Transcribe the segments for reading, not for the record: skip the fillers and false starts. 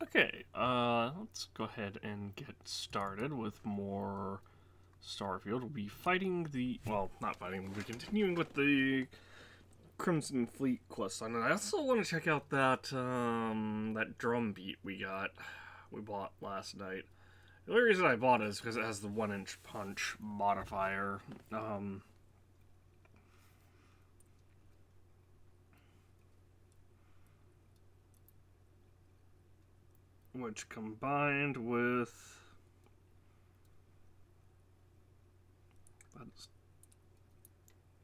Okay, let's go ahead and get started with more Starfield. We'll be fighting the... Well, not fighting, we'll be continuing with the Crimson Fleet quest line. And I also want to check out that drum beat we bought last night. The only reason I bought it is because it has the 1-inch punch modifier. Which combined with... That's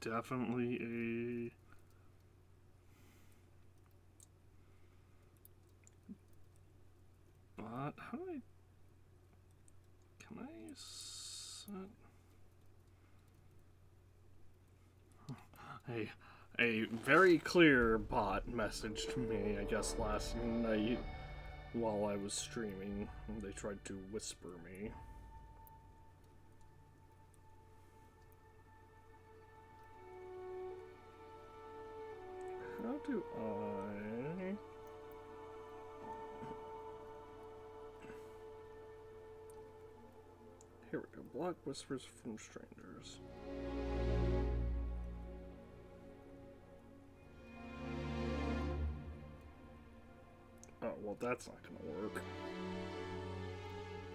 definitely a... But how do I... Can I set... A very clear bot messaged me, I guess, last night while I was streaming. They tried to whisper me. How do I... Here we go. Block whispers from strangers. Oh, well, that's not gonna work.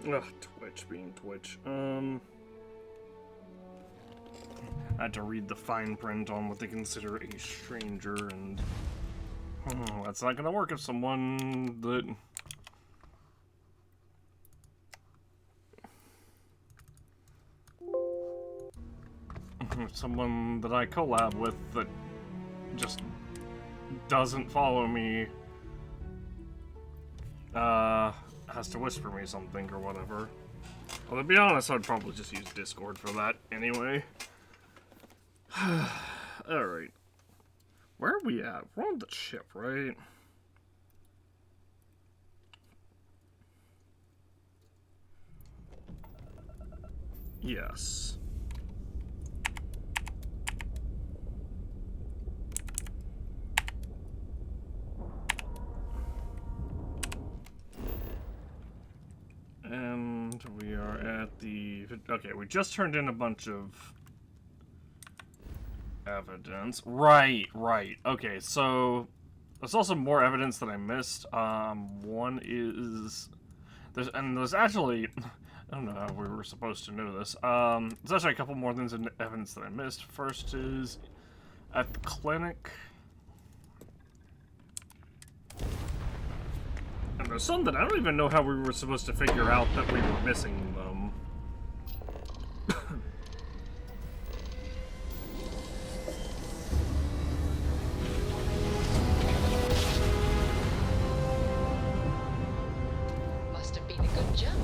Ugh, Twitch being Twitch. I had to read the fine print on what they consider a stranger, and that's not gonna work if someone that... someone that I collab with that just doesn't follow me has to whisper me something or whatever. Well, to be honest, I'd probably just use Discord for that anyway. Alright. Where are we at? We're on the ship, right? Yes. And we are at the... Okay, we just turned in a bunch of evidence. Right. Okay, so there's also more evidence that I missed. One is... There's actually... I don't know how we were supposed to know this. There's actually a couple more things in evidence that I missed. First is at the clinic. And there's some that I don't even know how we were supposed to figure out that we were missing them. Must have been a good jump.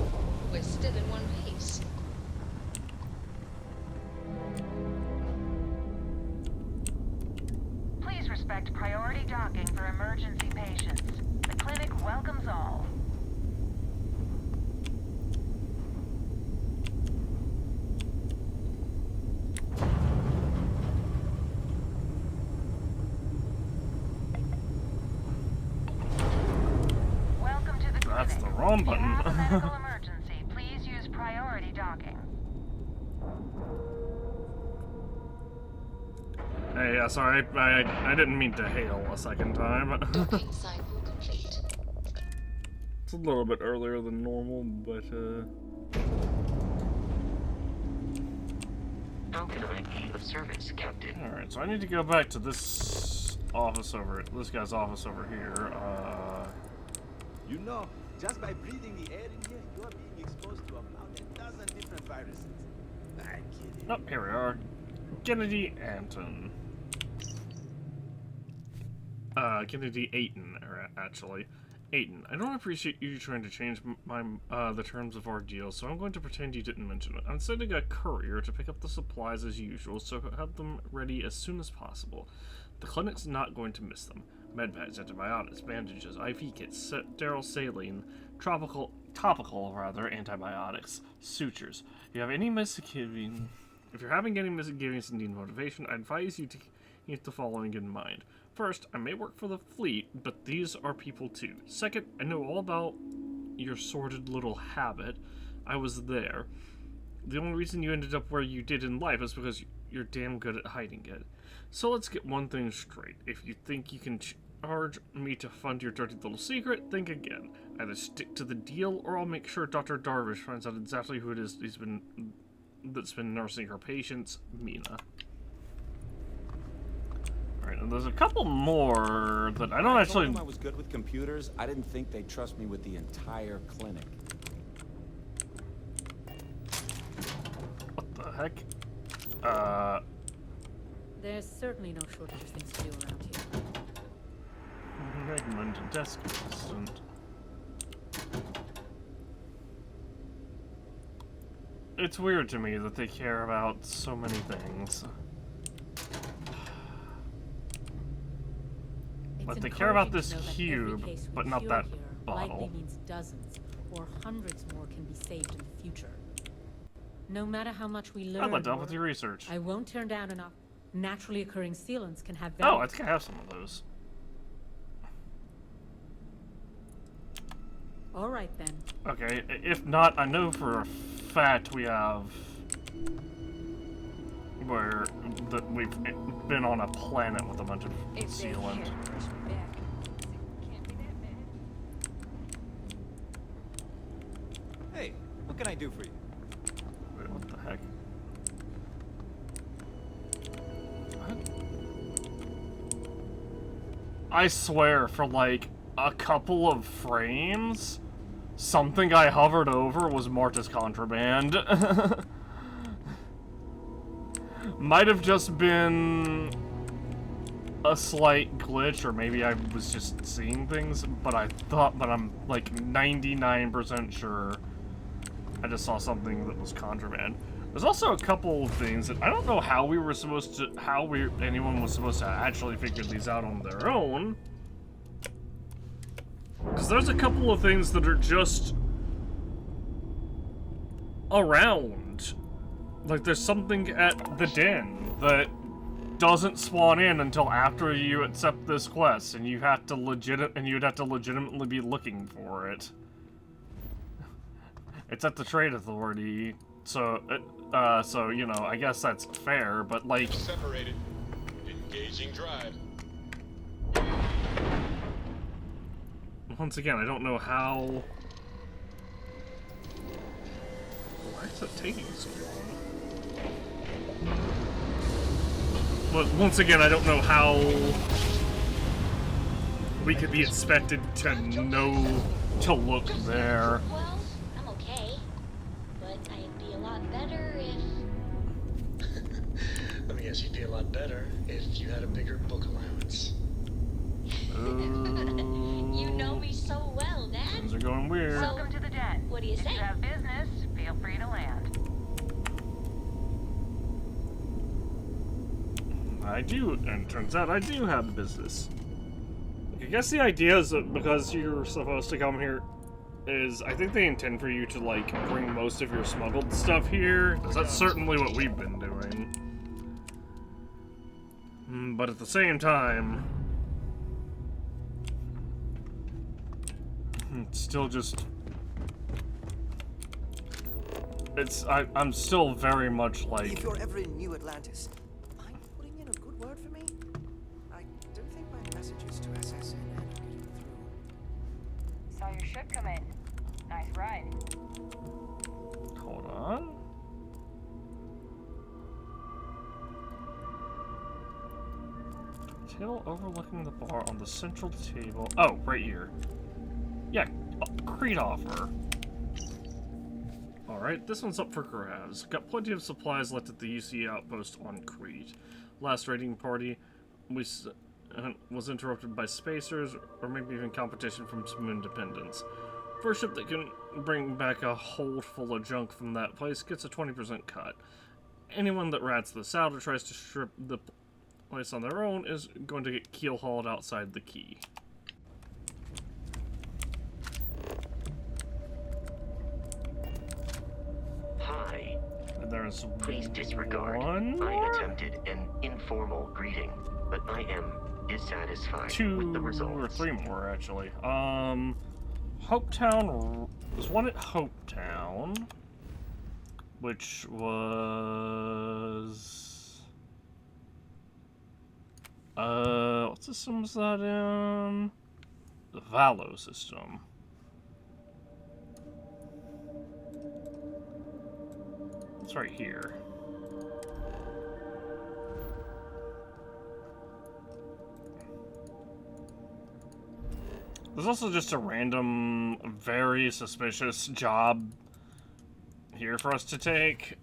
We're still in one piece. Please respect priority docking for emergency patients. The clinic welcomes all. Welcome to the clinic. That's the wrong button. If you have a medical emergency, please use priority docking. Hey, sorry, I didn't mean to hail a second time. Docking cycle complete. It's a little bit earlier than normal, but How can I be of service, Captain? alright, so I need to go back to this office this guy's office over here. You know, just by breathing the air in here, you are being exposed to about a dozen different viruses. I kid you. Oh, here we are. Kennedy Anton. Kennedy Ayton, actually. Ayton, I don't appreciate you trying to change the terms of our deal, so I'm going to pretend you didn't mention it. I'm sending a courier to pick up the supplies as usual, so have them ready as soon as possible. The clinic's not going to miss them. Medbags, antibiotics, bandages, IV kits, sterile saline, topical antibiotics, sutures. If you have any misgivings, if you're having any misgivings and need motivation, I advise you to Keep the following in mind. First, I may work for the fleet, but these are people too. Second, I know all about your sordid little habit. I was there. The only reason you ended up where you did in life is because you're damn good at hiding it. So let's get one thing straight. If you think you can charge me to fund your dirty little secret, think again. Either stick to the deal, or I'll make sure Dr. Darvish finds out exactly who it is that's been nursing her patients, Mina. Alright, and there's a couple more that I don't actually... I was good with computers. I didn't think they'd trust me with the entire clinic. What the heck? There's certainly no shortage of things to do around here. Redmond, desk assistant. It's weird to me that they care about so many things. But they care about this cube, but not that bottle. Likely means dozens or hundreds more can be saved in the future. No matter how much we learn, I'd like to help with your research. I won't turn down enough. Naturally occurring sealants can have Oh, value. I think I have some of those. All right then. Okay, if not, I know for a fact we have where that we've been on a planet with a bunch of sealant. Hey, what can I do for you? Wait, what the heck? What? I swear, for like a couple of frames, something I hovered over was marked as contraband. Might have just been a slight glitch, or maybe I was just seeing things, but I'm like 99% sure I just saw something that was contraband. There's also a couple of things that I don't know how anyone was supposed to actually figure these out on their own. Because there's a couple of things that are just around. Like there's something at the den that doesn't spawn in until after you accept this quest, and you'd have to legitimately be looking for it. It's at the Trade Authority, so you know, I guess that's fair, but like... Separated. Engaging drive. Once again, I don't know how... Why is it taking so long? But once again, I don't know how we could be expected to know to look there. Well, I'm okay. But I'd be a lot better if... Let me guess, you'd be a lot better if you had a bigger book allowance. You know me so well, Dad. Things are going weird. Welcome to the den. What do you If say? you have business, feel free to land. I do, and it turns out I do have business. I guess the idea is that because you're supposed to come here is, I think they intend for you to, like, bring most of your smuggled stuff here, because that's certainly what we've been doing. But at the same time, it's still just... I'm still very much like... If you're ever in New Atlantis, mind putting in a good word for me? I don't think my messages to SSN are getting through. Saw your ship come in. Nice ride. Hold on. Table overlooking the bar on the central table. Oh, right here. Yeah, Crete offer. Alright, this one's up for grabs. Got plenty of supplies left at the UC outpost on Crete. Last raiding party was interrupted by spacers, or maybe even competition from some independents. First ship that can bring back a hold full of junk from that place gets a 20% cut. Anyone that rats this out or tries to strip the place on their own is going to get keel-hauled outside the key. Hi. And there There's Please disregard. one I more? attempted an informal greeting, but I am dissatisfied with the Two results. or three more, actually. Hopetown. There's one at Hopetown, which was what system was that in? The Valo system. It's right here. There's also just a random, very suspicious job here for us to take.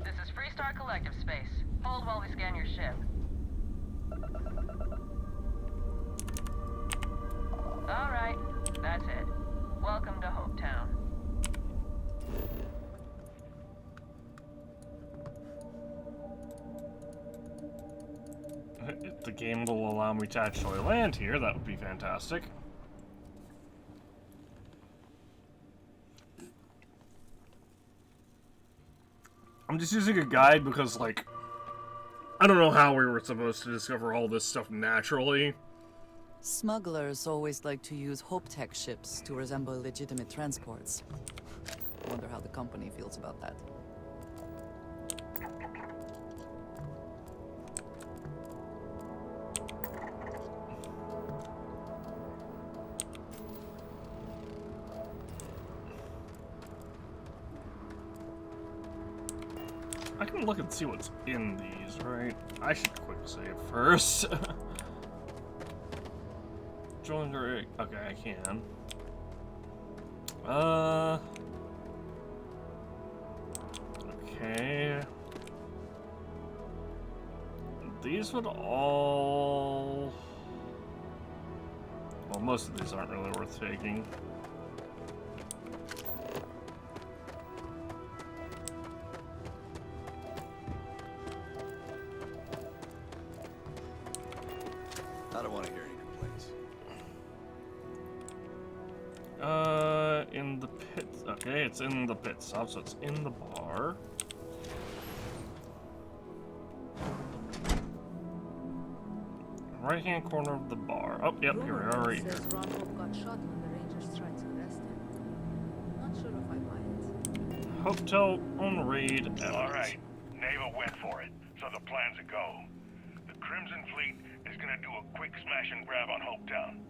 This is Freestar Collective Space. Hold while we scan your ship. All right, that's it. Welcome to Hopetown. If the game will allow me to actually land here, that would be fantastic. I'm just using a guide because, like, I don't know how we were supposed to discover all this stuff naturally. Smugglers always like to use Hope-Tech ships to resemble legitimate transports. Wonder how the company feels about that. I can look and see what's in these, right? I should quick save first. Join the... Okay, I can. Okay. These would all... Well, most of these aren't really worth taking. I don't want to hear any complaints. In the pit. Okay, it's in the pit stop, so it's in the bar. Right-hand corner of the bar. Oh, yep, here we are, right here. Says Ron Hope got shot when the Rangers tried to arrest him. Not sure if I buy it. Hotel on raid. Alright, Neva went for it, so the plan's a go. The Crimson Fleet is gonna do a quick smash and grab on Hopetown.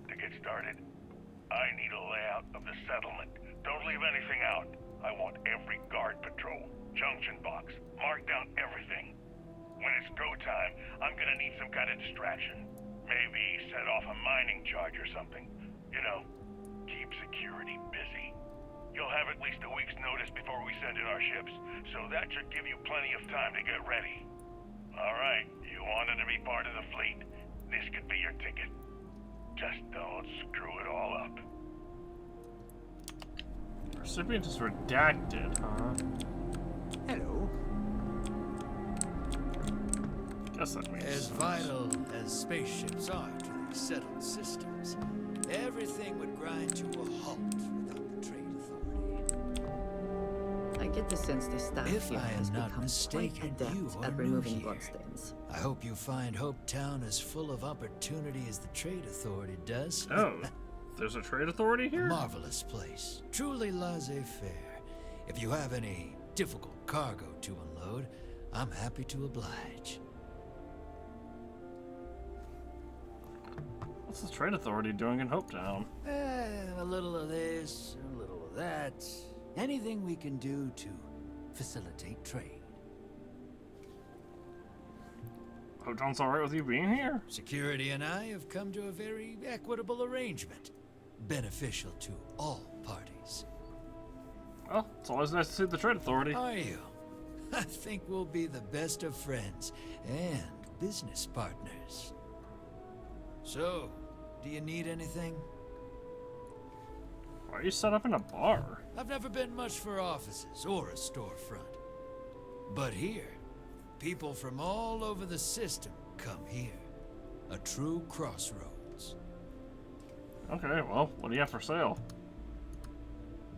To get started, I need a layout of the settlement. Don't leave anything out. I want every guard patrol, junction box, mark down everything. When it's go time, I'm gonna need some kind of distraction. Maybe set off a mining charge or something. You know, keep security busy. You'll have at least a week's notice before we send in our ships, so that should give you plenty of time to get ready. Alright, you wanted to be part of the fleet. This could be your ticket. Just don't screw it all up. Recipient is redacted, huh? Hello. Guess that means... As vital as spaceships are to these settled systems, everything would grind to a halt without the Trade Authority. I get the sense the staff If here I has am not become mistaken, quite adept you are at new removing here. bloodstains. I hope you find Hopetown as full of opportunity as the Trade Authority does. Oh, there's a trade authority here? Marvelous place. Truly laissez-faire. If you have any difficult cargo to unload, I'm happy to oblige. What's the trade authority doing in Hopetown? A little of this, a little of that. Anything we can do to facilitate trade. Hopetown's alright with you being here? Security and I have come to a very equitable arrangement. Beneficial to all parties. Well, it's always nice to see the trade authority. Are you? I think we'll be the best of friends and business partners. So, do you need anything? Why are you set up in a bar? I've never been much for offices or a storefront. But here, people from all over the system come here. A true crossroads. Okay, well, what do you have for sale?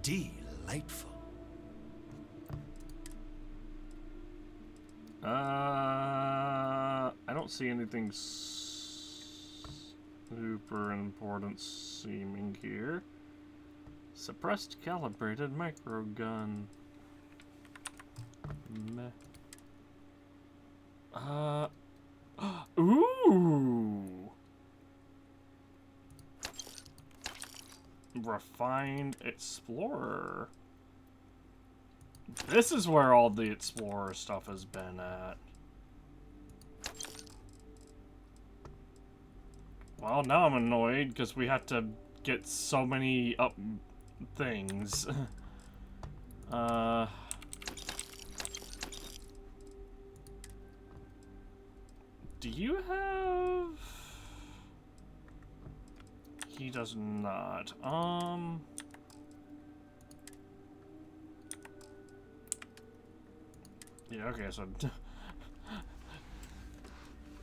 Delightful. I don't see anything super important seeming here. Suppressed calibrated microgun. Meh. Ooh! Refined Explorer. This is where all the Explorer stuff has been at. Well, now I'm annoyed because we have to get so many up things. Do you have... He does not. Yeah, okay, so...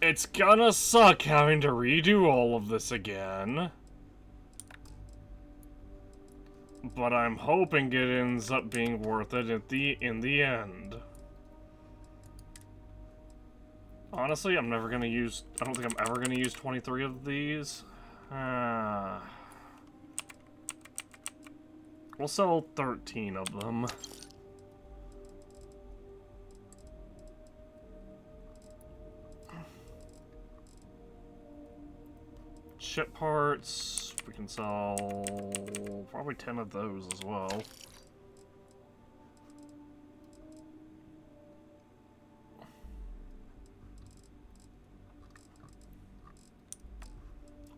It's gonna suck having to redo all of this again. But I'm hoping it ends up being worth it in the end. Honestly, I'm never gonna use... I don't think I'm ever gonna use 23 of these. We'll sell 13 of them. Ship parts, we can sell probably 10 of those as well.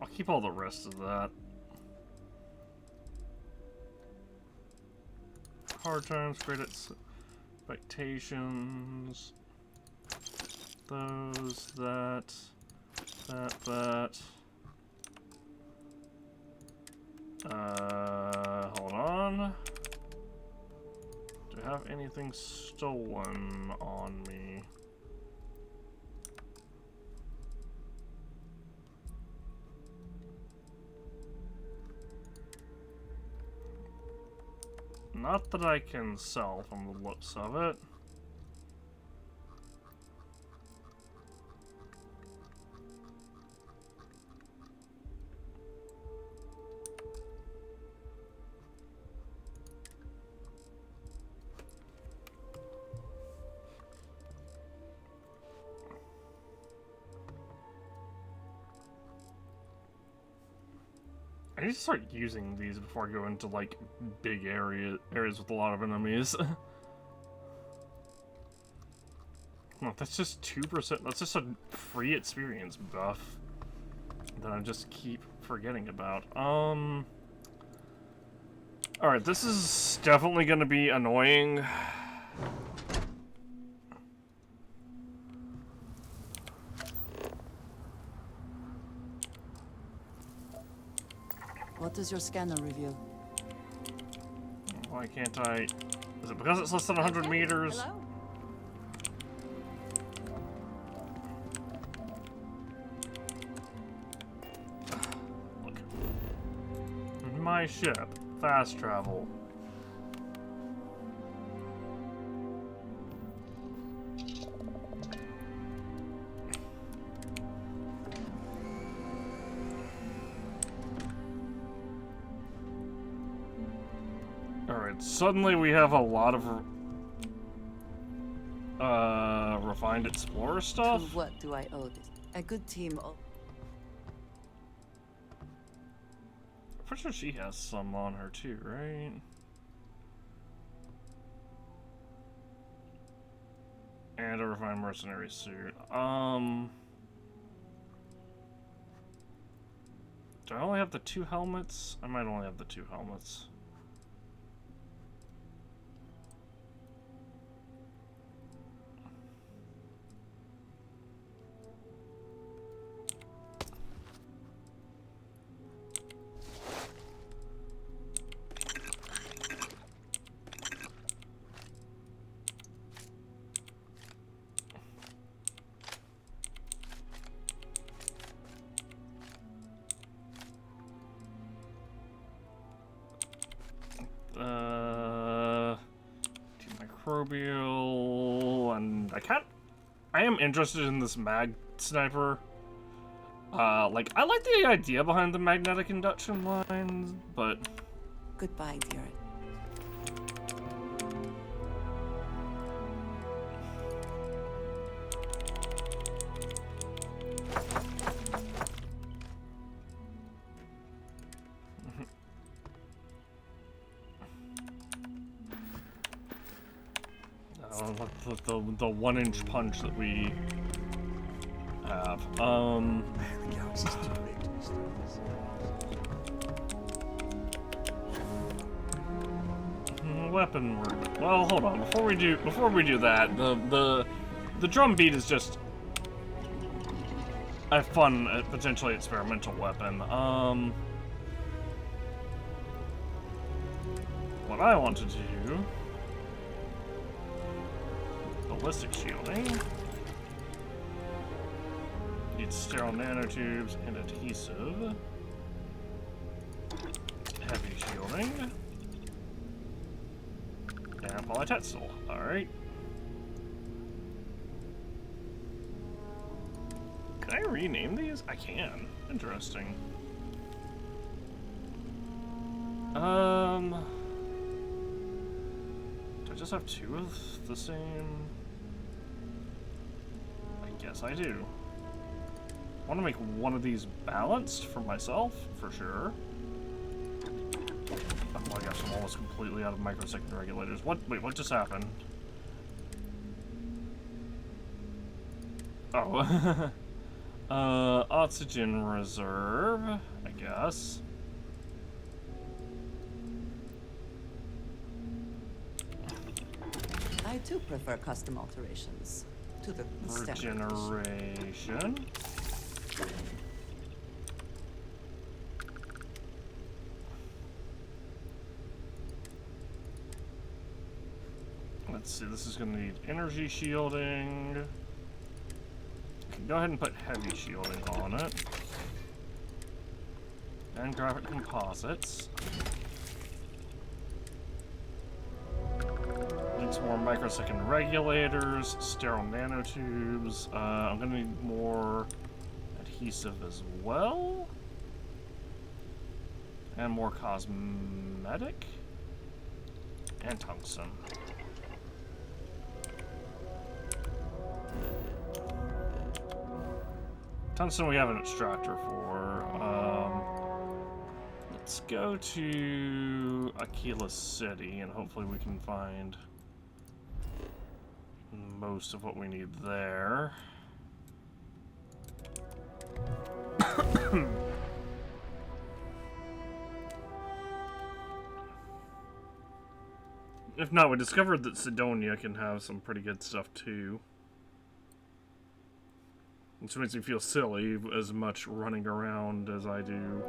I'll keep all the rest of that. Hard times, great expectations. Those, that. Hold on. Do I have anything stolen on me? Not that I can sell from the looks of it. I need to start using these before I go into, like, big areas with a lot of enemies. Oh, that's just 2%. That's just a free experience buff that I just keep forgetting about. Alright, this is definitely gonna be annoying. What does your scanner reveal? Why can't I... Is it because it's less than 100 meters? Hello? Look. My ship. Fast travel. Alright, suddenly we have a lot of refined explorer stuff. To what do I owe this? A good team. I'm pretty sure she has some on her too, right? And a refined mercenary suit. Do I only have the 2 helmets? I might only have the 2 helmets. antimicrobial, and I am interested in this mag sniper. Like, I like the idea behind the magnetic induction lines, but... Goodbye, dear. The 1-inch punch that we have. The galaxy's too big to be studying. Weapon work. Well, hold on. Before we do that, the drum beat is just a fun, potentially experimental weapon. What I want to do. Ballistic shielding. Need sterile nanotubes and adhesive. Heavy shielding. And polytetzel. Alright. Can I rename these? I can. Interesting. Do I just have 2 of the same? Yes, I do. I want to make one of these balanced for myself, for sure. Oh my gosh, I'm almost completely out of microsecond regulators. What? Wait, what just happened? Oh. Oxygen reserve, I guess. I too prefer custom alterations. To the regeneration. Let's see, this is going to need energy shielding. Okay, go ahead and put heavy shielding on it. And graphic composites. Some more microsecond regulators, sterile nanotubes. I'm gonna need more adhesive as well. And more cosmetic. And tungsten. Tungsten we have an extractor for. Let's go to Aquila City and hopefully we can find most of what we need there. If not, we discovered that Sidonia can have some pretty good stuff too. Which makes me feel silly as much running around as I do.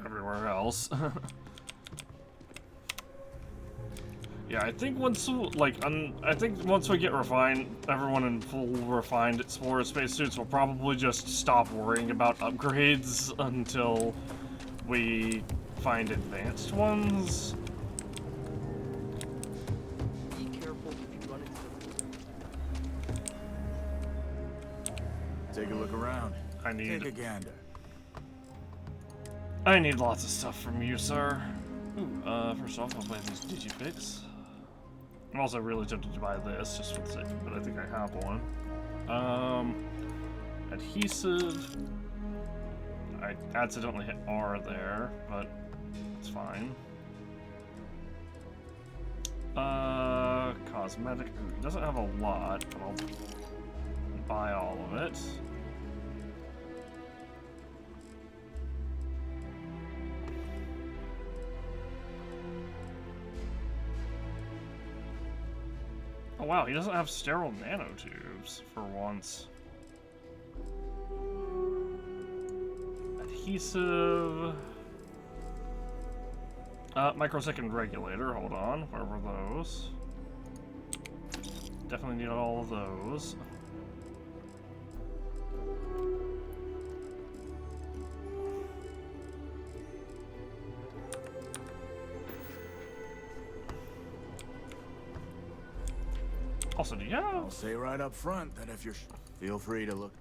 Everywhere else. Yeah, I think once, I think once we get everyone in full refined Explorer spacesuits, we'll probably just stop worrying about upgrades until we find advanced ones. Be careful if you run into the... Take a look around. Take a gander. I need lots of stuff from you, sir. Ooh, first off, I'll buy these Digipicks. I'm also really tempted to buy this, just for the sake, but I think I have one. Adhesive. I accidentally hit R there, but it's fine. Cosmetic. Ooh, it doesn't have a lot, but I'll buy all of it. Oh wow, he doesn't have sterile nanotubes for once. Adhesive. Microsecond regulator, hold on. Where were those? Definitely need all of those. Also, do you have... I'll say right up front that if you're... Feel free to look.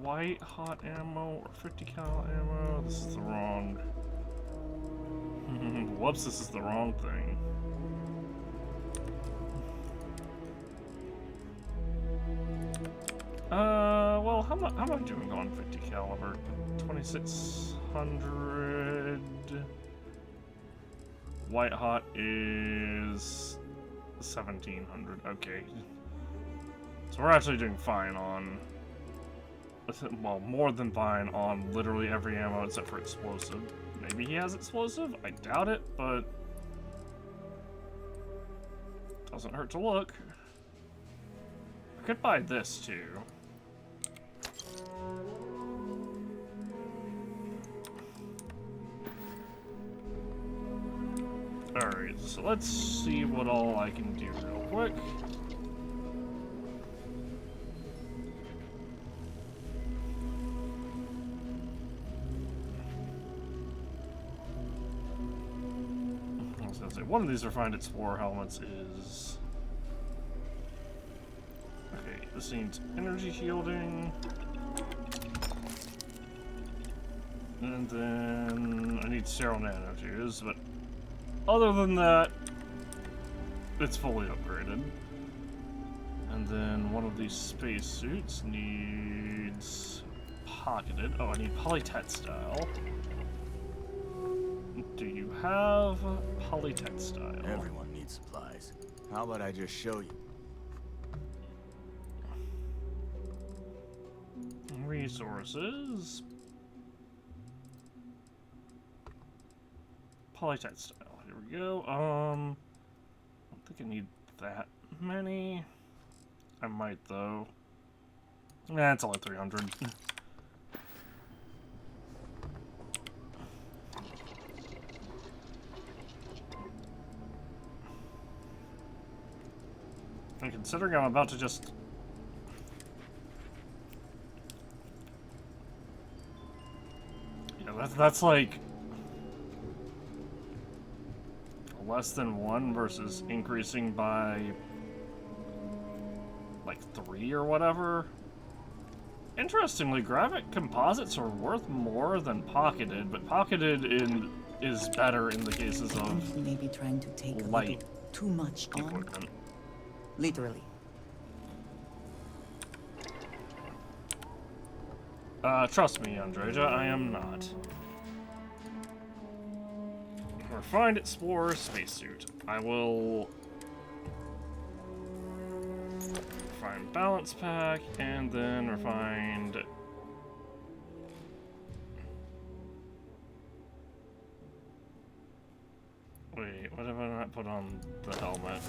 White hot ammo or 50 cal ammo? This is the wrong... Whoops, this is the wrong thing. Well, how am I doing on 50 caliber? 2600. White hot is 1700. Okay. So we're actually doing fine on, well, more than fine on literally every ammo except for explosive. Maybe he has explosive? I doubt it, but doesn't hurt to look. I could buy this too. Alright, so let's see what all I can do real quick. I was gonna say, one of these refined explorer helmets is... Okay, this needs energy shielding. And then I need sterile nanotubes, but other than that, it's fully upgraded. And then one of these spacesuits needs pocketed. Oh, I need polytextile. Do you have polytextile? Everyone needs supplies. How about I just show you? Resources. Polytextile. Here we go. I don't think I need that many. I might though. Nah, it's only 300. And considering I'm about to just... Yeah, that's like... less than 1 versus increasing by... like 3 or whatever. Interestingly, graphic composites are worth more than pocketed, but pocketed is better in the cases of maybe trying to take light too much equipment. Literally. Trust me, Andreja, I am not. Refined Explorer spacesuit. I will refine balance pack and then refined. Wait, what have I not put on the helmet?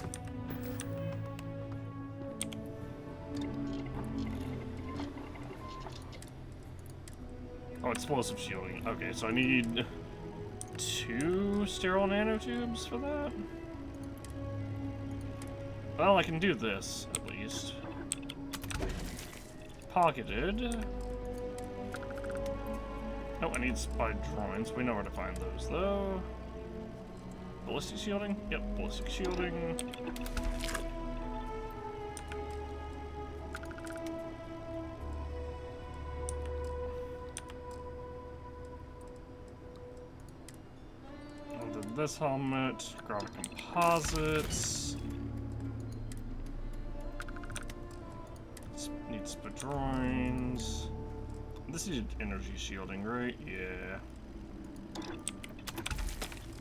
Oh, explosive shielding. Okay, so I need 2 sterile nanotubes for that? Well, I can do this, at least. Pocketed. Oh, I need spy drones. We know where to find those, though. Ballistic shielding? Yep, ballistic shielding. This helmet, graphic composites. Needs spadroins. This is energy shielding, right? Yeah.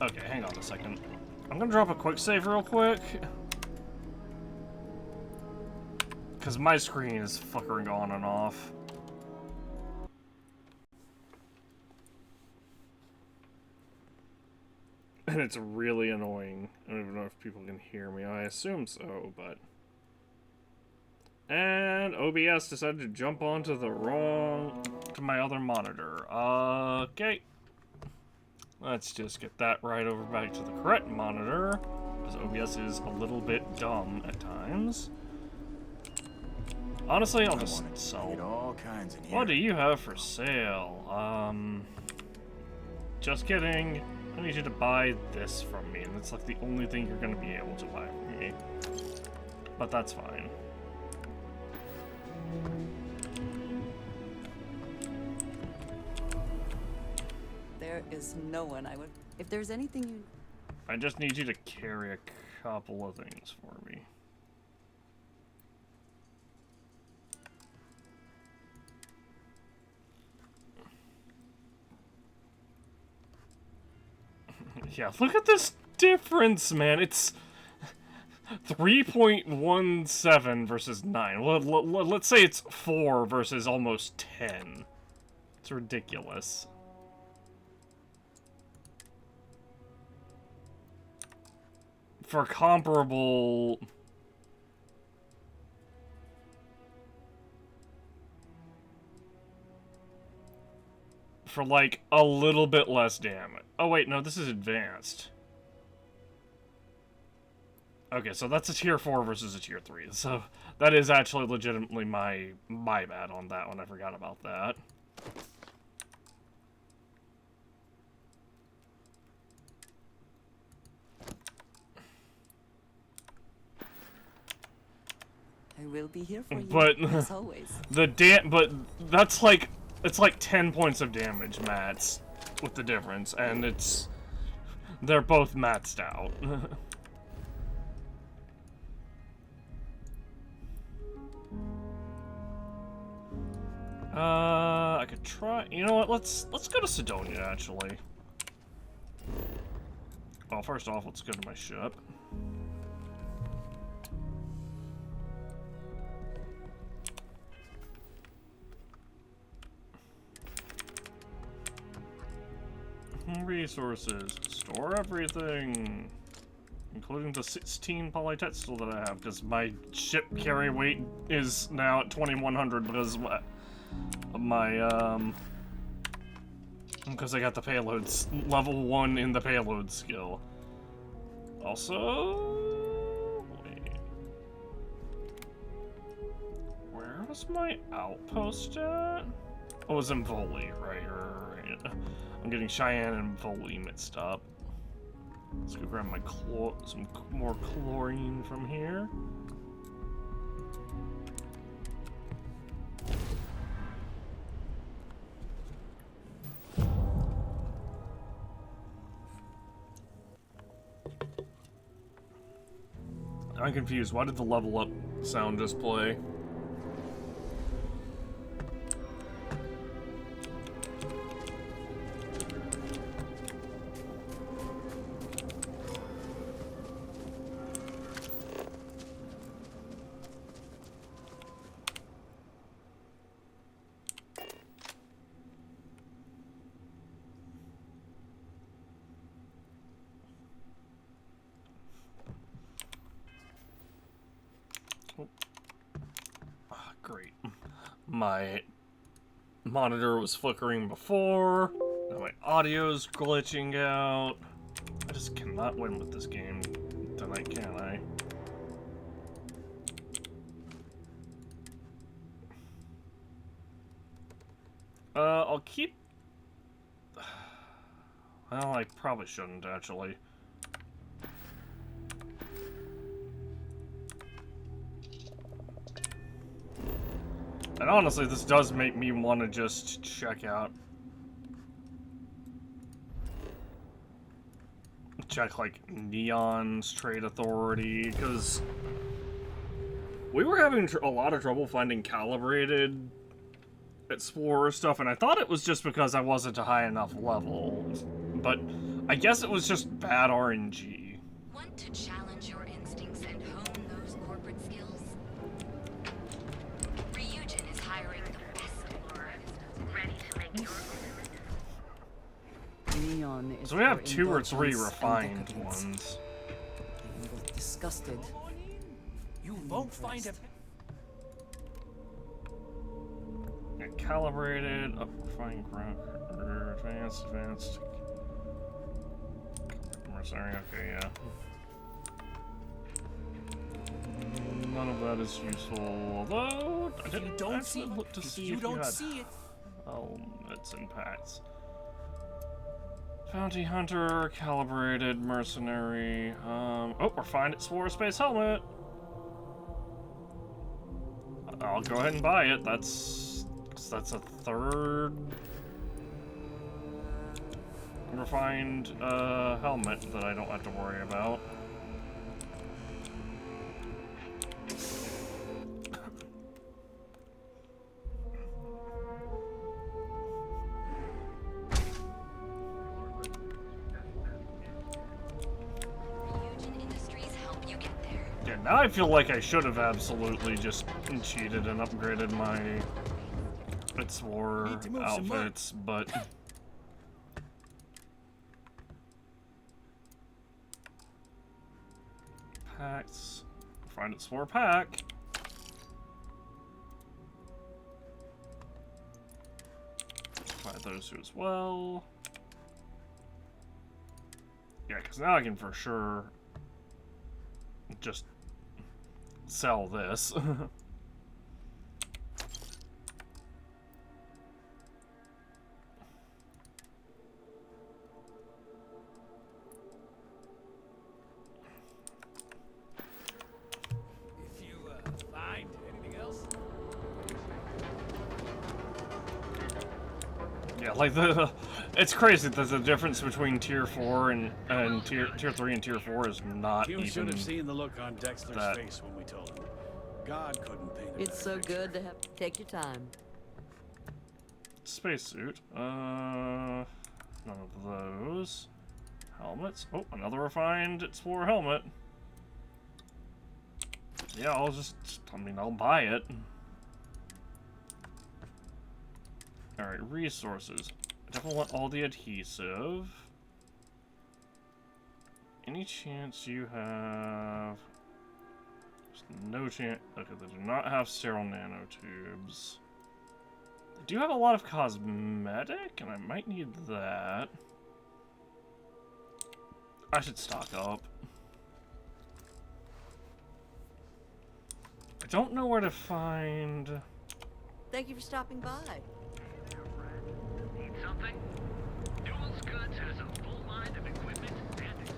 Okay, hang on a second. I'm gonna drop a quick save real quick. Because my screen is flickering on and off. And it's really annoying. I don't even know if people can hear me. I assume so, but... And OBS decided to jump onto to my other monitor. Okay. Let's just get that right over back to the correct monitor, because OBS is a little bit dumb at times. Honestly, I'll just sell. All kinds in here. What do you have for sale? Just kidding. I need you to buy this from me, and it's like the only thing you're gonna be able to buy from me. but that's fine. There is no one I would... If there's anything you... I just need you to carry a couple of things for me. Yeah, look at this difference, man. It's 3.17 versus 9. Let's say it's 4 versus almost 10. It's ridiculous. For comparable... For, like, a little bit less damage. Oh, wait, no, this is advanced. Okay, so that's a tier 4 versus a tier 3. So, that is actually legitimately my bad on that one. I forgot about that. I will be here for you, But, as always. but that's like... It's like 10 points of damage, Mats, with the difference, and it's... They're both maxed out. I could try... You know what, let's go to Sidonia, actually. Well, first off, let's go to my ship. Resources. Store everything. Including the 16 polytextile that I have, because my ship carry weight is now at 2100 because of my, because I got the payloads, level 1 in the payload skill. Also... Wait. Where was my outpost at? Oh, it was in Voli, right. I'm getting Cheyenne and Voli mixed up. Let's go grab my some more chlorine from here. I'm confused. Why did the level up sound just play? Great. My monitor was flickering before. Now my audio's glitching out. I just cannot win with this game tonight, can I? I'll keep... Well, I probably shouldn't, actually. And honestly, this does make me want to just check, like, Neon's Trade Authority, because we were having a lot of trouble finding calibrated Explorer stuff, and I thought it was just because I wasn't a high enough level, but I guess it was just bad RNG. Want to challenge your instincts and hone those corporate skills? Ryujin is hiring the best. Ready to make your Neon is So we have for 2 or 3 indulgence and refined decadence. ones. Even both disgusted. You won't find a... Yeah, calibrated, up refined ground, advanced. Mercenary, okay, yeah. None of that is useful, although I didn't actually look to see if you had helmets and packs. Bounty Hunter, calibrated, mercenary, oh, refined Explorer Space Helmet! I'll go ahead and buy it. That's a third refined helmet that I don't have to worry about. Yeah, now I feel like I should have absolutely just cheated and upgraded my Explorer outfits, but packs. Find Explorer pack. Buy those two as well. Yeah, because now I can for sure just sell this. Find anything else? Yeah, like it's crazy that the difference between tier 4 and tier 3 and tier 4 is not You even should have seen the look on Dexter's that. face when we told him. God couldn't paint a It's so good to have. Take your time. Spacesuit. None of those. Helmets. Oh, another refined Explorer helmet. Yeah, I'll buy it. Alright, resources. I definitely want all the adhesive. Any chance you have... There's no chance... Okay, they do not have sterile nanotubes. They do have a lot of cosmetic, and I might need that. I should stock up. I don't know where to find... Thank you for stopping by. Need something? Duals Goods has a full line of equipment and accessories.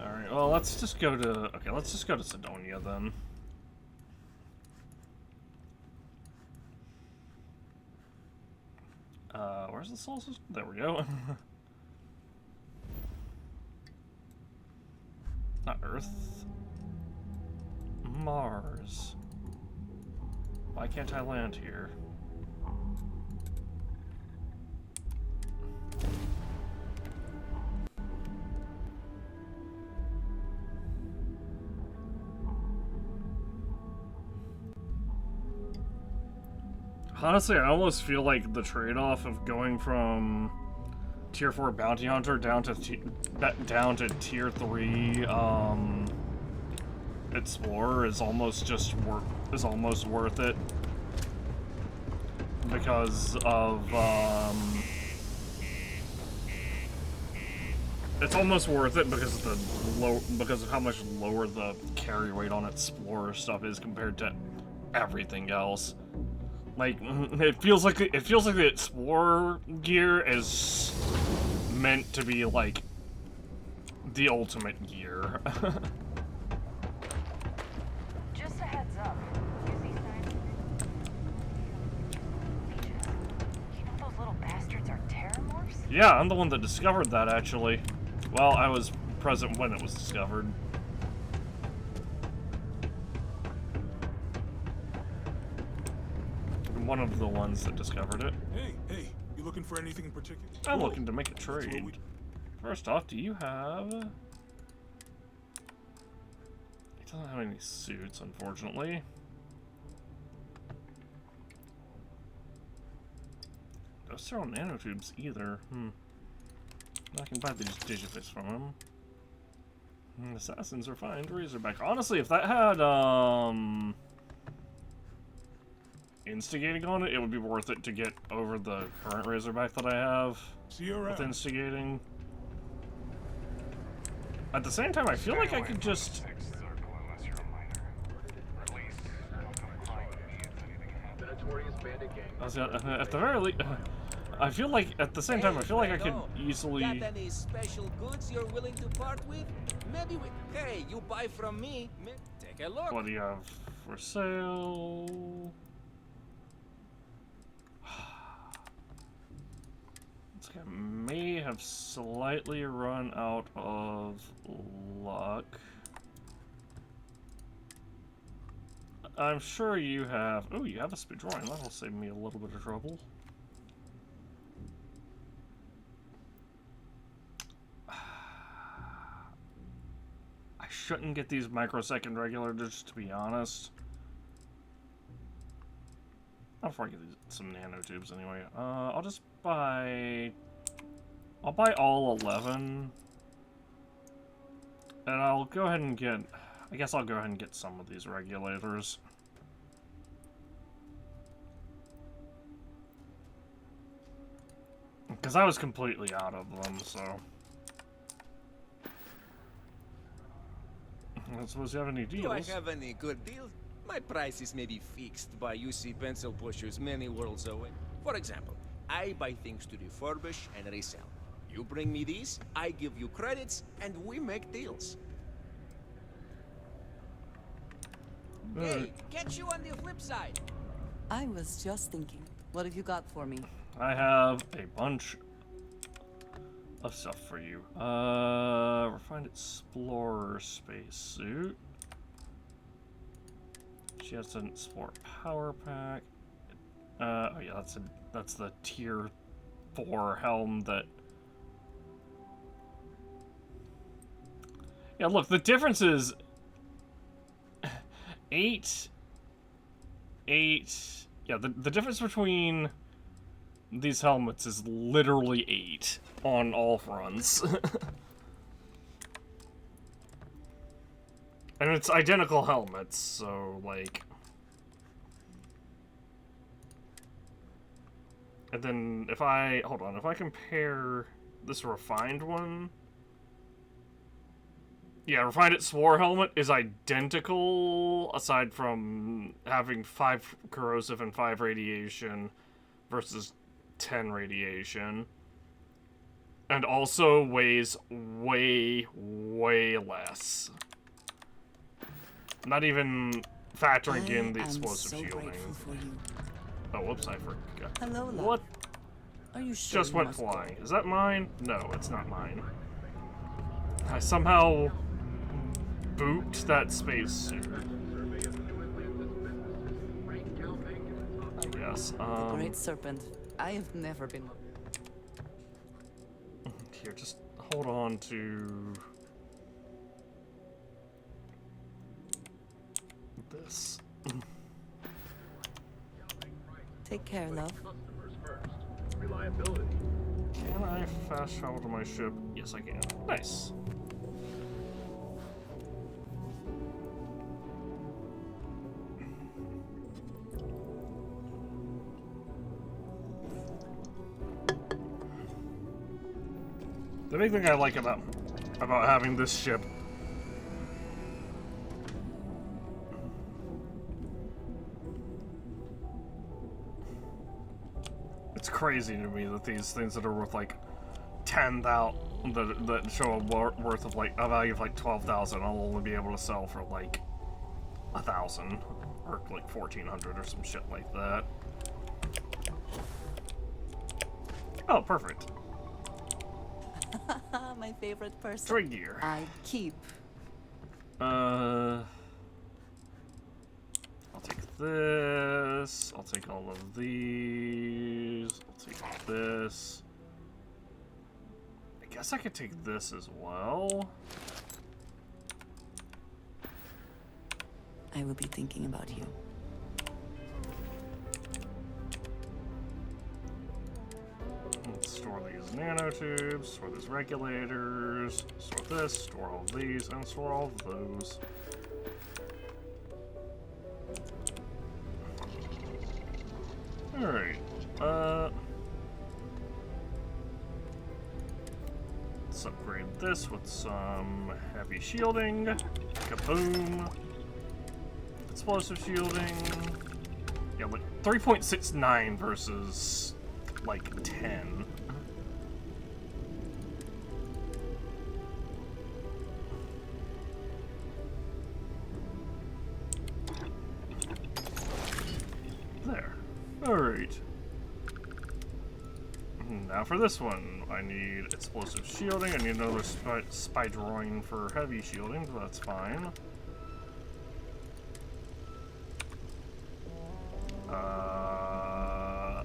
Alright, well, let's just go to... Okay, let's just go to Sidonia, then. Where's the soul system? There we go. Not Earth. Mars. Why can't I land here? Honestly, I almost feel like the trade-off of going from Tier 4 Bounty Hunter down to Tier 3 Explorer is almost worth it because of it's almost worth it because of how much lower the carry weight on Explorer stuff is compared to everything else. Like, it feels like the Explorer gear is meant to be like the ultimate gear. Just a heads up. You see signs? You know those little bastards are terramorphs? Yeah, I'm the one that discovered that, actually. Well, I was present when it was discovered. One of the ones that discovered it. Hey, you looking for anything in particular? I'm looking to make a trade. First off, do you have... He doesn't have any suits, unfortunately. No sterile nanotubes either. I can buy these Digifix from him. Assassins are fine. Razorback. Honestly, if that had, instigating on it, it would be worth it to get over the current Razorback that I have with instigating. At the same time, I feel like I could just... At the very least, I feel like at the same time, I feel like I could easily... Got any special goods you're willing to part with? Maybe we... Hey, you buy from me. Take a look. What do you have for sale? I may have slightly run out of luck. I'm sure you have... Oh, you have a speed drawing. That'll save me a little bit of trouble. I shouldn't get these microsecond regulators, to be honest. I'll probably get some nanotubes anyway. I'll just buy... I'll buy all 11. And I'll go ahead and get... I guess I'll go ahead and get some of these regulators. Because I was completely out of them, so... I don't suppose you have any deals. Do I have any good deals? My prices may be fixed by UC pencil pushers many worlds away. For example, I buy things to refurbish and resell. You bring me these, I give you credits, and we make deals. Hey, catch you on the flip side. I was just thinking, what have you got for me? I have a bunch of stuff for you. Refined Explorer spacesuit. She has an Explorer power pack. Oh yeah, that's the tier 4 helm that. Yeah, look, the difference is 8. Yeah, the difference between these helmets is literally 8 on all fronts. And it's identical helmets, so, like... And then, if I... Hold on, if I compare this refined one... Yeah, refined Explorer helmet is identical, aside from having 5 corrosive and 5 radiation versus 10 radiation. And also weighs way, way less. Not even factoring in the explosive shielding. Oh, whoops, I forgot. Hello, love. What? Are you sure Just you went must flying. Is that mine? No, it's not mine. I somehow booped that spacesuit. Yes, The Great Serpent. I have never been... Here, just hold on to... this. Take care, love. Reliability. Can I fast travel to my ship? Yes, I can. Nice. The big thing I like about having this ship it's crazy to me that these things that are worth like 10,000 that show a worth of like a value of like 12,000, I'll only be able to sell for like 1,000 or like 1,400 or some shit like that. Oh, perfect. My favorite person. Trig gear. I keep. I'll take this. I'll take all of these. I'll take this. I guess I could take this as well. I will be thinking about you. Let's store these nanotubes, store these regulators, store this, store all of these, and store all of those. Alright, let's upgrade this with some heavy shielding. Kaboom. Explosive shielding. Yeah, like 3.69 versus like 10. There. Alright. Now for this one, I need explosive shielding. I need another spy drawing for heavy shielding, so that's fine. I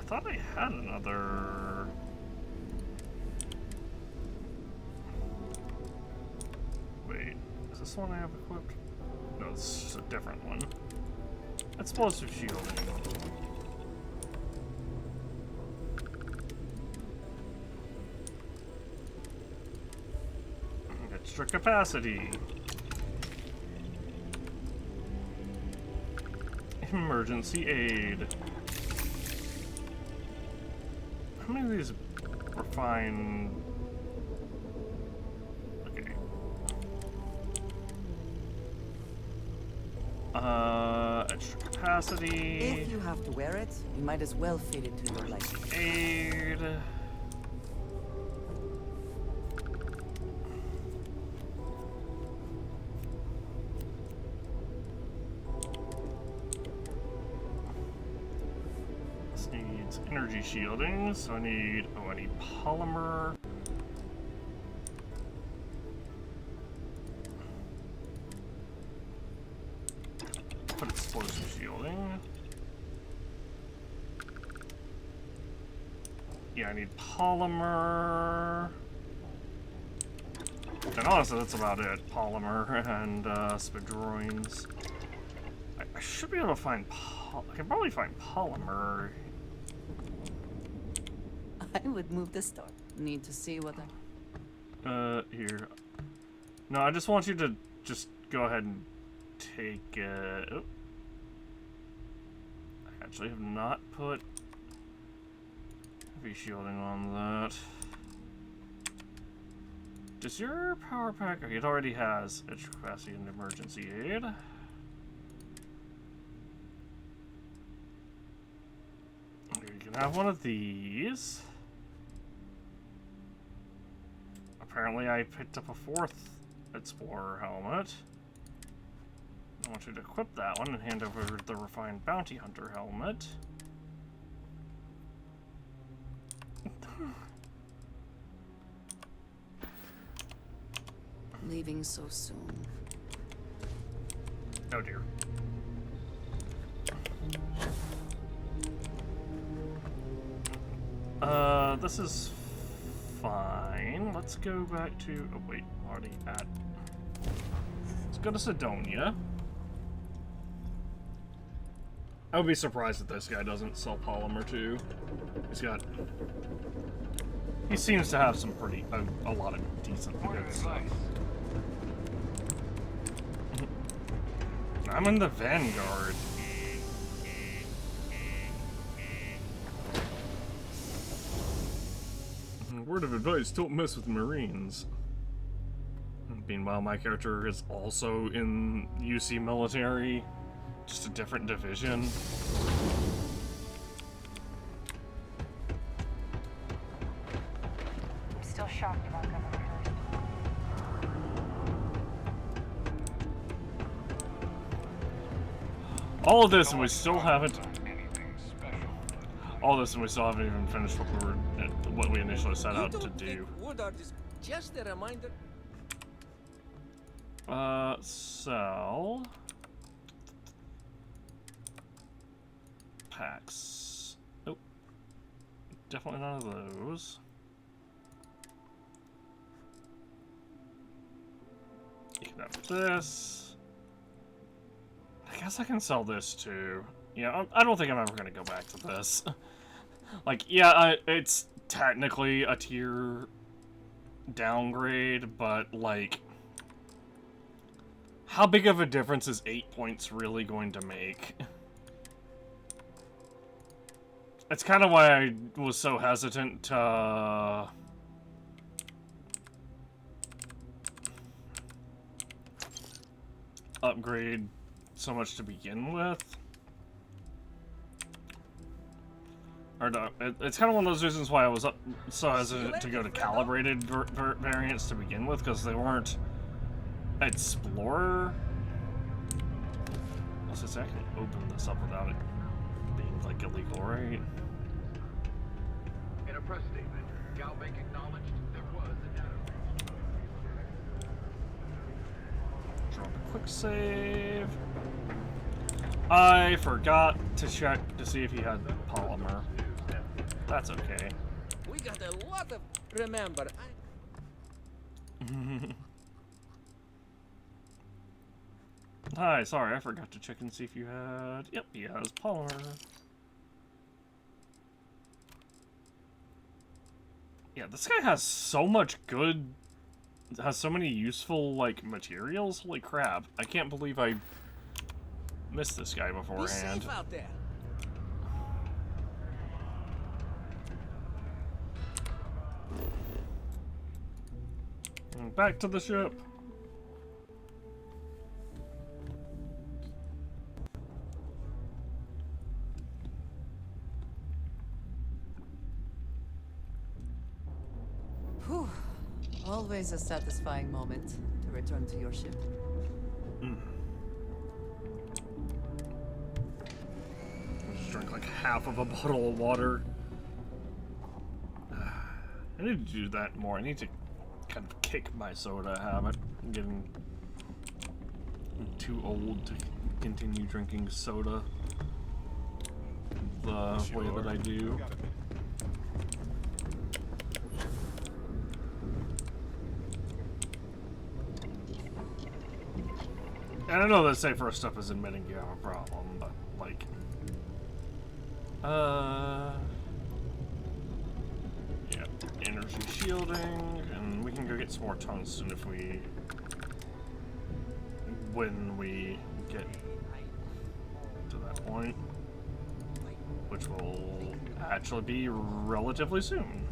thought I had another... Wait, is this one I have equipped? No, this is a different one. Explosive shielding. Extra capacity. Emergency aid. How many of these refine? Okay. Extra capacity. If you have to wear it, you might as well fit it to your liking. Aid. Energy shielding, so I need polymer. Put explosive shielding. Yeah, I need polymer. And honestly, that's about it. Polymer and spidroins. I should be able to find I can probably find polymer. I would move the store. Need to see what here. No, I just want you to just go ahead and take oh. I actually have not put heavy shielding on that. Does your power pack... Okay, it already has extra capacity and emergency aid. You can have one of these. Apparently I picked up a fourth Explorer helmet. I want you to equip that one and hand over the Refined Bounty Hunter helmet. Leaving so soon. Oh dear. This is fine. Let's go back to... Oh wait, already at... Let's go to Sidonia. I would be surprised if this guy doesn't sell polymer too. He seems to have some pretty... a lot of decent good stuff. I'm in the Vanguard. Word of advice, don't mess with Marines. Meanwhile, my character is also in UC military, just a different division. I'm still shocked about Governor Hurst. All of this, and we still haven't. All this, and we still haven't even finished what we initially set out to do. Wood art is just a reminder. Sell packs. Nope. Definitely none of those. You can have this. I guess I can sell this too. Yeah, I don't think I'm ever gonna go back to this. Like, yeah, it's technically a tier downgrade, but like, how big of a difference is 8 points really going to make? It's kind of why I was so hesitant to upgrade so much to begin with. Or no, it's kind of one of those reasons why I was so hesitant to go to calibrated variants to begin with, because they weren't Explorer. Also, I can open this up without it being like illegal, right? a press statement. Galbank acknowledged there was a data breach. Drop a quick save. I forgot to check to see if he had polymer. That's okay. We got a lot of... Remember, Hi, sorry, I forgot to check and see if you had... Yep, he has polymer. Yeah, this guy has so much good... Has so many useful, like, materials. Holy crap. I can't believe I missed this guy beforehand. Be safe out there. And back to the ship. Whew. Always a satisfying moment to return to your ship. I just drank like half of a bottle of water. I need to do that more. I need to kind of kick my soda habit. I'm getting too old to continue drinking soda the way that I do. And I know that safer stuff is admitting you have a problem, but like, yeah, energy shielding, and we can go get some more tungsten if when we get to that point, which will actually be relatively soon.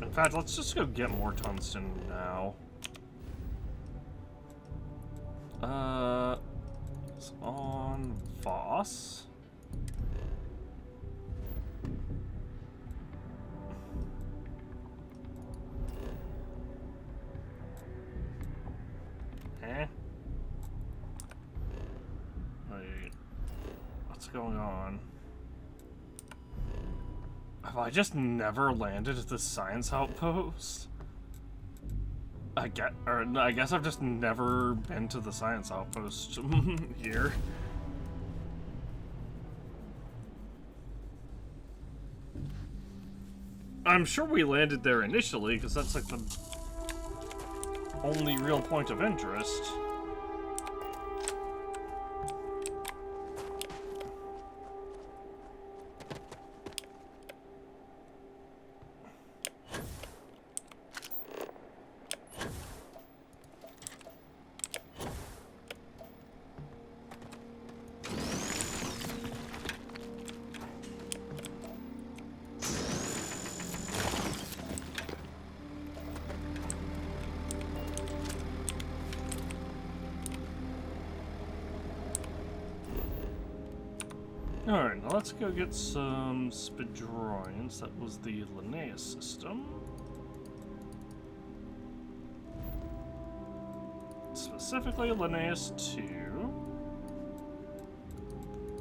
In fact, let's just go get more tungsten now. It's on Voss. Eh? Wait. What's going on? Have I just never landed at the science outpost? I guess I've just never been to the science outpost here. I'm sure we landed there initially, because that's like the only real point of interest. Alright, now let's go get some Spidroids. That was the Linnaeus system. Specifically Linnaeus 2.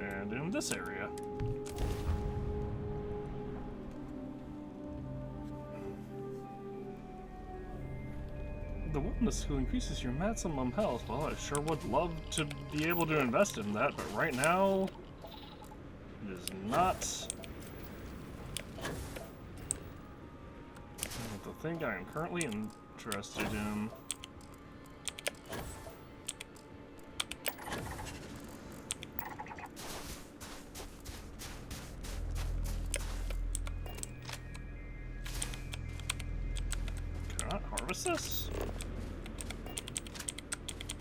And in this area. The wellness who increases your maximum health. Well, I sure would love to be able to invest in that, but right now it is not the thing I am currently interested in. Can I not harvest this?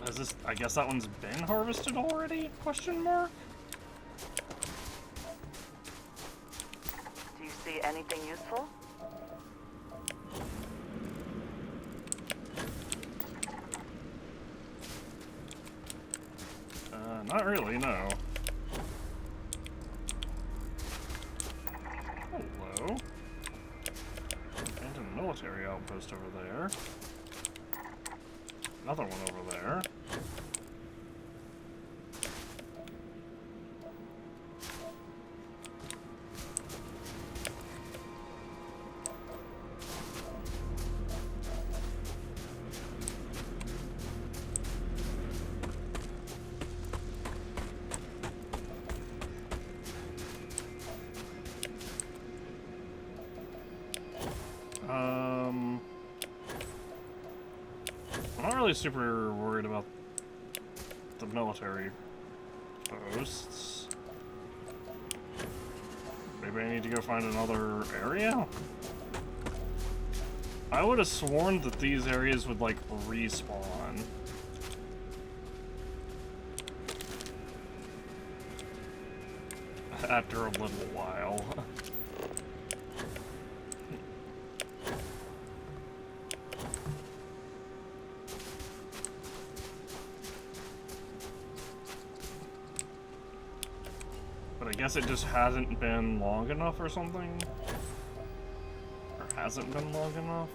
Has this? I guess that one's been harvested already? Question mark? Do you see anything useful? Not really, no. Hello. And a military outpost over there. Another one over there. I'm not really super worried about the military posts. Maybe I need to go find another area? I would have sworn that these areas would, like, respawn. After a little while. But I guess it just hasn't been long enough or something? Or hasn't been long enough?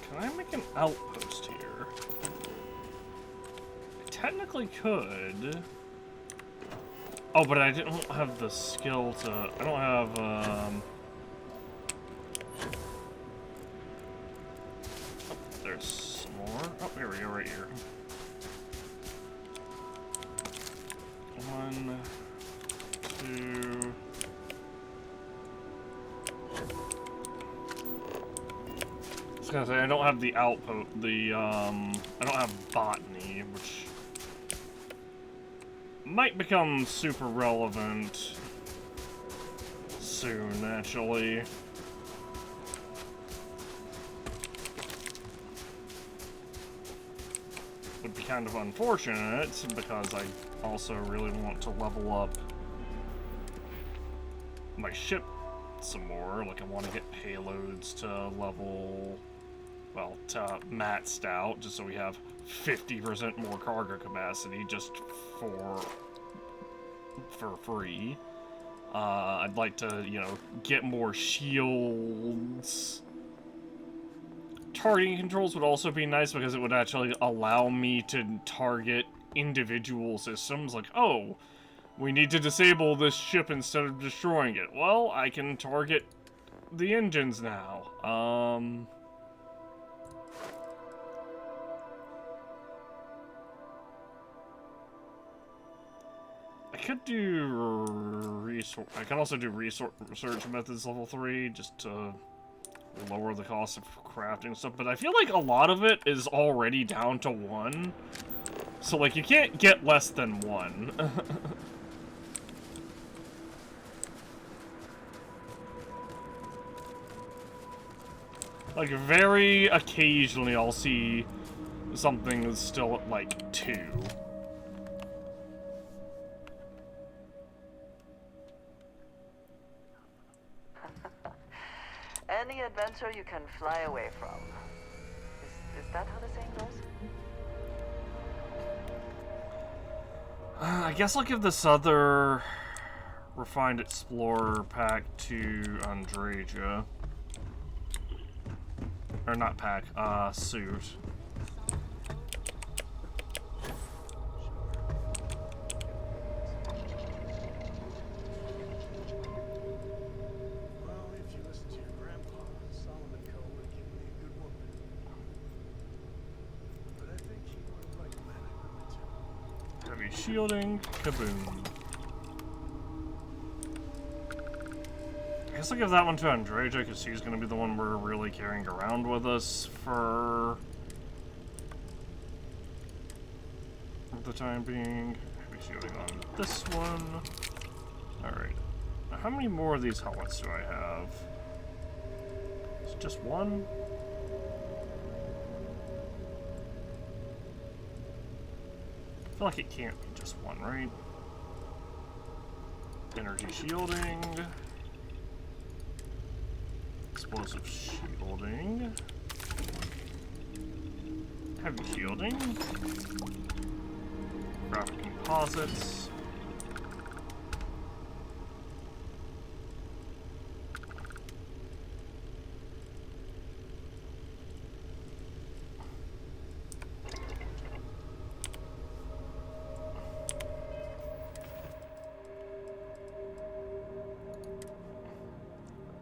Can I make an outpost here? I technically could. Oh, but I don't have the skill to... I don't have, there's more? Oh, here we go, right here. 1, 2... I was gonna say, I don't have the outpost, I don't have botany, which might become super relevant soon, actually. Would be kind of unfortunate, because I also really want to level up my ship some more. Like, I want to get payloads to level, well, to maxed out, just so we have 50% more cargo capacity just for free. I'd like to, you know, get more shields. Targeting controls would also be nice because it would actually allow me to target individual systems. Like, oh, we need to disable this ship instead of destroying it. Well, I can target the engines now. I could do I can also do research methods level 3 just to lower the cost of crafting stuff, but I feel like a lot of it is already down to 1. So, like, you can't get less than 1. Like, very occasionally I'll see something that's still at, like, 2. Any adventure you can fly away from. Is that how the saying goes? I guess I'll give this other Refined Explorer pack to Andreja. Or not pack, suit. Heavy shielding, kaboom. I guess I'll give that one to Andreja because she's going to be the one we're really carrying around with us for the time being. Heavy shielding on this one. Alright. How many more of these helmets do I have? Is it just one? I feel like it can't be just one, right? Energy shielding. Explosive shielding. Heavy shielding. Graphic composites.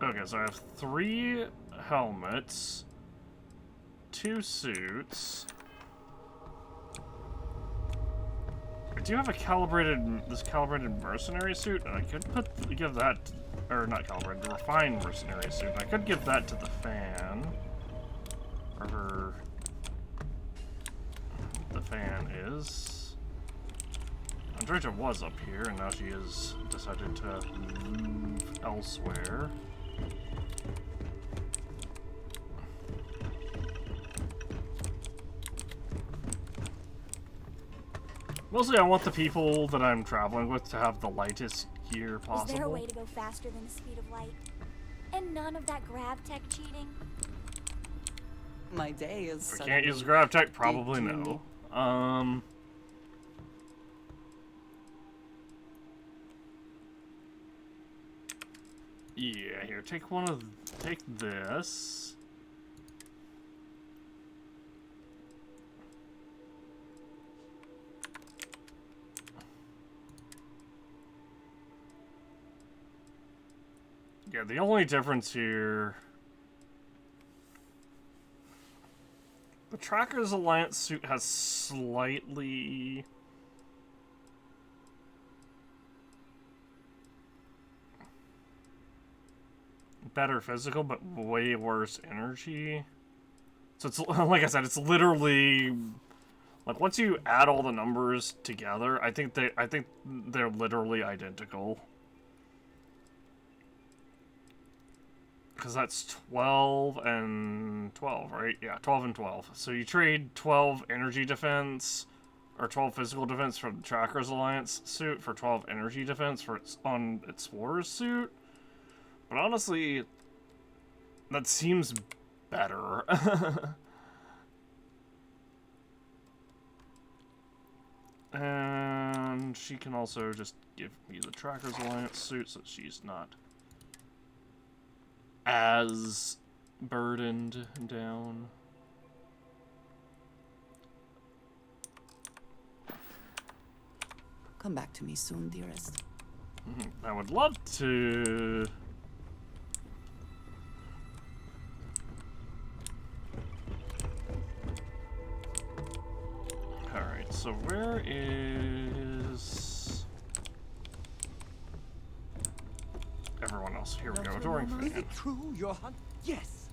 Okay, so I have 3 helmets, 2 suits. I do have a this calibrated mercenary suit, and I could give that, or not calibrated, the refined mercenary suit. I could give that to the fan, wherever the fan is. Andrea was up here, and now she has decided to move elsewhere. Mostly I want the people that I'm traveling with to have the lightest gear possible. Is there a way to go faster than the speed of light? And none of that grav tech cheating? My day is. If we can't use grav tech, probably no. Yeah, here, take this. Yeah, the only difference here... The Tracker's Alliance suit has slightly... better physical, but way worse energy. So it's, like I said, it's literally... Like, once you add all the numbers together, I think they're literally identical. Because that's 12 and 12, right? Yeah, 12 and 12. So you trade 12 energy defense, or 12 physical defense for the Tracker's Alliance suit for 12 energy defense for on Explorer's suit. But honestly, that seems better. And she can also just give me the Tracker's Alliance suit so she's not as burdened down. Come back to me soon, dearest. I would love to. Alright, so where is everyone else? Here we go. Adoring fan. Is it true you're Yes.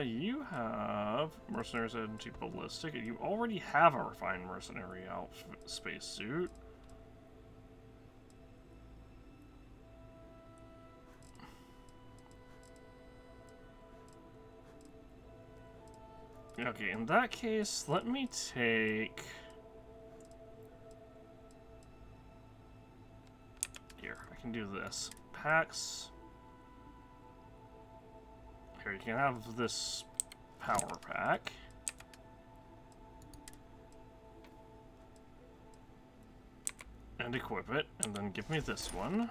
You have Mercenaries Energy Ballistic, and you already have a refined mercenary outfit spacesuit. Okay, in that case, let me take... Here, I can do this. Packs. Here, you can have this power pack. And equip it, and then give me this one.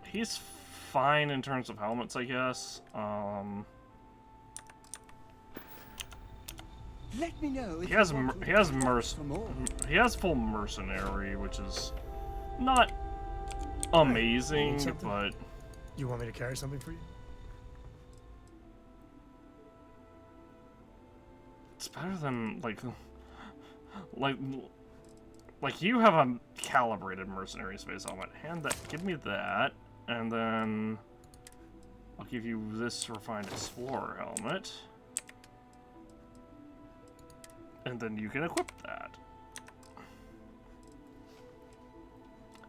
He's fine in terms of helmets, I guess. Let me know. He has full mercenary, which is not amazing, but you want me to carry something for you? It's better than like you have a calibrated mercenary space helmet. Give me that, and then I'll give you this refined explorer helmet, and then you can equip that.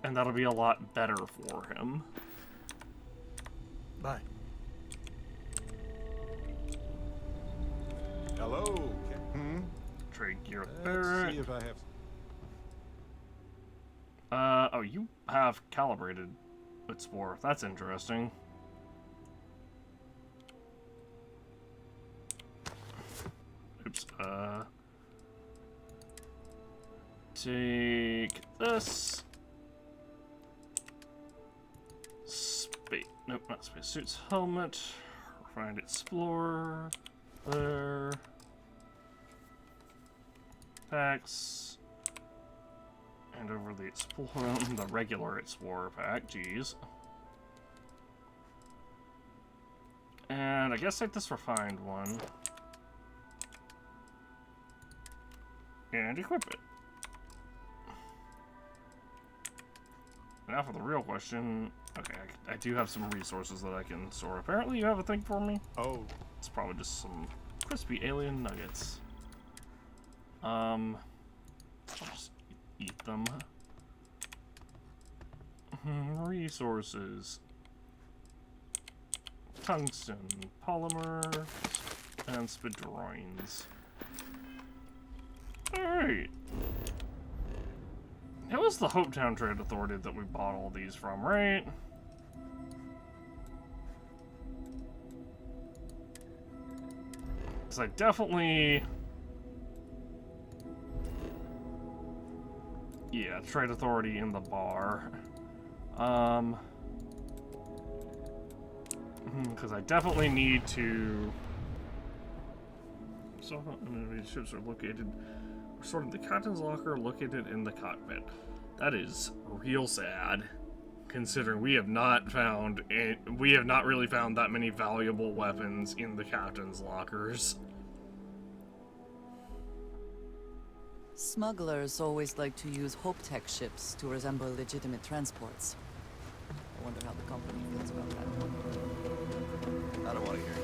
And that'll be a lot better for him. Bye. Hello. Trade gear with Let's Barrett. see if I have. Oh, you have calibrated Explorer. That's interesting. Oops. Take this. Nope, not space suits. Helmet. Refined Explorer. There. Packs. And over the the regular Explorer pack, jeez. And I guess take this refined one. And equip it. Now for the real question. Okay, I do have some resources that I can store. Apparently you have a thing for me? Oh. It's probably just some crispy alien nuggets. I'll just eat them. Resources. Tungsten, polymer, and spidroins. Alright. It was the Hopetown Trade Authority that we bought all these from, right? Because I definitely... Yeah, Trade Authority in the bar. Because I definitely need to... So, enemy ships are located... We're sorting the captain's locker located in the cockpit. That is real sad, considering we have not really found that many valuable weapons in the captain's lockers. Smugglers always like to use HopeTech ships to resemble legitimate transports. I wonder how the company feels about that. I don't want to hear it.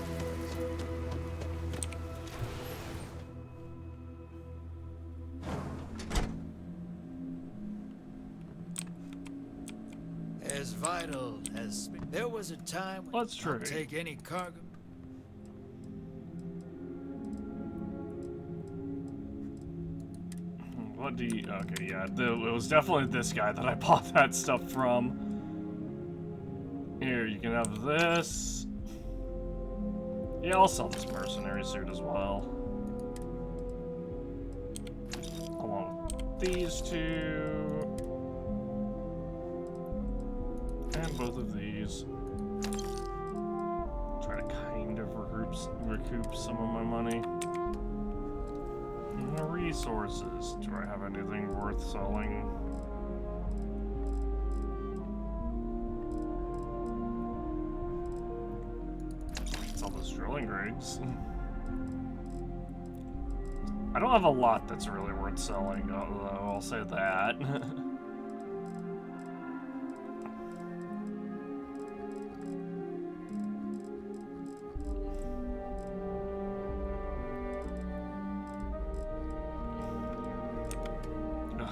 As vital as there was a time when Let's I'll trade. take any cargo. What do you... Okay, yeah, it was definitely this guy that I bought that stuff from. Here, you can have this. Yeah, I'll sell this mercenary suit as well. Along with these two. And both of these. Try to kind of recoup some of my money. Resources. Do I have anything worth selling? Sell those drilling rigs. I don't have a lot that's really worth selling, though, I'll say that.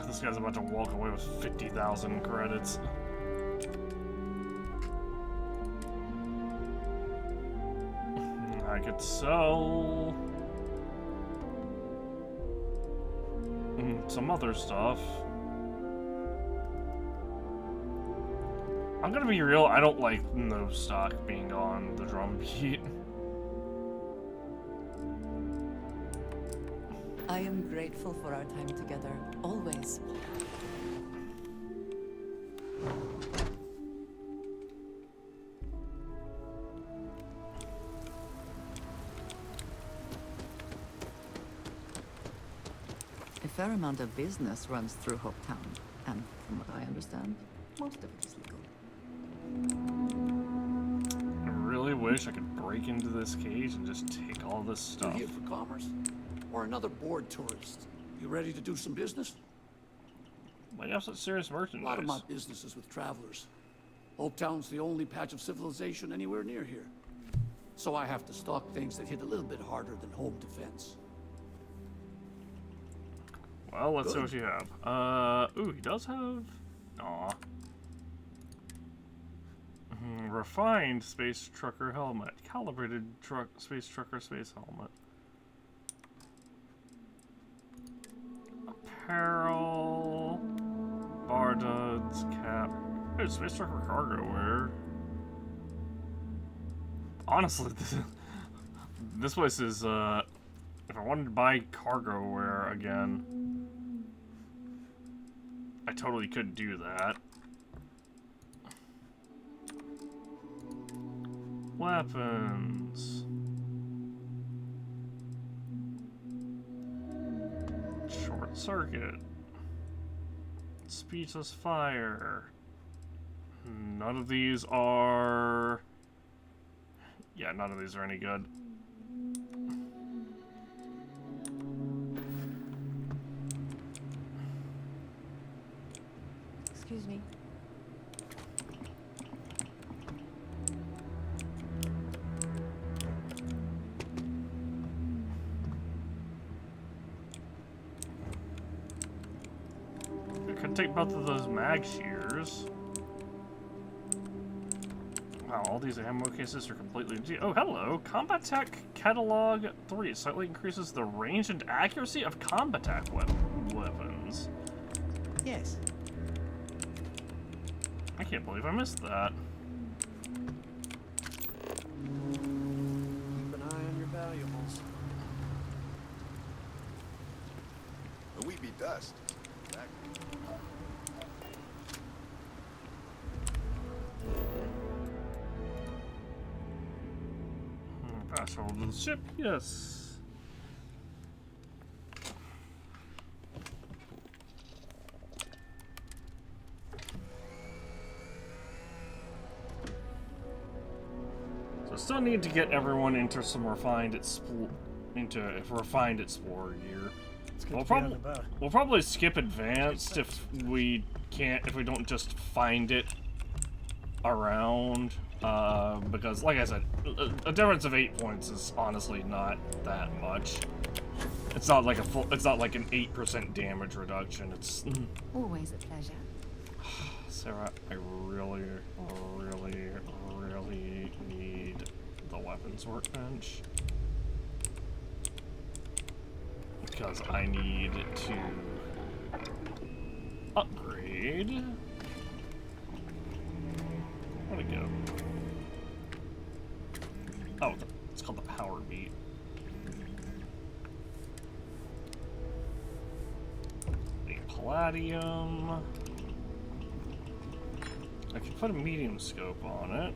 This guy's about to walk away with 50,000 credits. I could sell some other stuff. I'm gonna be real, I don't like no stock being on the drum beat. I am grateful for our time together, always. A fair amount of business runs through Hopetown, and from what I understand, most of it is legal. I really wish I could break into this cage and just take all this stuff. You here for commerce? Or another bored tourist? You ready to do some business? I have such serious A merchandise. lot of my business is with travelers. Hopetown's the only patch of civilization anywhere near here. So I have to stock things that hit a little bit harder than home defense. Well, let's see what you have. Ooh, he does have... Aw. Refined space trucker helmet. Calibrated space trucker space helmet. Apparel. Bar duds. Cap. Ooh, space trucker cargo wear. Honestly, this place is, if I wanted to buy cargo wear again, I totally could do that. Weapons. Short circuit. Speechless fire. None of these are... Yeah, none of these are any good. Excuse me. I could take both of those mag shears. Wow, all these ammo cases are completely empty. Oh, hello! Combat Tech Catalog 3 slightly increases the range and accuracy of combat tech weapons. Yes. I can't believe I missed that. Keep an eye on your valuables. But we be dust. Exactly. Fast forward to the ship, yes. So still need to get everyone into some refined explorer gear. We'll probably skip advanced if we don't just find it around. Because, like I said, a difference of 8 points is honestly not that much. It's not like it's not like an 8% damage reduction. It's Always a pleasure. Sarah, I really need the weapons workbench because I need to upgrade. Where'd it go? Oh, it's called the power beat. The palladium. I could put a medium scope on it.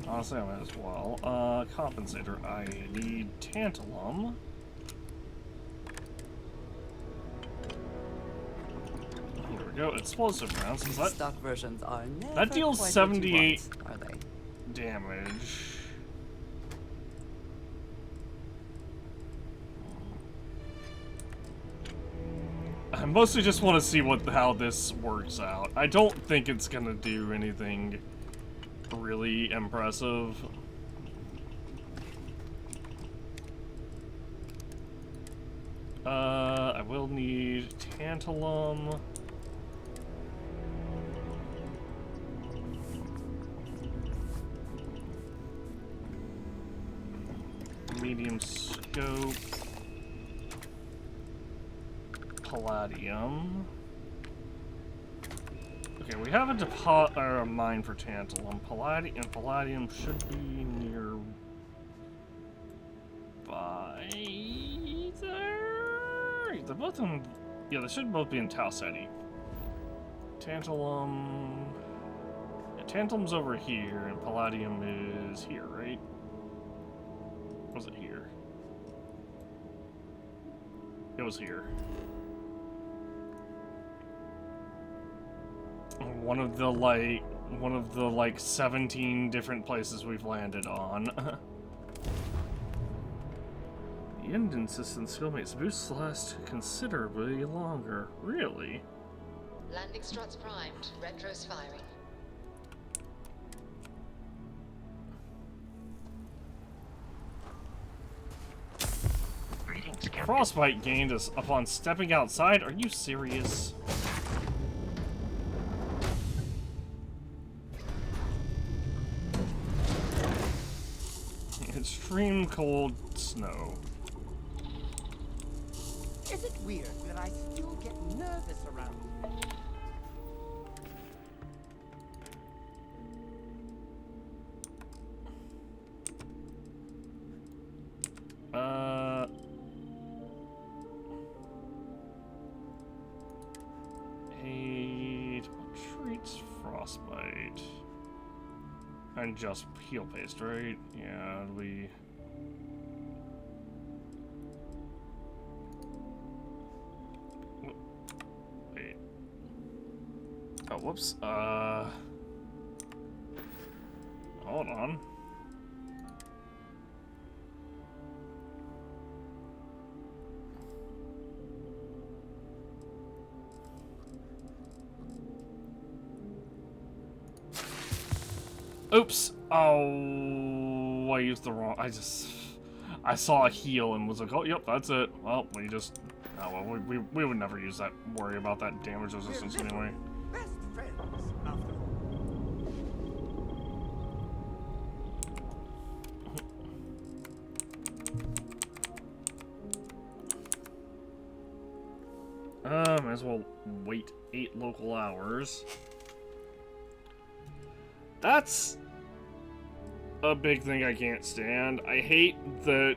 Honestly, I might as well. Compensator. I need tantalum. Here we go. Explosive rounds. Stock versions are never that deals quite 78 what you want, are they? damage. I mostly just want to see how this works out. I don't think it's gonna do anything really impressive. I will need tantalum. Medium scope. Palladium. Okay, we have a deposit or a mine for tantalum. Palladium should be nearby there. They're both in. Yeah, they should both be in Tau Ceti. Tantalum. Yeah, tantalum's over here, and palladium is here, right? Or was it here? It was here. One of the 17 different places we've landed on. The engine system still makes boosts last considerably longer. Really? Landing struts primed. Retros firing. Frostbite gained us upon stepping outside? Are you serious? Extreme cold snow. Is it weird that I still get nervous around you? Aid treats frostbite. And just heal paste, right? Yeah, we... Oh, whoops. Hold on. Oops. Oh, I used the wrong. I saw a heal and was like, oh, yep, that's it. Well, we just. Oh, well, we would never use that. Worry about that damage resistance anyway. Best friends, after all. Might as well wait 8 local hours. That's a big thing I can't stand. I hate that,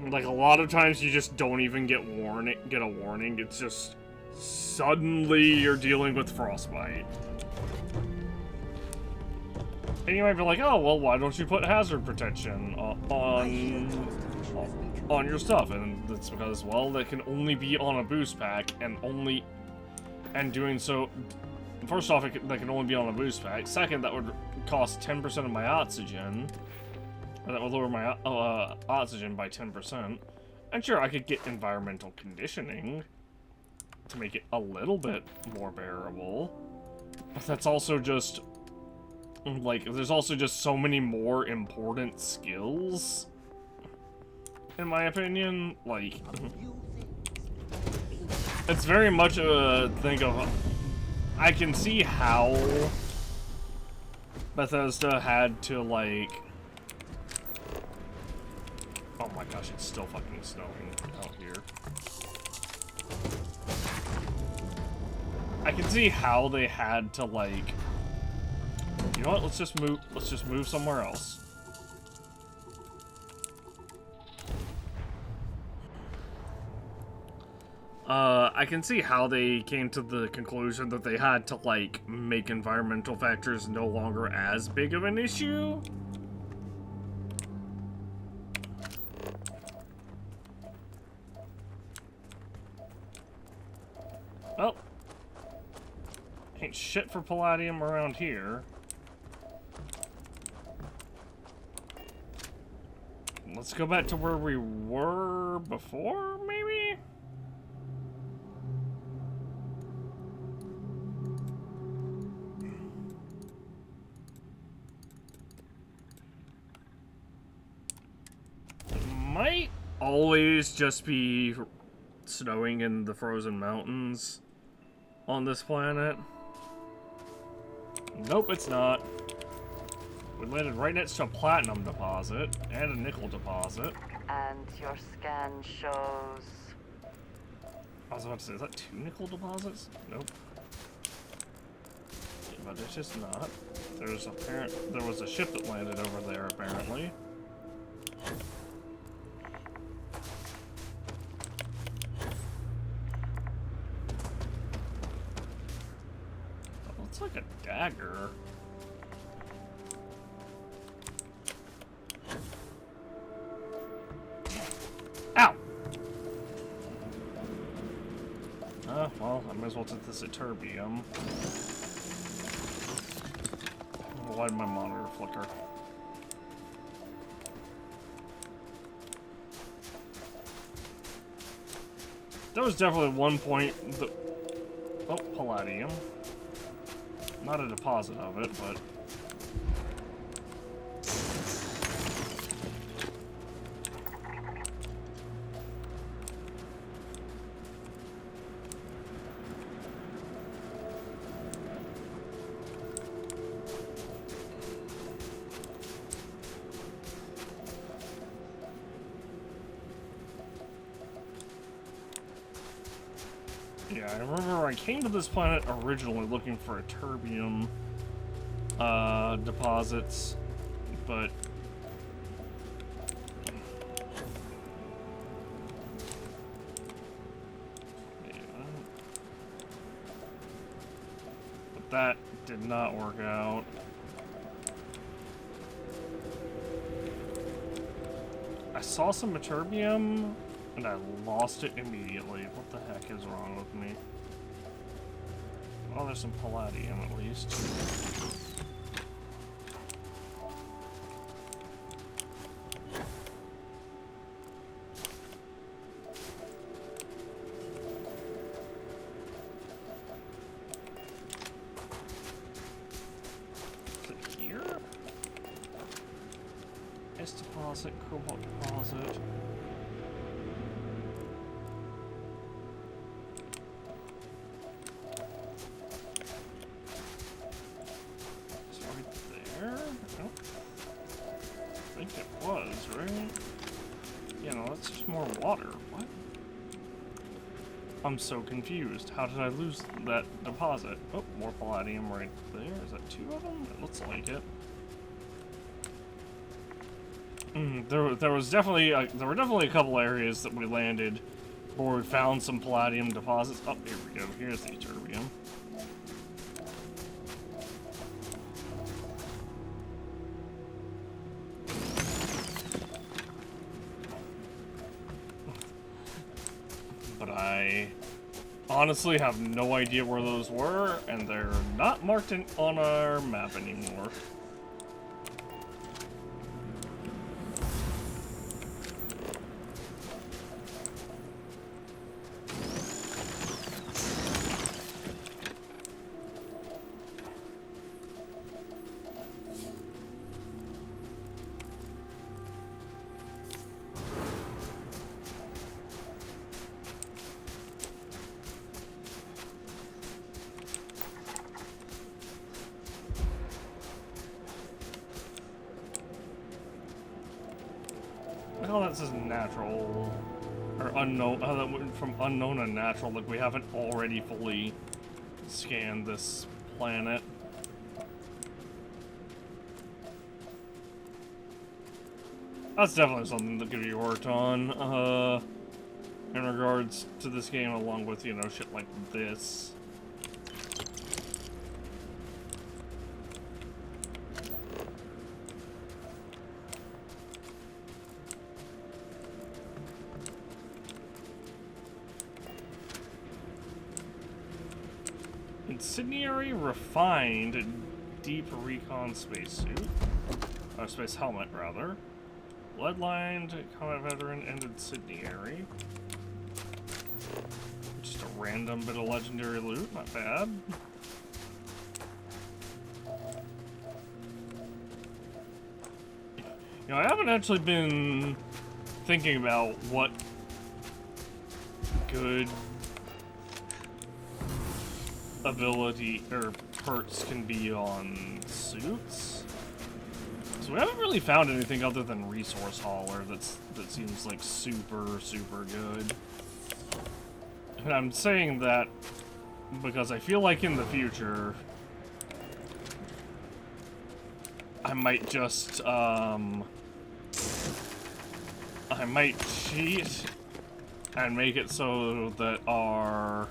like, a lot of times you just don't even get a warning. It's just suddenly you're dealing with frostbite. And you might be like, oh, well, why don't you put hazard protection on your stuff? And it's because, well, that can only be on a boost pack, and doing so, first off, that can only be on a boost pack. Second, that would cost 10% of my oxygen, or that would lower my oxygen by 10%. And sure, I could get environmental conditioning to make it a little bit more bearable, but that's also just, like, there's also just so many more important skills, in my opinion. Like, it's very much a thing of, I can see how Bethesda had to, like, oh my gosh, it's still fucking snowing out here. I can see how they had to, like, you know what, let's just move somewhere else. I can see how they came to the conclusion that they had to, like, make environmental factors no longer as big of an issue. Well, ain't shit for palladium around here. Let's go back to where we were before, maybe? Might always just be snowing in the frozen mountains on this planet. Nope, it's not. We landed right next to a platinum deposit and a nickel deposit. And your scan shows... I was about to say, is that 2 nickel deposits? Nope. But it's just not. There was a ship that landed over there, apparently. That looks like a dagger. Ow! Well, I might as well take this at terbium. Why did my monitor flicker? There was definitely one point that... Oh, palladium. Not a deposit of it, but... Yeah, I remember I came to this planet originally looking for a terbium deposits, but that did not work out. I saw some terbium and I lost it immediately. What the heck is wrong with me? Well, there's some palladium at least. Is it here? S deposit, cobalt deposit. I think it was, right? Yeah, no, that's just more water. What? I'm so confused. How did I lose that deposit? Oh, more palladium right there. Is that 2 of them? It looks like it. There were definitely a couple areas that we landed where we found some palladium deposits. Oh, here we go. Here's the ytterbium. But I honestly have no idea where those were, and they're not marked on our map anymore. How that says natural or unknown? How that went from unknown to natural? Like we haven't already fully scanned this planet. That's definitely something that could be worked on in regards to this game, along with, you know, shit like this. Incendiary refined deep recon spacesuit. Or space helmet, rather. Lead-lined combat veteran and incendiary. Just a random bit of legendary loot, not bad. You know, I haven't actually been thinking about what good ability or perks can be on suits. So we haven't really found anything other than resource hauler that seems like super good. And I'm saying that because I feel like in the future I might just I might cheat and make it so that our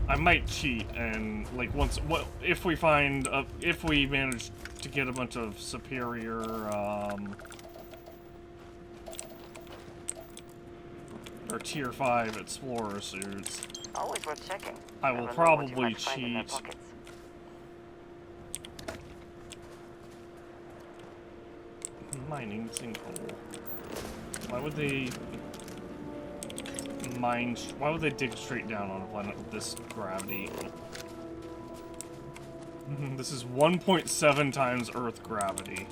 I might cheat and, like, if we find if we manage to get a bunch of superior or tier 5 explorer suits, always worth checking. I will probably cheat. Mining sinkhole. Why would they mine? Why would they dig straight down on a planet with this gravity? This is 1.7 times Earth gravity.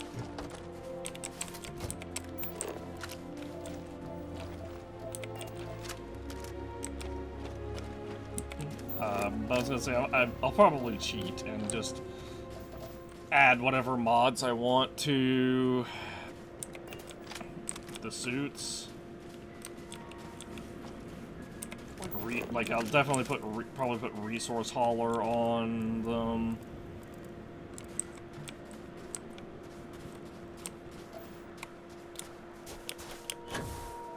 I was gonna say I'll probably cheat and just add whatever mods I want to the suits. Like I'll definitely probably put resource hauler on them.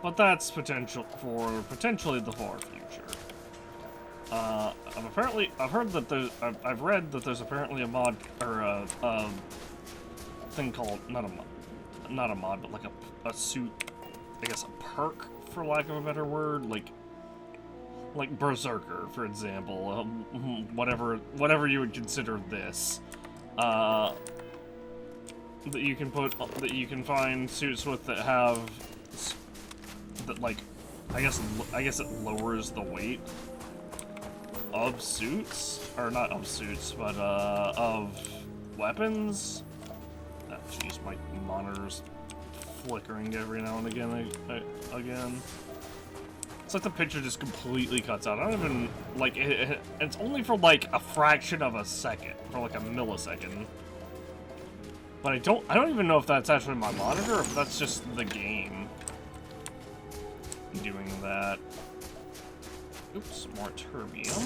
But that's potentially the far future. I've heard that I've read that there's apparently a mod or a thing called, not a mod, not a mod, but like a suit, I guess a perk, for lack of a better word, like Berserker, for example, whatever you would consider this, that you can find suits with that have, that like, I guess it lowers the weight of suits, or not of suits, but of weapons. Oh, jeez, my monitor's flickering every now and again. It's like the picture just completely cuts out. I don't even, like, it's only for like a fraction of a second, for like a millisecond. But I don't even know if that's actually my monitor, or if that's just the game doing that. Oops, more terbium.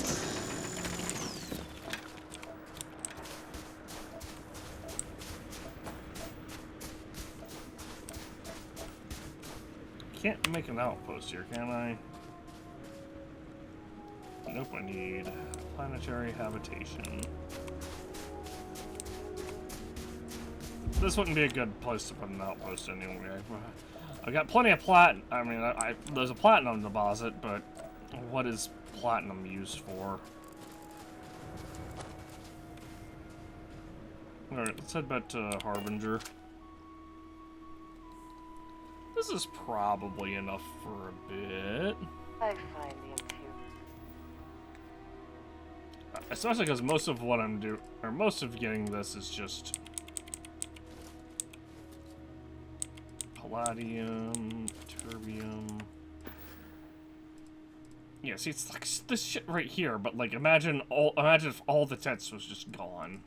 Can't make an outpost here, can I? Nope, I need planetary habitation. This wouldn't be a good place to put an outpost anyway. I got plenty of platinum. I mean, there's a platinum deposit, but what is platinum used for? Alright, let's head back to Harbinger. This is probably enough for a bit. I find the infuse. Especially because most of what I'm doing, or most of getting this is just palladium, terbium. Yeah, see, it's like this shit right here, but like, imagine if all the text was just gone.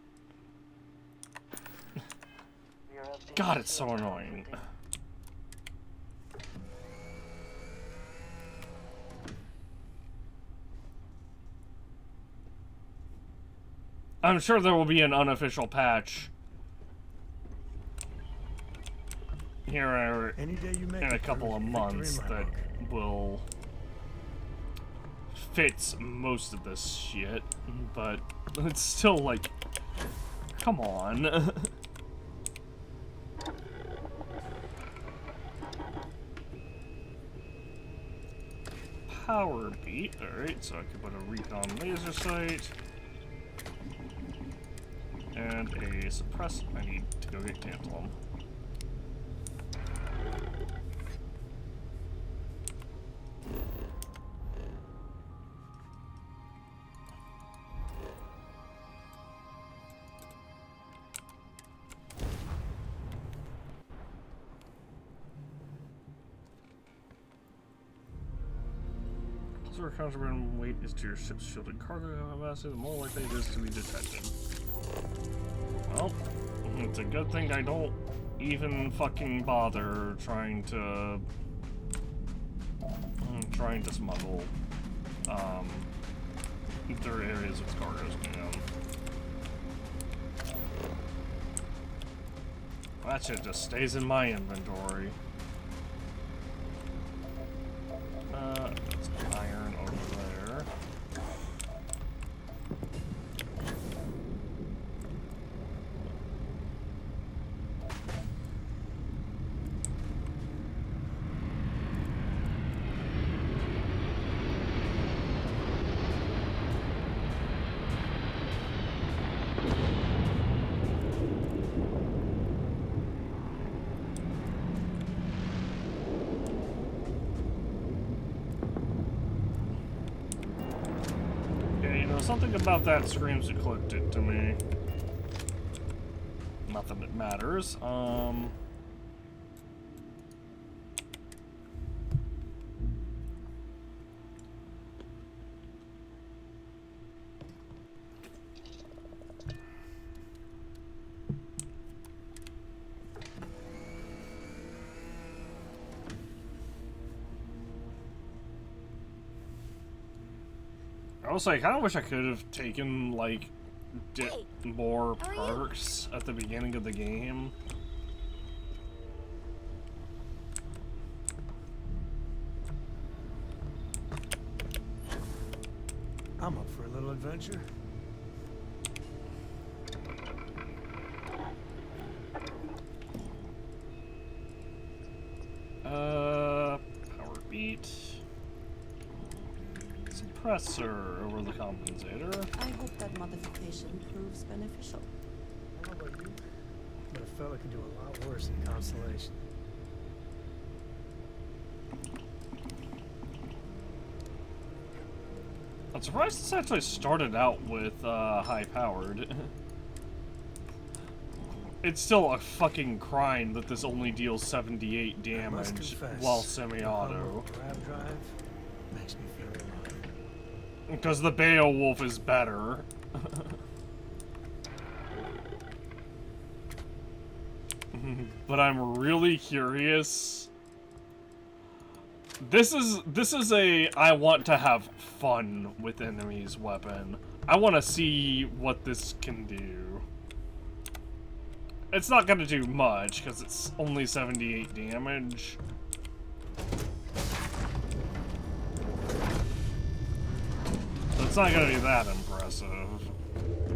God, it's so annoying. I'm sure there will be an unofficial patch here in a couple of months that will fix most of this shit, but it's still like, come on. Power beat, alright, so I can put a recon laser sight. And a suppress. I need to go get tantalum. The more contraband weight is to your ship's shielded cargo capacity, the more likely it is to be detected. Well, it's a good thing I don't even fucking bother trying to smuggle through areas with cargoes going on. That shit just stays in my inventory. That's iron over there. Something about that screams ecliptic to me. Nothing that matters. Also, I kind of wish I could have taken, like, more perks at the beginning of the game. I'm up for a little adventure. suppressor over the compensator. I hope that modification proves beneficial. I don't know about you, but a fella could do a lot worse than Constellation. I'm surprised this actually started out with high-powered. It's still a fucking crime that this only deals 78 damage while semi-auto. Grab drive makes me feel alive. Because the Beowulf is better. But I'm really curious. This is a I want to have fun with enemies weapon. I want to see what this can do. It's not gonna do much because it's only 78 damage. So it's not gonna be that impressive.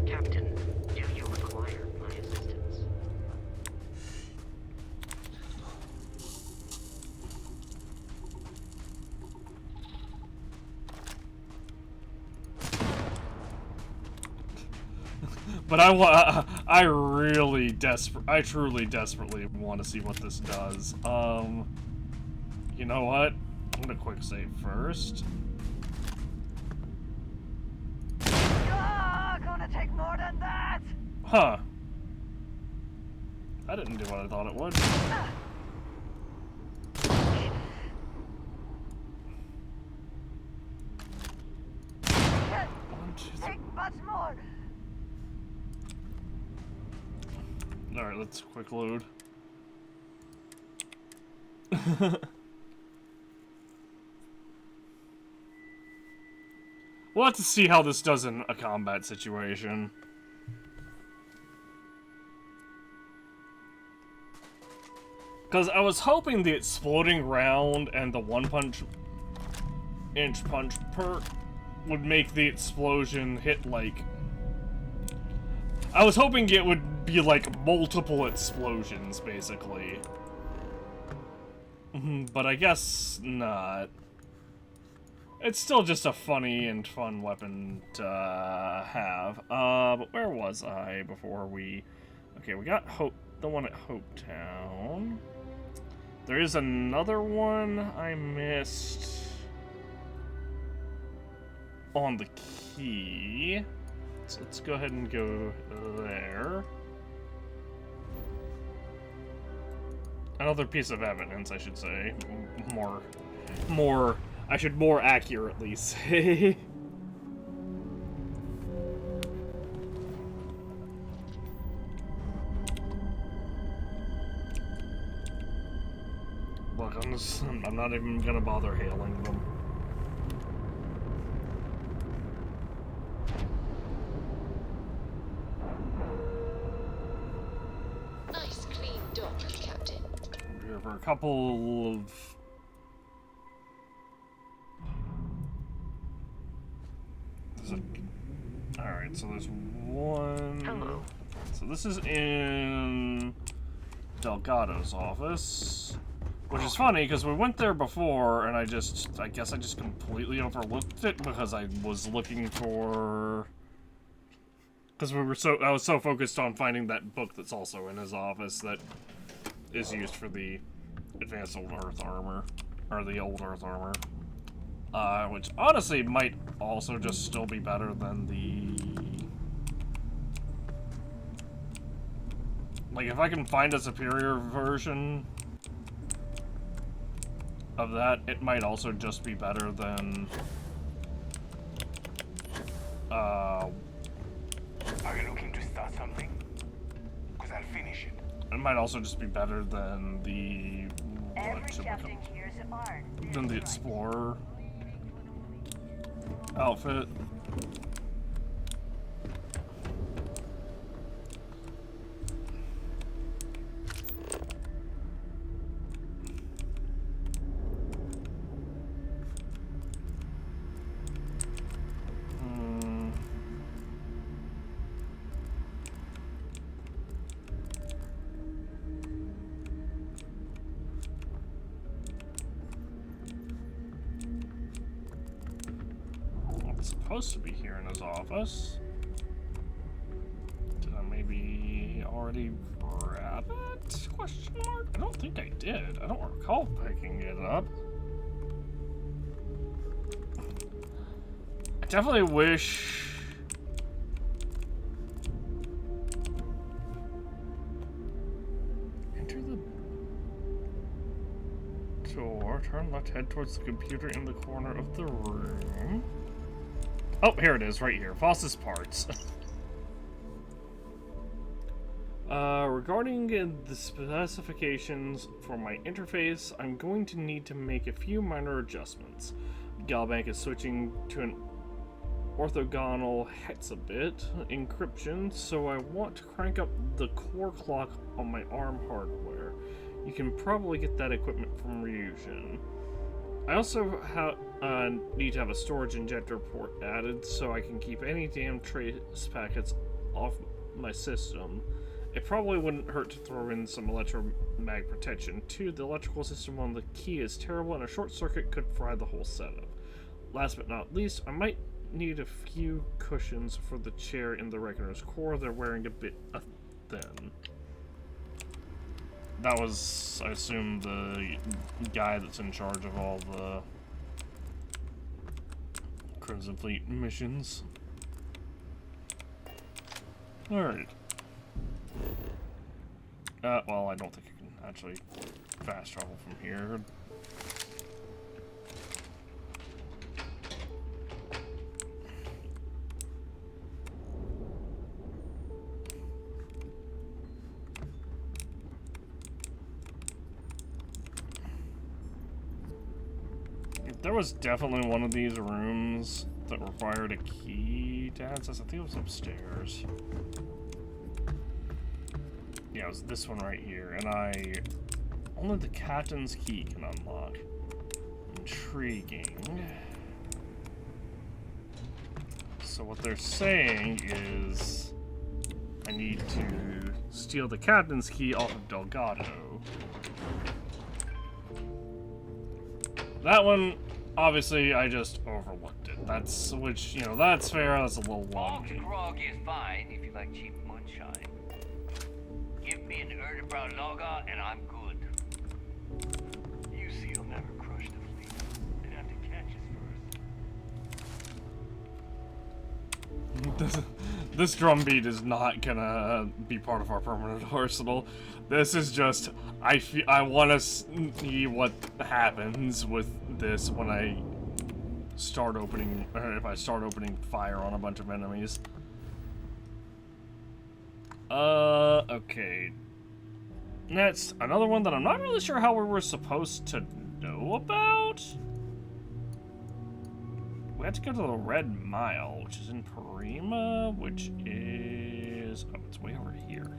Captain, do you require my assistance? But I truly desperately want to see what this does. You know what? I'm gonna quick save first. Gonna take more than that. Huh. That didn't do what I thought it would. Take much more. Alright, let's quick load. We'll have to see how this does in a combat situation. Because I was hoping the exploding round and the 1-inch punch perk would make the explosion hit like... I was hoping it would be like multiple explosions, basically. But I guess not. It's still just a funny and fun weapon to have. But where was I before we... Okay, we got the one at Hopetown. There is another one I missed on the key. So let's go ahead and go there. Another piece of evidence, I should say. I should more accurately say. Look, I'm not even gonna bother hailing them. Nice clean dock, Captain. We're here for a couple of... Alright, so there's one... Hello. So this is in Delgado's office. Which is funny, because we went there before, and I guess I just completely overlooked it, because I was looking for... Because I was so focused on finding that book that's also in his office that is used for the advanced old Earth armor, or the old Earth armor. Which honestly might also just still be better than the... Like, if I can find a superior version of that, it might also just be better than... Are you looking to start something? Because I'll finish it. It might also just be better than the... than the Explorer outfit. supposed to be here in his office. Did I maybe already grab it? Question mark? I don't think I did. I don't recall picking it up. I definitely wish... Enter the door, turn left, head towards the computer in the corner of the room. Oh, here it is, right here. Voss's parts. Regarding the specifications for my interface, I'm going to need to make a few minor adjustments. Galbank is switching to an orthogonal hexabit encryption, so I want to crank up the core clock on my ARM hardware. You can probably get that equipment from Ryujin. I also need to have a storage injector port added so I can keep any damn trace packets off my system. It probably wouldn't hurt to throw in some electromag protection too. The electrical system on the key is terrible and a short circuit could fry the whole setup. Last but not least, I might need a few cushions for the chair in the Reckoner's core. They're wearing a bit thin. That was, I assume, the guy that's in charge of all the Crimson Fleet missions. Alright. Well, I don't think I can actually fast travel from here. There was definitely one of these rooms that required a key to access. I think it was upstairs. Yeah, it was this one right here, and only the captain's key can unlock. Intriguing. So what they're saying is I need to steal the captain's key off of Delgado. That one, obviously, I just overlooked it. That's, which, you know, that's fair, that's a little Malt wonky. grog is fine if you like cheap moonshine. Give me an Erdebrow lager and I'm good. You see, you'll never crush the fleet. They'd have to catch us first. This drumbeat is not gonna be part of our permanent arsenal. This is just, I want to see what happens with this when I start opening, or if I start opening fire on a bunch of enemies. Okay. Next, another one that I'm not really sure how we were supposed to know about. We have to go to the Red Mile, which is in Prima, which is... oh, it's way over here.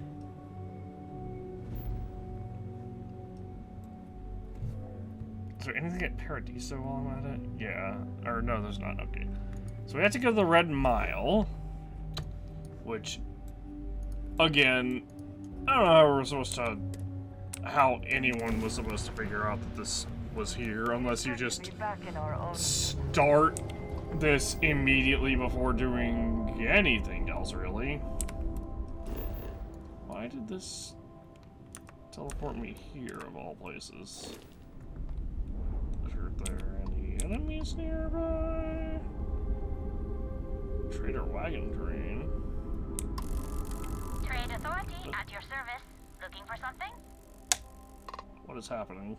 Is there anything at Paradiso while I'm at it? Yeah. Or no, there's not. Okay. So we have to go to the Red Mile, which, again, I don't know how we're supposed to... how anyone was supposed to figure out that this was here, unless you just start this immediately before doing anything else, really. Why did this teleport me here, of all places? Are there any enemies nearby? Trader wagon train. Trade Authority at your service. Looking for something? What is happening?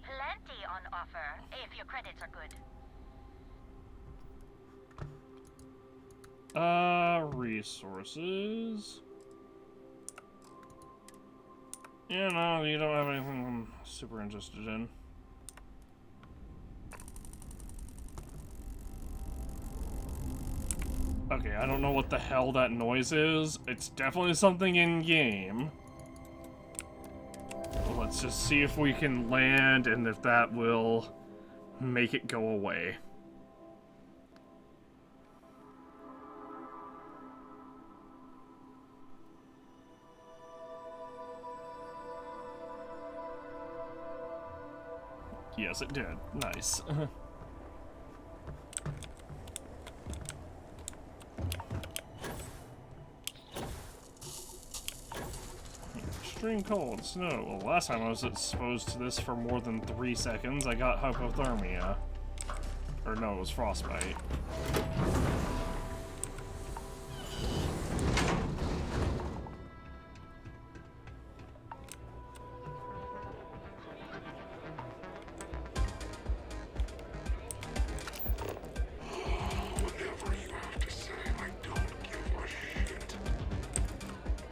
Plenty on offer, if your credits are good. Resources. Yeah, no, you don't have anything I'm super interested in. Okay, I don't know what the hell that noise is. It's definitely something in game. Well, let's just see if we can land and if that will make it go away. Yes, it did. Nice. Extreme cold, snow. Well, last time I was exposed to this for more than 3 seconds, I got hypothermia. Or no, it was frostbite.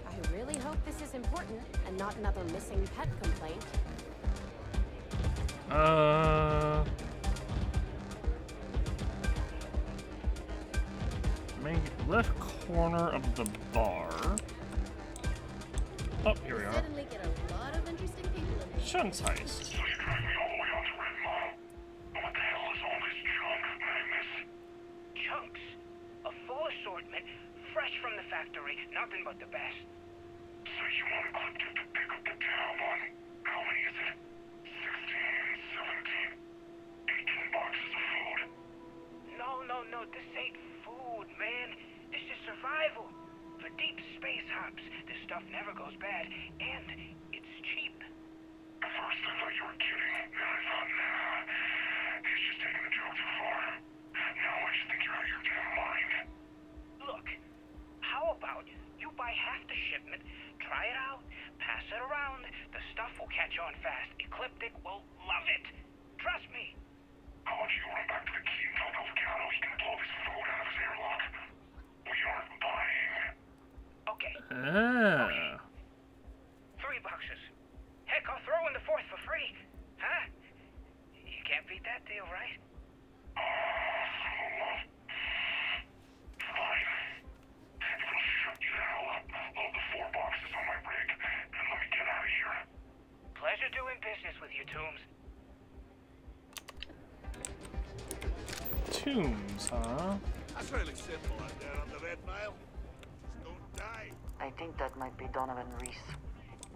I really hope this is important and not another missing pet complaint. Left corner of the bar. Oh, here we are. Suddenly get a lot of interesting people in here. Chunks heist. Chunks. A full assortment, fresh from the factory, nothing but the best. So you want Ecliptic to pick up the tab on, how many is it? 16, 17, 18 boxes of food. No, this ain't food, man. This is survival. For deep space hops, this stuff never goes bad, and it's cheap. At first I thought you were kidding, and I thought, nah, he's just taking the joke too far. Now I just think you're out of your damn mind. Look, how about you buy half the shipment, try it out, pass it around, the stuff will catch on fast. Ecliptic will love it. Trust me. How about you run back to the key and tell Delgado he can blow this food out of his airlock? We aren't buying. Okay. Ah. 3 boxes. Heck, I'll throw in the 4th for free. Huh? You can't beat that deal, right? Fine. If it'll shut you the hell up, load the 4 boxes on my rig and let me get out of here. Pleasure doing business with you, Toombs. Tombs, huh? That's really simple out there on the red mile. Just don't die. I think that might be Donovan Reese.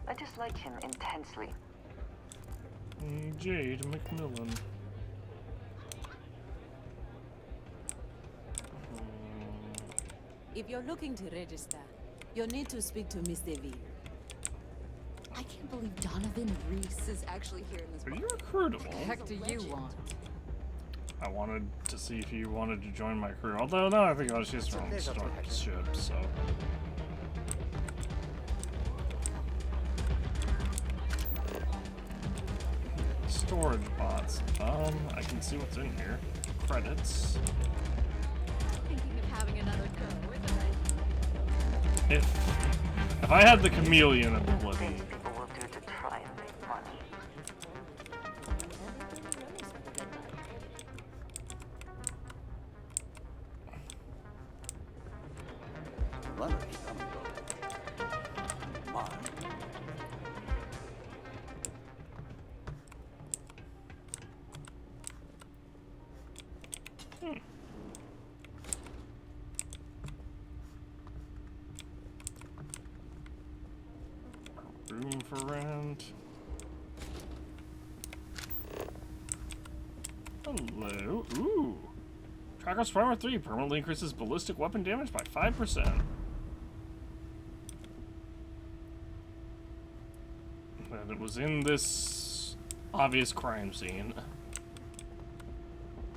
I dislike him intensely. Jade McMillan. If you're looking to register, you'll need to speak to Miss Devi. I can't believe Donovan Reese is actually here in this Are bar. you recruitable? What the heck do you want? I wanted to see if you wanted to join my crew. Although now I think she's from Starship, so. Storage bots. I can see what's in here. Credits. Thinking of having another go, isn't it? If I had the chameleon ability. People will do to try and make money. Runners come and go. Mine. Room for rent. Hello. Ooh. Tracker Primer 3 permanently increases ballistic weapon damage by 5%. And it was in this obvious crime scene.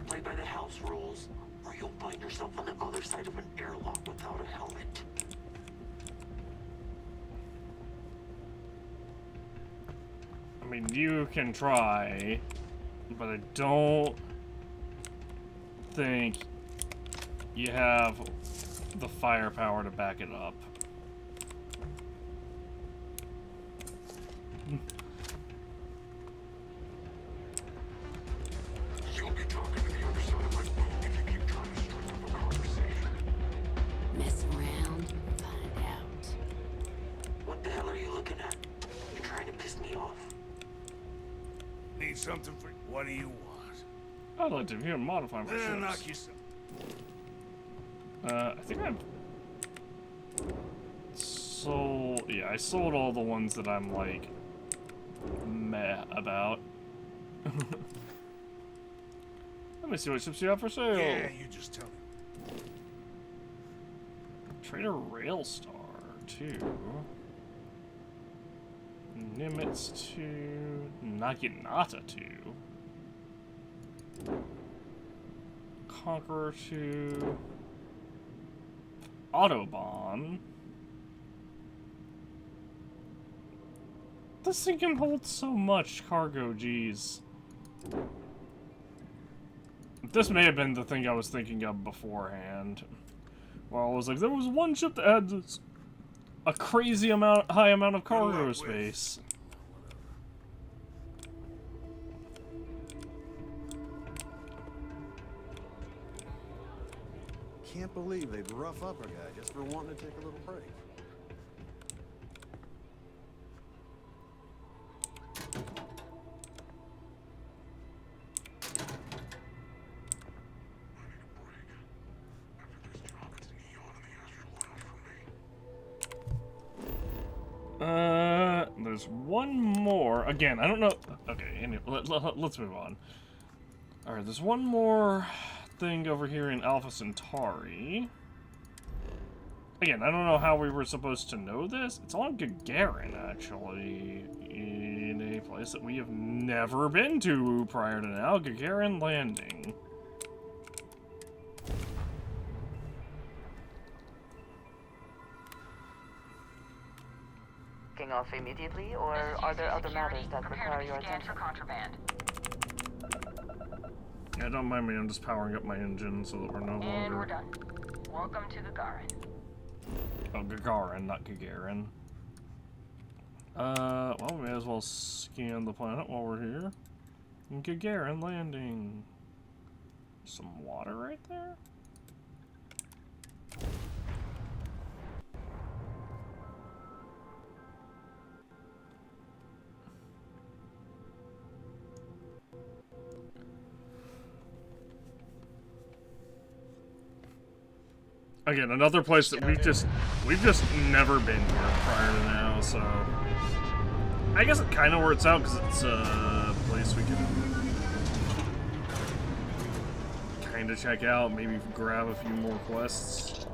Play by the house rules, or you'll find yourself on the other side of an airlock without a helmet. I mean, you can try, but I don't think you have the firepower to back it up. You'll be talking to the other side of my phone if you keep trying to strike up a conversation. Mess around, find out. What the hell are you looking at? You're trying to piss me off. Need something for... What do you want? I'd like to hear modify my ships. Knock yourself. I think I've sold... Yeah, I sold all the ones that I'm, like, meh about. Let me see what ships you have for sale. Yeah, you just tell me. Trader Railstar, too. Nimitz 2. Naginata 2. Conqueror 2. Autobahn. This thing can hold so much cargo, geez. This may have been the thing I was thinking of beforehand. Well, I was like, there was one ship that had this, a crazy high amount of cargo space. Can't believe they'd rough up a guy just for wanting to take a little break. There's one more. Again, I don't know. Okay, anyway, let's move on. Alright, there's one more thing over here in Alpha Centauri. Again, I don't know how we were supposed to know this. It's on Gagarin, actually, in a place that we have never been to prior to now, Gagarin Landing. Off immediately, or are there other matters that require your attention? For contraband. Yeah, don't mind me, I'm just powering up my engine so that we're no longer... And we're done. Welcome to Gagarin. Oh, Gagarin, not Gagarin. Well, we may as well scan the planet while we're here. Gagarin Landing. Some water right there? Again, another place that we've just never been here prior to now, so I guess it kind of works out because it's a place we can kind of check out, maybe grab a few more quests.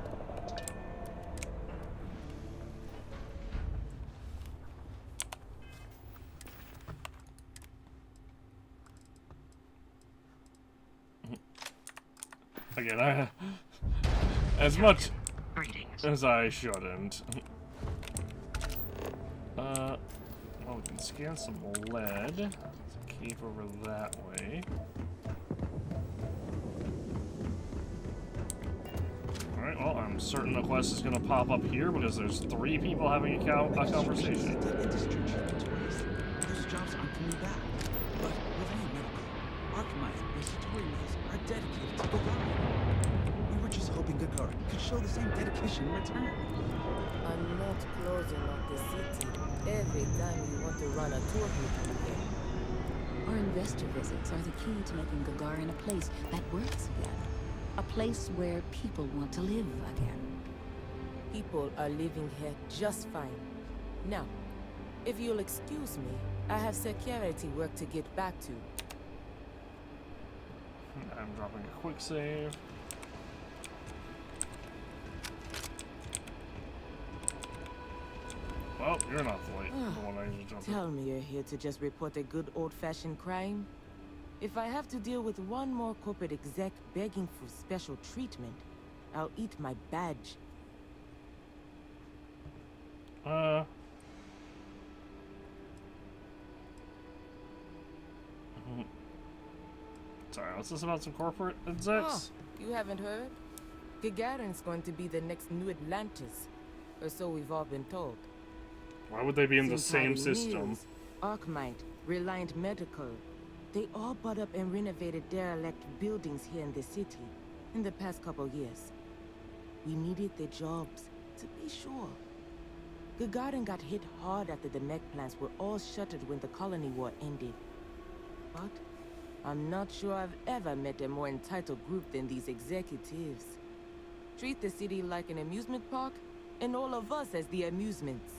Again, as much as I shouldn't. Well, we can scan some lead. There's a cave over that way. Alright, well, I'm certain the quest is going to pop up here because there's 3 people having a conversation. Those jobs aren't coming back. But with any medical, Archmite and Satorians are dedicated to Gagarin. We were just hoping Gagarin could show the same dedication in return. I'm not closing off the city every time you want to run a tour group here. Our investor visits are the key to making Gagarin a place that works again. A place where people want to live again. People are living here just fine. Now, if you'll excuse me, I have security work to get back to. I'm dropping a quick save. Well, you're not the one I usually jump Tell me you're here to just report a good old-fashioned crime? If I have to deal with one more corporate exec begging for special treatment, I'll eat my badge. Sorry, what's this about some corporate execs? Oh, you haven't heard? Gagarin's going to be the next new Atlantis. Or so we've all been told. Why would they be in the same system? News, Archmite, Reliant Medical. They all bought up and renovated derelict buildings here in the city in the past couple years. We needed the jobs, to be sure. Gagarin got hit hard after the mech plants were all shuttered when the colony war ended. But I'm not sure I've ever met a more entitled group than these executives. Treat the city like an amusement park, and all of us as the amusements.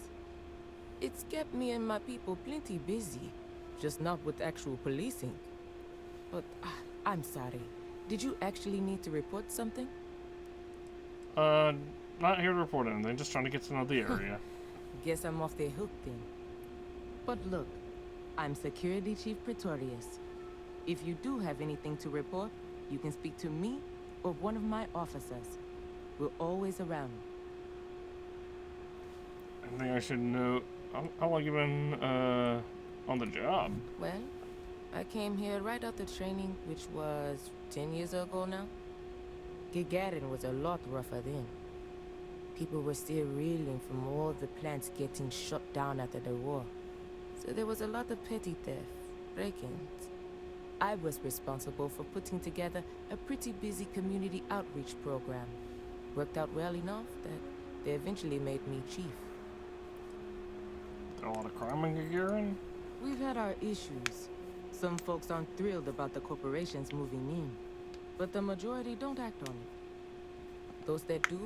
It's kept me and my people plenty busy, just not with actual policing. But I'm sorry. Did you actually need to report something? Not here to report anything, just trying to get to know the area. Guess I'm off the hook then. But look, I'm Security Chief Pretorius. If you do have anything to report, you can speak to me or one of my officers. We're always around. I think I should know. How long you been on the job? Well, I came here right after training, which was 10 years ago now. Gagarin was a lot rougher then. People were still reeling from all the plants getting shut down after the war. So there was a lot of petty theft, break-ins. I was responsible for putting together a pretty busy community outreach program. Worked out well enough that they eventually made me chief. A lot of crime in Gagarin? We've had our issues. Some folks aren't thrilled about the corporations moving in, but the majority don't act on it. Those that do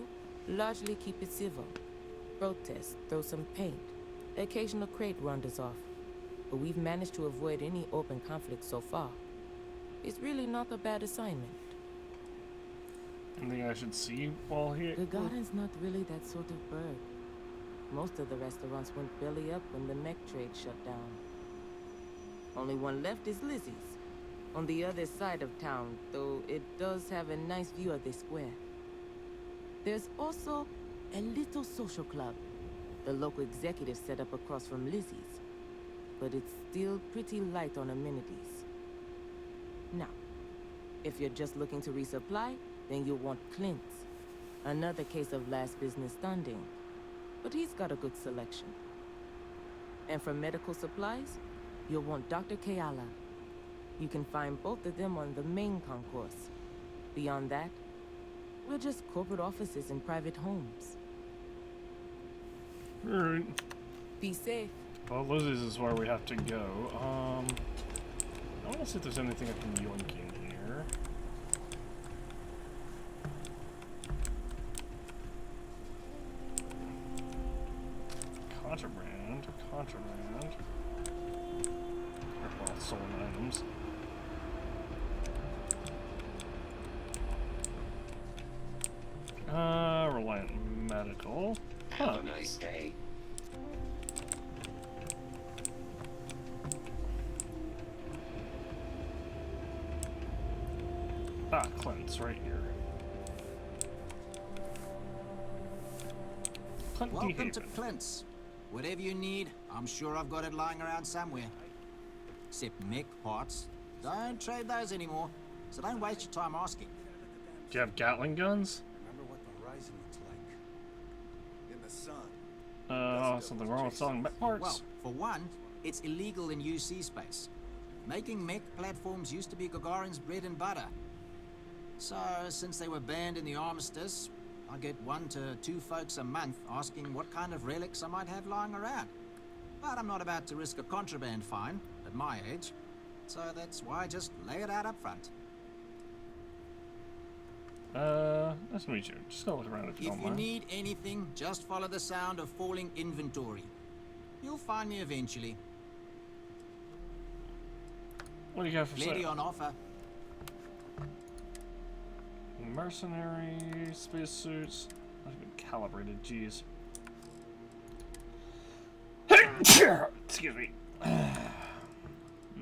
largely keep it civil. Protest, throw some paint, occasional crate wanders off. But we've managed to avoid any open conflict so far. It's really not a bad assignment. Anything I should see while here? The garden's not really that sort of bird. Most of the restaurants went belly up when the mech trade shut down. Only one left is Lizzie's, on the other side of town, though it does have a nice view of the square. There's also a little social club the local executive set up across from Lizzie's, but it's still pretty light on amenities. Now, if you're just looking to resupply, then you'll want Clint's. Another case of last business standing, but he's got a good selection. And for medical supplies, you'll want Dr. Kayala. You can find both of them on the main concourse. Beyond that, we're just corporate offices and private homes. Alright. Be safe. Well, Lizzie's is where we have to go. I want to see if there's anything I can yoink in here. Contraband. Well, stolen items. Reliant medical. Have a nice day. Ah, Clint's right here. Clint Welcome to Clint's. Whatever you need, I'm sure I've got it lying around somewhere. Except mech parts. Don't trade those anymore, so don't waste your time asking. Do you have Gatling guns? Remember what the horizon looks like. In the sun. Something wrong with selling mech parts? Well, for one, it's illegal in UC space. Making mech platforms used to be Gagarin's bread and butter. So, since they were banned in the armistice, I get 1 to 2 folks a month asking what kind of relics I might have lying around. But I'm not about to risk a contraband fine at my age, so that's why I just lay it out up front. Nice to meet you. Just go look around if you don't If you mind. need anything, just follow the sound of falling inventory. You'll find me eventually. What do you have for Plenty sale? on offer. Mercenary spacesuits. Not even calibrated, jeez. Excuse me.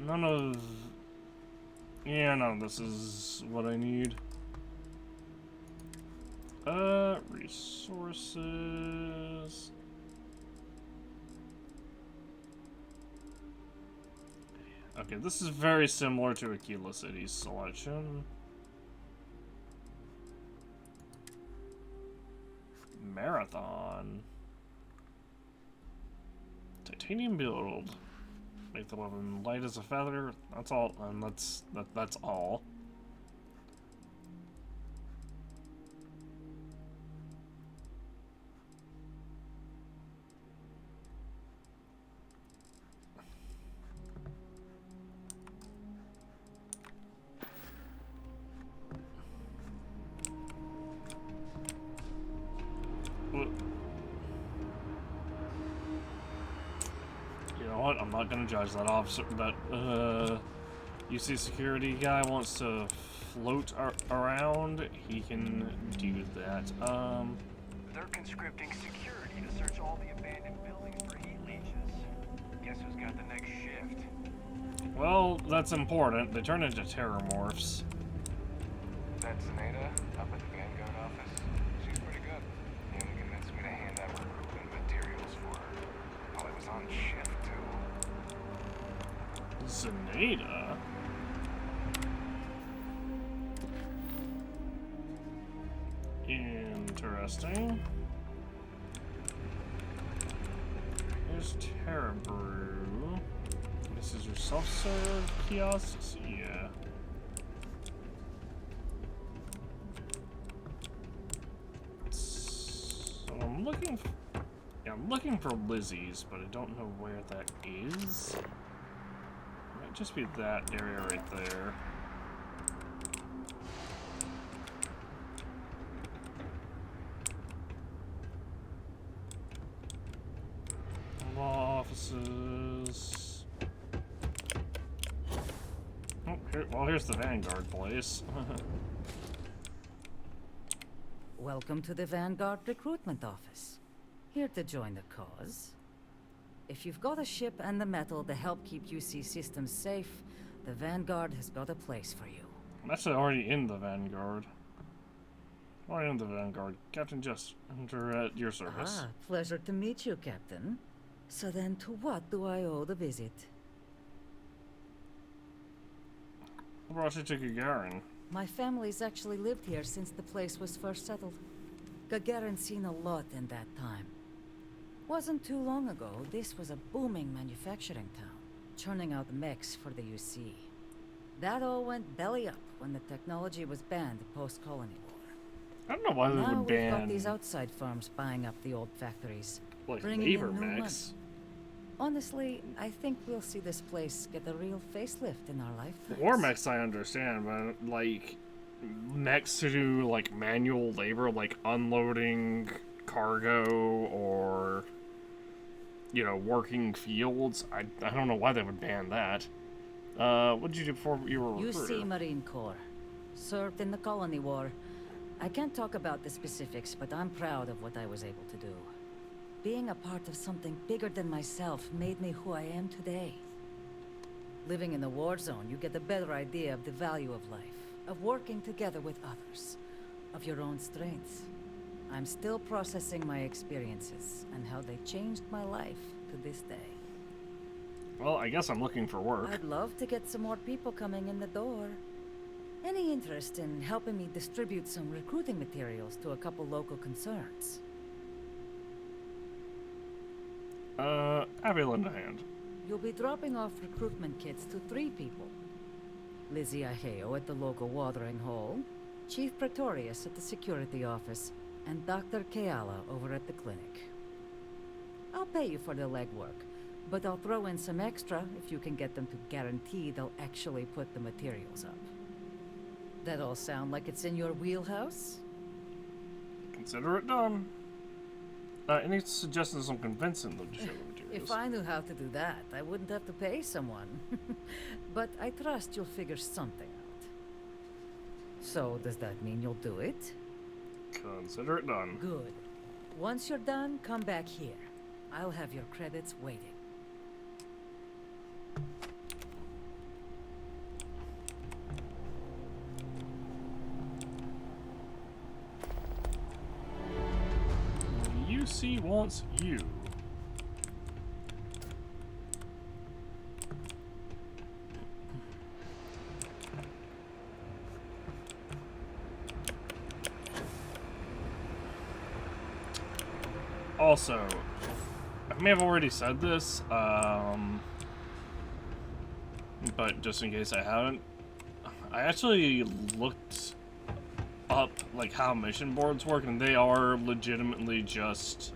None of... Yeah, none of this is what I need. Resources... Okay, this is very similar to Aquila City's selection. Marathon. Titanium build. Make the weapon light as a feather. That's all, and that's all. You know what? I'm not gonna judge that officer. That UC security guy wants to float around. He can do that. They're conscripting security to search all the abandoned buildings for heat leeches. Guess who's got the next shift. Well, that's important. They turn into terramorphs. That's Zaneta up at the Vanguard office. She's pretty good. He even convinced me to hand out recruitment materials for her. While I was on shift, too. Zaneta? Interesting. Here's Terra Brew. This is your self-serve kiosks? Yeah. So I'm looking for, I'm looking for Lizzie's, but I don't know where that is. Might just be that area right there. Law offices. Oh, here's the Vanguard place. Welcome to the Vanguard Recruitment Office. Here to join the cause. If you've got a ship and the metal to help keep UC systems safe, the Vanguard has got a place for you. I'm actually already in the Vanguard. Already in the Vanguard. Captain Jester at your service. Ah, pleasure to meet you, Captain. So then, to what do I owe the visit? What brought you to Gagarin? My family's actually lived here since the place was first settled. Gagarin's seen a lot in that time. Wasn't too long ago, this was a booming manufacturing town, churning out mechs for the UC. That all went belly up when the technology was banned post-colony war. I don't know why they Now would we've got ban these outside firms buying up the old factories, like bringing labor in new money. mechs. Honestly, I think we'll see this place get a real facelift in our lifetimes. War mechs I understand, but like mechs to do like manual labor, like unloading cargo or working fields. I don't know why they would ban that. What did you do before you were a recruiter? UC Marine Corps. Served in the Colony War. I can't talk about the specifics, but I'm proud of what I was able to do. Being a part of something bigger than myself made me who I am today. Living in the war zone, you get a better idea of the value of life, of working together with others, of your own strengths. I'm still processing my experiences and how they changed my life to this day. Well, I guess I'm looking for work. I'd love to get some more people coming in the door. Any interest in helping me distribute some recruiting materials to a couple local concerns? Happy to lend a hand. You'll be dropping off recruitment kits to 3 people. Lizzie Aheo at the local watering hole, Chief Pretorius at the security office, and Dr. Keala over at the clinic. I'll pay you for the legwork, but I'll throw in some extra if you can get them to guarantee they'll actually put the materials up. That all sound like it's in your wheelhouse? Consider it done. Any suggestions on convincing them to show the materials? If I knew how to do that, I wouldn't have to pay someone. But I trust you'll figure something out. So, does that mean you'll do it? Consider it done. Good. Once you're done, come back here. I'll have your credits waiting. UC wants you. Also, I may have already said this, but just in case I haven't, I actually looked up like how mission boards work, and they are legitimately just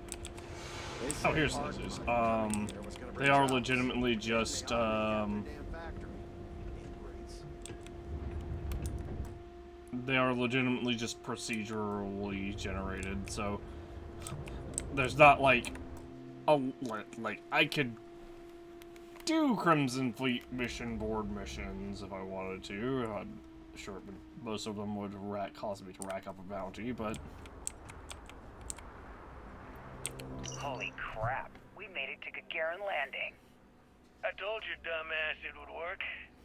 here's Lizzie's. They are legitimately just procedurally generated, so there's not like I could do Crimson Fleet mission board missions if I wanted to. I'm sure most of them would cause me to rack up a bounty, but Holy crap, we made it to Gagarin Landing. told your dumbass it would work.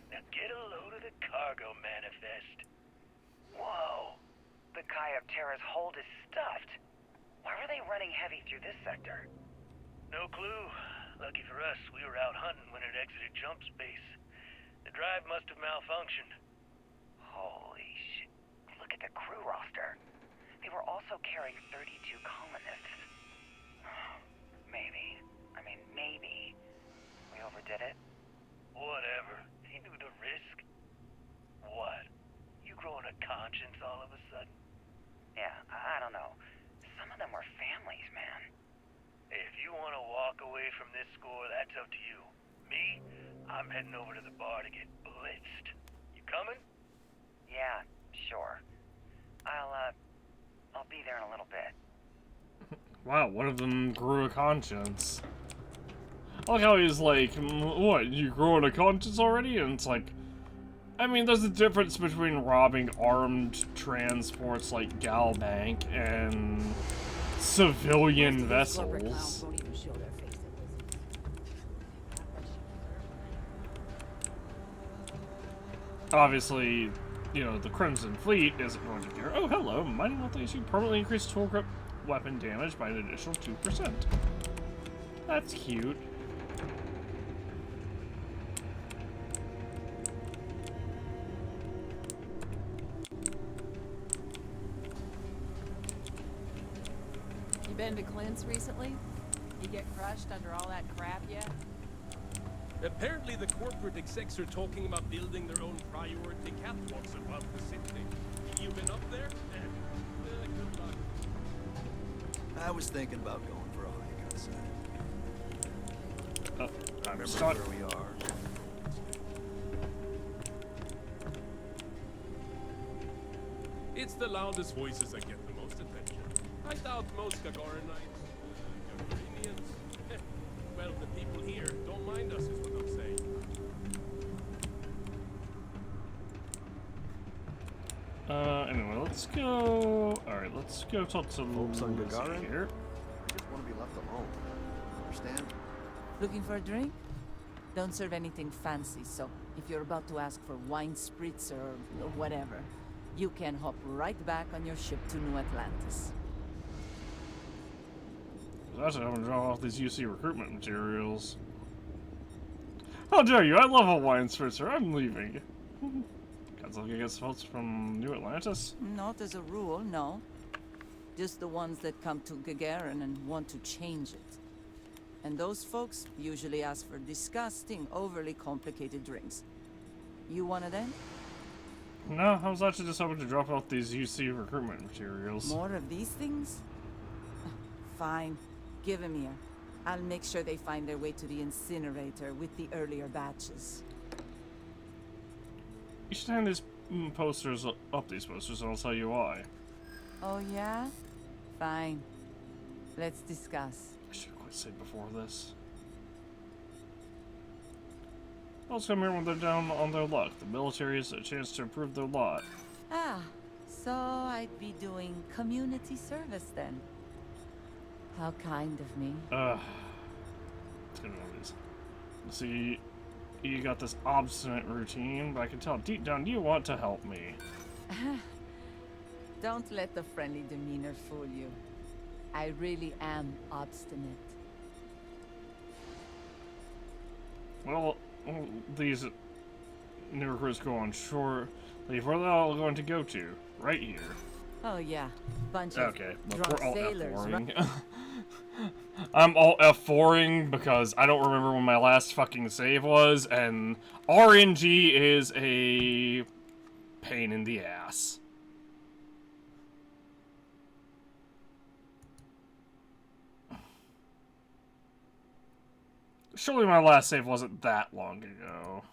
Now get a load of the cargo manifest. Whoa. The Kai of Terra's hold is stuffed. Why were they running heavy through this sector? No clue. Lucky for us, we were out hunting when it exited jump space. The drive must have malfunctioned. Holy shit. Look at the crew roster. They were also carrying 32 colonists. Maybe. We overdid it? Whatever. He knew the risk. What? You growing a conscience all of a sudden? Yeah, I don't know. Some of them were families, man. If you want to walk away from this score, that's up to you. Me, I'm heading over to the bar to get blitzed. You coming? Yeah, sure. I'll be there in a little bit. Wow, one of them grew a conscience. I like how he's like, what, you growing a conscience already? And it's like, I mean, there's a difference between robbing armed transports like Galbank and civilian vessels. Obviously, you know, the Crimson Fleet isn't going to care. Oh, hello, mining will let you permanently increase tool grip weapon damage by an additional 2%. That's cute. You been to Clint's recently? You get crushed under all that crap yet? Apparently the corporate execs are talking about building their own priority catwalks above the city. You been up there? Good luck. I was thinking about going for a hike outside. I'm stuck. Where we are. It's the loudest voices that get the most attention. I doubt most Gagarinites, Gagarinians, well, the people here don't mind us is what I'm saying. Anyway, let's go. Alright, let's go talk to Folks on Gagarin here. I just want to be left alone. Understand? Looking for a drink? Don't serve anything fancy, so if you're about to ask for wine spritz or whatever, you can hop right back on your ship to New Atlantis. That's how I'm gonna draw off these UC recruitment materials. How dare you? I love a wine spritzer. I'm leaving. Got something against folks from New Atlantis? Not as a rule, no. Just the ones that come to Gagarin and want to change it. And those folks usually ask for disgusting, overly complicated drinks. You one of them? No, I was actually just hoping to drop off these UC recruitment materials. More of these things? Fine. Give them here. I'll make sure they find their way to the incinerator with the earlier batches. You should hang these posters up, these posters, and I'll tell you why. Oh, yeah? Fine. Let's discuss. I should have quit saying before this. Let's come here when they're down on their luck. The military has a chance to improve their lot. Ah, so I'd be doing community service then. How kind of me. It's gonna be one of these. See, you got this obstinate routine, but I can tell deep down you want to help me. Don't let the friendly demeanor fool you. I really am obstinate. Well, these new recruits go on shore. Leave where they're all going to go to. Right here. Oh yeah, bunch of drunk we're all sailors, F4ing. right? I'm all F4ing because I don't remember when my last fucking save was, and RNG is a pain in the ass. Surely my last save wasn't that long ago.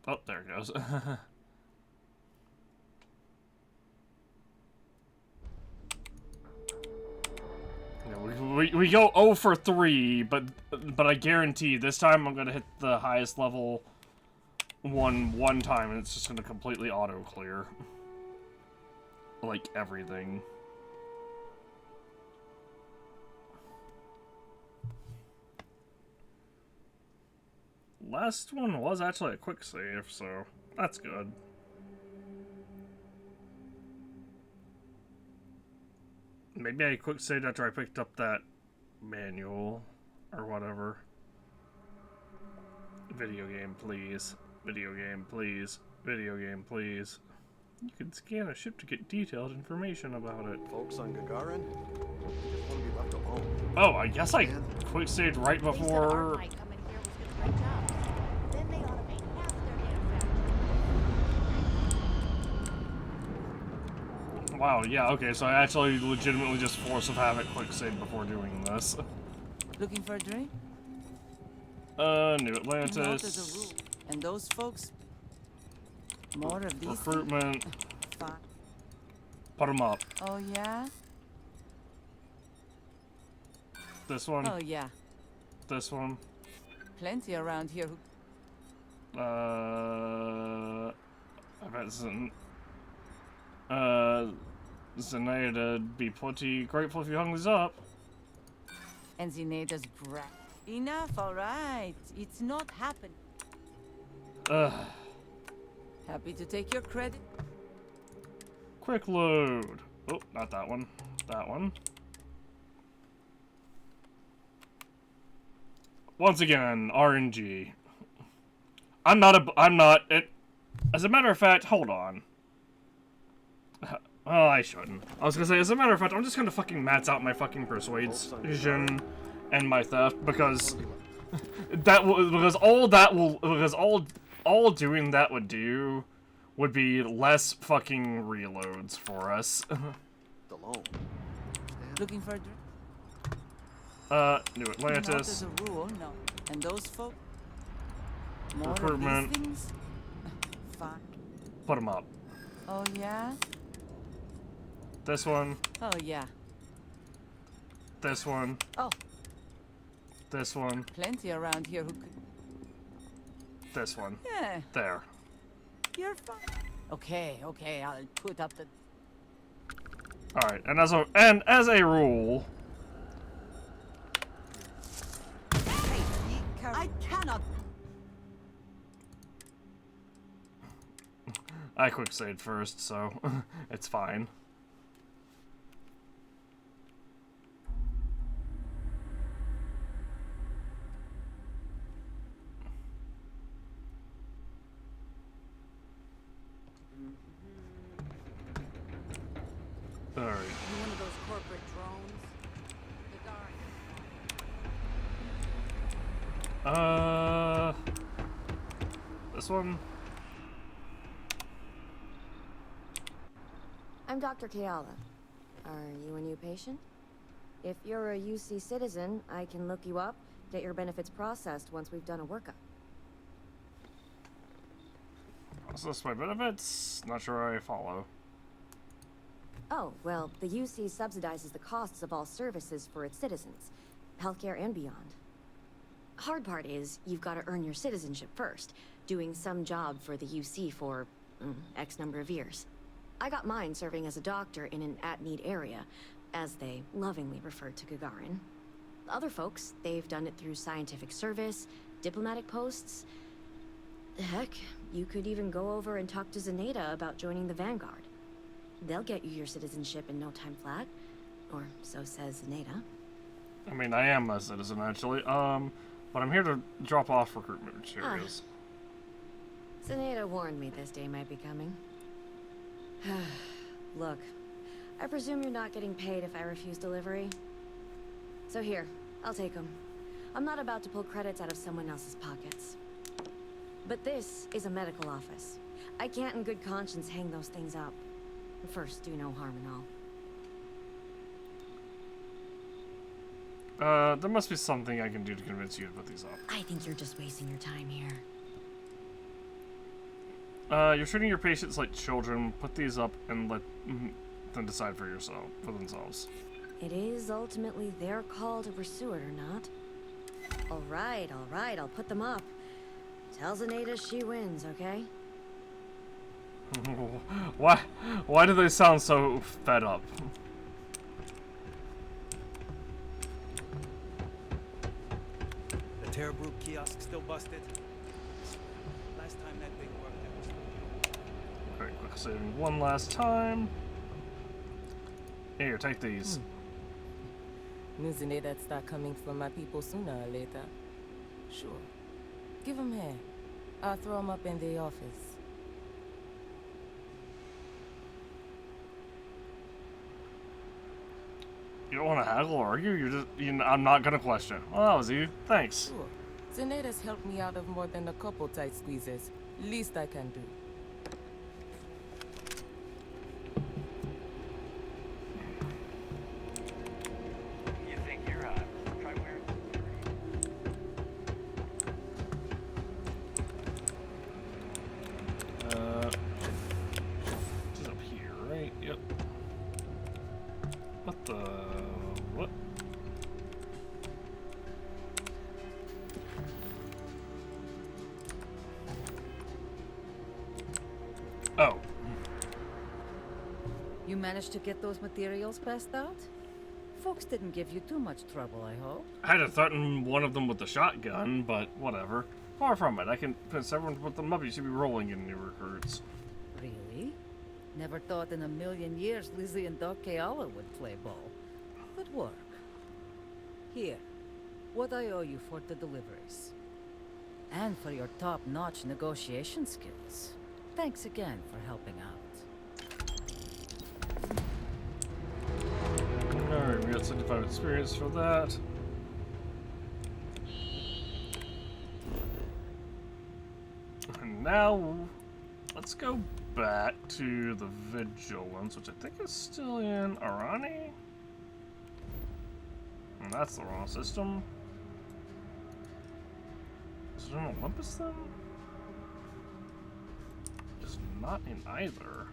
Oh, there it goes. We go 0 for 3, but I guarantee this time I'm gonna hit the highest level one time, and it's just gonna completely auto clear, like everything. last one was actually a quick save, so that's good. Maybe I quick saved after I picked up that manual or whatever. Video game, please. Video game, please. Video game, please. You can scan a ship to get detailed information about it. Folks on Gagarin just want to be left alone. Oh, I guess I quick saved right before. Wow, yeah, okay, so I actually legitimately just Force of Havoc quick save before doing this. Looking for a drink? New Atlantis. And those folks? More of these? Recruitment. Fine. Put them up. Oh, yeah? This one. Oh, yeah. This one. Plenty around here who... I bet Zenaida'd be pretty grateful if you hung this up. And Zenaida''s brat. Enough, alright. It's not happening. Ugh. Happy to take your credit. Quick load. Oh, not that one. That one. Once again, RNG. I'm not it. As a matter of fact, hold on. Oh, I shouldn't. I was gonna say, as a matter of fact, I'm just gonna fucking max out my fucking persuasion and my theft because all doing that would do would be less fucking reloads for us. Looking for a drink? New Atlantis. Not as a rule, no. And those folk? More Recruitment. Of these things? Fine. Put them up. Oh, yeah? This one. Oh, yeah. This one. Oh. This one. Plenty around here who could... This one. Yeah. There. You're fine. Okay, I'll put up the... Alright, and as a rule... I cannot... I quick saved first, so it's fine. Alright. One of those corporate drones? This one? I'm Dr. Keala. Are you a new patient? If you're a UC citizen, I can look you up, get your benefits processed once we've done a workup. Process my benefits? Not sure I follow. Oh, well, the UC subsidizes the costs of all services for its citizens, healthcare and beyond. Hard part is, you've got to earn your citizenship first, doing some job for the UC for X number of years. I got mine serving as a doctor in an at-need area, as they lovingly refer to Gagarin. Other folks, they've done it through scientific service, diplomatic posts. Heck, you could even go over and talk to Zenaida about joining the Vanguard. They'll get you your citizenship in no time flat, or so says Zenaida. I mean, I am a citizen, actually. But I'm here to drop off recruitment materials. Zenaida warned me this day might be coming. Look, I presume you're not getting paid if I refuse delivery. So here, I'll take them. I'm not about to pull credits out of someone else's pockets. But this is a medical office. I can't in good conscience hang those things up. First, do no harm and all. There must be something I can do to convince you to put these up. I think you're just wasting your time here. You're treating your patients like children. Put these up and let them decide for themselves. It is ultimately their call to pursue it or not. All right, I'll put them up. Tell Zenaida she wins, okay? Why do they sound so fed up? The Terrabrew kiosk still busted? last time that thing worked out. Alright, quick saving one last time. Here, take these. News in there that start coming from my people sooner or later. Sure. Give 'em here. I'll throw 'em up in the office. You don't want to haggle or argue? I'm not gonna question. Well, that was you. Thanks. Sure. Zeneda's helped me out of more than a couple tight squeezes. Least I can do. You think you're hot? Try wearing. This is up here, right? Yep. What the... what? Oh. You managed to get those materials passed out? Folks didn't give you too much trouble, I hope. I had to threaten one of them with the shotgun, but whatever. Far from it. I can convince everyone to put them up. You should be rolling in new recruits. Really? Never thought in a million years Lizzie and Doc Keala would play ball. Good work. Here, what I owe you for the deliveries. And for your top-notch negotiation skills. Thanks again for helping out. Alright, we got 75 experience for that. And now, let's go back to the Vigilance, which I think is still in Arani. And that's the wrong system. Is it in Olympus then? It's not in either.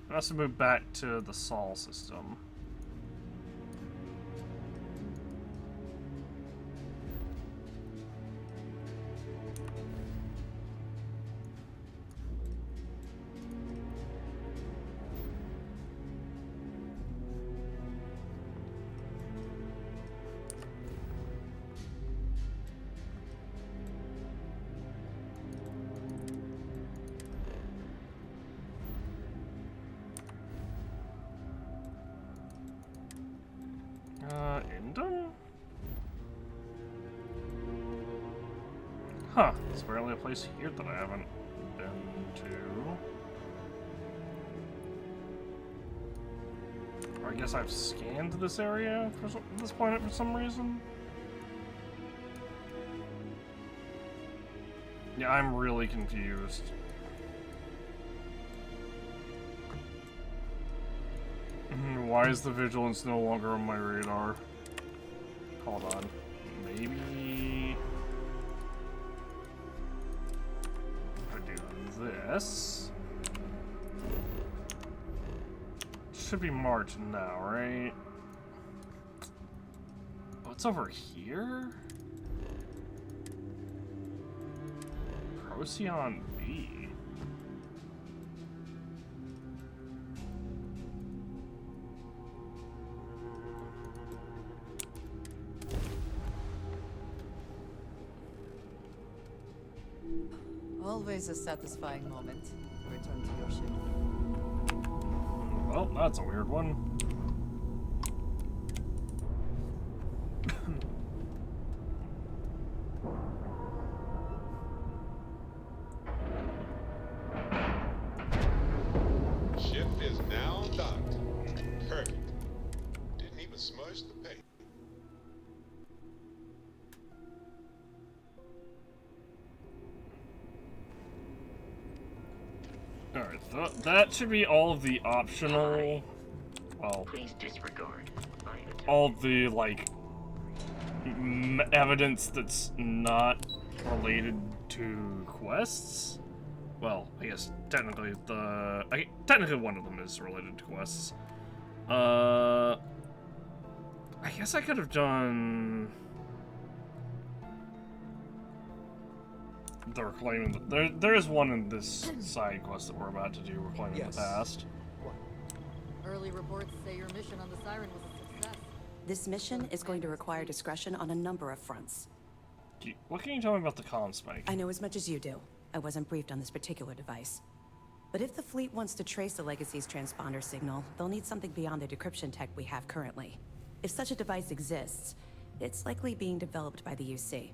I must have moved back to the Sol system. Indom? Huh, there's apparently a place here that I haven't been to. Or I guess I've scanned this area for this planet for some reason. Yeah, I'm really confused. Why is the Vigilance no longer on my radar? Hold on. Maybe... if I do this... should be March now, right? Oh, it's over here? Procyon B. Always a satisfying moment. Return to your ship. Well, that's a weird one. Ship is now docked. Perfect. Didn't even smudge the paint. Alright, that should be all of the optional, well, Please disregard. all of the, like, evidence that's not related to quests. Well, I guess technically technically one of them is related to quests. I guess I could have done the reclaiming. There is one in this side quest that we're about to do. Reclaiming the past. Early reports say your mission on the Siren was a success. This mission is going to require discretion on a number of fronts. What can you tell me about the comm spike? I know as much as you do. I wasn't briefed on this particular device. But if the fleet wants to trace the Legacy's transponder signal, they'll need something beyond the decryption tech we have currently. If such a device exists, it's likely being developed by the UC.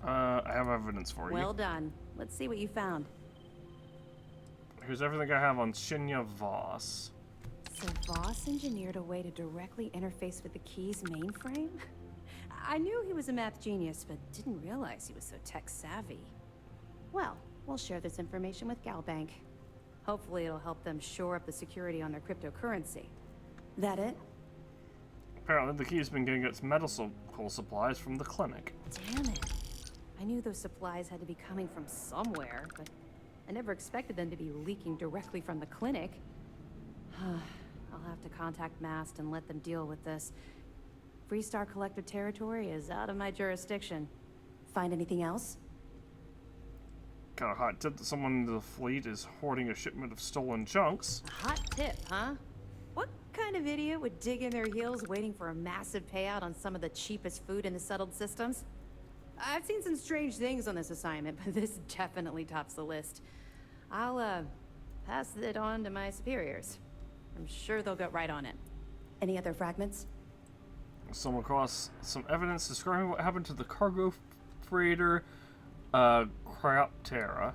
I have evidence for you. Well done. Let's see what you found. Here's everything I have on Shinya Voss. So Voss engineered a way to directly interface with the Key's mainframe? I knew he was a math genius, but didn't realize he was so tech-savvy. Well, we'll share this information with Galbank. Hopefully it'll help them shore up the security on their cryptocurrency. That it? Apparently the Key's been getting its medical supplies from the clinic. Damn it. I knew those supplies had to be coming from somewhere, but I never expected them to be leaking directly from the clinic. I'll have to contact MAST and let them deal with this. Freestar Collective territory is out of my jurisdiction. Find anything else? Got a hot tip that someone in the fleet is hoarding a shipment of stolen chunks. A hot tip, huh? What kind of idiot would dig in their heels waiting for a massive payout on some of the cheapest food in the settled systems? I've seen some strange things on this assignment, but this definitely tops the list. I'll, pass it on to my superiors. I'm sure they'll get right on it. Any other fragments? Stumbled across some evidence describing what happened to the cargo freighter, Cryoptera.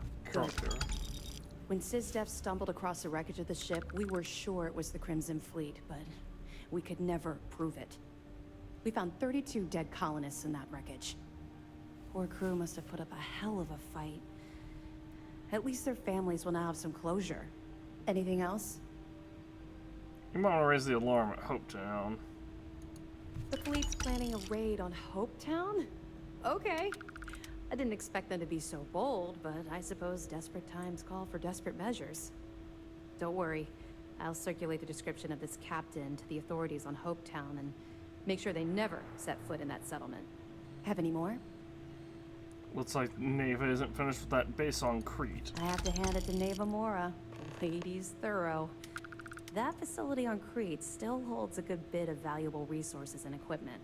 When SysDef stumbled across the wreckage of the ship, we were sure it was the Crimson Fleet, but we could never prove it. We found 32 dead colonists in that wreckage. Poor crew must have put up a hell of a fight. At least their families will now have some closure. Anything else? You might want to raise the alarm at Hopetown. The fleet's planning a raid on Hopetown? Okay. I didn't expect them to be so bold, but I suppose desperate times call for desperate measures. Don't worry. I'll circulate the description of this captain to the authorities on Hopetown and make sure they never set foot in that settlement. Have any more? Looks like Neva isn't finished with that base on Crete. I have to hand it to Neva Mora. The lady's thorough. That facility on Crete still holds a good bit of valuable resources and equipment.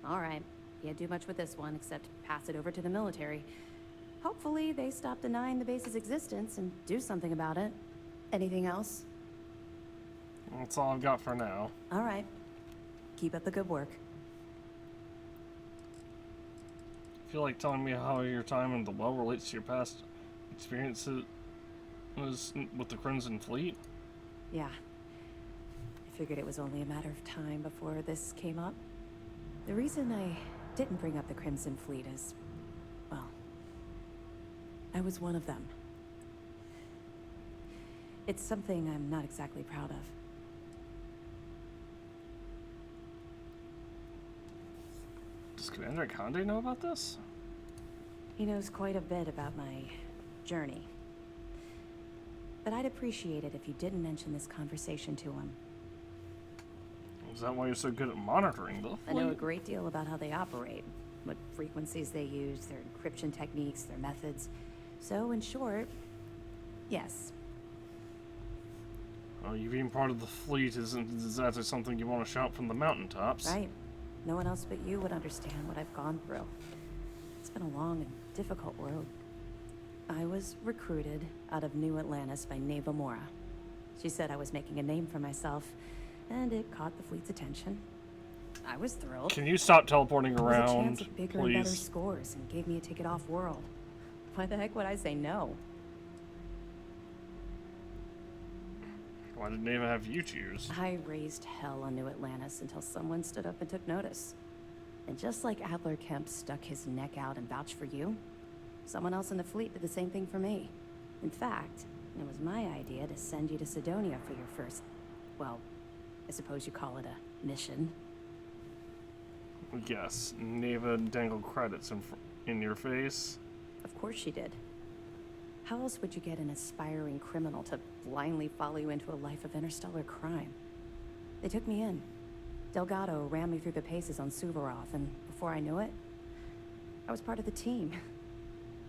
All right, can't do much with this one except pass it over to the military. Hopefully they stop denying the base's existence and do something about it. Anything else? That's all I've got for now. All right. Keep up the good work. Feel like telling me how your time in the well relates to your past experiences with the Crimson Fleet? Yeah. I figured it was only a matter of time before this came up. The reason I didn't bring up the Crimson Fleet is, well, I was one of them. It's something I'm not exactly proud of. Does Commander Conde know about this? He knows quite a bit about my journey. But I'd appreciate it if you didn't mention this conversation to him. Is that why you're so good at monitoring the fleet? I know a great deal about how they operate, what frequencies they use, their encryption techniques, their methods. So, in short, yes. Oh, you being part of the fleet isn't exactly something you want to shout from the mountaintops. Right. No one else but you would understand what I've gone through. It's been a long and difficult road. I was recruited out of New Atlantis by Neva Mora. She said I was making a name for myself, and it caught the fleet's attention. I was thrilled. Can you stop teleporting around, It was a chance at bigger please? and better scores, and gave me a ticket off-world. Why the heck would I say no? Why did Neva have you choose? I raised hell on New Atlantis until someone stood up and took notice. And just like Adler Kemp stuck his neck out and vouched for you, someone else in the fleet did the same thing for me. In fact, it was my idea to send you to Sidonia for your first, well, I suppose you call it a mission. Yes, Neva dangled credits in your face. Of course she did. How else would you get an aspiring criminal to blindly follow you into a life of interstellar crime? They took me in. Delgado ran me through the paces on Suvorov, and before I knew it, I was part of the team.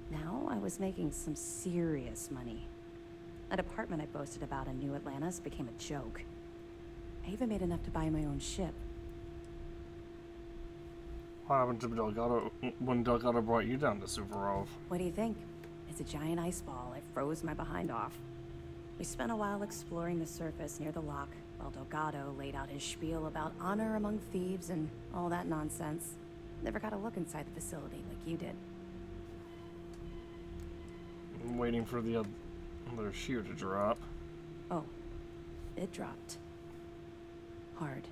Now I was making some serious money. That apartment I boasted about in New Atlantis became a joke. I even made enough to buy my own ship. What happened to Delgado when Delgado brought you down to Suvorov? What do you think? It's a giant ice ball. I froze my behind off. We spent a while exploring the surface near the lock, while Delgado laid out his spiel about honor among thieves and all that nonsense. Never got a look inside the facility like you did. I'm waiting for the other shoe to drop. Oh, it dropped. Hard.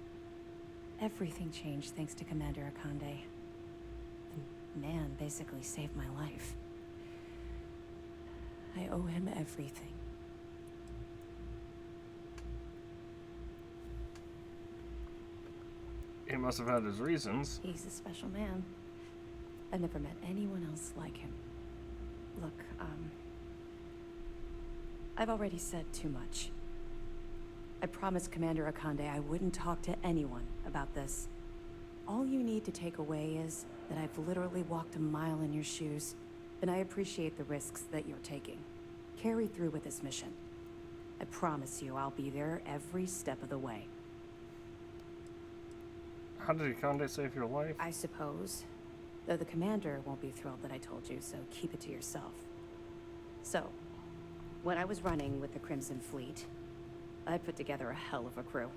Everything changed thanks to Commander Akande. The man basically saved my life. I owe him everything. He must have had his reasons. He's a special man. I've never met anyone else like him. Look, I've already said too much. I promised Commander Akande I wouldn't talk to anyone about this. All you need to take away is that I've literally walked a mile in your shoes, and I appreciate the risks that you're taking. Carry through with this mission. I promise you I'll be there every step of the way. How did Akande save your life? I suppose. Though the commander won't be thrilled that I told you, so keep it to yourself. So, when I was running with the Crimson Fleet, I put together a hell of a crew.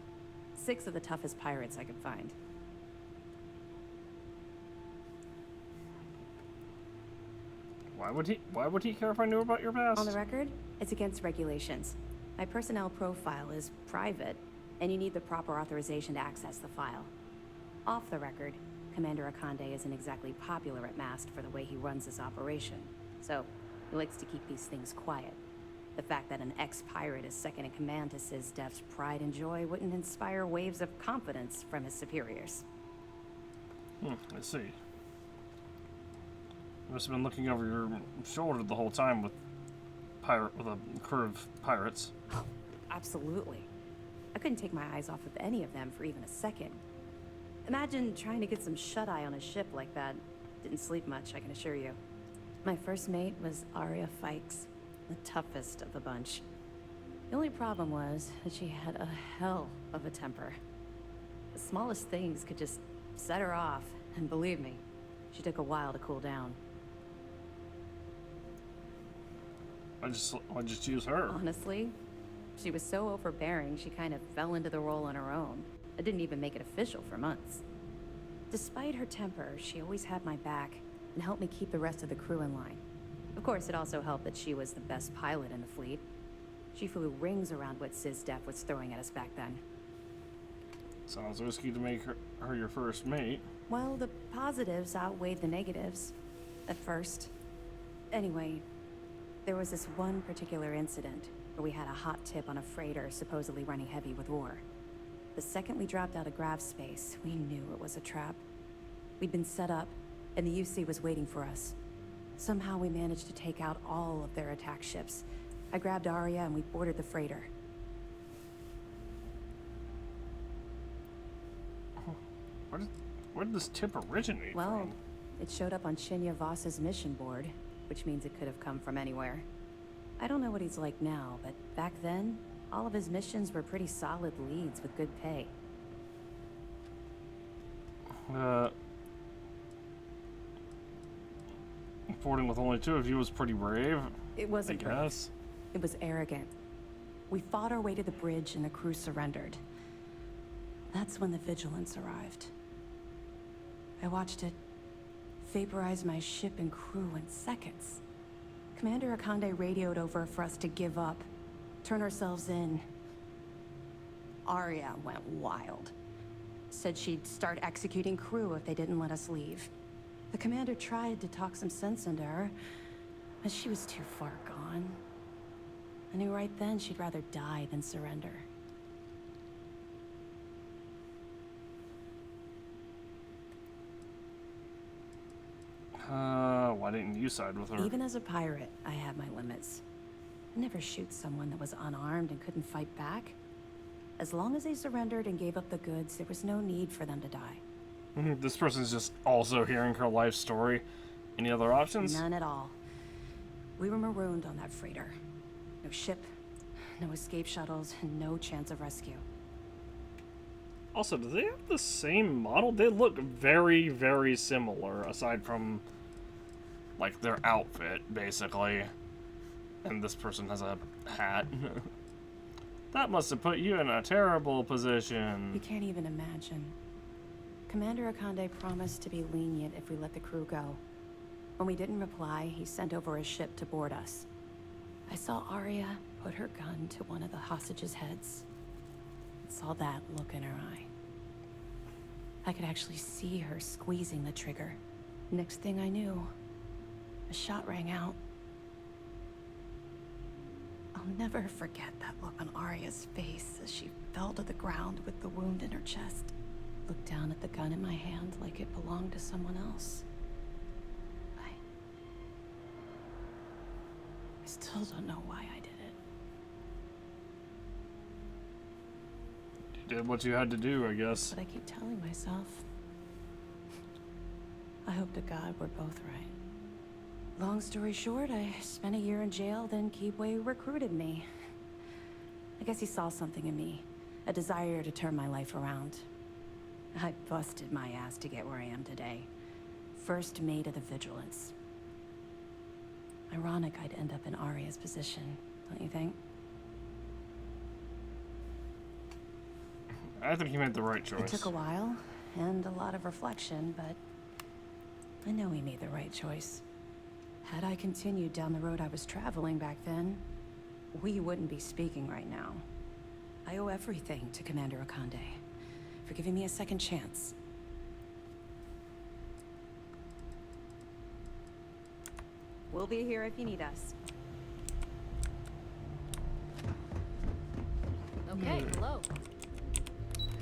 6 of the toughest pirates I could find. Why would he care if I knew about your past? On the record, it's against regulations. My personnel profile is private, and you need the proper authorization to access the file. Off the record, Commander Akande isn't exactly popular at Mast for the way he runs this operation, so he likes to keep these things quiet. The fact that an ex-pirate is second in command to SysDef's pride and joy wouldn't inspire waves of confidence from his superiors. I see. You must have been looking over your shoulder the whole time with a crew of pirates. Absolutely. I couldn't take my eyes off of any of them for even a second. Imagine trying to get some shut-eye on a ship like that. Didn't sleep much, I can assure you. My first mate was Arya Fikes, the toughest of the bunch. The only problem was that she had a hell of a temper. The smallest things could just set her off, and believe me, she took a while to cool down. I just use her. Honestly, she was so overbearing she kind of fell into the role on her own. I didn't even make it official for months. Despite her temper, she always had my back and helped me keep the rest of the crew in line. Of course, it also helped that she was the best pilot in the fleet. She flew rings around what SysDef was throwing at us back then. Sounds risky to make her your first mate. Well, the positives outweighed the negatives. At first. Anyway, there was this one particular incident where we had a hot tip on a freighter supposedly running heavy with ore. The second we dropped out of grav space, we knew it was a trap. We'd been set up, and the UC was waiting for us. Somehow we managed to take out all of their attack ships. I grabbed Arya and we boarded the freighter. Where did this tip originate from? It showed up on Shinya Voss's mission board, which means it could have come from anywhere. I don't know what he's like now, but back then, all of his missions were pretty solid leads with good pay. Boarding with only 2 of you was pretty brave. It wasn't I guess. Brave. It was arrogant. We fought our way to the bridge and the crew surrendered. That's when the Vigilance arrived. I watched it vaporize my ship and crew in seconds. Commander Akande radioed over for us to give up, turn ourselves in. Arya went wild. Said she'd start executing crew if they didn't let us leave. The commander tried to talk some sense into her, but she was too far gone. I knew right then she'd rather die than surrender. Why didn't you side with her? Even as a pirate, I had my limits. I'd never shoot someone that was unarmed and couldn't fight back. As long as they surrendered and gave up the goods, there was no need for them to die. This person's just also hearing her life story. Any other options? None at all. We were marooned on that freighter. No ship, no escape shuttles, and no chance of rescue. Also, do they have the same model? They look very, very similar, aside from, like, their outfit, basically. And this person has a hat. That must have put you in a terrible position. You can't even imagine. Commander Akande promised to be lenient if we let the crew go. When we didn't reply, he sent over a ship to board us. I saw Arya put her gun to one of the hostages' heads. I saw that look in her eye. I could actually see her squeezing the trigger. Next thing I knew, a shot rang out. I'll never forget that look on Arya's face as she fell to the ground with the wound in her chest. Looked down at the gun in my hand like it belonged to someone else. I still don't know why I did it. You did what you had to do, I guess. But I keep telling myself, I hope to God we're both right. Long story short, I spent a year in jail, then Keebway recruited me. I guess he saw something in me, a desire to turn my life around. I busted my ass to get where I am today. First mate of the Vigilance. Ironic I'd end up in Arya's position, don't you think? I think he made the right choice. It took a while, and a lot of reflection, but I know he made the right choice. Had I continued down the road I was traveling back then, we wouldn't be speaking right now. I owe everything to Commander Akande for giving me a second chance. We'll be here if you need us. Okay, hello.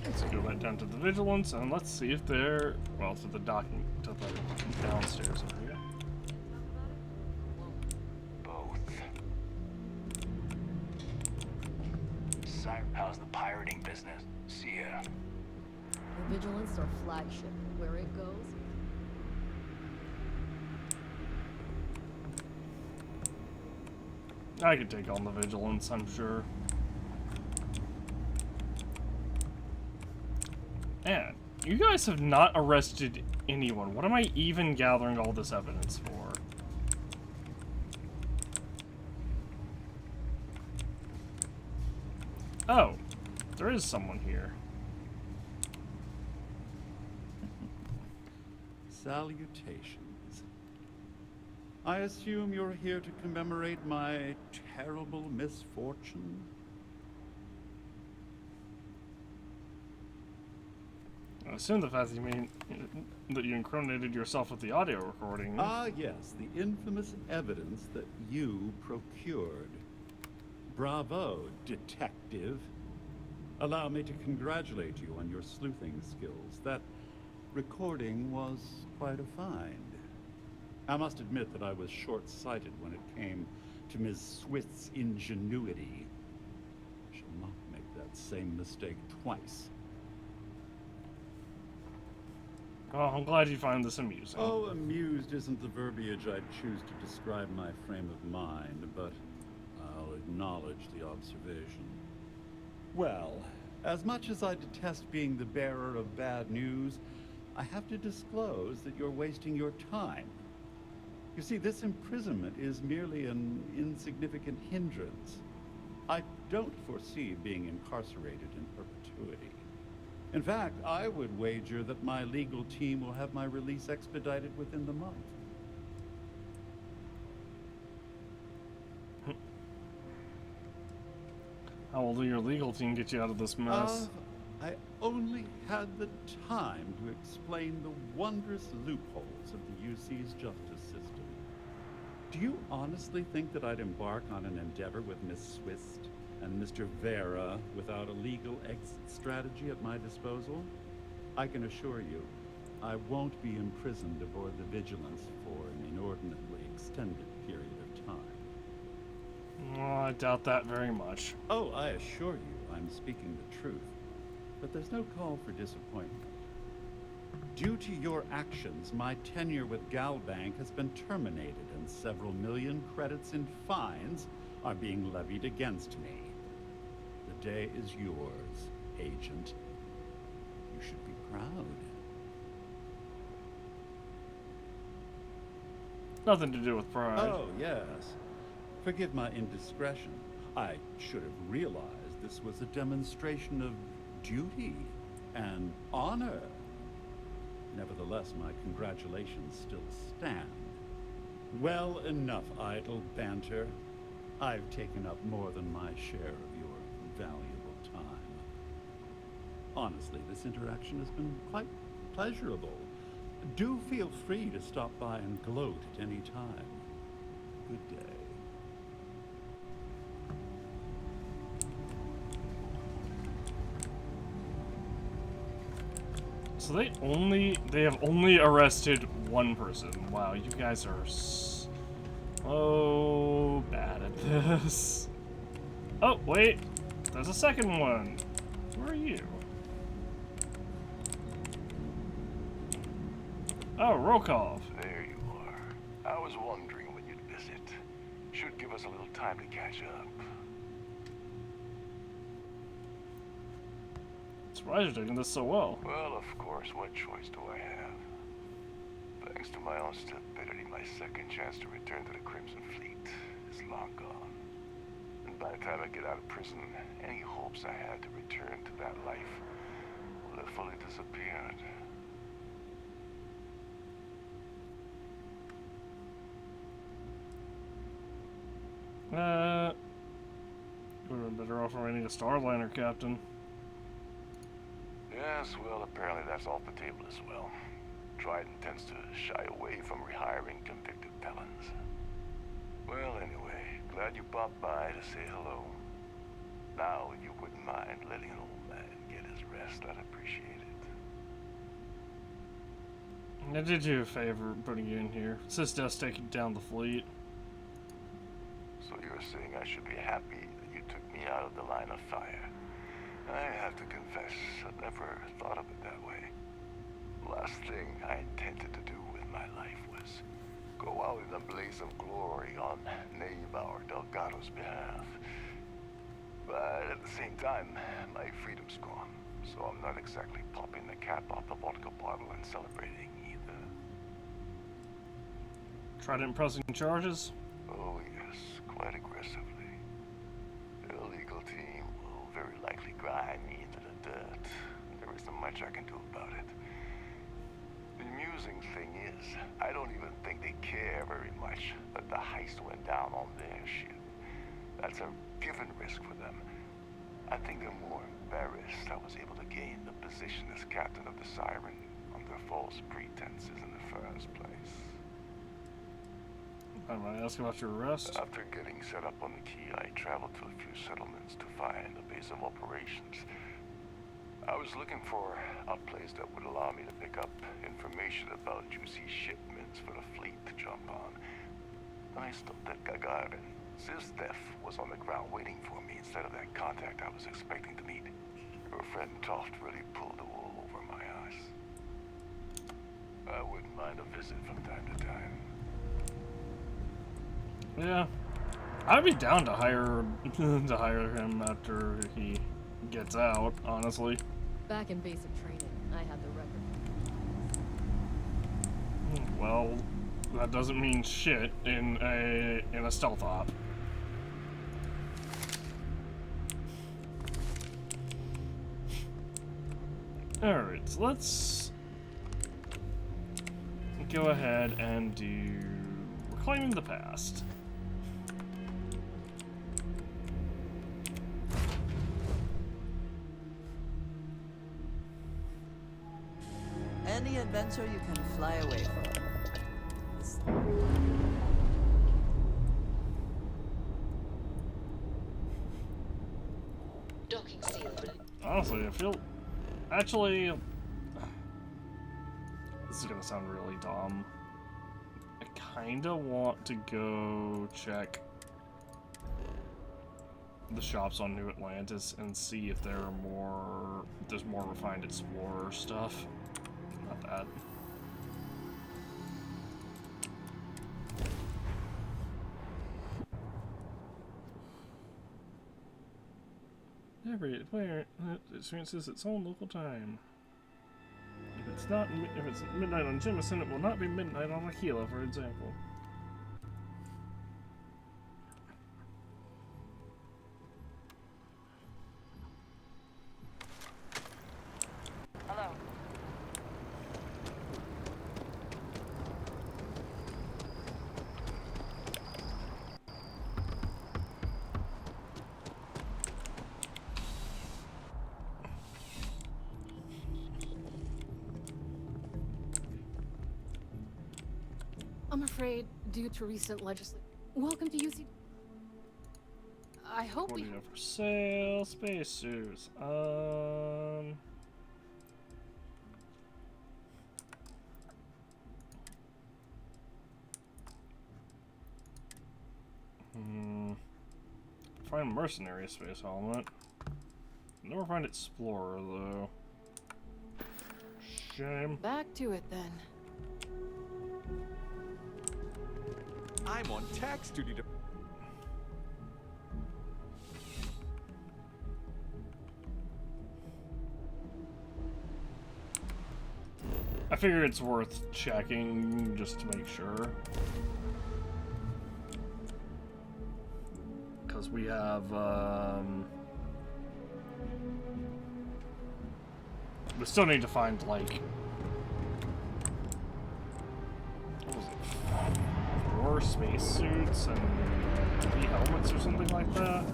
Let's go back down to the Vigilance and let's see if they're, well, to the docking, to the downstairs area. How's the pirating business? See ya. The Vigilance are flagship. Where it goes. I could take on the Vigilance, I'm sure. Man, you guys have not arrested anyone. What am I even gathering all this evidence for? Oh, there is someone here. Salutations. I assume you're here to commemorate my terrible misfortune? I assume the fact that you mean that you incriminated yourself with the audio recording. Ah, yes, the infamous evidence that you procured. Bravo, detective. Allow me to congratulate you on your sleuthing skills. That recording was quite a find. I must admit that I was short-sighted when it came to Ms. Swift's ingenuity. I shall not make that same mistake twice. Oh, I'm glad you find this amusing. Oh, amused isn't the verbiage I'd choose to describe my frame of mind, but I'll acknowledge the observation. Well, as much as I detest being the bearer of bad news, I have to disclose that you're wasting your time. You see, this imprisonment is merely an insignificant hindrance. I don't foresee being incarcerated in perpetuity. In fact, I would wager that my legal team will have my release expedited within the month. How will your legal team get you out of this mess? I only had the time to explain the wondrous loopholes of the UC's justice system. Do you honestly think that I'd embark on an endeavor with Miss Swift and Mr. Vera without a legal exit strategy at my disposal? I can assure you, I won't be imprisoned aboard the Vigilance for an inordinately extended period of time. Oh, I doubt that very much. Oh, I assure you, I'm speaking the truth. But there's no call for disappointment. Due to your actions, my tenure with Galbank has been terminated, and several million credits in fines are being levied against me. The day is yours, Agent. You should be proud. Nothing to do with pride. Oh, yes. Forgive my indiscretion. I should have realized this was a demonstration of duty and honor. Nevertheless, my congratulations still stand. Well, enough idle banter. I've taken up more than my share of your valuable time. Honestly, this interaction has been quite pleasurable. Do feel free to stop by and gloat at any time. Good day. So they have only arrested one person. Wow, you guys are so bad at this. Oh, wait. There's a second one. Where are you? Oh, Rokov. There you are. I was wondering when you'd visit. Should give us a little time to catch up. Surprised you're taking this so well. Well, of course, what choice do I have? Thanks to my own stupidity, my second chance to return to the Crimson Fleet is long gone. And by the time I get out of prison, any hopes I had to return to that life will have fully disappeared. Would have been better off remaining a Starliner captain. Yes, well, apparently that's off the table as well. Trident tends to shy away from rehiring convicted felons. Well, anyway, glad you popped by to say hello. Now, if you wouldn't mind letting an old man get his rest, I'd appreciate it. I did you a favor putting you in here. Sis does taking down the fleet. So you're saying I should be happy that you took me out of the line of fire? I have to confess, I never thought of it that way. The last thing I intended to do with my life was go out in a blaze of glory on Neva or Delgado's behalf. But at the same time, my freedom's gone, so I'm not exactly popping the cap off the vodka bottle and celebrating either. Trident pressing charges? Oh yes, quite aggressively. The illegal team will very likely grind me into the dirt. There isn't much I can do about it. The amusing thing is, I don't even think they care very much that the heist went down on their ship. That's a given risk for them. I think they're more embarrassed I was able to gain the position as captain of the Siren under false pretenses in the first place. I might ask about your arrest. After getting set up on the key, I traveled to a few settlements to find a base of operations. I was looking for a place that would allow me to pick up information about juicy shipments for the fleet to jump on. I stopped at Gagarin. Zizdev was on the ground waiting for me instead of that contact I was expecting to meet. Your friend Toft really pulled the wool over my eyes. I wouldn't mind a visit from time to time. Yeah, I'd be down to hire him after he gets out. Honestly. Back in basic training, I had the record. Well, that doesn't mean shit in a stealth op. Alright, so let's go ahead and do Reclaiming the Past. Any adventure you can fly away from. Docking seal. Honestly, I feel... Actually... This is gonna sound really dumb. I kinda want to go check the shops on New Atlantis and see if there's more refined explorer stuff. Not that. Every player experiences its own local time. if it's midnight on Jemison, it will not be midnight on Aquila, for example. Hello. I'm afraid, due to recent legislation. Welcome to UC. I hope What we. do you have for sale? Spacesuits. Find mercenary space helmet. Never find explorer though. Shame. Back to it then. I'm on tax duty to. I figure it's worth checking just to make sure. Because we have, we still need to find, like, what was it, 4 spacesuits and 3 helmets or something like that.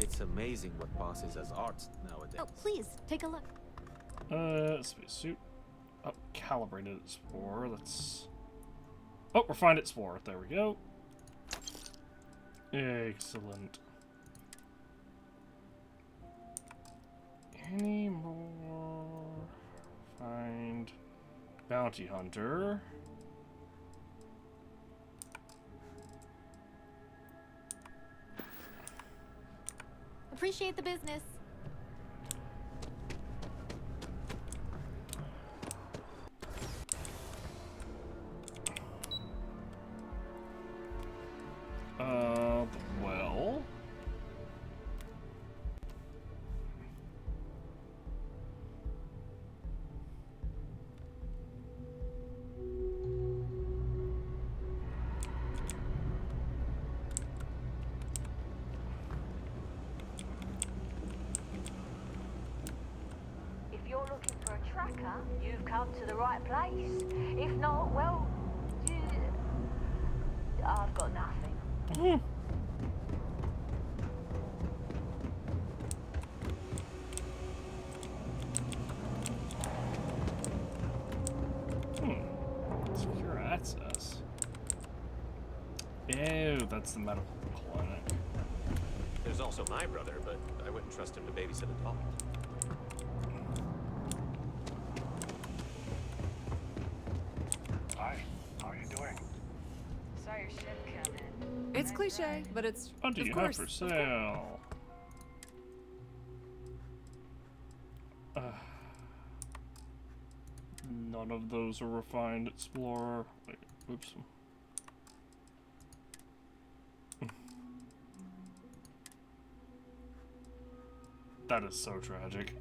It's amazing what passes as art nowadays. Oh, please take a look. Spacesuit. Oh, calibrated explorer. Let's. Oh, refined explorer. There we go. Excellent. Any more? Find bounty hunter. Appreciate the business. Well. If you're looking for a tracker, you've come to the right place. If not, well, I've got nothing. Secure access. Ew, that's the medical clinic. There's also my brother, but I wouldn't trust him to babysit a dog. Hi, how are you doing? Saw your ship come in. It's cliche, but it's. What do of you course, have for sale? None of those are refined explorer. Wait, oops. That is so tragic.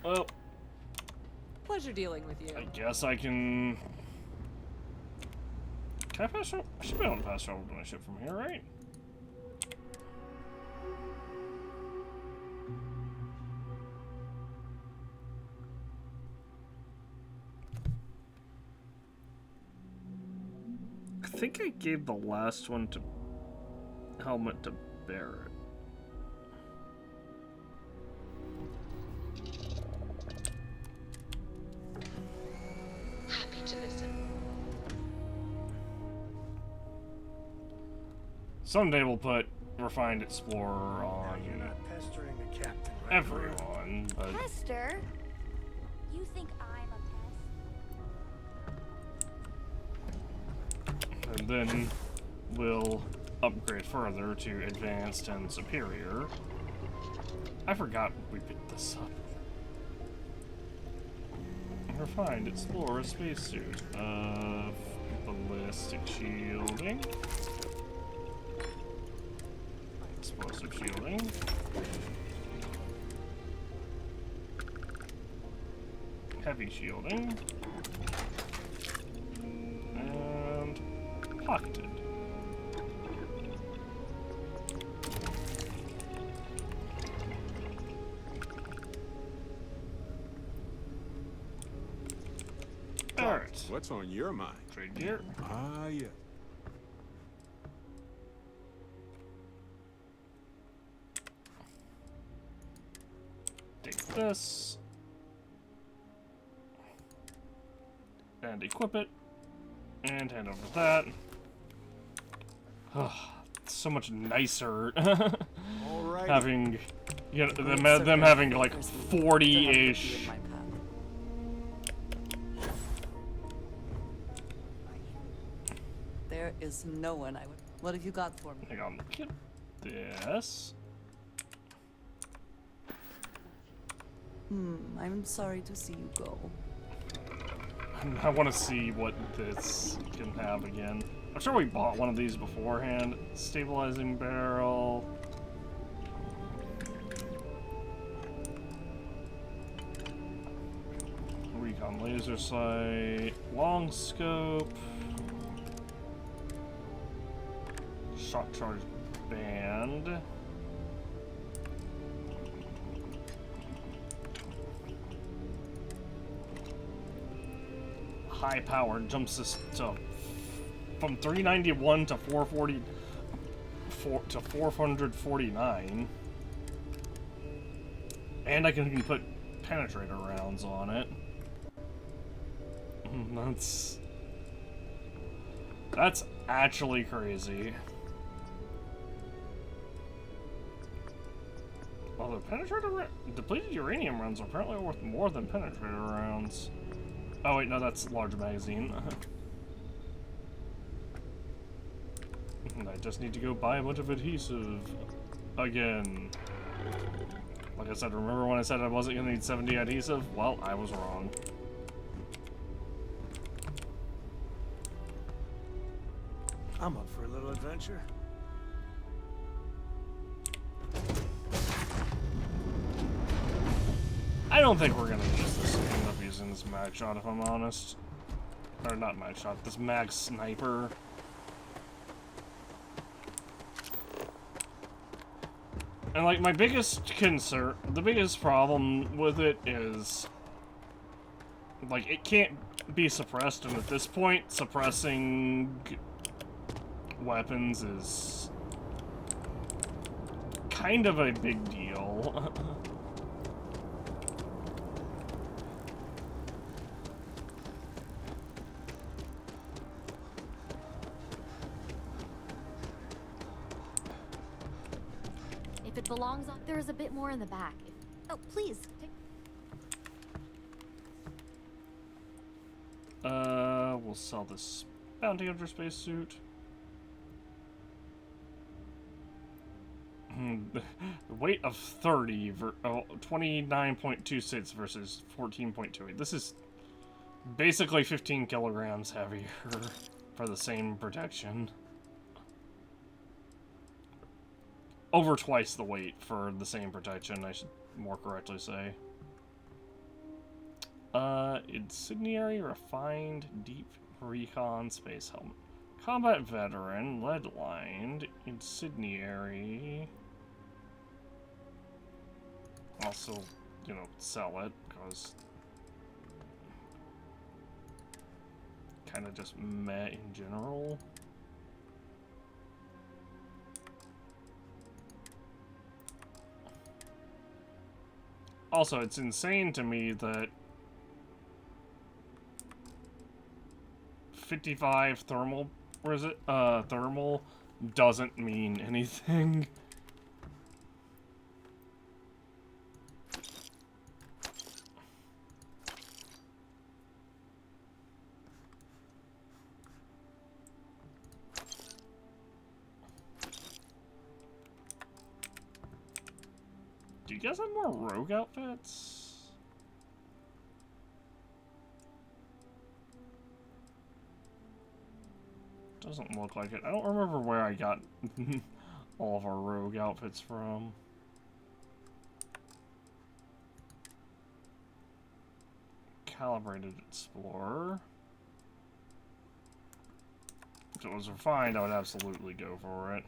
Well, Pleasure dealing with you. I guess I can. Can I fast travel? I should be able to fast travel to my ship from here, right? I think I gave the last one to helmet to Barrett. Happy to listen. Someday we'll put Refined Explorer on You're not pestering the captain, right? everyone, but Hester, you think I'm a and then we'll upgrade further to Advanced and Superior. I forgot we picked this up. Refined Explorer spacesuit of ballistic shielding, explosive shielding, heavy shielding, and pocketed. Alright. What's on your mind? Trade gear. Ah, yeah. Take this. And equip it. And hand over that. It's so much nicer having, you know, them having like 40-ish. There is no one I would. What have you got for me? Hang on, get this. I'm sorry to see you go. I want to see what this can have again. I'm sure we bought one of these beforehand. Stabilizing barrel. Recon laser sight. Long scope. Shock charge band. High power jump system from 391 to 449. And I can put penetrator rounds on it. That's actually crazy. Although depleted uranium rounds are apparently worth more than penetrator rounds. Oh wait, no, that's large magazine. I just need to go buy a bunch of adhesive again. Like I said, remember when I said I wasn't gonna need 70 adhesive? Well, I was wrong. I'm up for a little adventure. I don't think we're gonna use this. End up using this mag shot if I'm honest. Or not mag shot, this mag sniper. And like my biggest concern, the biggest problem with it is like it can't be suppressed, and at this point suppressing weapons is kind of a big deal. If it belongs on, there is a bit more in the back. Oh, please. We'll sell this bounty hunter spacesuit. The weight of 30, 29.26 versus 14.28. This is basically 15 kilograms heavier for the same protection. Over twice the weight for the same protection, I should more correctly say. Incendiary, refined, deep recon, space helmet. Combat veteran, lead-lined, incendiary. Also, you know, sell it, because kind of just meh in general. Also, it's insane to me that 55 thermal, or is it, thermal doesn't mean anything. Do you guys have more rogue outfits? Doesn't look like it. I don't remember where I got all of our rogue outfits from. Calibrated Explorer. If it was refined, I would absolutely go for it.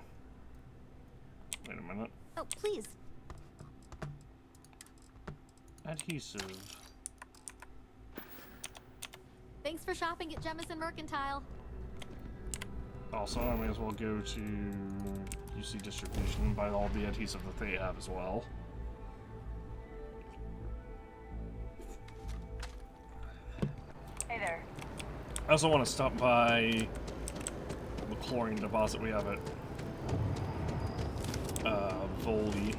Wait a minute. Oh, please. Adhesive. Thanks for shopping at Jemison Mercantile. Also, I may as well go to UC Distribution and buy all the adhesive that they have as well. Hey there. I also want to stop by the chlorine deposit we have at Voldy.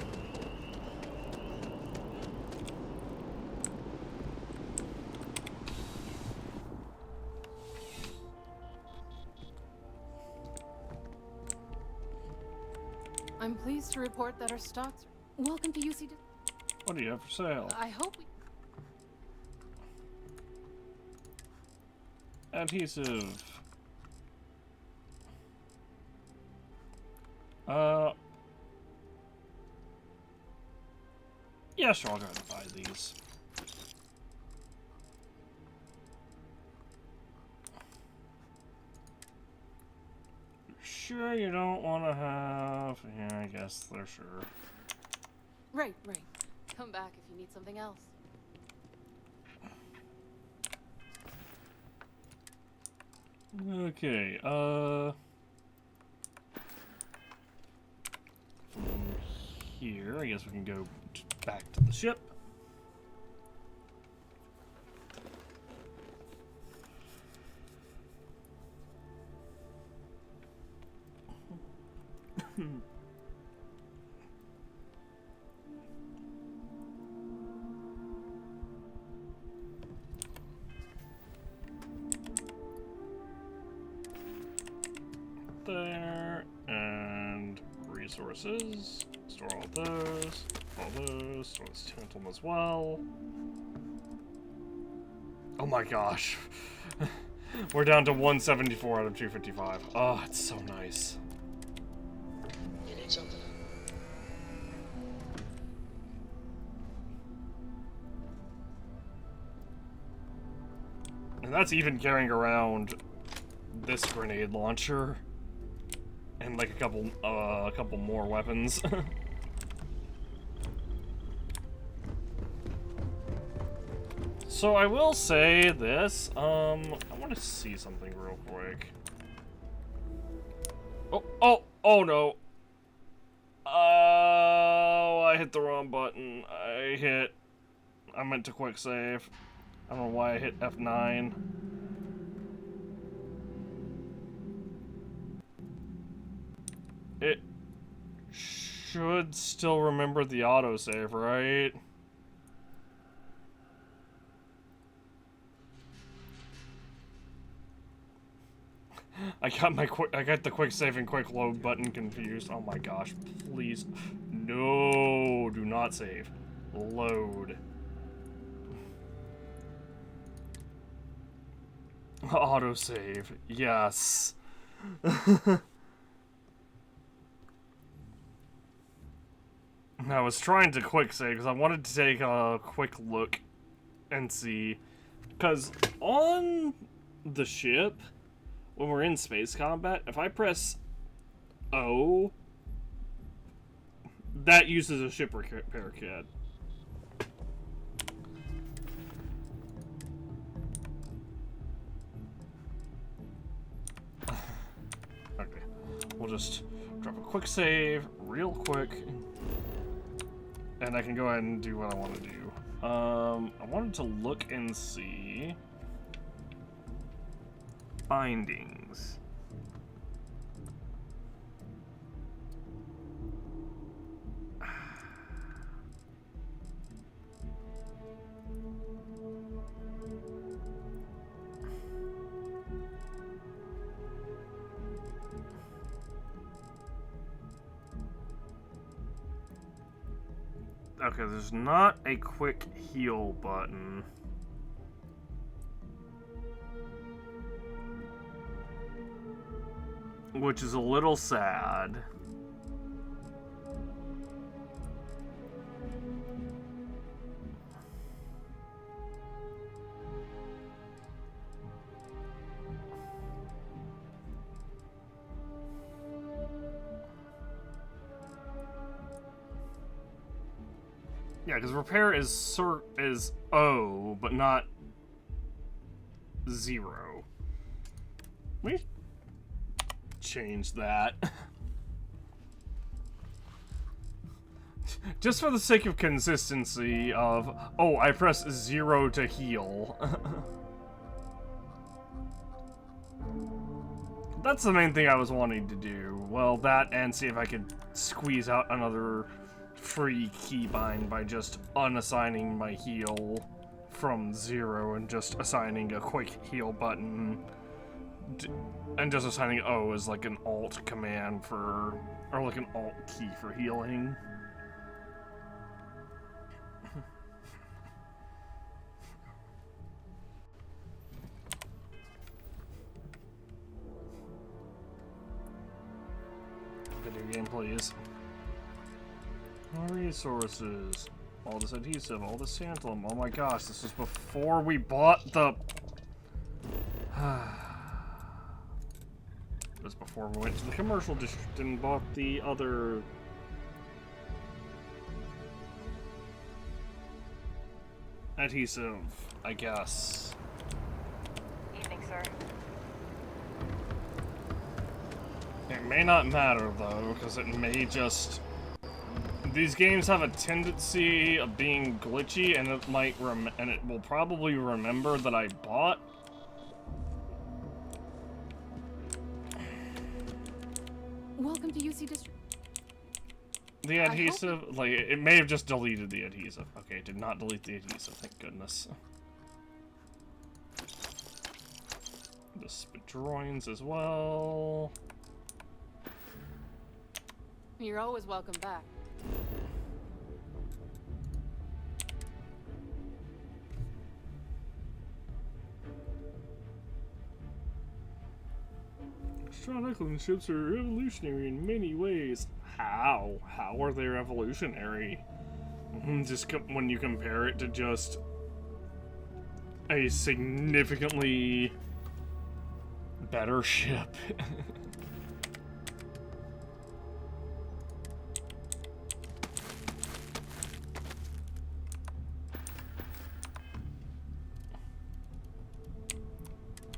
I'm pleased to report that our stocks. Welcome to UC. What do you have for sale? I hope we. Adhesive. Yeah, sure, I'll go ahead and buy these. Sure you don't want to have... Yeah, I guess they're sure. Right. Come back if you need something else. Okay, from here, I guess we can go back to the ship. There, and resources. Store all those, store this tantalum as well. Oh my gosh. We're down to 174 out of 255. Oh, it's so nice. You need something? And that's even carrying around this grenade launcher and like a couple more weapons. So I will say this, I want to see something real quick. Oh no. Oh, I hit the wrong button. I meant to quick save. I don't know why I hit F9. It should still remember the autosave, right? I got the quick save and quick load button confused. Oh my gosh, please. No, do not save. Load. Autosave. Yes. I was trying to quick save because I wanted to take a quick look and see. Because on the ship, when we're in space combat, if I press O, that uses a ship repair kit. Okay, we'll just drop a quick save real quick, and I can go ahead and do what I want to do. I wanted to look and see bindings. Okay, there's not a quick heal button. Which is a little sad. Yeah, because repair is O, but not 0. We change that. Just for the sake of consistency of, oh, I press 0 to heal. That's the main thing I was wanting to do. Well, that and see if I could squeeze out another free keybind by just unassigning my heal from 0 and just assigning a quick heal button. And just assigning O as like an alt command for, or like an alt key for healing. Video game, please. Resources. All this adhesive, all this tantalum. Oh my gosh, this was before we bought the... It was before we went to the commercial district and bought the other... adhesive, I guess. Evening, sir. It may not matter though, because it may just... These games have a tendency of being glitchy, and it might and it will probably remember that I bought. Welcome to UC District. The adhesive, like, it may have just deleted the adhesive. Okay, it did not delete the adhesive, thank goodness. The Spidroins as well. You're always welcome back. Stratoclone ships are evolutionary in many ways. How? How are they evolutionary? Just when you compare it to just a significantly better ship.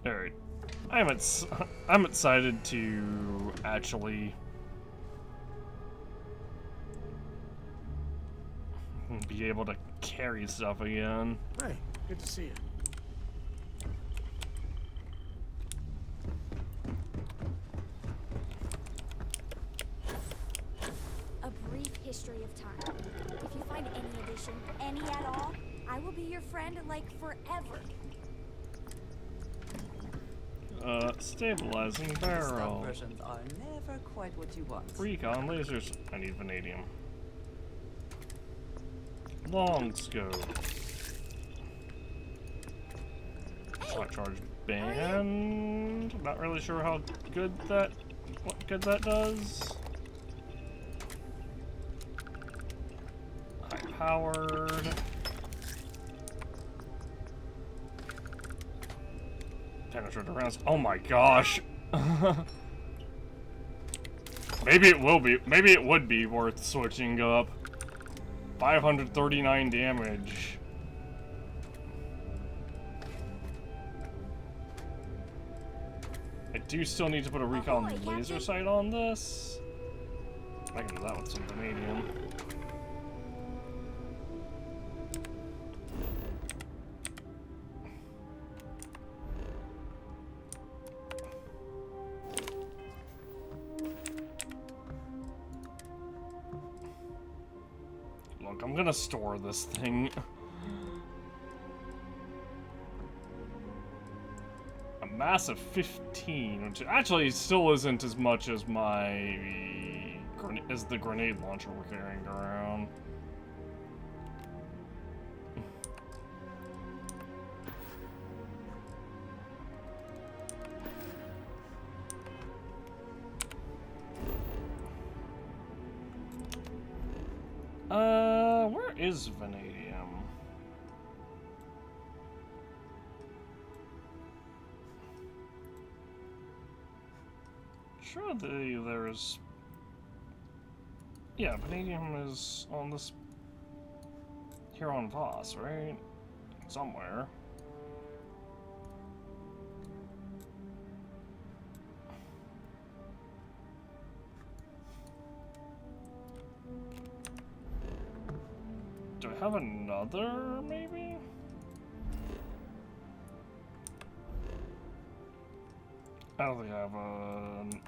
Alright. I'm excited to actually be able to carry stuff again. Hey, good to see you. A brief history of time. If you find any addition, any at all, I will be your friend like forever. Stabilizing barrel. Versions are never quite what you want. Recon lasers. I need vanadium. Long scope. Shot charge band. Not really sure how good that, what good that does. High powered. Penetrator rounds. Oh my gosh. Maybe it will be. Maybe it would be worth switching up. 539 damage. I do still need to put a recon laser sight on this. I can do that with some vanadium. Look, I'm gonna store this thing. A massive 15, which actually still isn't as much as my the grenade launcher we're carrying around. Where is vanadium? Sure, there's... Yeah, vanadium is on this... Here on Voss, right? Somewhere. Do I have another, maybe? I don't think I have an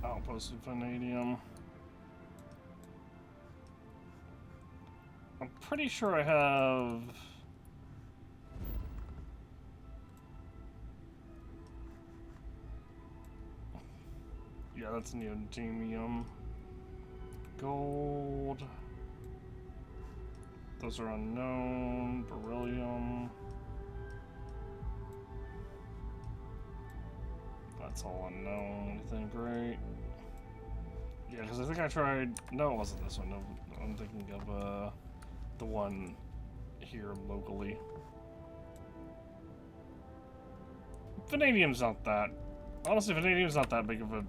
outpost of vanadium. I'm pretty sure I have... Yeah, that's neodymium. Gold. Those are unknown. Beryllium. That's all unknown. Anything great? Yeah, because I think I tried... No, it wasn't this one. No, I'm thinking of the one here locally. Vanadium's not that... Honestly, vanadium's not that big of a...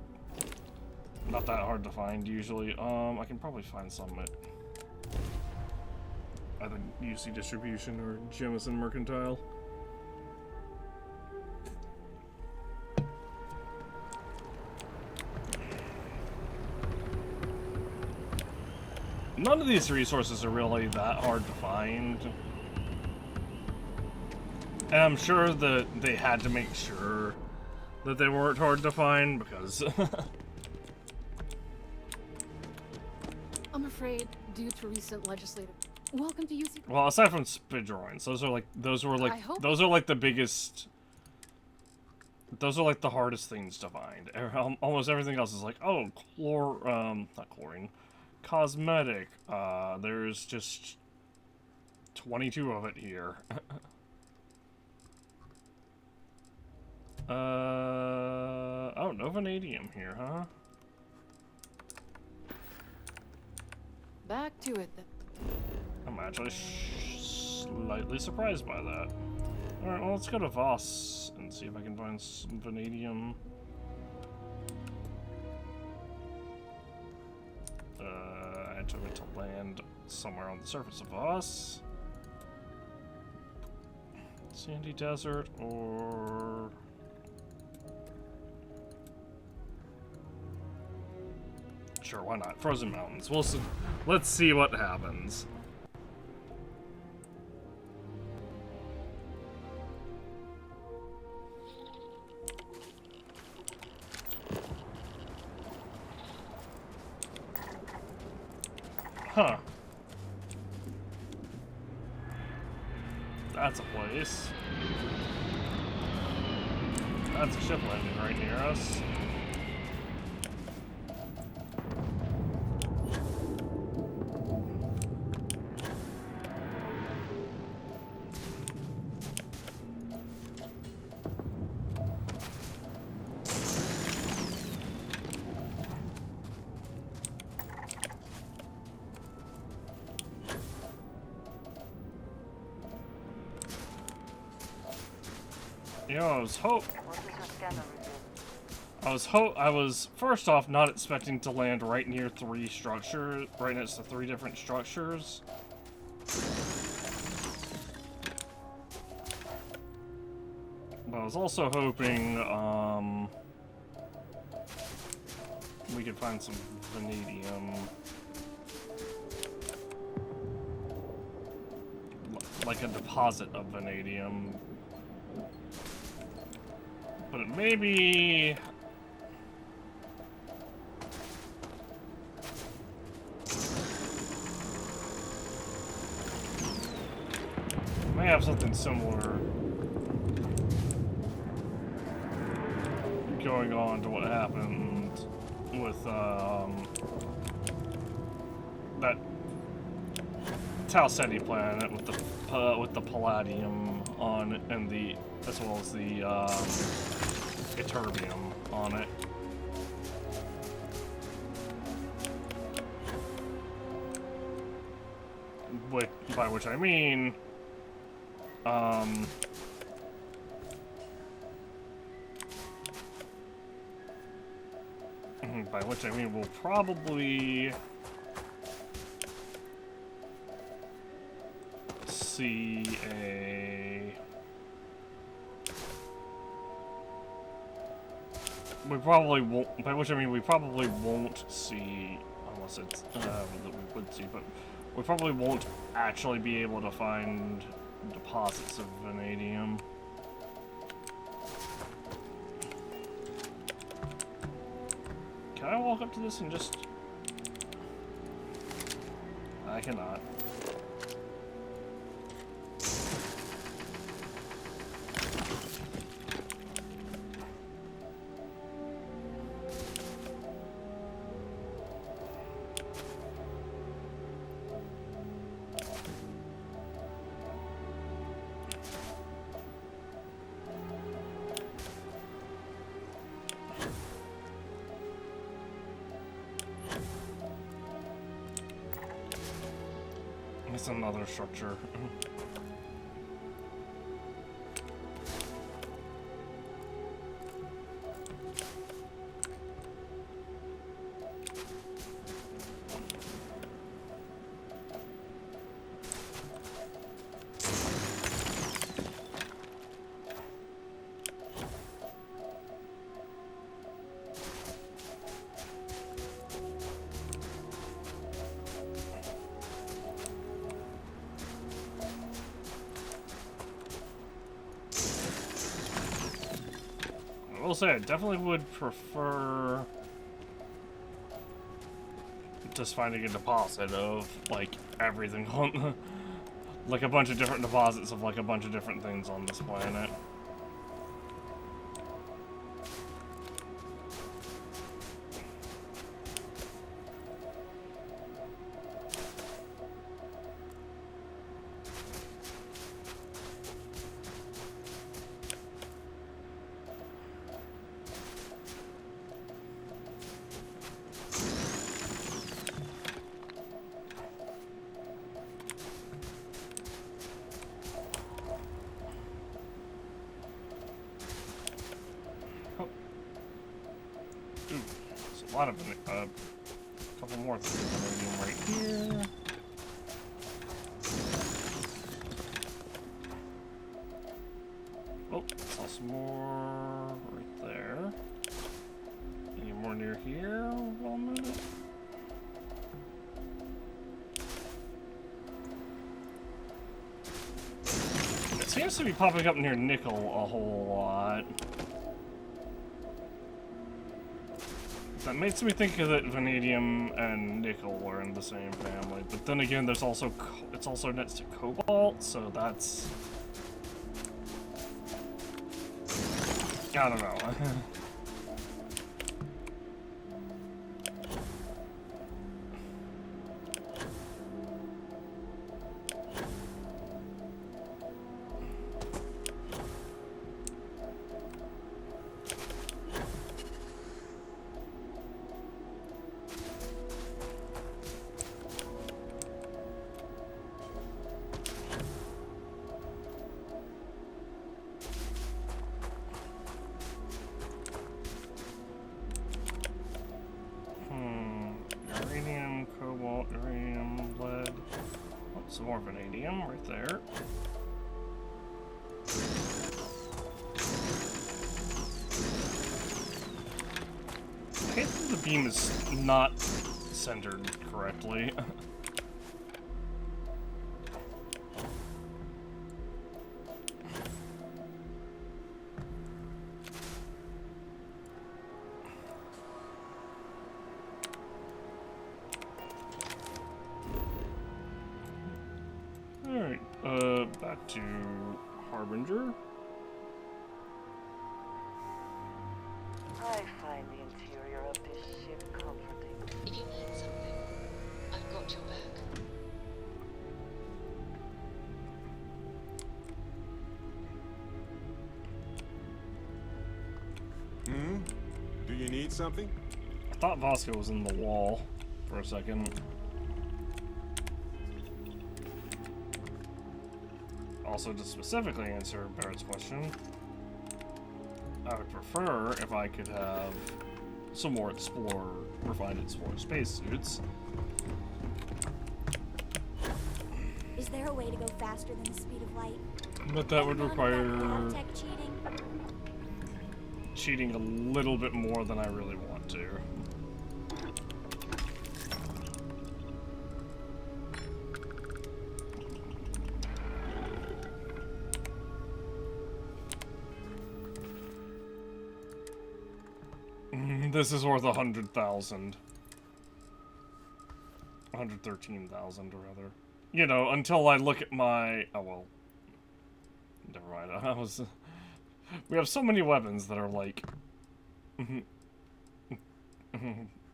Not that hard to find, usually. I can probably find some at... either UC Distribution or Jemison Mercantile. None of these resources are really that hard to find. And I'm sure that they had to make sure that they weren't hard to find because... I'm afraid, due to recent legislative... Welcome to UC... Well, aside from spidroids, those are like the biggest... Those are like the hardest things to find. Almost everything else is like, oh, not chlorine. Cosmetic. There's just 22 of it here. Oh, no vanadium here, huh? Back to it then. I'm actually slightly surprised by that. Alright, well, let's go to Voss and see if I can find some vanadium. I took it to land somewhere on the surface of Voss. Sandy Desert or... Sure, why not? Frozen Mountains. Let's see what happens. Huh. That's a place. That's a ship landing right near us. You know, I was first off not expecting to land right near three structures, right next to three different structures. But I was also hoping we could find some vanadium. Like a deposit of vanadium. But it may be... may have something similar going on to what happened with that Tau Ceti planet with the palladium on it, and the as well as the ytterbium on it. by which I mean, we'll probably see a... We probably won't, by which I mean we probably won't see, unless it's, that we would see, but we probably won't actually be able to find deposits of vanadium. Can I walk up to this and just... I cannot. It's another structure. I will say, I definitely would prefer just finding a deposit of, like, everything on, like, a bunch of different deposits of, like, a bunch of different things on this planet. A lot of a couple more things right here. Oh, saw some more right there. Any more near here? Well, minute. It seems to be popping up near nickel a whole lot. That makes me think that vanadium and nickel are in the same family, but then again, there's also it's also next to cobalt, so that's... I don't know. Some more vanadium right there. I hate that the beam is not centered correctly. Back to Harbinger. I find the interior of this ship comforting. If you need something, I've got your back. Do you need something? I thought Vasco was in the wall for a second. Also, to specifically answer Barrett's question, I would prefer if I could have some more refined explorer spacesuits. Is there a way to go faster than the speed of light? But that would require Tech cheating? cheating a little bit more than I really want to. This is worth 100,000. 113,000 rather. You know, until I look at my... Oh, well. Never mind. I was... We have so many weapons that are like...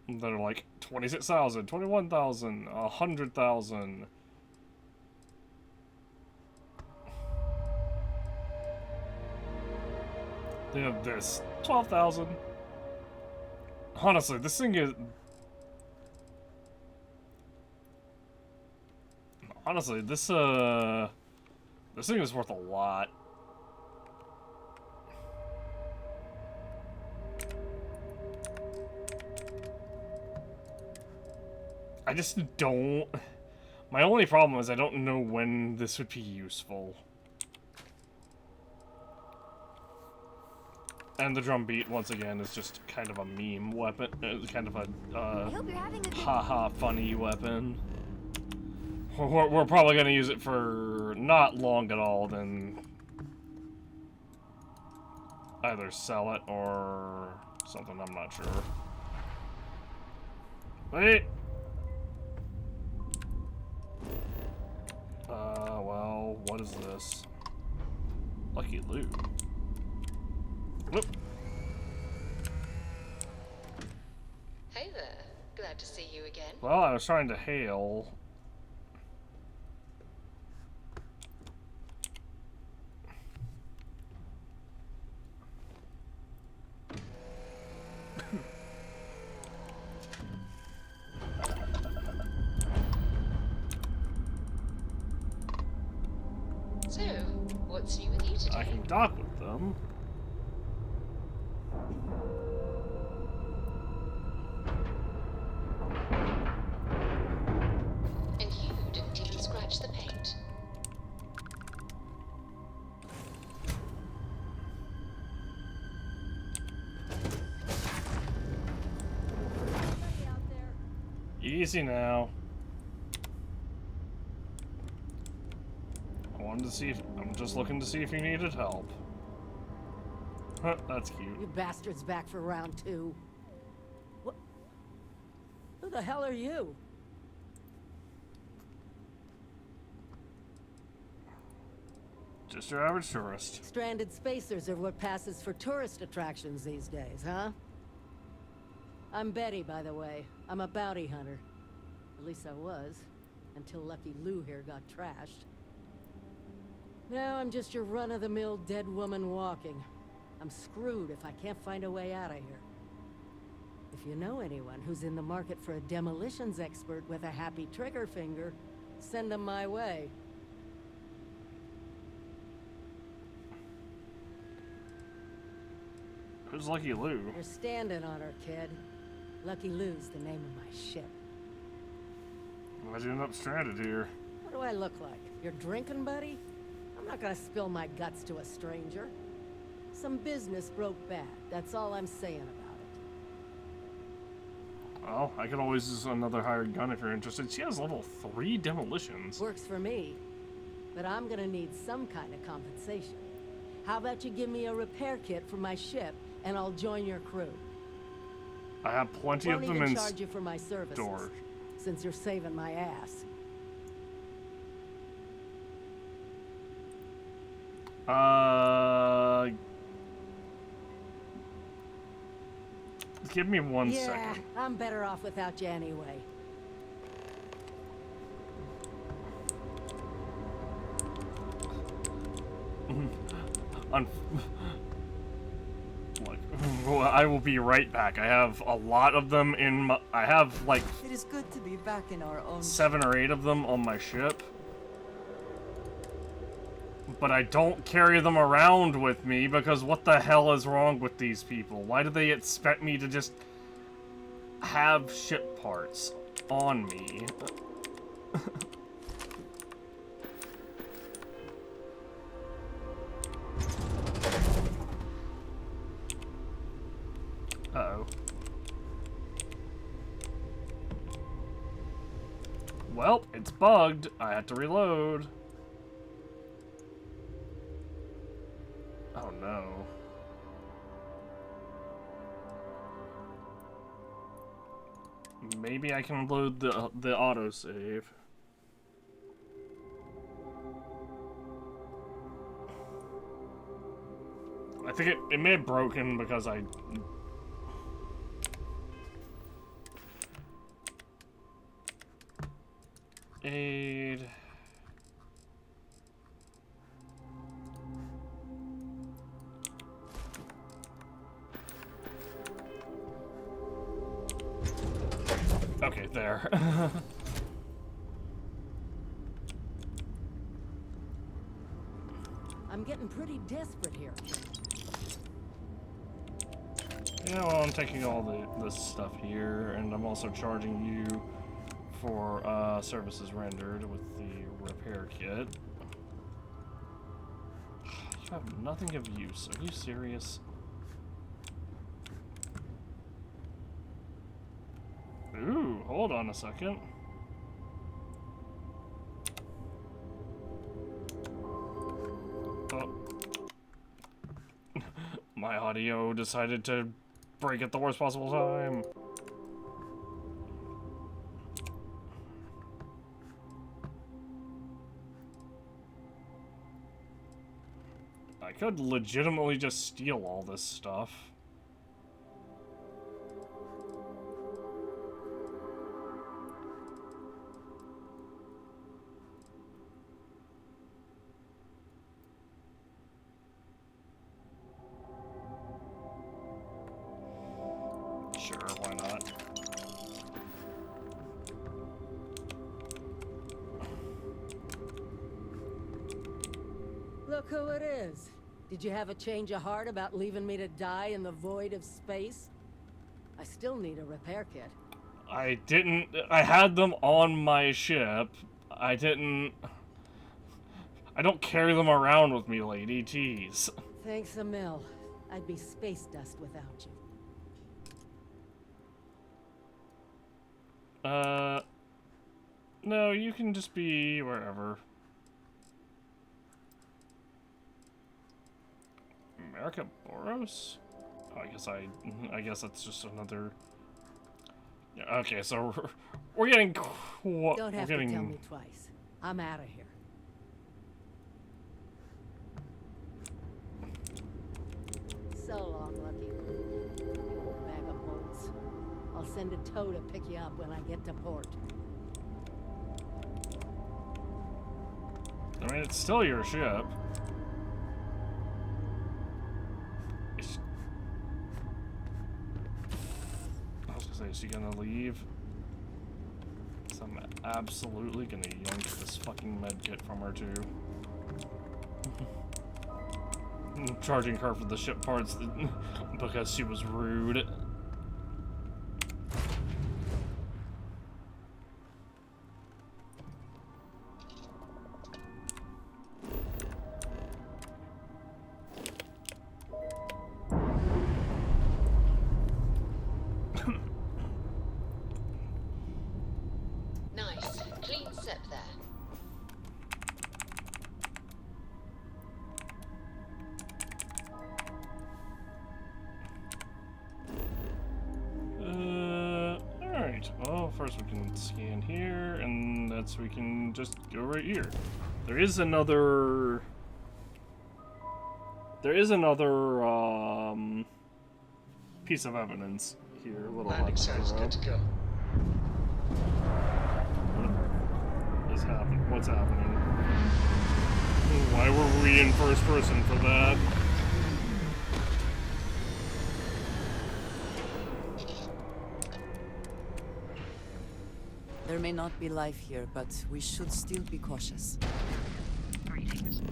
that are like 26,000, 21,000, 100,000. They have this. 12,000. Honestly, this thing is... Honestly, this thing is worth a lot. I just don't... My only problem is I don't know when this would be useful. And the drum beat, once again, is just kind of a meme weapon. It's kind of a, haha funny weapon. We're probably going to use it for not long at all, then either sell it or something, I'm not sure. Wait! Well, what is this? Lucky loot. Whoop. Hey there. Glad to see you again. Well, I was trying to hail. So, what's new with you today? I can dock with them. And you didn't even scratch the paint. Easy now. I wanted to see if... I'm just looking to see if you needed help. Huh, that's cute. You bastards back for round 2. What? Who the hell are you? Just your average tourist. Stranded spacers are what passes for tourist attractions these days, huh? I'm Betty, by the way. I'm a bounty hunter. At least I was, until Lucky Lou here got trashed. Now I'm just your run-of-the-mill dead woman walking. I'm screwed if I can't find a way out of here. If you know anyone who's in the market for a demolitions expert with a happy trigger finger, send them my way. Who's Lucky Lou? You're standing on her, kid. Lucky Lou's the name of my ship. Why'd you end up stranded here? What do I look like? Your drinking buddy? I'm not gonna spill my guts to a stranger. Some business broke bad. That's all I'm saying about it. Well, I could always use another hired gun if you're interested. She has level 3 demolitions. Works for me. But I'm gonna need some kind of compensation. How about you give me a repair kit for my ship, and I'll join your crew? I have plenty of them in Won't even charge you for my services, storage. since you're saving my ass. Give me one yeah, second. I'm better off without you anyway. Like, I will be right back. I have a lot of them in my... I have, like... It is good to be back in our own... 7 or 8 of them on my ship. But I don't carry them around with me because what the hell is wrong with these people? Why do they expect me to just have ship parts on me? Uh-oh. Well, it's bugged. I had to reload. Oh no. Maybe I can load the autosave. I think it may have broken because I... Aid... Okay, there. I'm getting pretty desperate here. Yeah, well, I'm taking all this stuff here, and I'm also charging you for services rendered with the repair kit. You have nothing of use. Are you serious? Ooh, hold on a second. Oh. My audio decided to break at the worst possible time. I could legitimately just steal all this stuff. Sure, why not? Look who it is. Did you have a change of heart about leaving me to die in the void of space? I still need a repair kit. I didn't... I had them on my ship. I don't carry them around with me, lady. Jeez. Thanks a mill. I'd be space dust without you. No, you can just be wherever. America Boros? Oh, I guess that's just another... Yeah, okay, so we're getting... Don't have to tell me twice. I'm out of here. So long, Lucky. You old bag of bolts. I'll send a tow to pick you up when I get to port. I mean, it's still your ship. I was gonna say, is she gonna leave? So I'm absolutely gonna yank this fucking medkit from her too. I'm charging her for the ship parts because she was rude. Nice. Clean set there. Alright. Well, first we can scan here, and we can just go right here. There is another... piece of evidence here. A little Landing signs good to go. What is happening? What's happening? Why were we in first person for that? There may not be life here, but we should still be cautious. Greetings.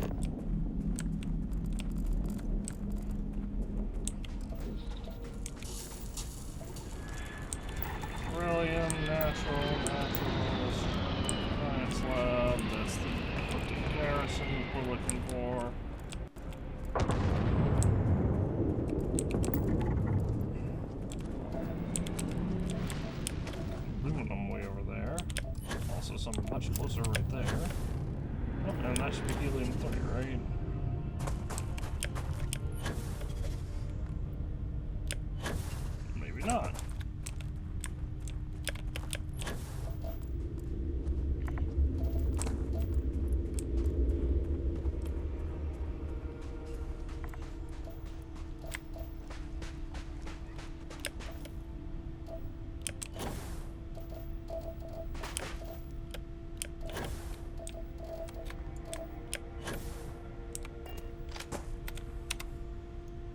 we're looking for. Aluminum way over there. Also some much closer right there. Oh, and that should be helium-3, right? Maybe not.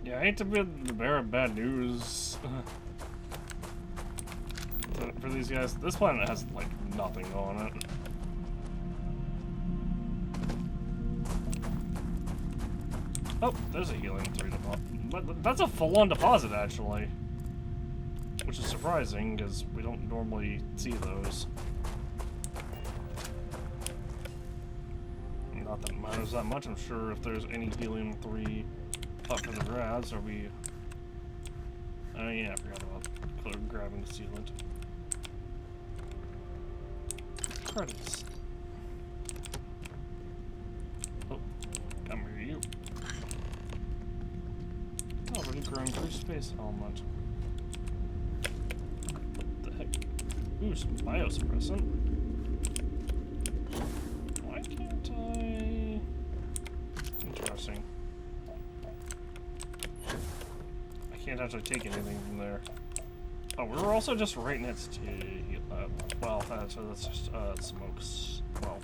Yeah, I hate to be the bearer of bad news for these guys. This planet has, like, nothing on it. Oh, there's a helium-3 deposit. But that's a full-on deposit, actually. Which is surprising, because we don't normally see those. Not that it matters that much. I'm sure if there's any helium-3 up for the grabs, are we... Oh yeah, I forgot about grabbing the sealant. Credits. Oh, come here, you. Already growing through space element. What the heck? Ooh, some biosuppressant. Why can't I... Interesting. Can't actually take anything from there. Oh, we were also just right next to, well, that's just, smokes, well,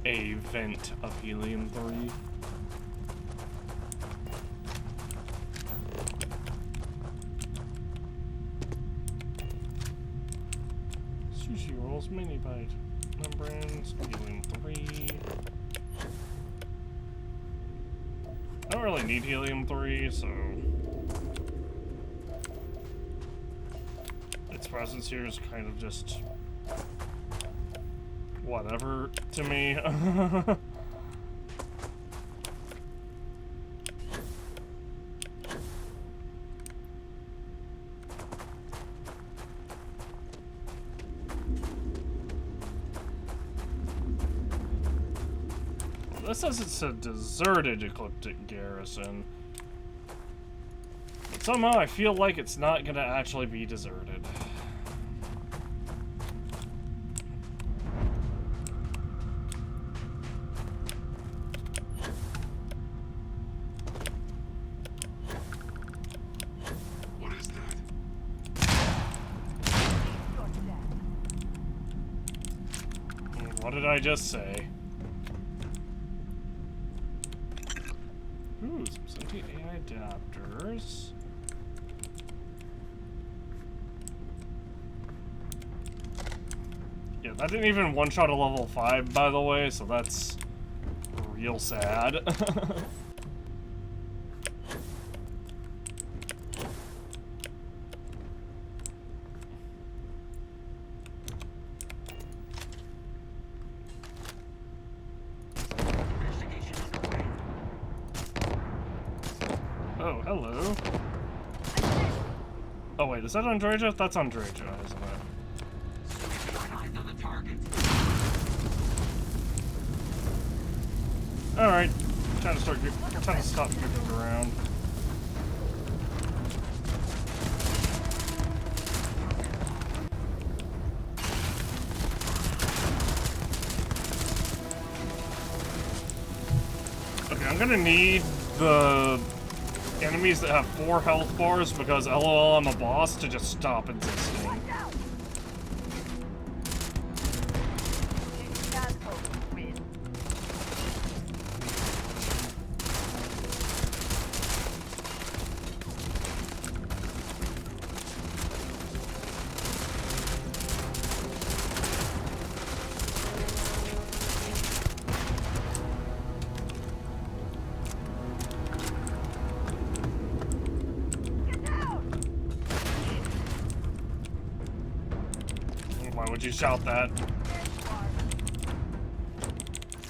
a vent of helium-3. Sushi rolls, mini bite, membranes, helium-3. I don't really need helium-3, so... its presence here is kind of just whatever to me. Well, this says it's a deserted ecliptic garrison. But somehow I feel like it's not gonna actually be deserted. What did I just say? Ooh, some sentient AI adapters. Yeah, that didn't even one-shot a level 5, by the way, so that's real sad. Oh, hello. Oh wait, is that Andreja? That's Andreja, isn't it? Alright, time to stop moving around. Okay, I'm gonna need the enemies that have 4 health bars because LOL I'm a boss to just stop existing. Why would you shout that?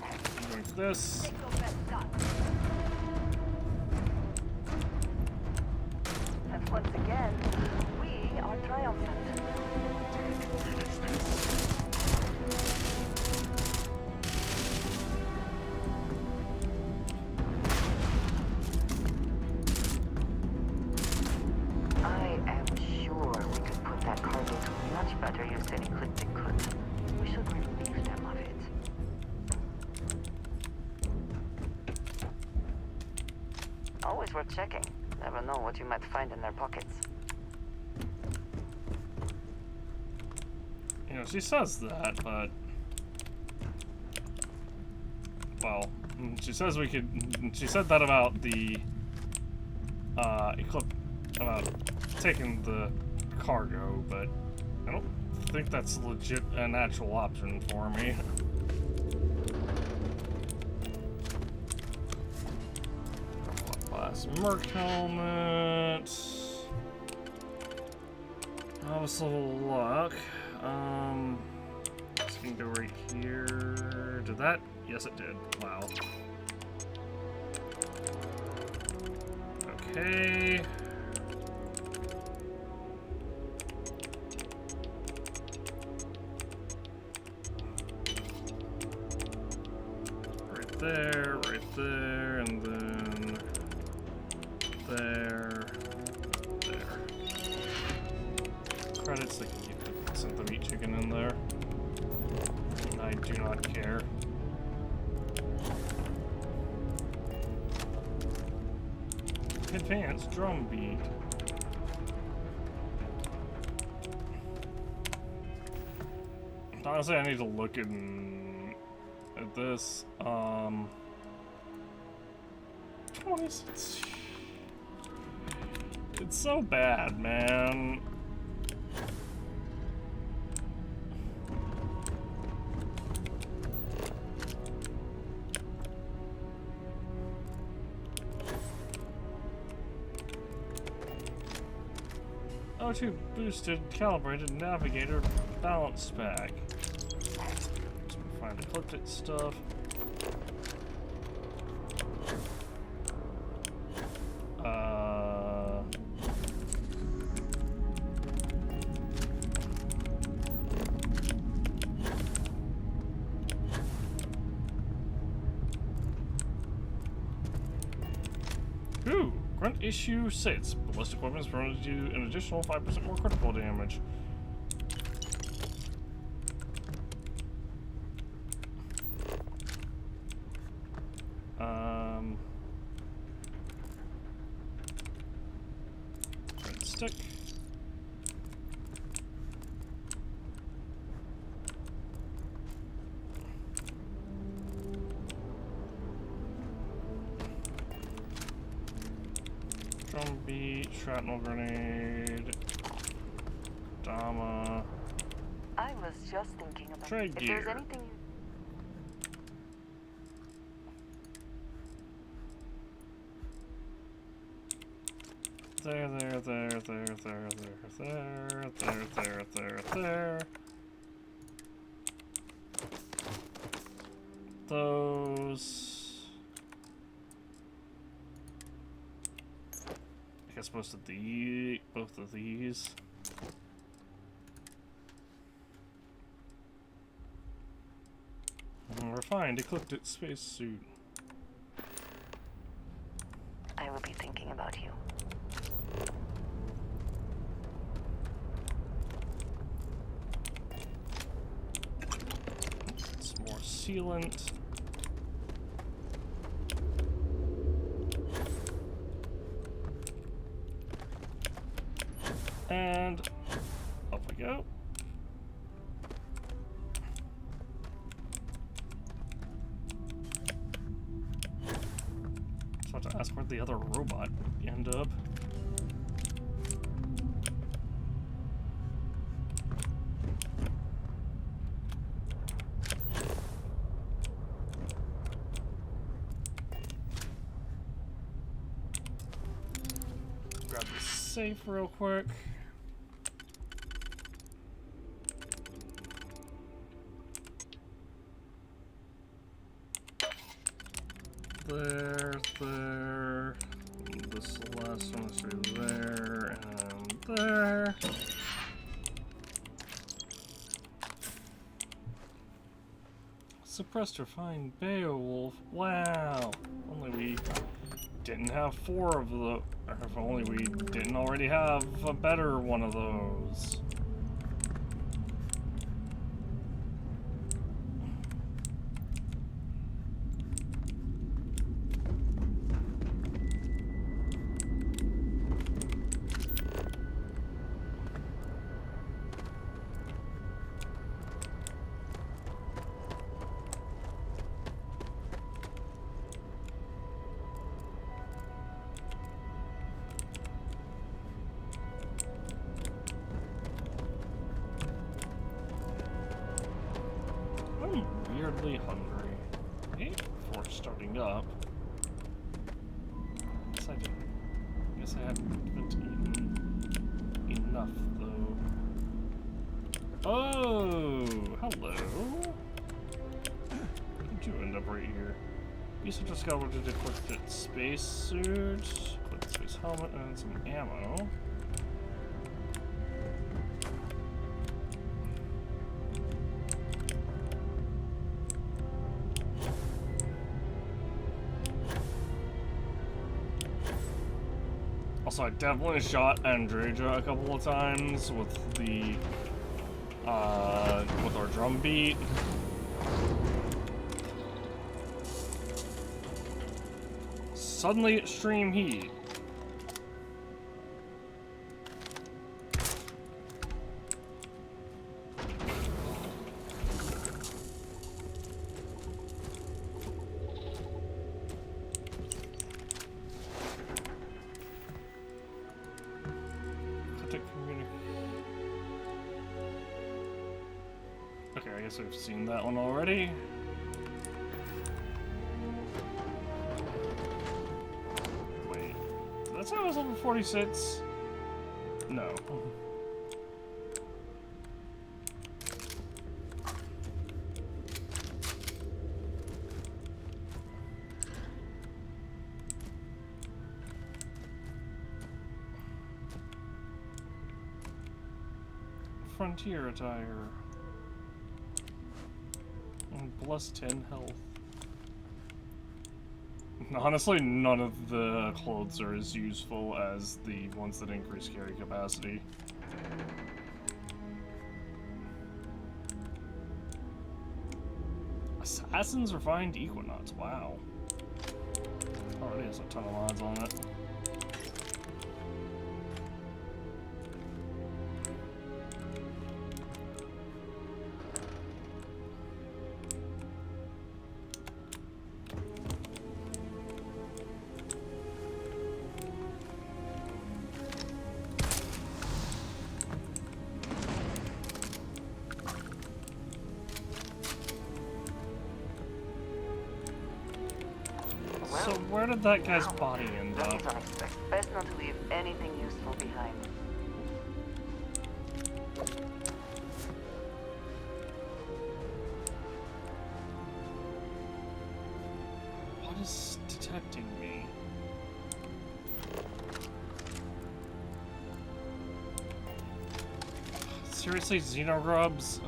I'm going to this. Always worth checking. Never know what you might find in their pockets. You know, she says that, but... Well, she says we could... She said that about the... about taking the cargo, but I don't think that's legit an actual option for me. Glass Merc helmet. Obvious level luck. This can go right here. Did that? Yes, it did. Wow. Okay. Right there, and then there. Credits, they can keep sent the meat chicken in there. I do not care. Advanced drum beat. Honestly, I need to look at this. 26. It's so bad, man. O2 boosted calibrated navigator balance pack. Let's find infiltrate stuff. Ooh, grunt issue 6. Ballistic weapons permitted to do an additional 5% more critical damage. Red stick. Drum beat, shrapnel grenade, Dama. I was just thinking about Trade if gear. there's anything you... There. Those. I guess both of these. Refined, ecliptic spacesuit. I will be thinking about you. Some more sealant. And up we go. Just have to ask where the other robot end up. Grab the safe real quick. There. This last one is through there and there. Suppressed refined Beowulf. Wow. Only we didn't have 4 of the. Or if only we didn't already have a better one of those. Deadly hungry. Hey, before starting up. Guess I haven't eaten enough though. Oh, hello. How'd you end up right here? You just discovered to equip its spacesuit, equip the space helmet, and some ammo. Also, I definitely shot Andreja a couple of times with the with our drum beat. Suddenly extreme heat. Okay, I guess I've seen that one already. Wait, that's how I was level 46? No. Frontier attire. Plus 10 health. Honestly, none of the clothes are as useful as the ones that increase carry capacity. Assassin's Refined Equinox, wow. Already has a ton of lines on it. So where did that guy's body end up? Best not to leave anything useful behind. What is detecting me? Seriously, Xenogrubs?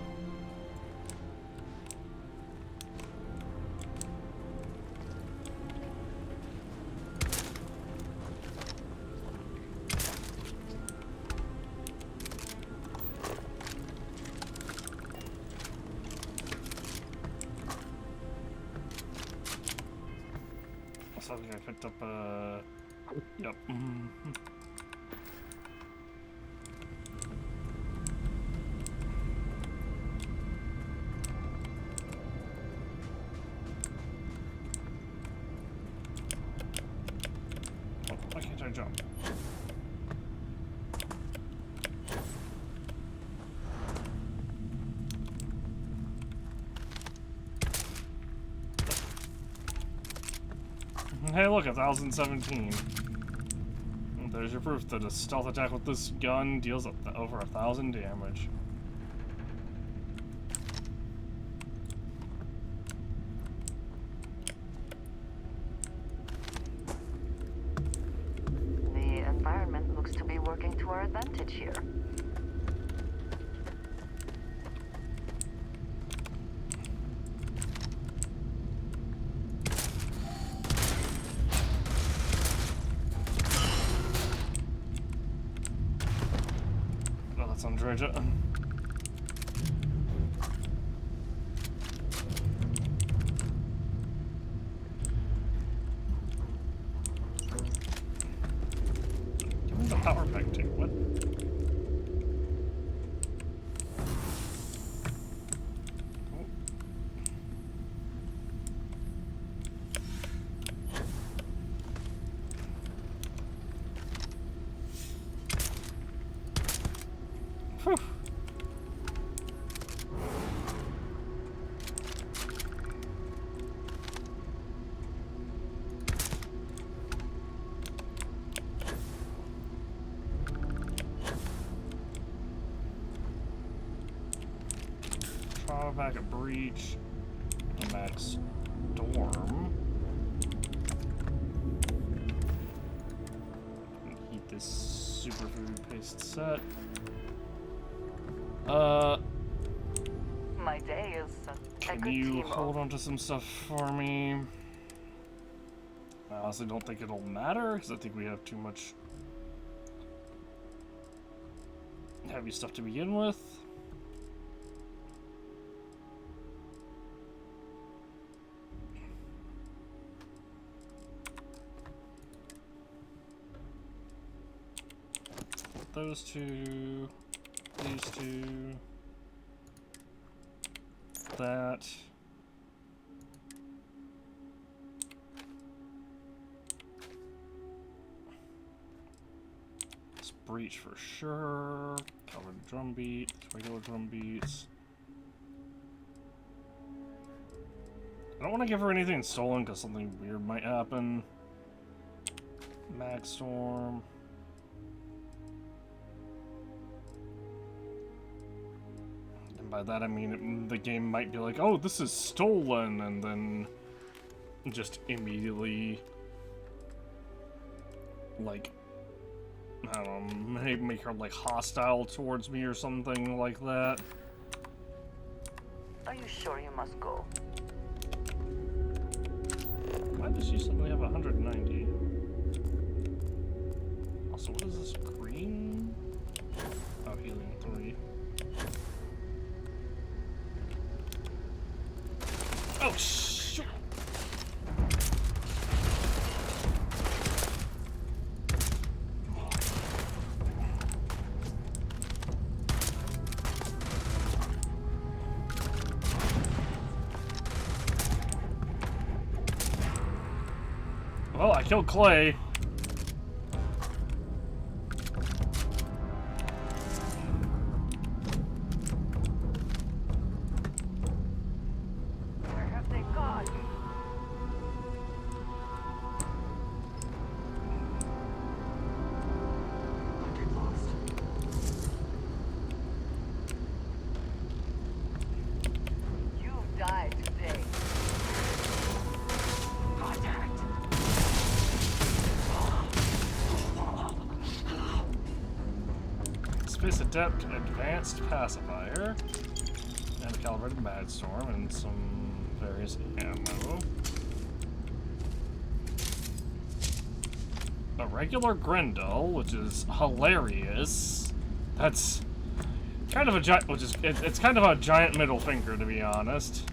I think I picked up yep. Oh, why can't I jump? Hey, look, 1017. There's your proof that a stealth attack with this gun deals over 1,000 damage. The environment looks to be working to our advantage here. Andreja. Give me the power pack too. What? pack, a breach, a max storm. Eat this superfood paste set. My day is a Can good you team hold on to some stuff for me? I honestly don't think it'll matter, because I think we have too much heavy stuff to begin with. Those two, these two, that. This breach for sure. Covered drum beat, regular drum beats. I don't want to give her anything stolen because something weird might happen. Mag Storm. By that I mean the game might be like, oh, this is stolen, and then just immediately, like, I don't know, make her like hostile towards me or something like that. Are you sure you must go? Why does she suddenly have 190? Also, what is this green? Oh, healing 3. Oh, shoot! Well, I killed Clay. Space Adept Advanced Pacifier, and a calibrated Mad Storm, and some various ammo. A regular Grendel, which is hilarious. That's kind of a giant, it's kind of a giant middle finger, to be honest.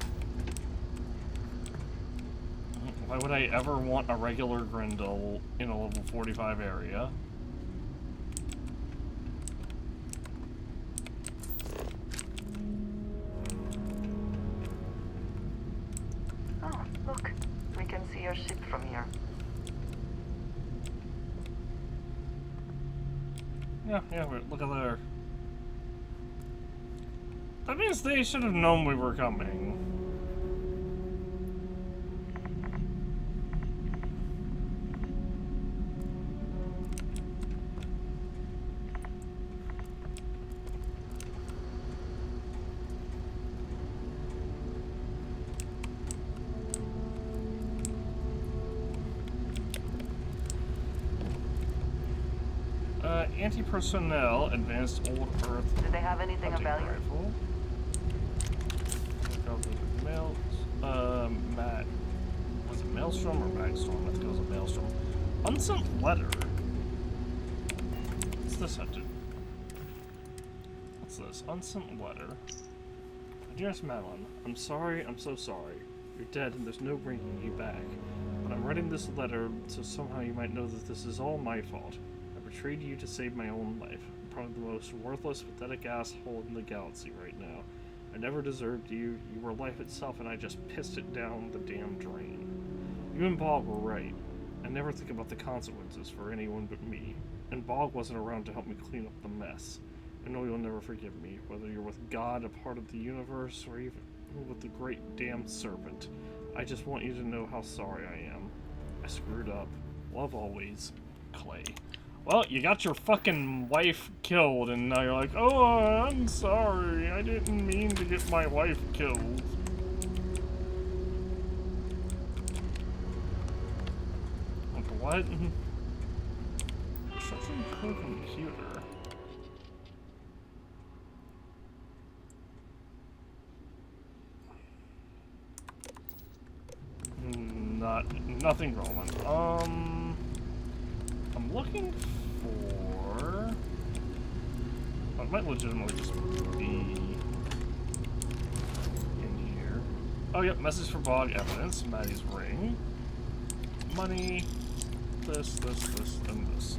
Why would I ever want a regular Grendel in a level 45 area? Oh, look. We can see your ship from here. Yeah, look at there. That means they should have known we were coming. Anti-personnel, advanced old Earth. Do they have anything of value? Rifle. Matt. Was it Maelstrom or Magstorm? I think it was a Maelstrom. Unsent letter. What's this have to? What's this? Unsent letter. Dearest Madeline, I'm sorry, I'm so sorry. You're dead and there's no bringing you back. But I'm writing this letter so somehow you might know that this is all my fault. I betrayed you to save my own life. I'm probably the most worthless, pathetic asshole in the galaxy right now. I never deserved you. You were life itself, and I just pissed it down the damn drain. You and Bog were right. I never think about the consequences for anyone but me. And Bog wasn't around to help me clean up the mess. I know you'll never forgive me, whether you're with God, a part of the universe, or even with the great damn serpent. I just want you to know how sorry I am. I screwed up. Love always, Clay. Well, you got your fucking wife killed, and now you're like, oh, I'm sorry, I didn't mean to get my wife killed. Like, what? Instruction per computer. Nothing relevant. I'm looking for... Well, it might legitimately just be in here. Oh, yep, message for bog evidence, Maddie's ring, money, this, and this.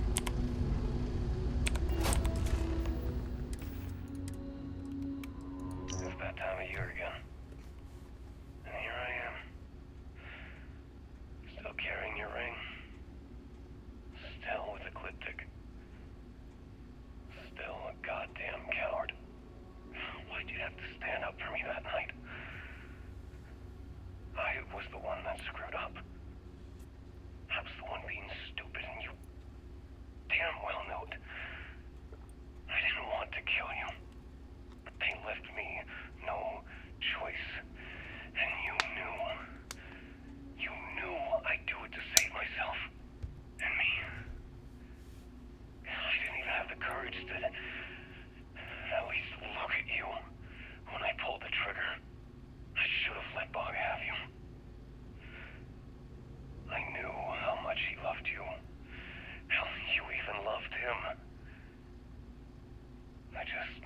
It's that time of year again. And here I am. Still carrying your ring. Still with a clip tick. Still a goddamn coward. Why'd you have to stand up for me that night? I was the one that screwed up. I was the one being stupid, and you damn well knew it. I didn't want to kill you, but they left me no choice. And you knew. You knew I'd do it to save myself. And me. I didn't even have the courage to at least look at you when I pulled the trigger. I should have let Bog have you. I knew how much he loved you. How you even loved him. I just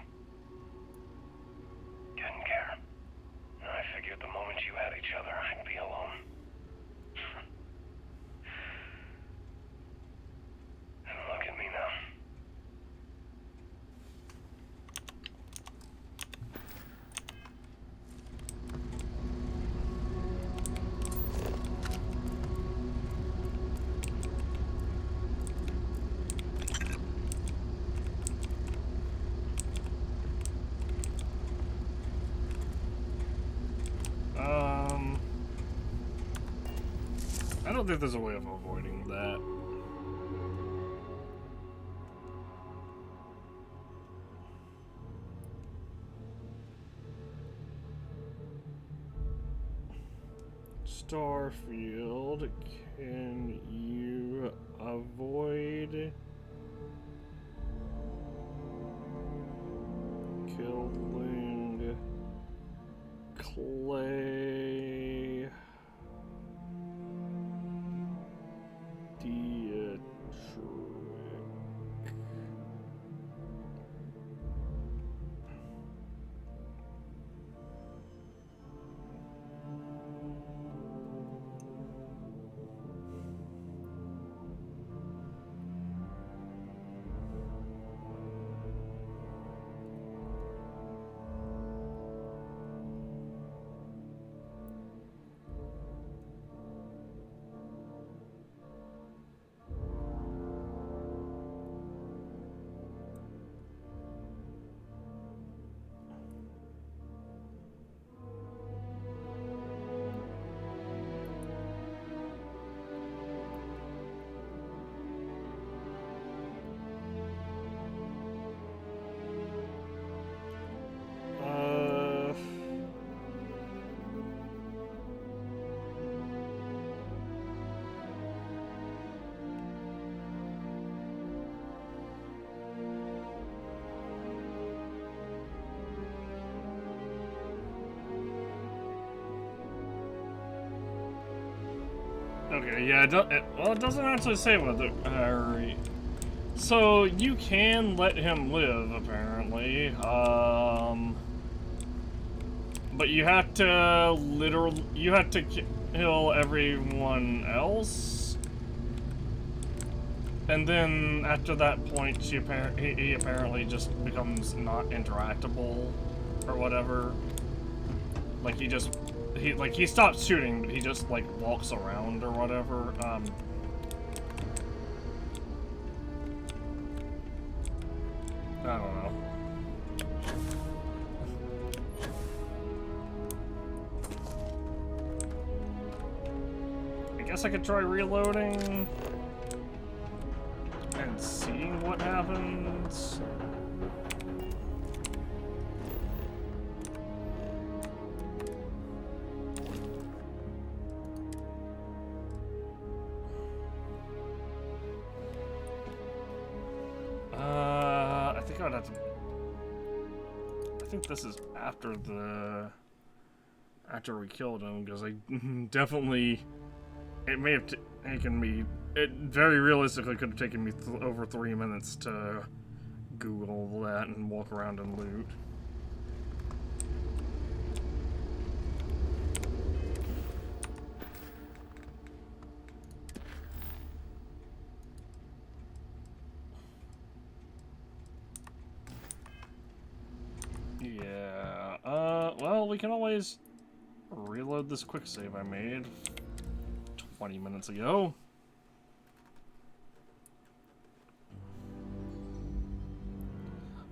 didn't care. And I figured the moment you had each other, I'd be alone. And look at me now. I don't think there's a way of avoiding that. Starfield, can you avoid killing Clay Dietrich? Okay, yeah, it doesn't actually say whether... so, you can let him live, apparently, but you have to kill everyone else, and then after that point, he apparently just becomes not interactable, or whatever. Like, he stops shooting, but he just, like, walks around or whatever. I don't know. I guess I could try reloading and seeing what happens. I think I'd have to. I think this is after we killed him, because I definitely. It may have taken me. It very realistically could have taken me over 3 minutes to Google that and walk around and loot. Yeah. Well, we can always reload this quick save I made 20 minutes ago.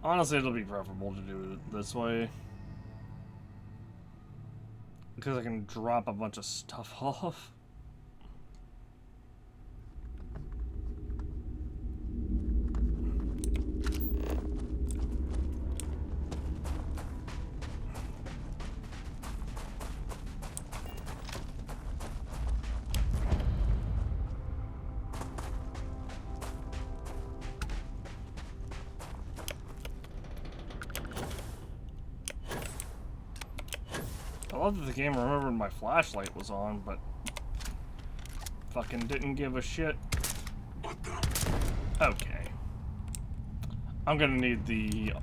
Honestly, it'll be preferable to do it this way, because I can drop a bunch of stuff off. I love that the game remembered my flashlight was on, but fucking didn't give a shit. Okay. I'm gonna need the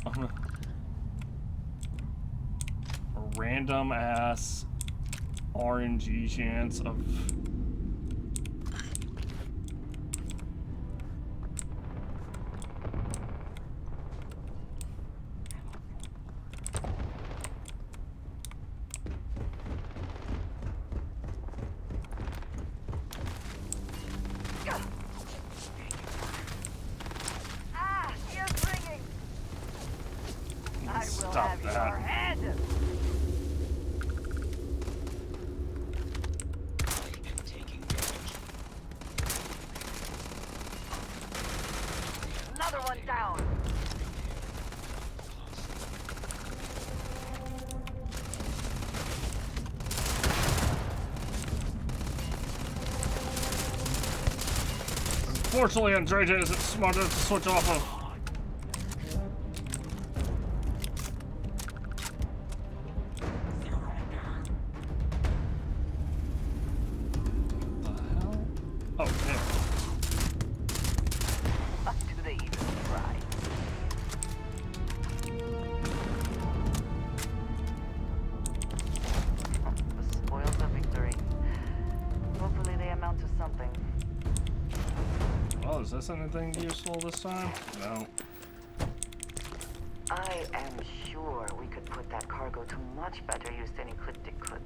random ass RNG chance of stop that. Another one down. Unfortunately, Andrea isn't smart enough to switch off of. Is this anything useful this time? No. I am sure we could put that cargo to much better use than Ecliptic could.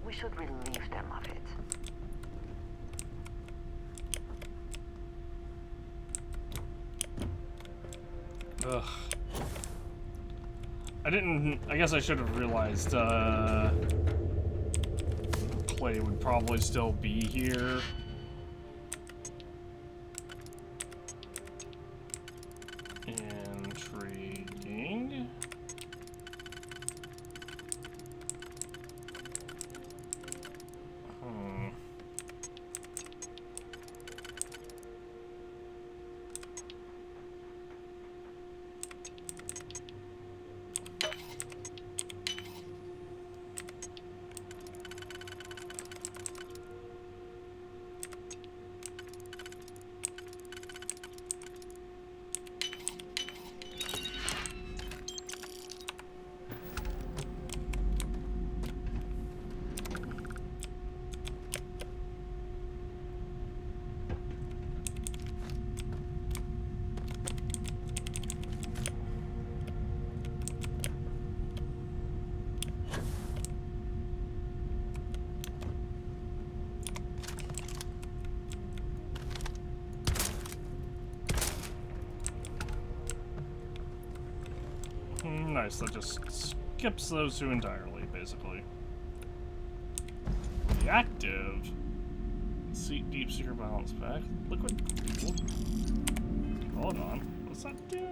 We should relieve them of it. Ugh. I guess I should have realized, Clay would probably still be here. Intriguing. Nice, that just skips those two entirely, basically. Reactive. Deep secret balance pack. Liquid. Hold on. What's that do?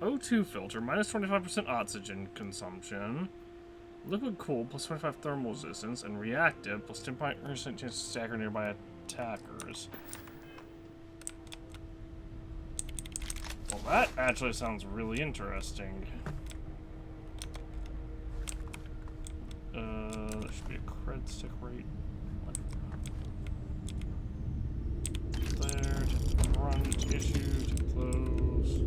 O2 filter, minus 25% oxygen consumption. Liquid cool, plus 25 thermal resistance. And reactive, plus 10% chance to stagger nearby attackers. Well, that actually sounds really interesting. There should be a cred stick rate. There, to run, to issue, to close.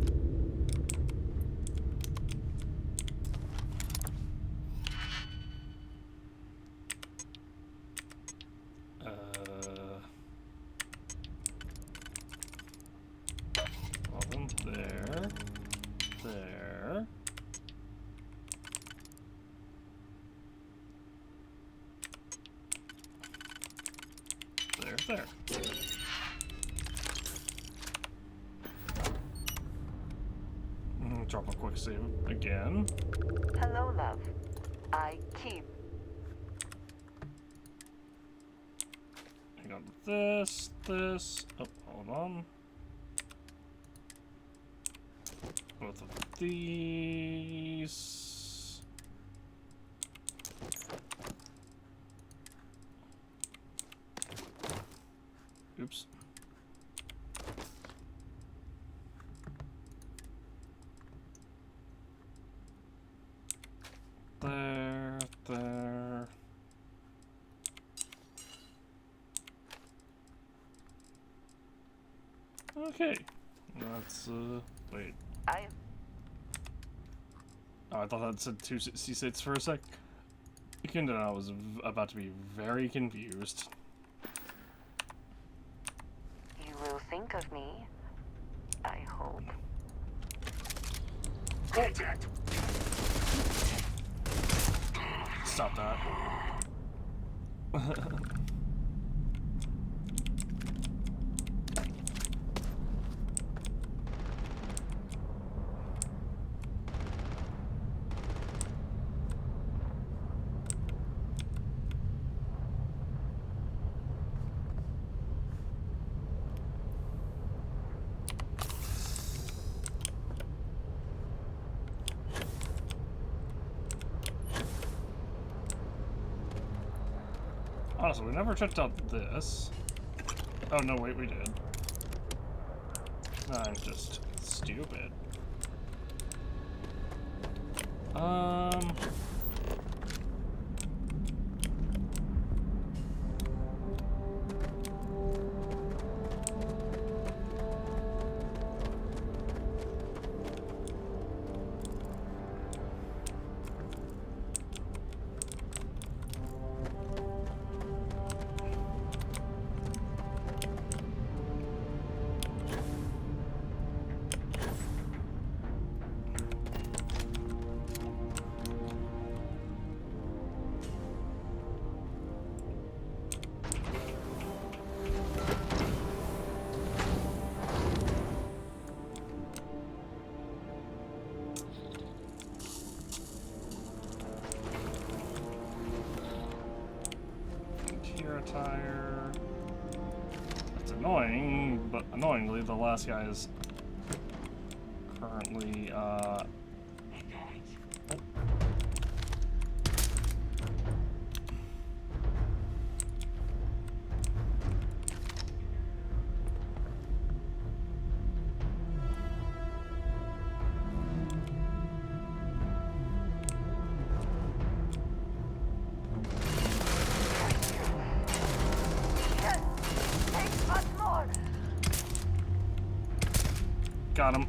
There. There. There. Drop a quick save again. Hello, love. I keep. I got this. Oh, hold on. Both of these. Oops. There. Okay. That's, wait. Oh, I thought that said 266 for a sec. I was about to be very confused. You will think of me. I hope. Contact! Stop that. Honestly, we never checked out this. Oh, no, wait, we did. I'm just stupid. Tire. It's annoying, but annoyingly, the last guy is currently, got him.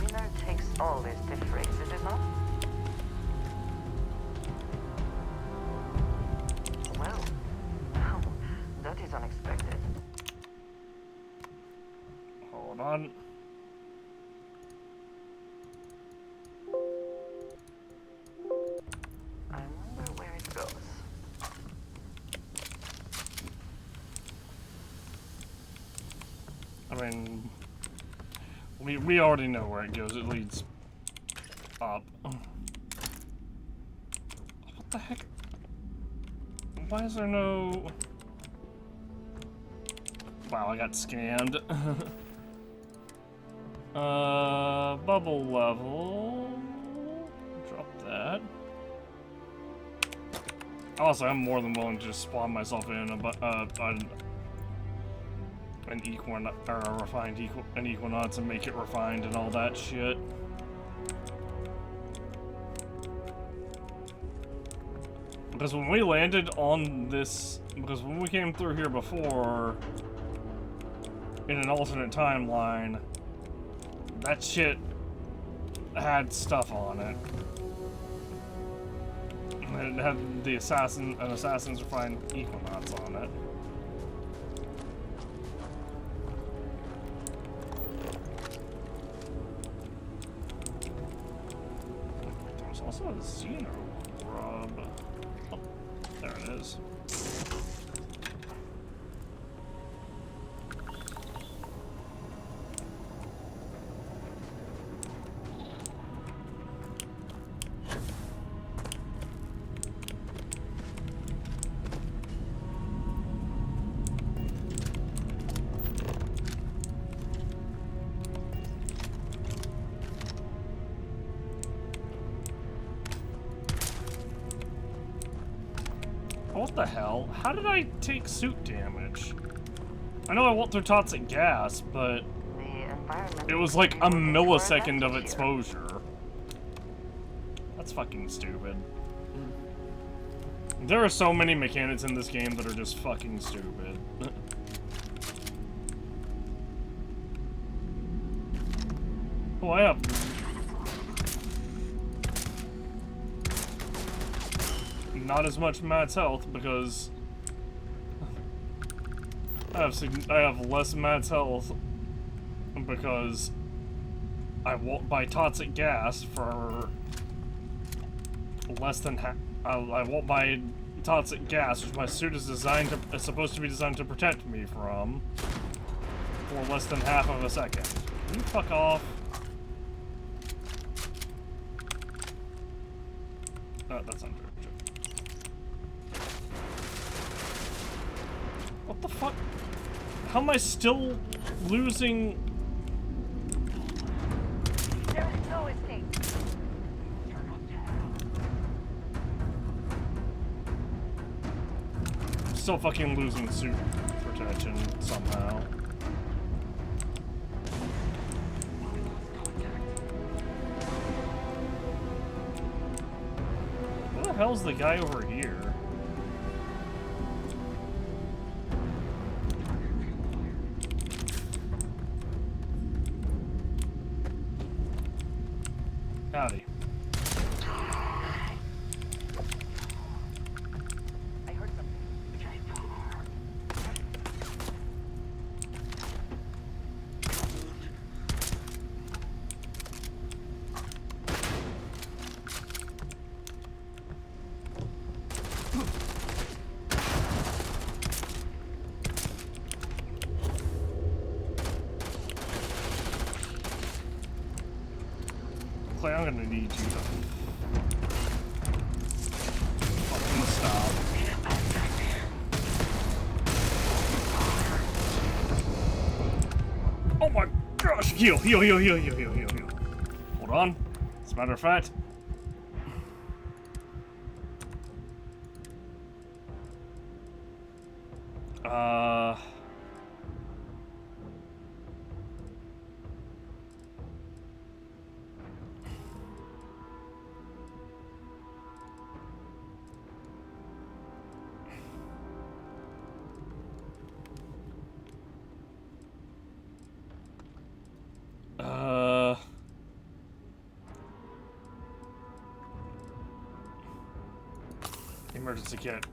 Winner takes all is the phrase, is it not? Well, that is unexpected. Hold on. I wonder where it goes. I mean, we already know where it goes. It leads up. What the heck? Why is there no... Wow, I got scanned. Bubble level. Drop that. Also, I'm more than willing to just spawn myself in an equinox and make it refined and all that shit. Because when we landed on this, because when we came through here before, in an alternate timeline, that shit had stuff on it. And it had the assassin's refined equinox on it. There's also a Xeno rub. Oh, there it is. What the hell? How did I take suit damage? I know I went through toxic gas, but it was like a millisecond of exposure. That's fucking stupid. There are so many mechanics in this game that are just fucking stupid. Oh, I have... not as much Matt's health because I have less Matt's health because I won't buy toxic gas for less than half. I won't buy toxic gas, which my suit is supposed to be designed to protect me from, for less than half of a second. Can you fuck off? Oh, that's not true. What the fuck? How am I still losing? There is no escape. Still fucking losing suit protection somehow. Where the hell's the guy over here? Howdy. I heard something. Clay, I'm gonna need you to fucking stop. Oh my gosh! Heal, heal, heal, heal, heal, heal, heal, heal. Hold on. As a matter of fact. Emergency kit.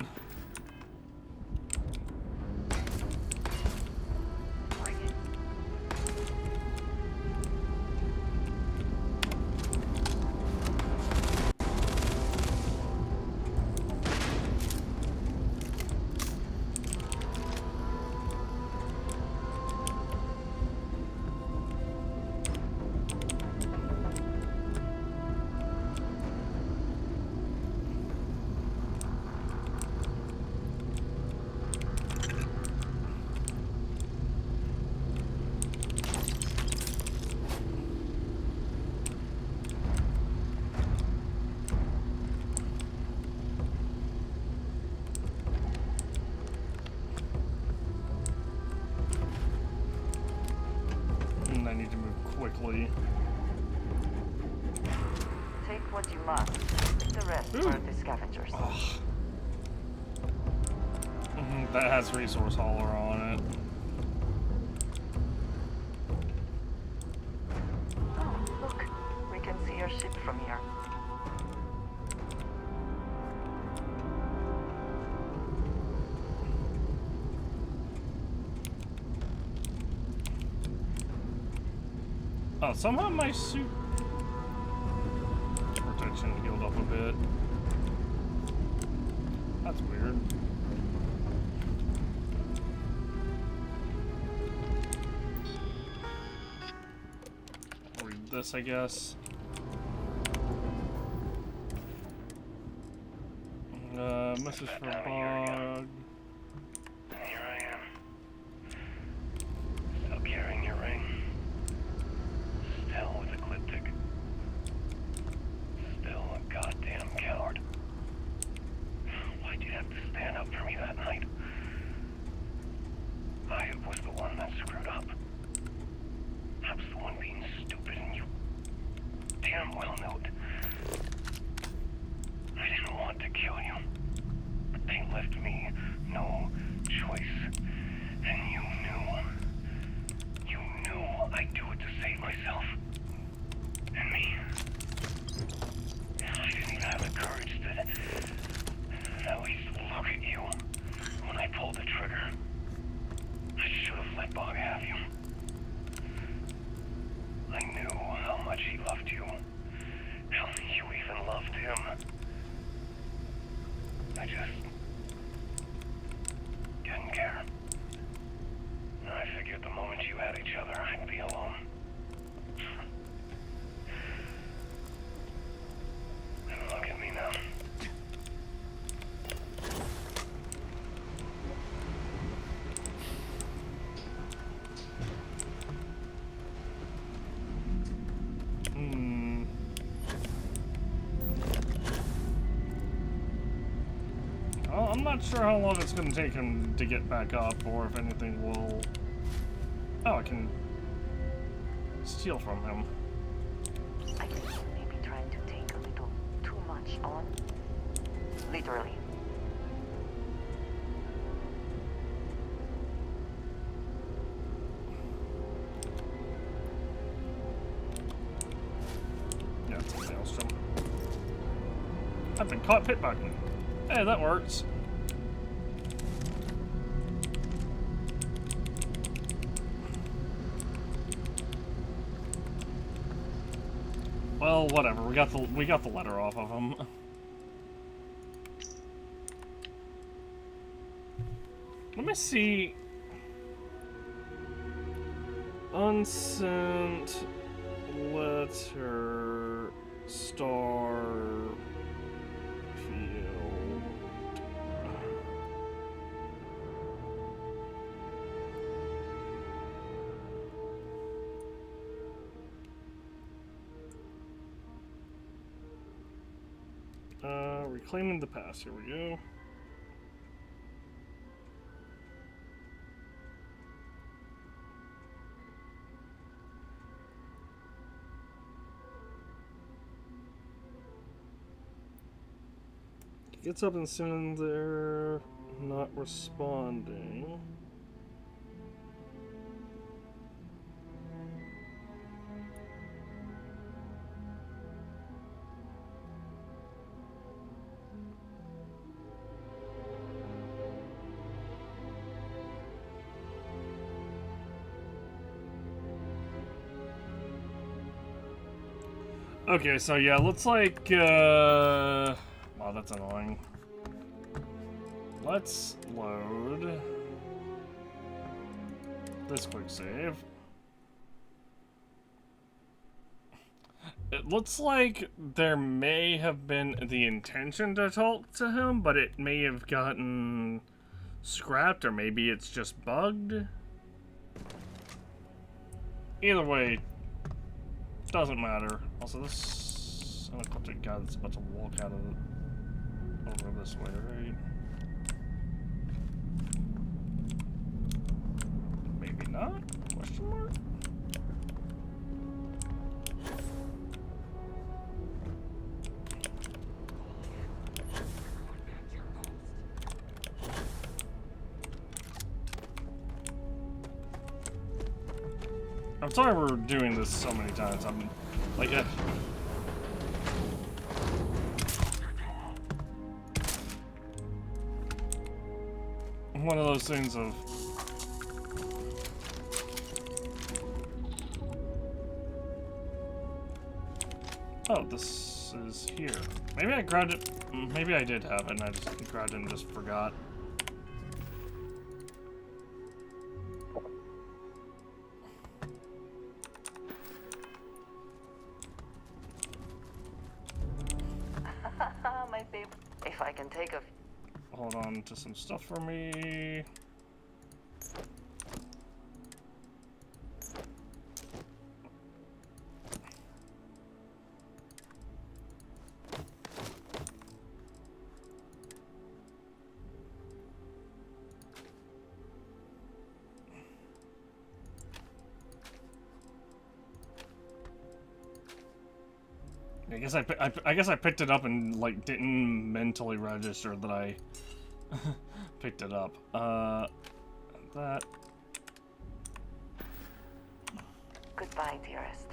what you must. The rest were the scavengers. That has resource hauler on it. Oh, look. We can see your ship from here. Oh, somehow my suit protection healed up a bit. That's weird. Read this, I guess. Message for Bog. Here I am. Still carrying your ring. Still with Ecliptic. Still a goddamn coward. Why'd you have to stand up for me that night? I was the one that screwed up. I was the one being stupid, and you damn well knew it. I didn't want to kill you, but they left me no choice. And you knew I'd do it to save myself. And me. I didn't even have the courage to at least look at you when I pulled the trigger. I should have let Bog have you. I knew how much he loved you. How you even loved him. I just didn't care. I figured the moment you had each other, I'd be alone. And look at me now. Well, I'm not sure how long it's going to take him to get back up, or if anything will... Oh, I can steal from him. I think you may be trying to take a little too much on. Literally. Yeah, it's a maelstrom. I've been caught pit button. Hey, that works. Well, whatever. We got the letter off of him. Let me see. Unsent letter Starfield. Reclaiming the past. Here we go. Gets up and soon they're not responding. Okay, so yeah, looks like, wow, that's annoying. Let's load this quick save. It looks like there may have been the intention to talk to him, but it may have gotten scrapped, or maybe it's just bugged. Either way, doesn't matter. Also, this unequipped guy that's about to walk out of it over this way, right? Maybe not? Question mark? I'm sorry we're doing this so many times. I'm like, one of those things of oh, this is here. Maybe I grabbed it. Maybe I did have it and I just grabbed it and just forgot. My favorite. If I can take a. Hold on to some stuff for me. I guess I picked it up and like didn't mentally register that I picked it up. That. Goodbye, dearest.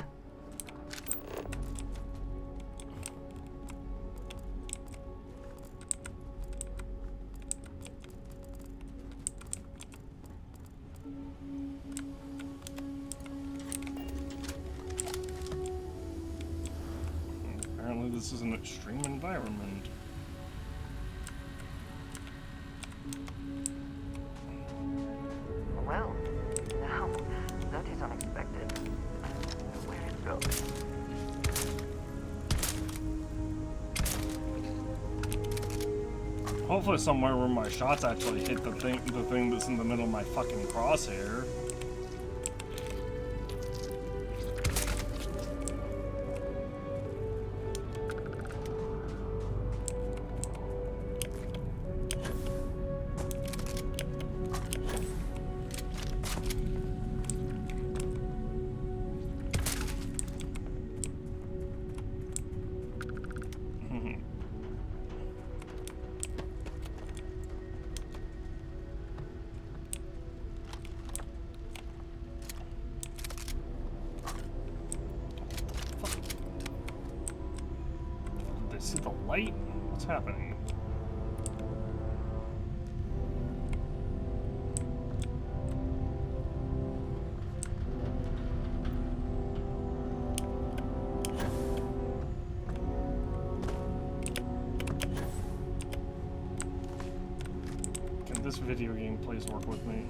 Apparently this is an extreme environment. Well, now that is unexpected. Where it goes? Hopefully somewhere where my shots actually hit the thing that's in the middle of my fucking crosshair. See the light? What's happening? Can this video game please work with me?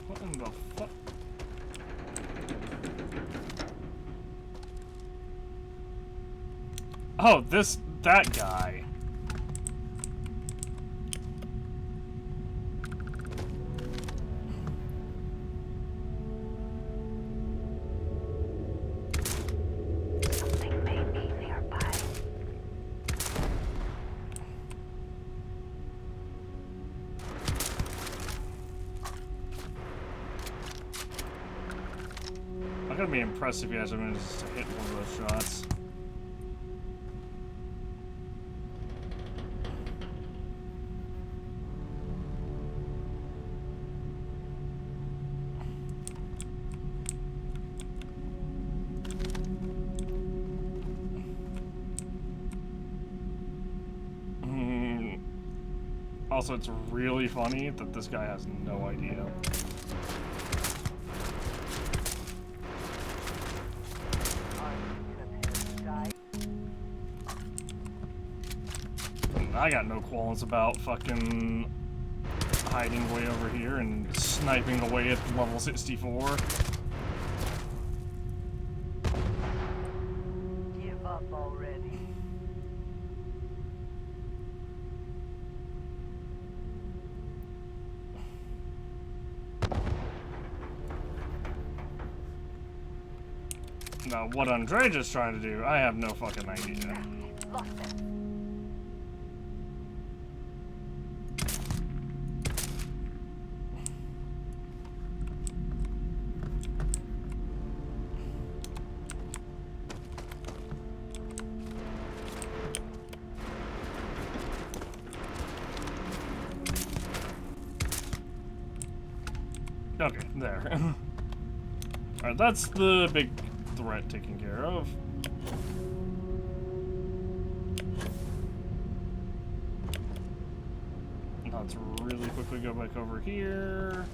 What in the fuck? Oh, that guy. Something may be nearby. I'm gonna be impressed if you guys are gonna just hit one of those shots. Also, it's really funny that this guy has no idea. I got no qualms about fucking hiding way over here and sniping away at level 64. Give up already. Now, what Andreja's is trying to do, I have no fucking idea. Lost it. Okay, there. Alright, that's the big threat taken care of. Let's really quickly go back over here.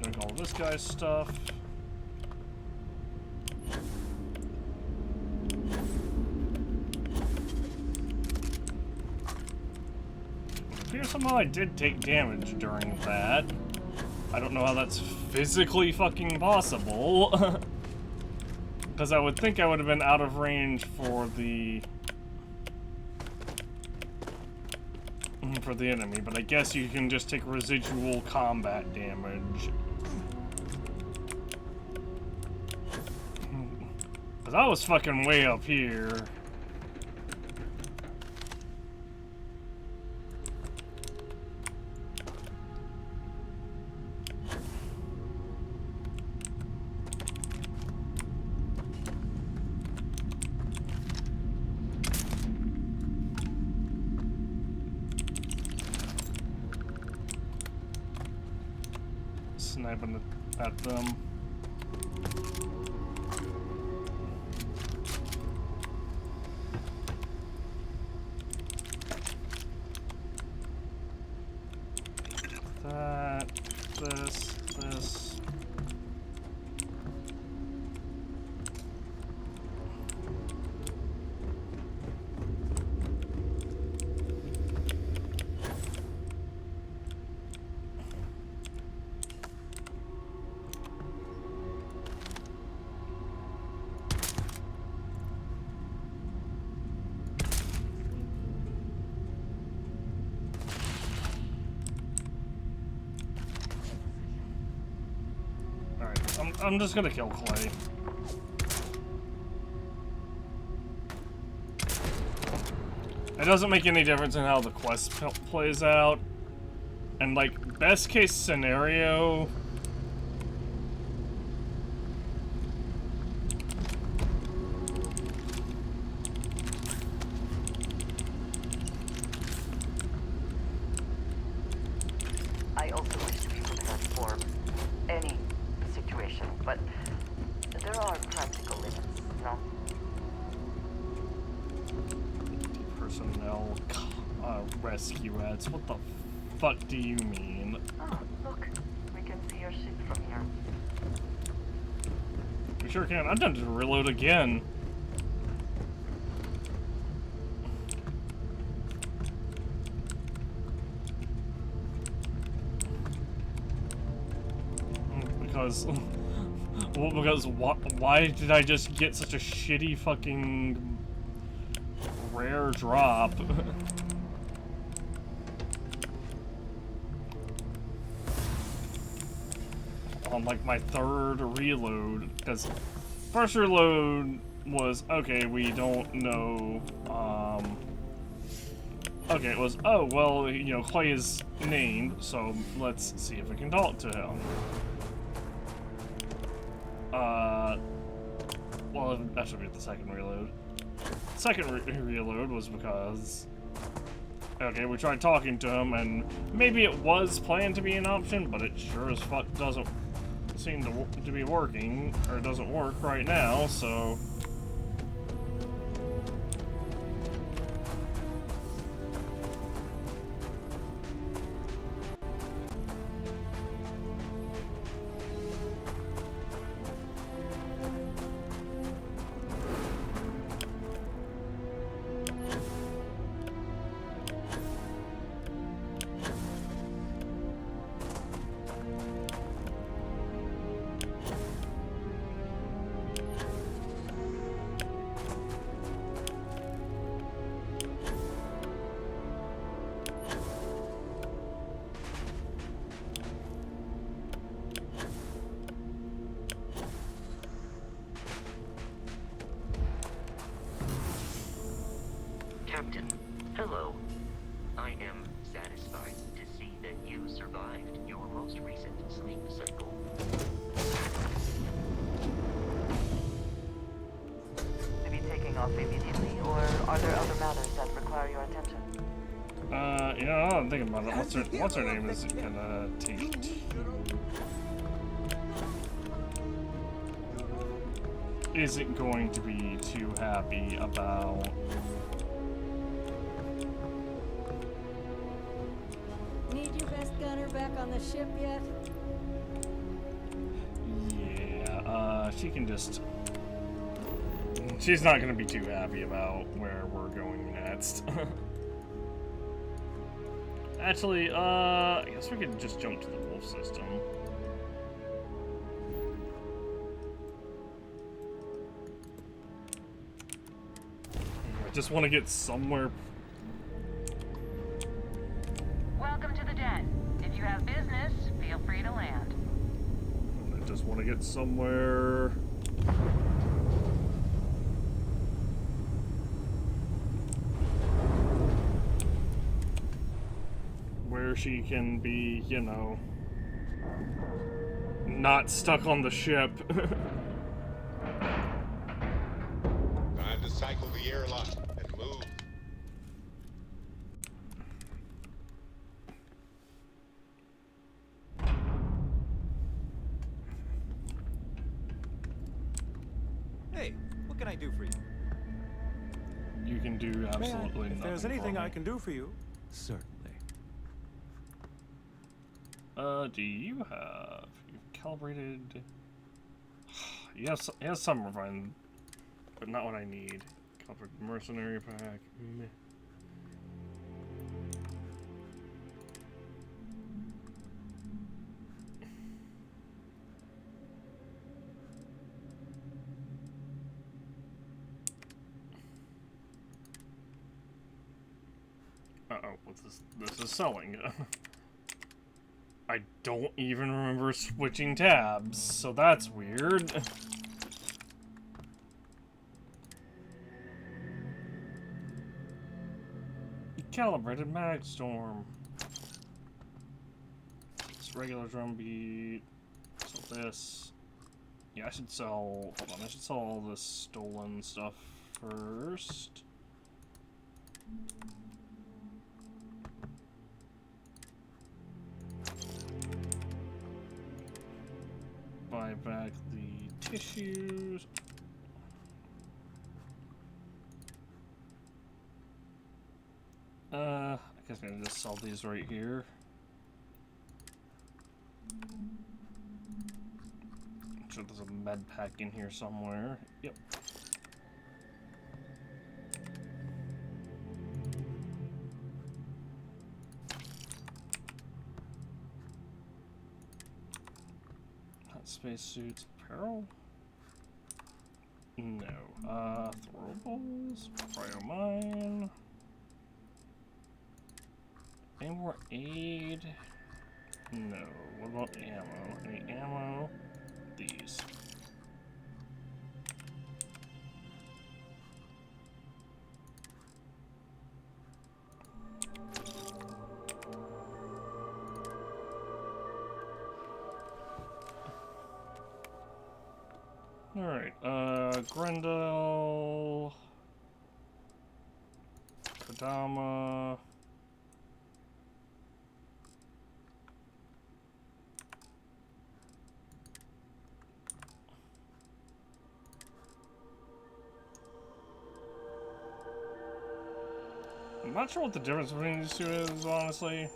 Doing all this guy's stuff. Here's somehow I did take damage during that. I don't know how that's physically fucking possible. Because I would think I would have been out of range for the enemy, but I guess you can just take residual combat damage. Because I was fucking way up here. Sniping at them. That, this. I'm just gonna kill Clay. It doesn't make any difference in how the quest plays out. And like, best case scenario, I also wish to be prepared for any situation, but there are practical limits, no? personnel rescue ads. What the fuck do you mean? Oh, look, we can see your ship from here. We sure can. I'm done to reload again. Because, well, because why did I just get such a shitty fucking rare drop? On like my third reload, because first reload was, okay, we don't know, okay, it was, oh, well, you know, Clay is named, so let's see if we can talk to him. Well, that should be the second reload. Second reload was because, okay, we tried talking to him, and maybe it was planned to be an option, but it sure as fuck doesn't seem to be working, or it doesn't work right now, so... Captain, hello. I am satisfied to see that you survived your most recent sleep cycle. To be taking off immediately, or are there other matters that require your attention? You know, I'm thinking about it. What's her name is gonna take? isn't going to be too happy about. Need your best gunner back on the ship yet? Yeah, she can just. She's not going to be too happy about where we're going next. Actually, I guess we could just jump to the wolf system. I just want to get somewhere. Welcome to the den. If you have business, feel free to land. I just want to get somewhere. Where she can be, you know, not stuck on the ship. Time to cycle the airlock and move. Hey, what can I do for you? You can do absolutely nothing. If there's anything for me. I can do for you, certainly. Do you have... You've calibrated... Yes, he has some refined, but not what I need. Calibrated mercenary pack. Meh. Uh-oh, what's this? This is selling. I don't even remember switching tabs, so that's weird. Calibrated mag storm. It's regular drum beat. So this. Yeah, I should sell. Hold on, I should sell all this stolen stuff first. Buy back the tissues. I guess I'm gonna just sell these right here. I'm sure there's a med pack in here somewhere. Yep. Spacesuits, apparel? No. Throwables, cryomine. Any more aid? No. What about ammo? Any ammo? These. Alright, Grendel, Kodama, I'm not sure what the difference between these two is, honestly.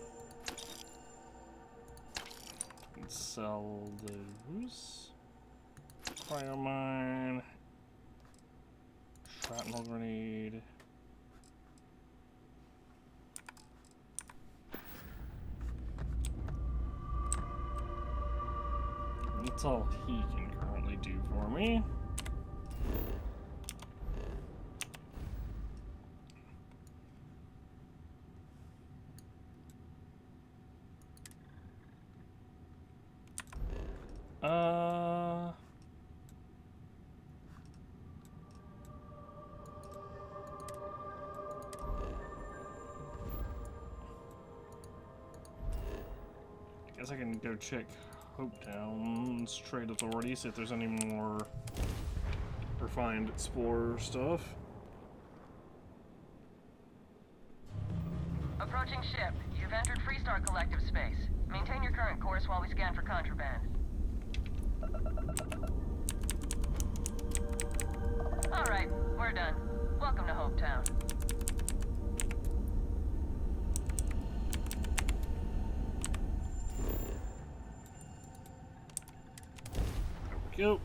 Let's sell those. Cryomine, shrapnel grenade. That's all he can currently do for me. I guess I can go check Hopetown's trade authority, see if there's any more refined explorer stuff. Approaching ship. You've entered Freestar Collective space. Maintain your current course while we scan for contraband. done. Welcome to Hometown. Go.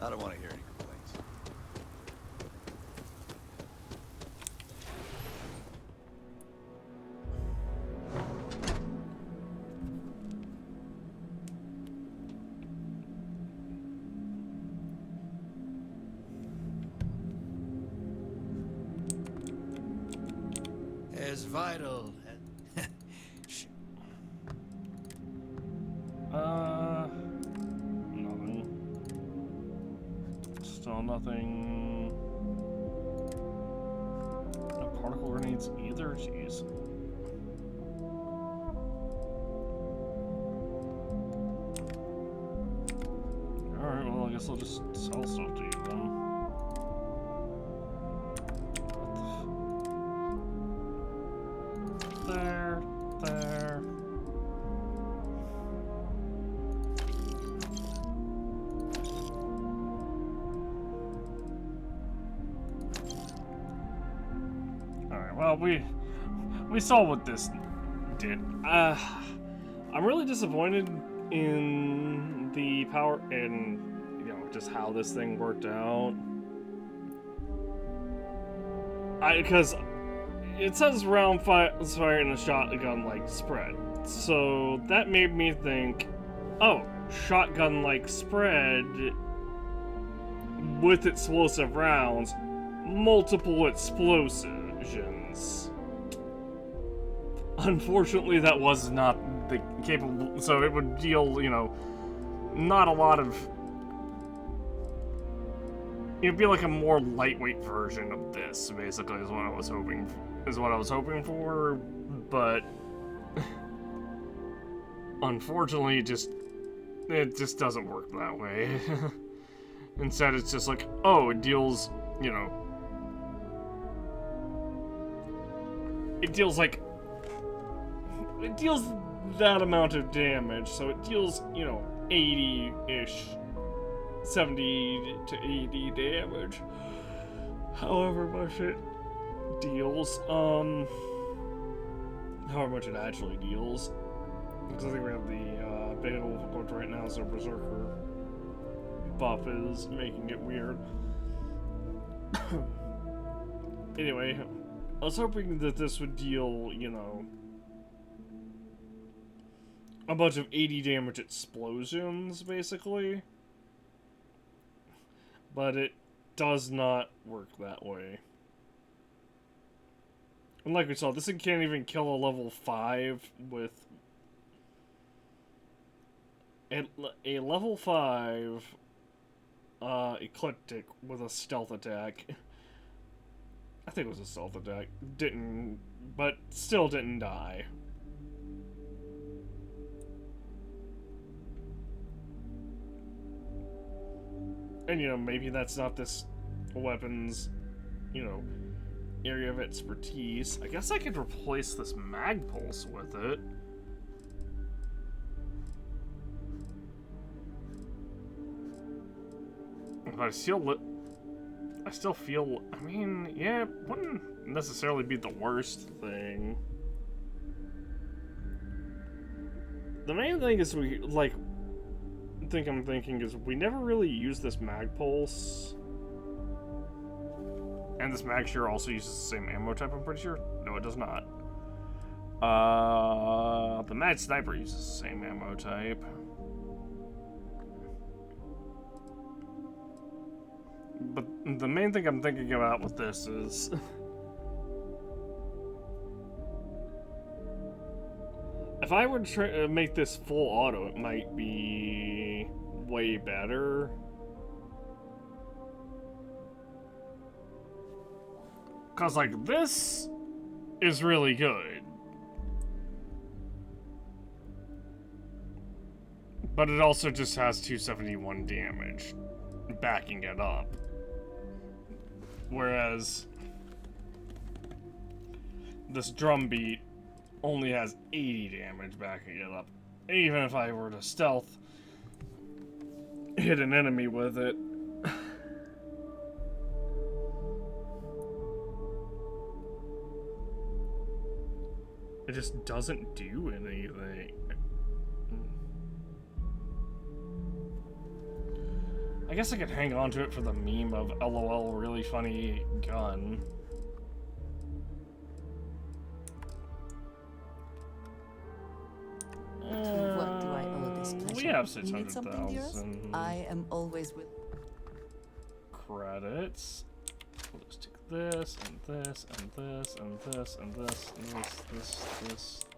I don't want to hear any complaints. As vital. Nothing. Still nothing. No particle grenades either? Jeez. Alright, well, I guess I'll just sell stuff to you then. There. Alright, well, we saw what this did. I'm really disappointed in the power and, you know, just how this thing worked out. Because it says round fire in a shotgun-like spread. So that made me think, oh, shotgun-like spread with explosive rounds, multiple explosions. Unfortunately, that was not the capable, so it would deal, you know, not a lot of... It'd be like a more lightweight version of this, basically, is what I was hoping for, but unfortunately, it just doesn't work that way. Instead, it's just like, oh, it deals, you know, it deals that amount of damage, so it deals, you know, 80-ish, 70 to 80 damage. However much it deals, however much it actually deals. Because I think we have the beta wolf equipped right now, so Berserker buff is making it weird. Anyway, I was hoping that this would deal, you know, a bunch of 80 damage explosions, basically. But it does not work that way. And like we saw, this thing can't even kill a level 5 with... A level 5 Ecliptic with a stealth attack. I think it was a stealth attack. But still didn't die. And, you know, maybe that's not this weapon's, you know, area of expertise. I guess I could replace this mag pulse with it. But I still feel, I mean, yeah, it wouldn't necessarily be the worst thing. The main thing is we, like, I'm thinking is we never really use this mag pulse. And this mag shear also uses the same ammo type, I'm pretty sure. No, it does not. The mag sniper uses the same ammo type. But the main thing I'm thinking about with this is... if I were to make this full auto, it might be way better. Because, like, this is really good. But it also just has 271 damage backing it up. Whereas this drum beat only has 80 damage backing it up. Even if I were to stealth hit an enemy with it. It just doesn't do anything. I guess I could hang on to it for the meme of LOL really funny gun. To what do I owe this pleasure? We have You need something, dearest? 600,000 I am always with. credits. We'll just take this and this and this and this and this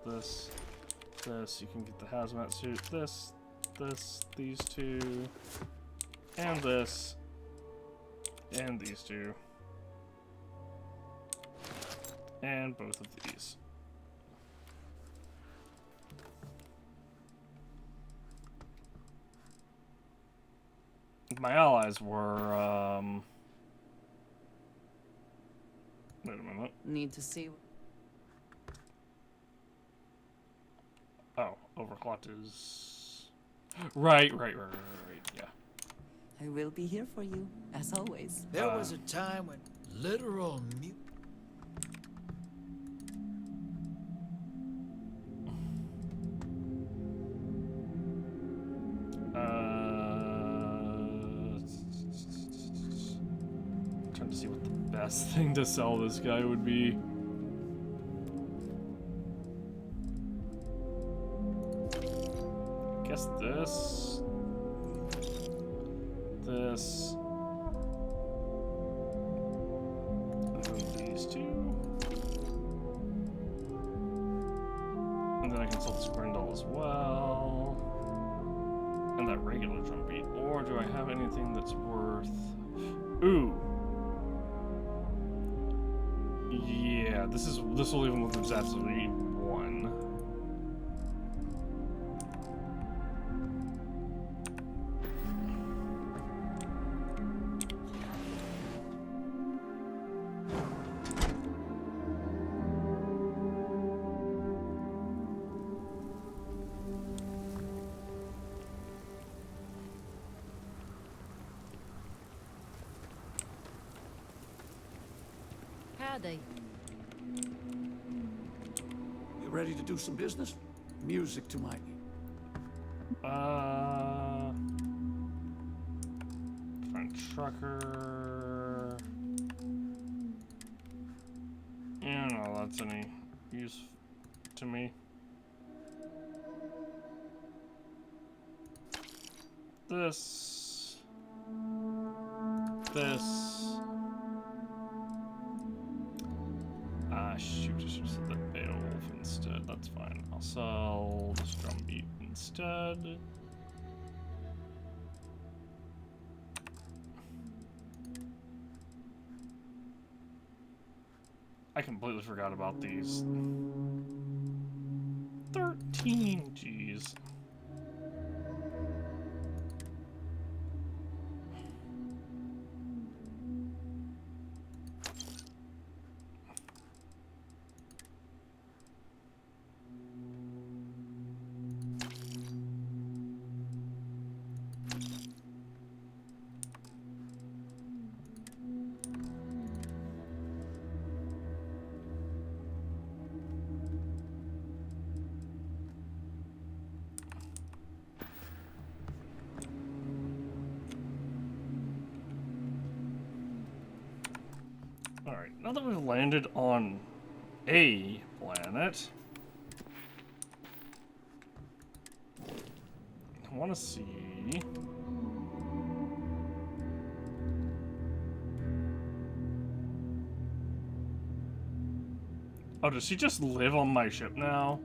and this. You can get the hazmat suit. These two, and this, and these two, and both of these. My allies were, wait a minute. Need to see. Oh, overclocked is... Right, yeah. I will be here for you, as always. There was a time when literal Trying to see what the best thing to sell this guy would be. I guess this, and then these two, and then I can sell this Grendel as well, and that regular drum beat. Or do I have anything that's worth? Ooh. Yeah, this will leave him with absolutely one. Howdy. You ready to do some business? Music to my ear. Front trucker. Yeah, no, that's any use to me. This. Shoot, I should have said that Beowulf instead. That's fine. I'll sell this drum beat instead. I completely forgot about these. 13, jeez. Alright, now that we've landed on a planet, I want to see... Oh, does she just live on my ship now?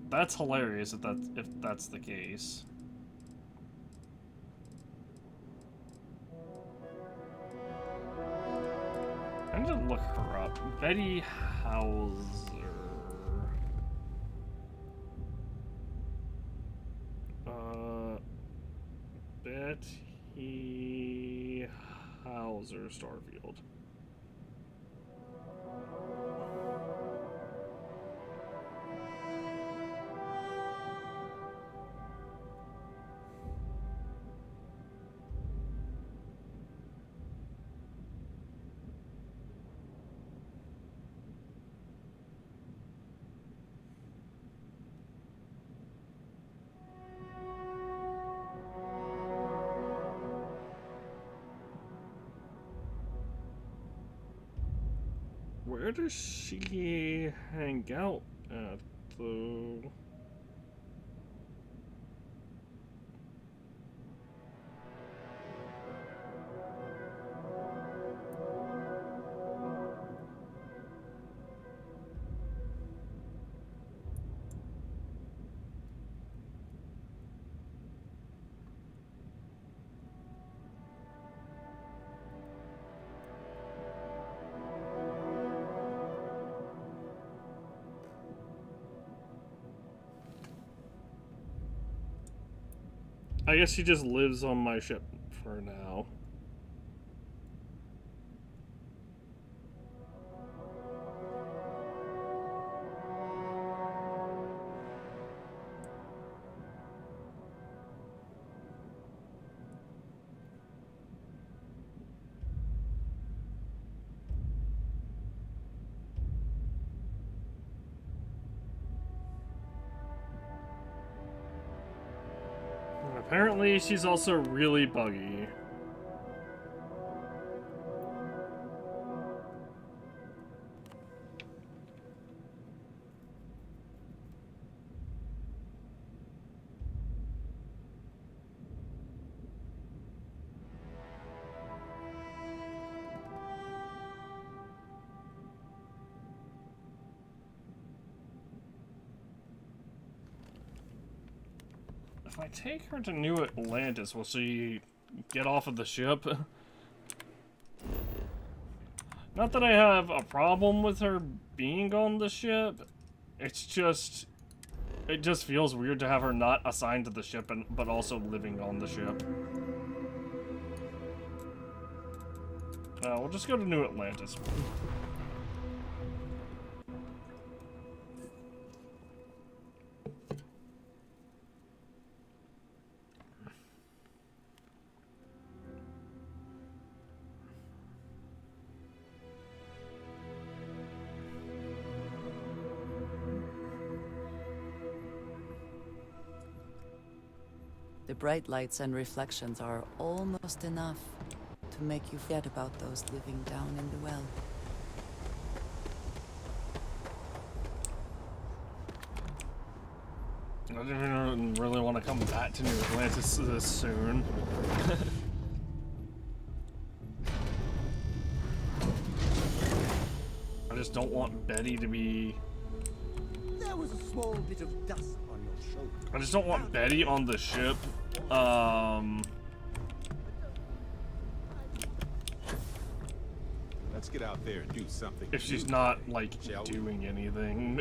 That's hilarious if that's the case. I need to look her up. Betty Hauser. browser Starfield. Where does she hang out at, though? I guess she just lives on my ship for now. Apparently, she's also really buggy. If I take her to New Atlantis, will she get off of the ship? Not that I have a problem with her being on the ship. It's just... It just feels weird to have her not assigned to the ship, but also living on the ship. We'll just go to New Atlantis. The bright lights and reflections are almost enough to make you forget about those living down in the well. I don't even really want to come back to New Atlantis this soon. I just don't want Betty to be... There was a small bit of dust on your shoulder. I just don't want Betty on the ship. Let's get out there and do something. If she's not, like, doing anything.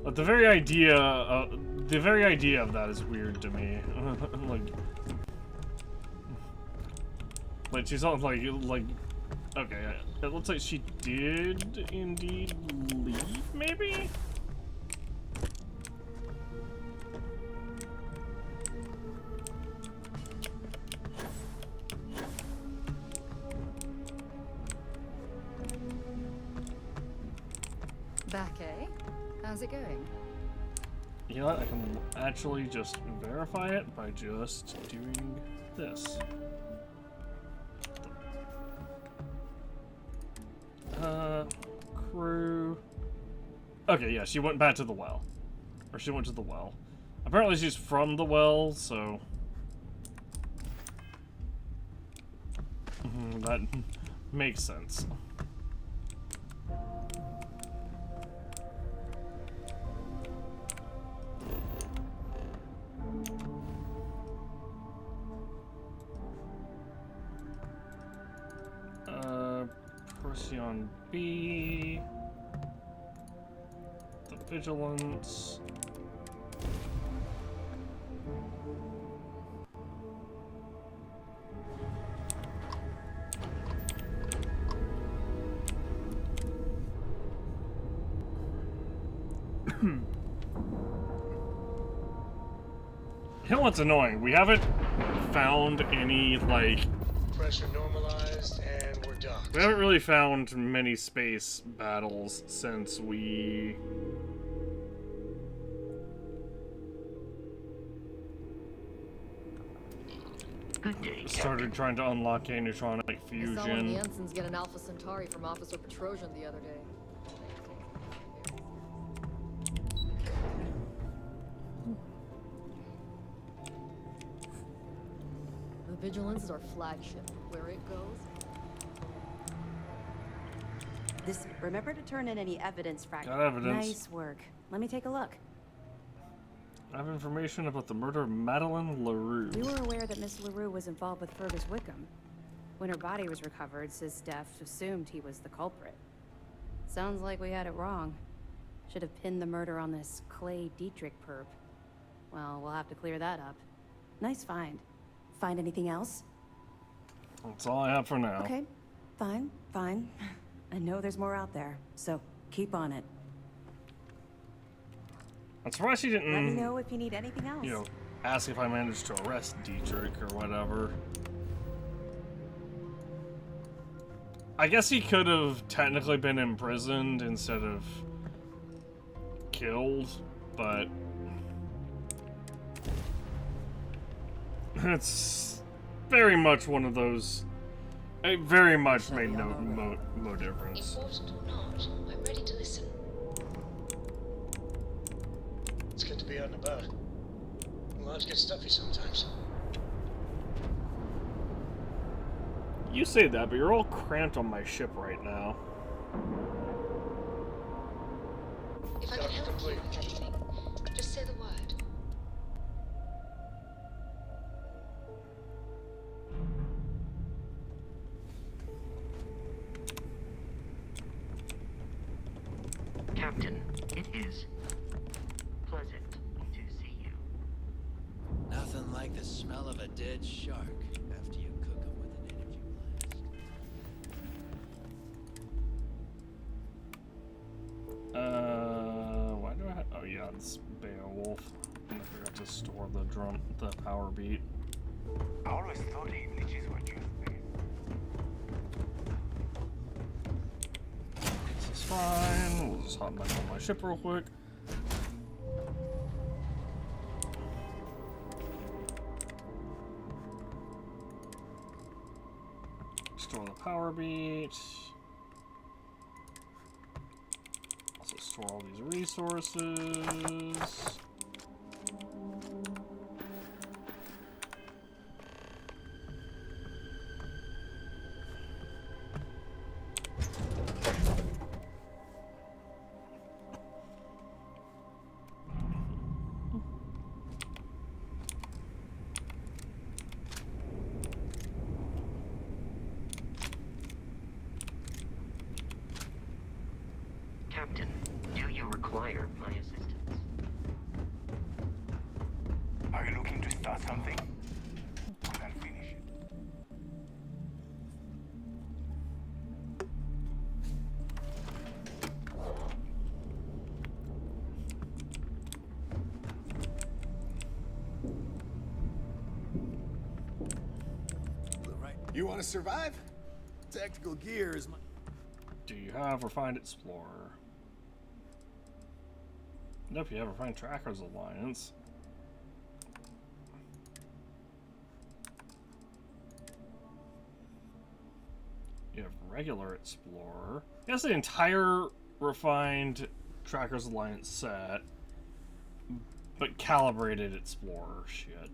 But the very idea of that is weird to me. like she's on like okay, it looks like she did indeed leave, maybe? Back, eh? How's it going? You know what? I can actually just verify it by just doing this. Crew. Okay, yeah, she went back to the well. Or she went to the well. Apparently she's from the well, so... that makes sense. Procyon B, the Vigilance, You know what's annoying? We haven't found any, like... Pressure normalized, and we're docked. We haven't really found many space battles since we... Good day, started trying to unlock neutronic I saw one of the fusion. ensigns get an Alpha Centauri from Officer Petrosian the other day. The Vigilance is our flagship. Where it goes. Remember to turn in any evidence fragments. Got evidence. Nice work. Let me take a look. I have information about the murder of Madeline LaRue. We were aware that Miss LaRue was involved with Fergus Wickham. When her body was recovered, SysDef assumed he was the culprit. Sounds like we had it wrong. Should have pinned the murder on this Clay Dietrich perp. Well, we'll have to clear that up. Nice find. Find anything else? That's all I have for now. Okay, fine. I know there's more out there, so keep on it. I'm surprised he didn't, Let me know if you need anything else. you know, ask if I managed to arrest Dietrich or whatever. I guess he could have technically been imprisoned instead of killed, but it's very much one of those. It very much made no difference. Important or not, I'm ready to listen. It's good to be out and about. Lives get stuffy sometimes. You say that, but you're all cramped on my ship right now. If I can help you with anything, just say the word. Captain, it is pleasant to see you. Nothing like the smell of a dead shark after you cook him with an energy blast. Why do I have... Oh yeah, it's Beowulf. I forgot to store the power beat. I always thought English were used there. This is fine. We'll just hop back on my ship real quick. Store the power beat. Also store all these resources. Captain, do you require my assistance? Are you looking to start something? I'll finish it. You want to survive? Tactical gear is my... Do you have Refined Explorer? Nope, you have Refined Trackers Alliance. You have Regular Explorer. That's the entire Refined Trackers Alliance set, but Calibrated Explorer. Shit.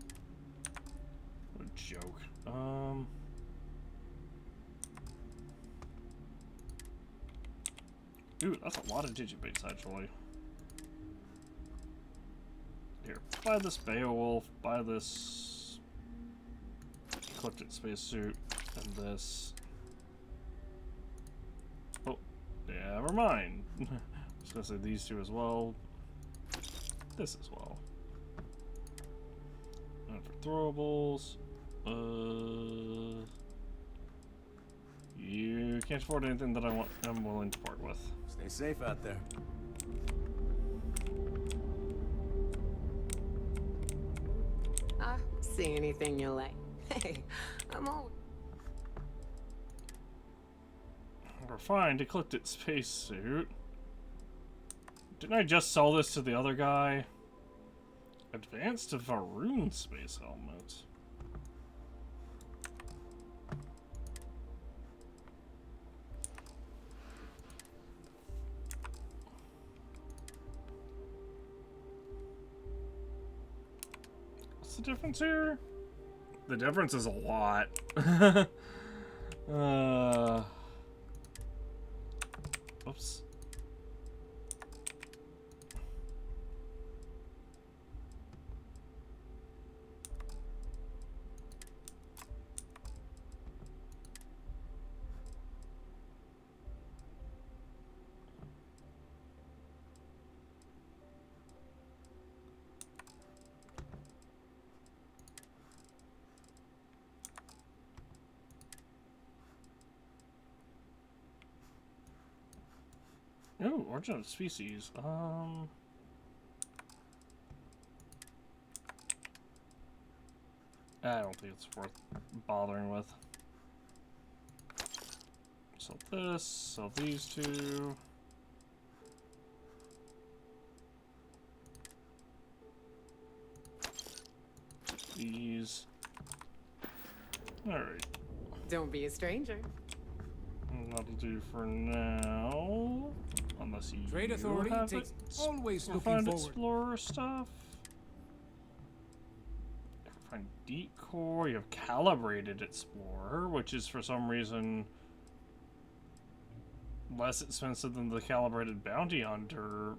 What a joke. Ooh, that's a lot of digibits, actually. Here, buy this Beowulf, buy this Ecliptic Spacesuit, and this. Oh, yeah, never mind. I was gonna say these two as well. This as well. And for throwables, you can't afford anything that I'm willing to part with. Stay safe out there. See anything you like? Hey, I'm all... Refined ecliptic spacesuit. Didn't I just sell this to the other guy? Advanced Varoon space helmet. What's the difference here? The difference is a lot. Oops. Oh, origin of species. I don't think it's worth bothering with. So this, so these two. These. Alright. Don't be a stranger. That'll do for now. Unless you Trade Authority have takes it. always looking Refined forward. Explorer stuff. Refined Decor. You have Calibrated Explorer, which is for some reason less expensive than the Calibrated Bounty Hunter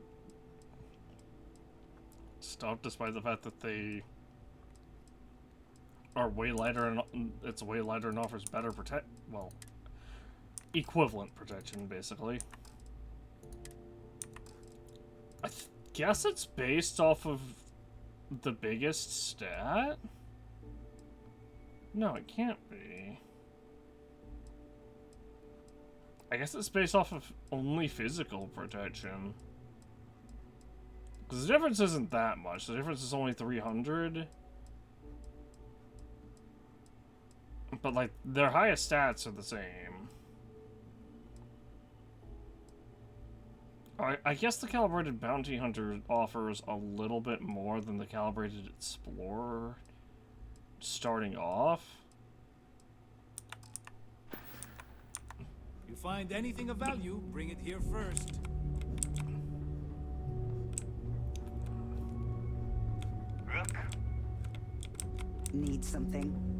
stuff, despite the fact that they are way lighter and it's way lighter and offers better equivalent protection, basically. I guess it's based off of the biggest stat? No, it can't be. I guess it's based off of only physical protection. Because the difference isn't that much. The difference is only 300. But, like, their highest stats are the same. I guess the Calibrated Bounty Hunter offers a little bit more than the Calibrated Explorer starting off. You find anything of value, bring it here first. Rook. Need something?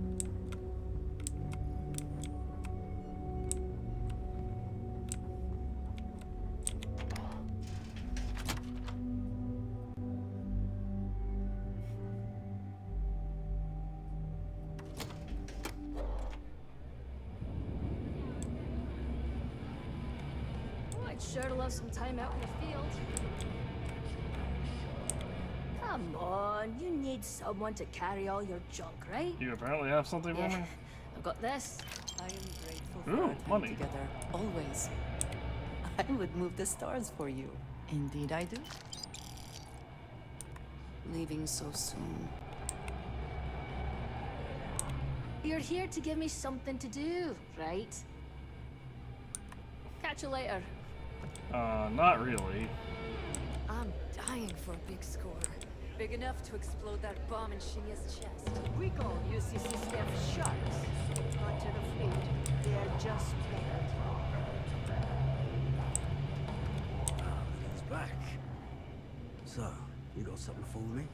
I'd sure love some time out in the field. Come on, you need someone to carry all your junk, right? You apparently have something for me? I've got this. I am grateful for Ooh, our time money. together, always. I would move the stars for you. Indeed I do. Leaving so soon. You're here to give me something to do, right? Catch you later. Not really. I'm dying for a big score. Big enough to explode that bomb in Shinya's chest. We call UCCCF sharks. Not to the fleet. They are just players. He's back. So, you got something for me?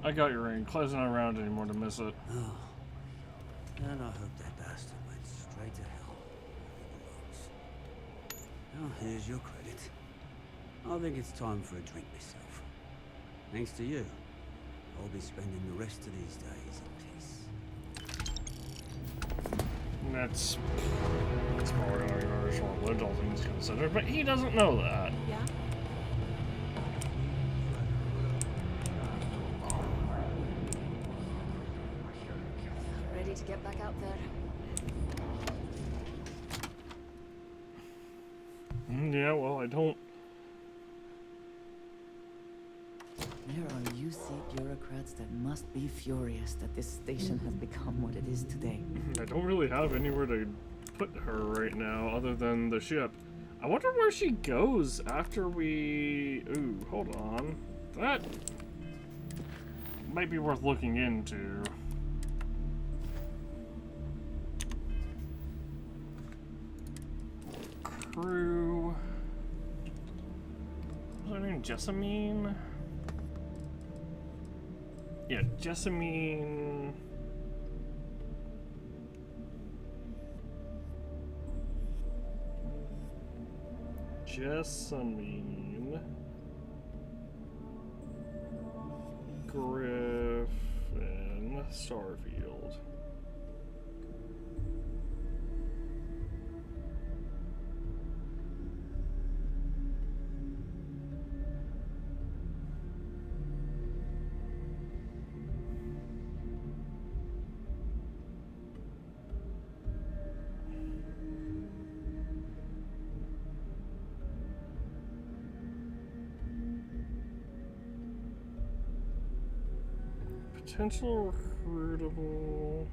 I got your ring. Clay's not around anymore to miss it. Oh. And I hope that bastard went straight to hell. Well, here's your credit. I think it's time for a drink myself. Thanks to you, I'll be spending the rest of these days in peace. That's probably not very short-lived, all things considered, but he doesn't know that. Yeah? Ready to get back out there. Yeah, well, I don't There are UC bureaucrats that must be furious that this station has become what it is today. I don't really have anywhere to put her right now other than the ship. I wonder where she goes after we... Ooh, hold on. That might be worth looking into. Crew... What's her name? Jessamine? Yeah, Jessamine... Jessamine... Griffin... Starfield. Potential recruitable...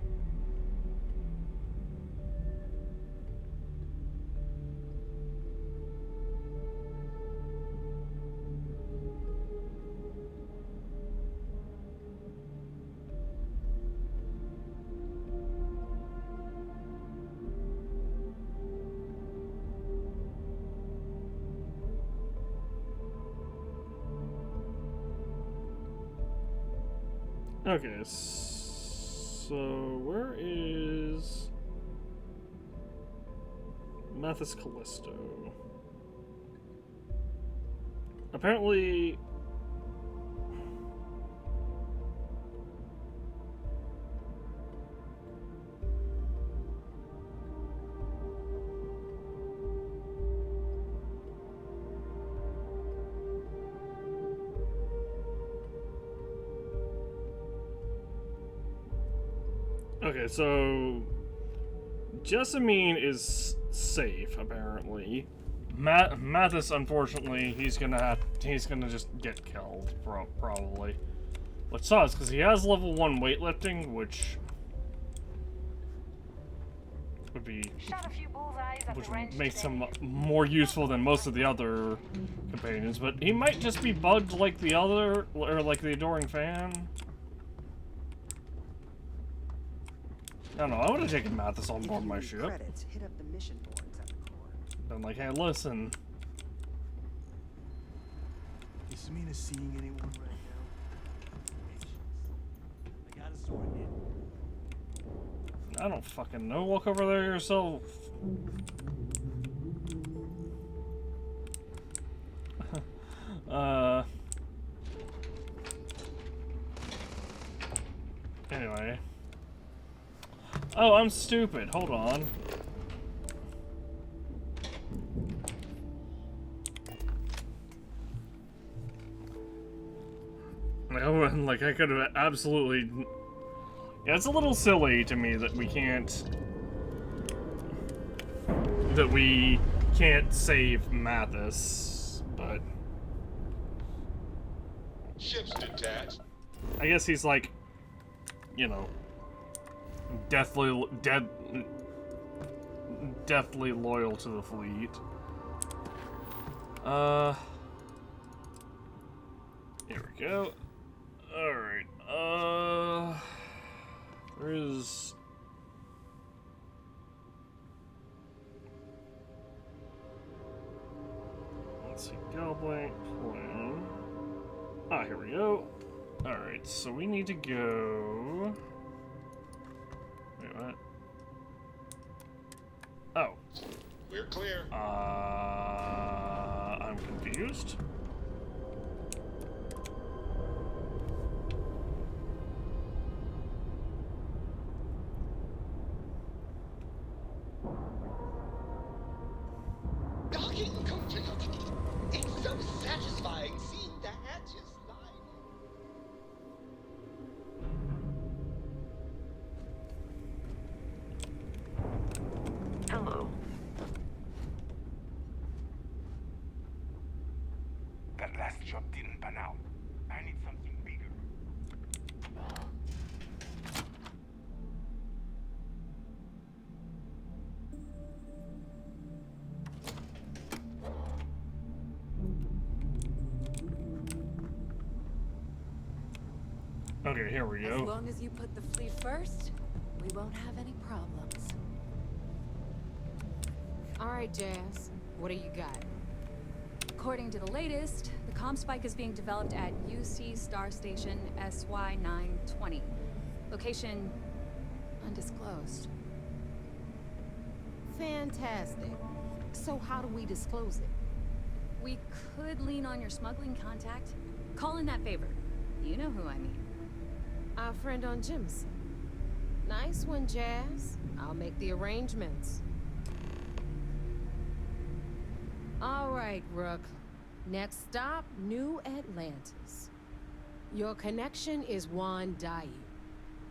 Okay, so where is Mathis Callisto? Apparently... Okay, so Jessamine is safe apparently. Mathis, unfortunately, he's gonna just get killed probably. Which sucks because he has level 1 weightlifting, which would be makes him more useful than most of the other companions. But he might just be bugged like the other, or like the Adoring Fan. I don't know, I would have taken Mathis on board my ship. Credits, hit up the mission boards at the core. Been like, hey, listen. Is Samina seeing anyone right now? I got a sword in. I don't fucking know. Walk over there yourself. Anyway. Oh, I'm stupid. Hold on. Like, I could have absolutely... Yeah, it's a little silly to me that we can't save Mathis, but... Ship's detached. I guess he's like, you know, deathly loyal to the fleet. Here we go. Alright, there is... Let's see, Goblin plan. Ah, here we go. Alright, so we need to go... Wait, what? Oh. We're clear. I'm confused. Docking complete. It's so satisfying seeing the hatches line. Hello. That last job didn't pan out. I need something bigger. Okay, here we go. As long as you put the fleet first, we won't have any problems. All right, Jazz. What do you got? According to the latest, the comm spike is being developed at UC Star Station SY-920. Location undisclosed. Fantastic. So how do we disclose it? We could lean on your smuggling contact. Call in that favor. You know who I mean. Our friend on Jimson. Nice one, Jazz. I'll make the arrangements. All right, Rook. Next stop, New Atlantis. Your connection is Juan Dai.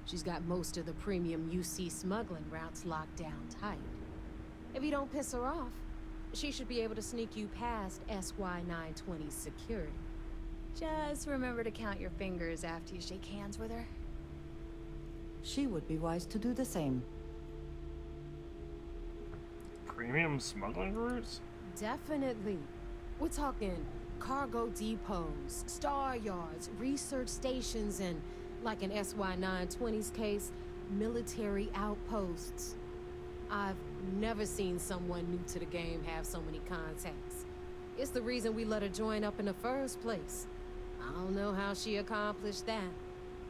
She's got most of the premium UC smuggling routes locked down tight. If you don't piss her off, she should be able to sneak you past SY-920's security. Just remember to count your fingers after you shake hands with her. She would be wise to do the same. Premium smuggling routes? Definitely. We're talking cargo depots, star yards, research stations, and, like in SY-920's case, military outposts. I've never seen someone new to the game have so many contacts. It's the reason we let her join up in the first place. I don't know how she accomplished that.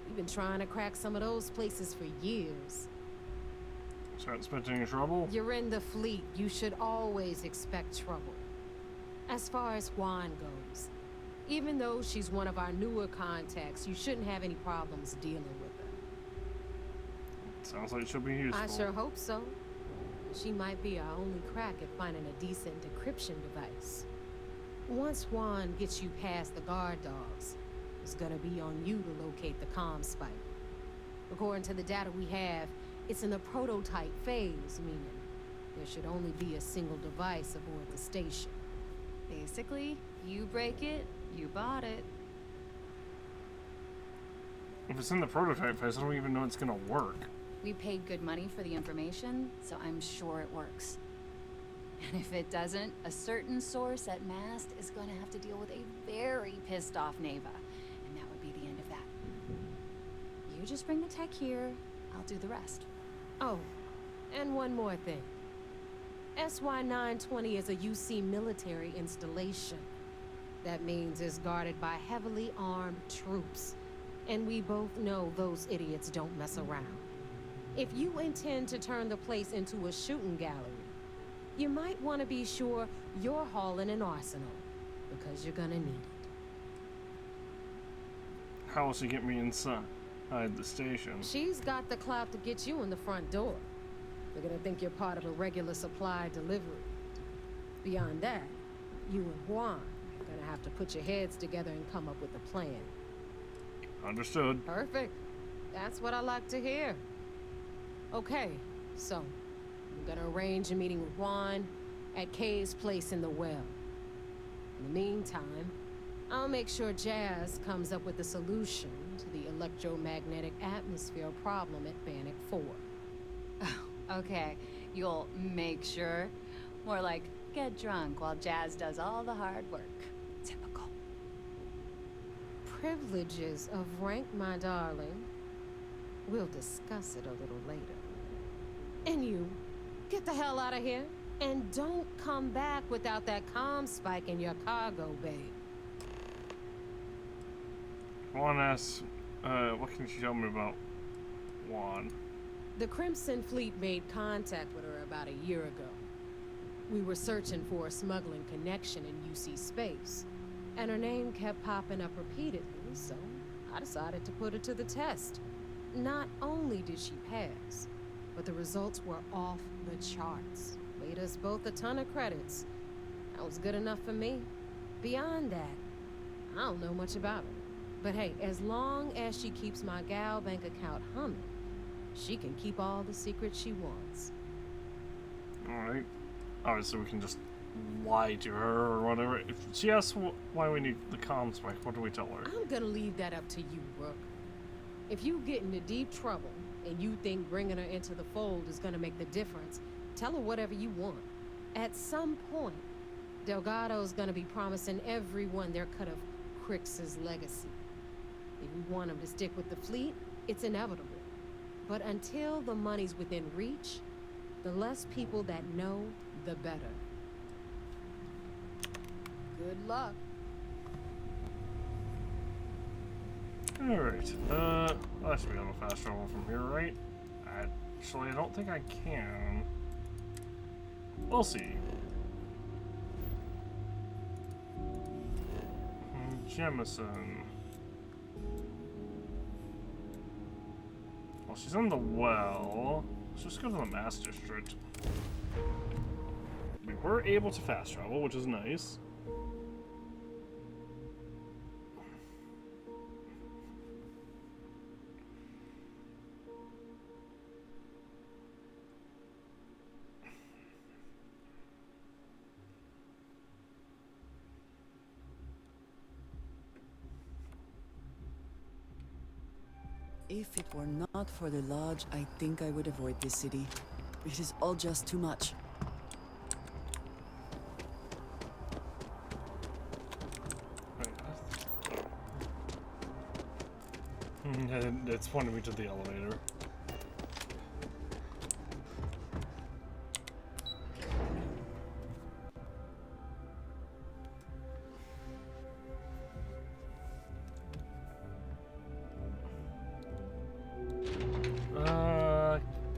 We've been trying to crack some of those places for years. Start expecting trouble? You're in the fleet. You should always expect trouble. As far as Juan goes, even though she's one of our newer contacts, you shouldn't have any problems dealing with her. Sounds like she'll be useful. I sure hope so. She might be our only crack at finding a decent decryption device. Once Juan gets you past the guard dogs, it's gonna be on you to locate the comm spike. According to the data we have, it's in the prototype phase, meaning there should only be a single device aboard the station. Basically, you break it, you bought it. If it's in the prototype phase, I don't even know it's gonna work. We paid good money for the information, so I'm sure it works. And if it doesn't, a certain source at Mast is going to have to deal with a very pissed off Neva. And that would be the end of that. You just bring the tech here, I'll do the rest. Oh, and one more thing. SY-920 is a UC military installation. That means it's guarded by heavily armed troops. And we both know those idiots don't mess around. If you intend to turn the place into a shooting gallery, you might want to be sure you're hauling an arsenal, because you're gonna need it. How will she get me inside the station? She's got the clout to get you in the front door. They're gonna think you're part of a regular supply delivery. Beyond that, you and Juan are gonna have to put your heads together and come up with a plan. Understood. Perfect. That's what I like to hear. Okay, so I'm gonna arrange a meeting with Juan at Kay's place in the well. In the meantime, I'll make sure Jazz comes up with a solution to the electromagnetic atmosphere problem at Bannock 4. Oh, okay. You'll make sure. More like, get drunk while Jazz does all the hard work. Typical. Privileges of rank, my darling. We'll discuss it a little later. And you, get the hell out of here. And don't come back without that comm spike in your cargo bay. Juan asks, what can she tell me about Juan? The Crimson Fleet made contact with her about a year ago. We were searching for a smuggling connection in UC space, and her name kept popping up repeatedly, so I decided to put her to the test. Not only did she pass, but the results were off the charts. Made us both a ton of credits. That was good enough for me. Beyond that, I don't know much about her. But hey, as long as she keeps my gal bank account humming, she can keep all the secrets she wants. Alright. Obviously we can just lie to her or whatever. If she asks why we need the comms mic, what do we tell her? I'm gonna leave that up to you, Rook. If you get into deep trouble and you think bringing her into the fold is gonna make the difference, tell her whatever you want. At some point, Delgado's gonna be promising everyone their cut of Crix's legacy. If we want him to stick with the fleet, it's inevitable. But until the money's within reach, the less people that know, the better. Good luck. Alright, I should be able to fast travel from here, right? Actually, I don't think I can. We'll see. Jemison. Well, she's in the well. Let's just go to the Mass District. We were able to fast travel, which is nice. If it were not for the lodge, I think I would avoid this city. It is all just too much. It's pointing me to the elevator.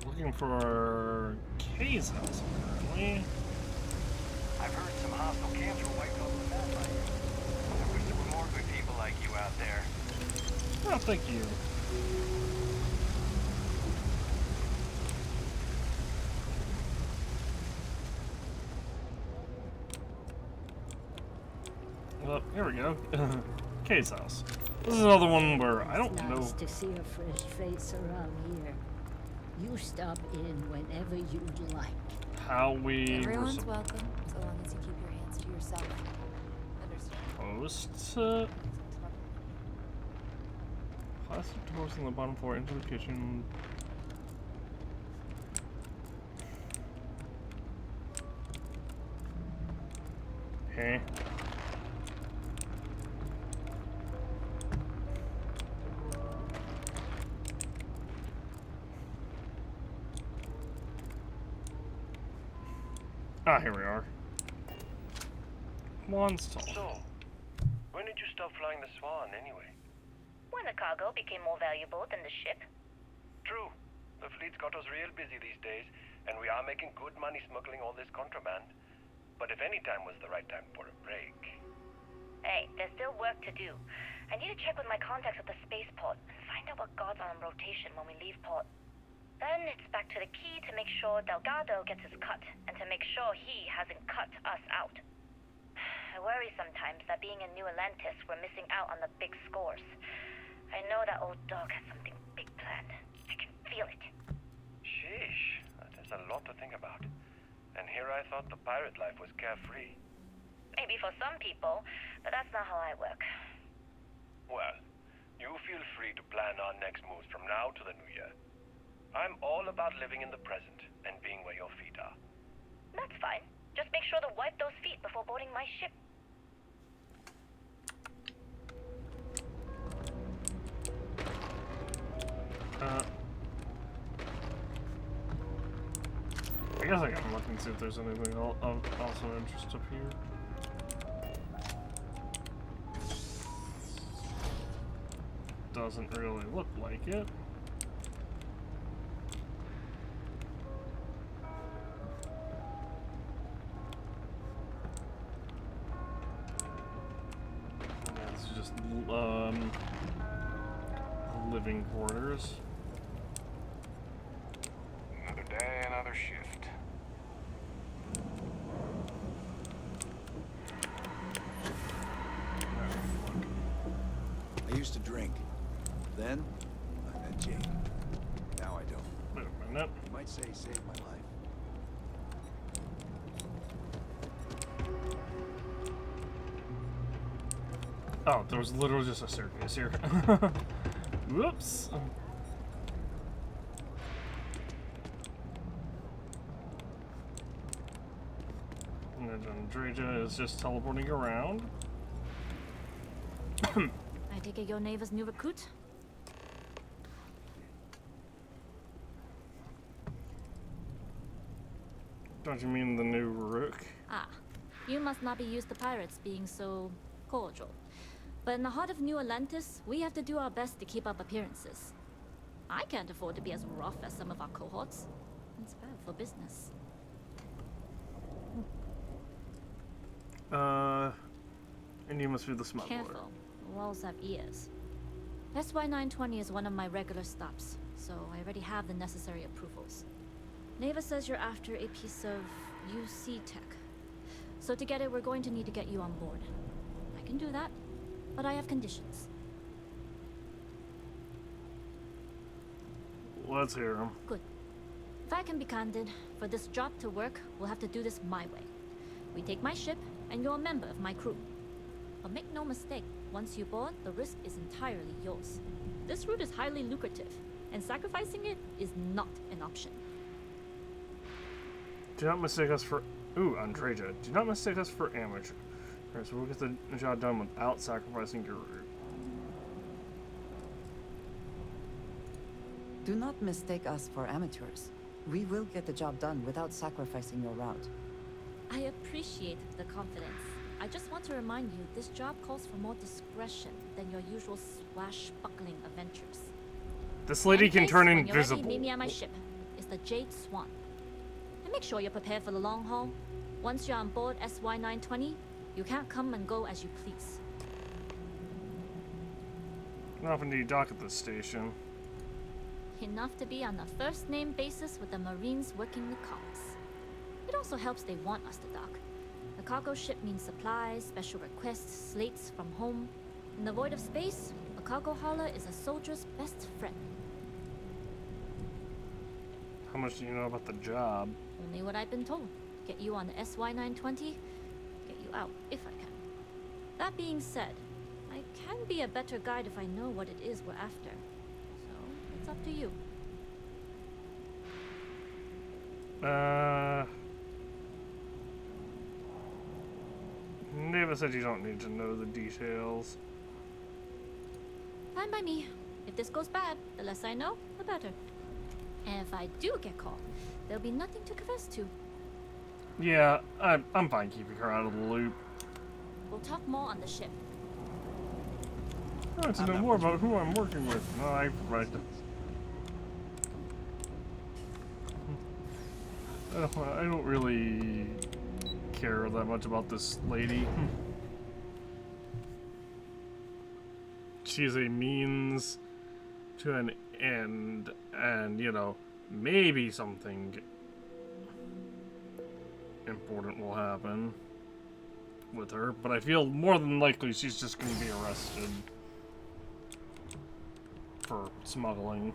Looking for Kay's house, apparently. I've heard some hostile camps were wiped off the map by you. I wish there were more good people like you out there. Oh, thank you. Well, here we go. Kay's house. This is another one where I don't know. It's nice to see a fresh face around here. You stop in whenever you'd like. How we Everyone's welcome, so long as you keep your hands to yourself. Understand? post plastic doors on the bottom floor into the kitchen. Okay. Ah, here we are. One's tall. So, when did you stop flying the Swan, anyway? When the cargo became more valuable than the ship. True. The fleet's got us real busy these days, and we are making good money smuggling all this contraband. But if any time was the right time for a break... Hey, there's still work to do. I need to check with my contacts at the spaceport and find out what guards are on rotation when we leave port. Then it's back to the key to make sure Delgado gets his cut, and to make sure he hasn't cut us out. I worry sometimes that being a new Atlantis, we're missing out on the big scores. I know that old dog has something big planned. I can feel it. Sheesh, that is a lot to think about. And here I thought the pirate life was carefree. Maybe for some people, but that's not how I work. Well, you feel free to plan our next moves from now to the new year. I'm all about living in the present and being where your feet are. That's fine. Just make sure to wipe those feet before boarding my ship. I guess I can look and see if there's anything else of interest up here. Doesn't really look like it. Yeah, this is just living quarters. Another day, another shift. I used to drink. Then, I met Jake. Now I don't. Wait a minute. You might say he saved my life. Oh, there was literally just a staircase here. Whoops. And then Andreja is just teleporting around. I take it your neighbor's new recruit? Don't you mean the new Rook? Ah, you must not be used to pirates being so cordial. But in the heart of New Atlantis, we have to do our best to keep up appearances. I can't afford to be as rough as some of our cohorts. It's bad for business. And you must be the smuggler. Careful, the walls have ears. SY-920 is one of my regular stops, so I already have the necessary approvals. Neva says you're after a piece of UC tech. So to get it, we're going to need to get you on board. I can do that, but I have conditions. Let's hear them. Good. If I can be candid, for this job to work, we'll have to do this my way. We take my ship, and you're a member of my crew. But make no mistake, once you board, the risk is entirely yours. This route is highly lucrative, and sacrificing it is not an option. Do not mistake us for... Ooh, Andreja. Do not mistake us for amateurs. So we'll get the job done without sacrificing your route. Do not mistake us for amateurs. We will get the job done without sacrificing your route. I appreciate the confidence. I just want to remind you, this job calls for more discretion than your usual swashbuckling adventures. This lady can turn invisible. Meet me at my ship. It's the Jade Swan. And make sure you're prepared for the long haul. Once you're on board SY-920, you can't come and go as you please. How often do you dock at this station? Enough to be on a first-name basis with the Marines working the comms. It also helps they want us to dock. The cargo ship means supplies, special requests, slates from home. In the void of space, a cargo hauler is a soldier's best friend. How much do you know about the job? Only what I've been told. Get you on the SY-920, get you out if I can. That being said, I can be a better guide if I know what it is we're after. So, it's up to you. Neva said you don't need to know the details. Fine by me. If this goes bad, the less I know, the better. And if I do get caught, there'll be nothing to confess to. Yeah, I'm fine keeping her out of the loop. We'll talk more on the ship. I want to know more about who I'm working with. No, I right. I don't really care that much about this lady. She's a means to an end, and you know, maybe something important will happen with her, but I feel more than likely she's just going to be arrested for smuggling.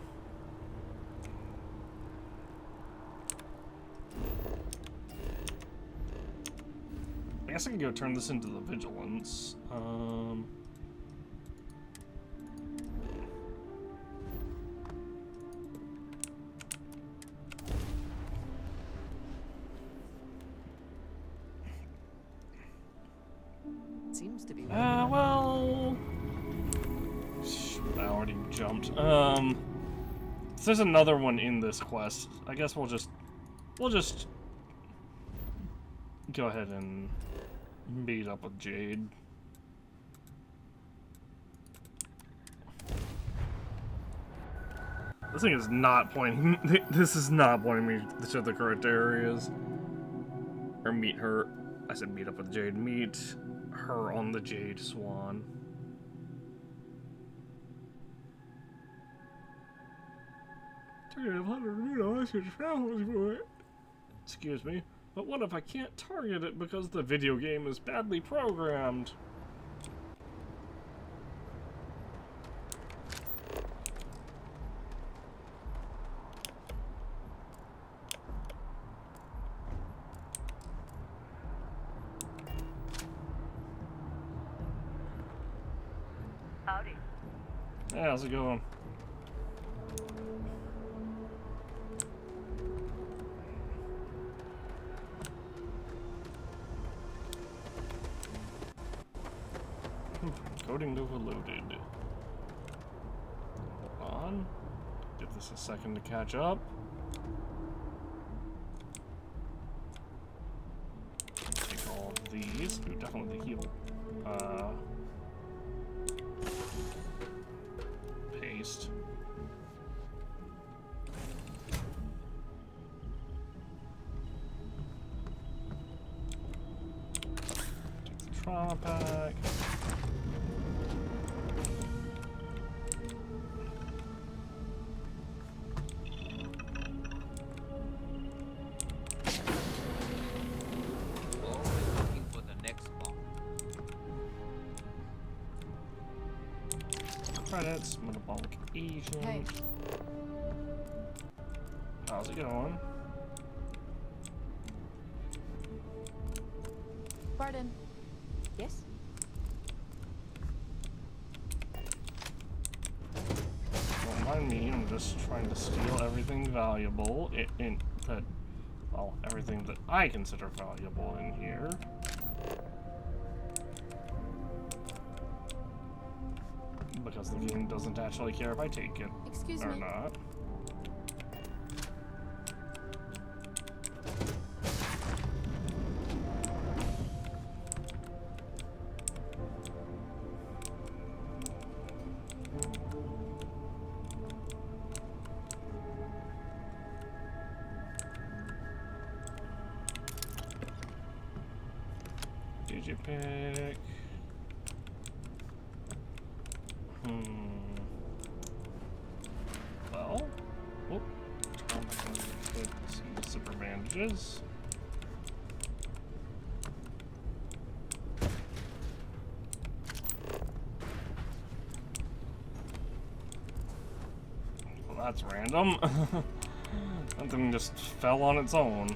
I guess I can go turn this into the vigilance. Seems to be. Well, I already jumped. There's another one in this quest. I guess we'll just go ahead and meet up with Jade. This thing is not pointing. This is not pointing me to the correct areas. Or meet her. I said meet up with Jade. Meet her on the Jade Swan. Excuse me, but what if I can't target it because the video game is badly programmed? Howdy. Hey, how's it going? Coding overloaded. Hold on. Give this a second to catch up. Take all of these. Ooh, definitely the heal. Paste. Take the trauma pack. Credits, metabolic agent. Hey. How's it going? Pardon. Yes? Don't mind me, I'm just trying to steal everything valuable well, everything that I consider valuable in here. Because the game doesn't actually care if I take it or not. Digipick. Well, whoop. I'm going to put some zipper bandages. Well, that's random. That thing just fell on its own.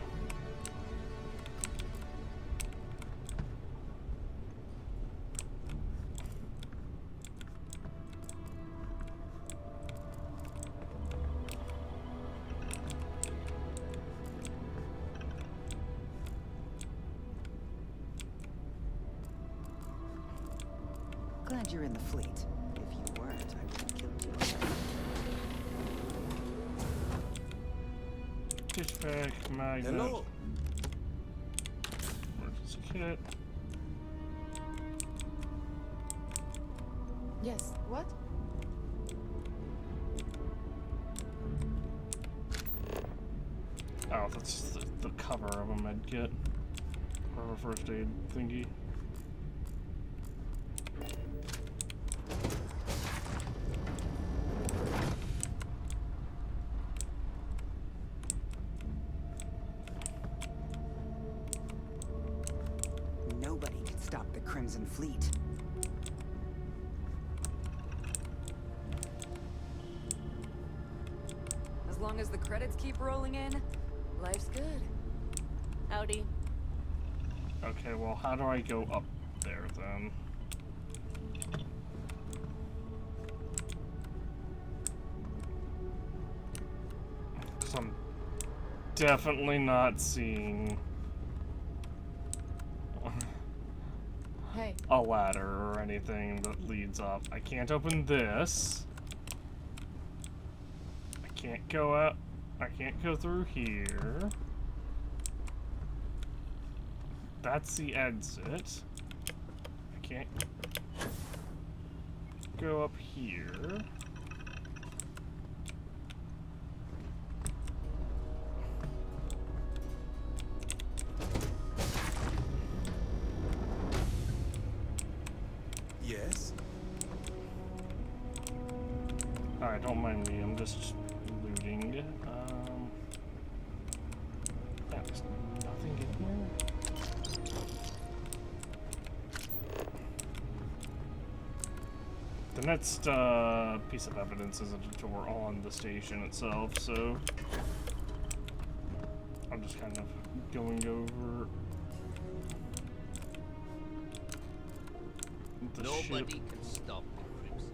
Glad you're in the fleet. If you weren't, I would have killed you. Dispatch magnet. Hello. Emergency kit. Yes. What? Oh, that's the cover of a med kit. Or a first aid thingy. Nobody can stop the Crimson Fleet. As long as the credits keep rolling in, life's good. Howdy. Okay, well, how do I go up there then? Because I'm definitely not seeing Hey. a ladder or anything that leads up. I can't open this. I can't go out. I can't go through here. That's the exit. I can't go up here. Yes? Alright, don't mind me, I'm just looting. Yeah, there's nothing in here. The next piece of evidence is a door on the station itself, so I'm just kind of going over the Nobody ship. can stop the Crimson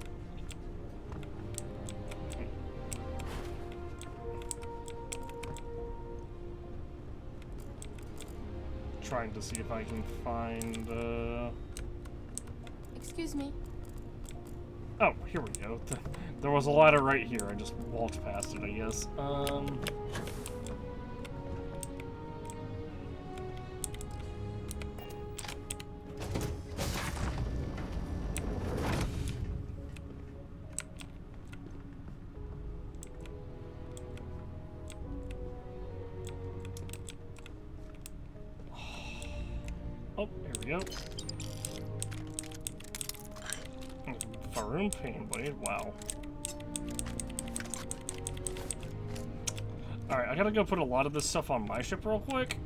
trying to see if I can find, Excuse me. Oh, here we go. There was a ladder right here. I just walked past it, I guess. Oh, here we go. Faroon Pain Blade, wow. Alright, I gotta go put a lot of this stuff on my ship real quick.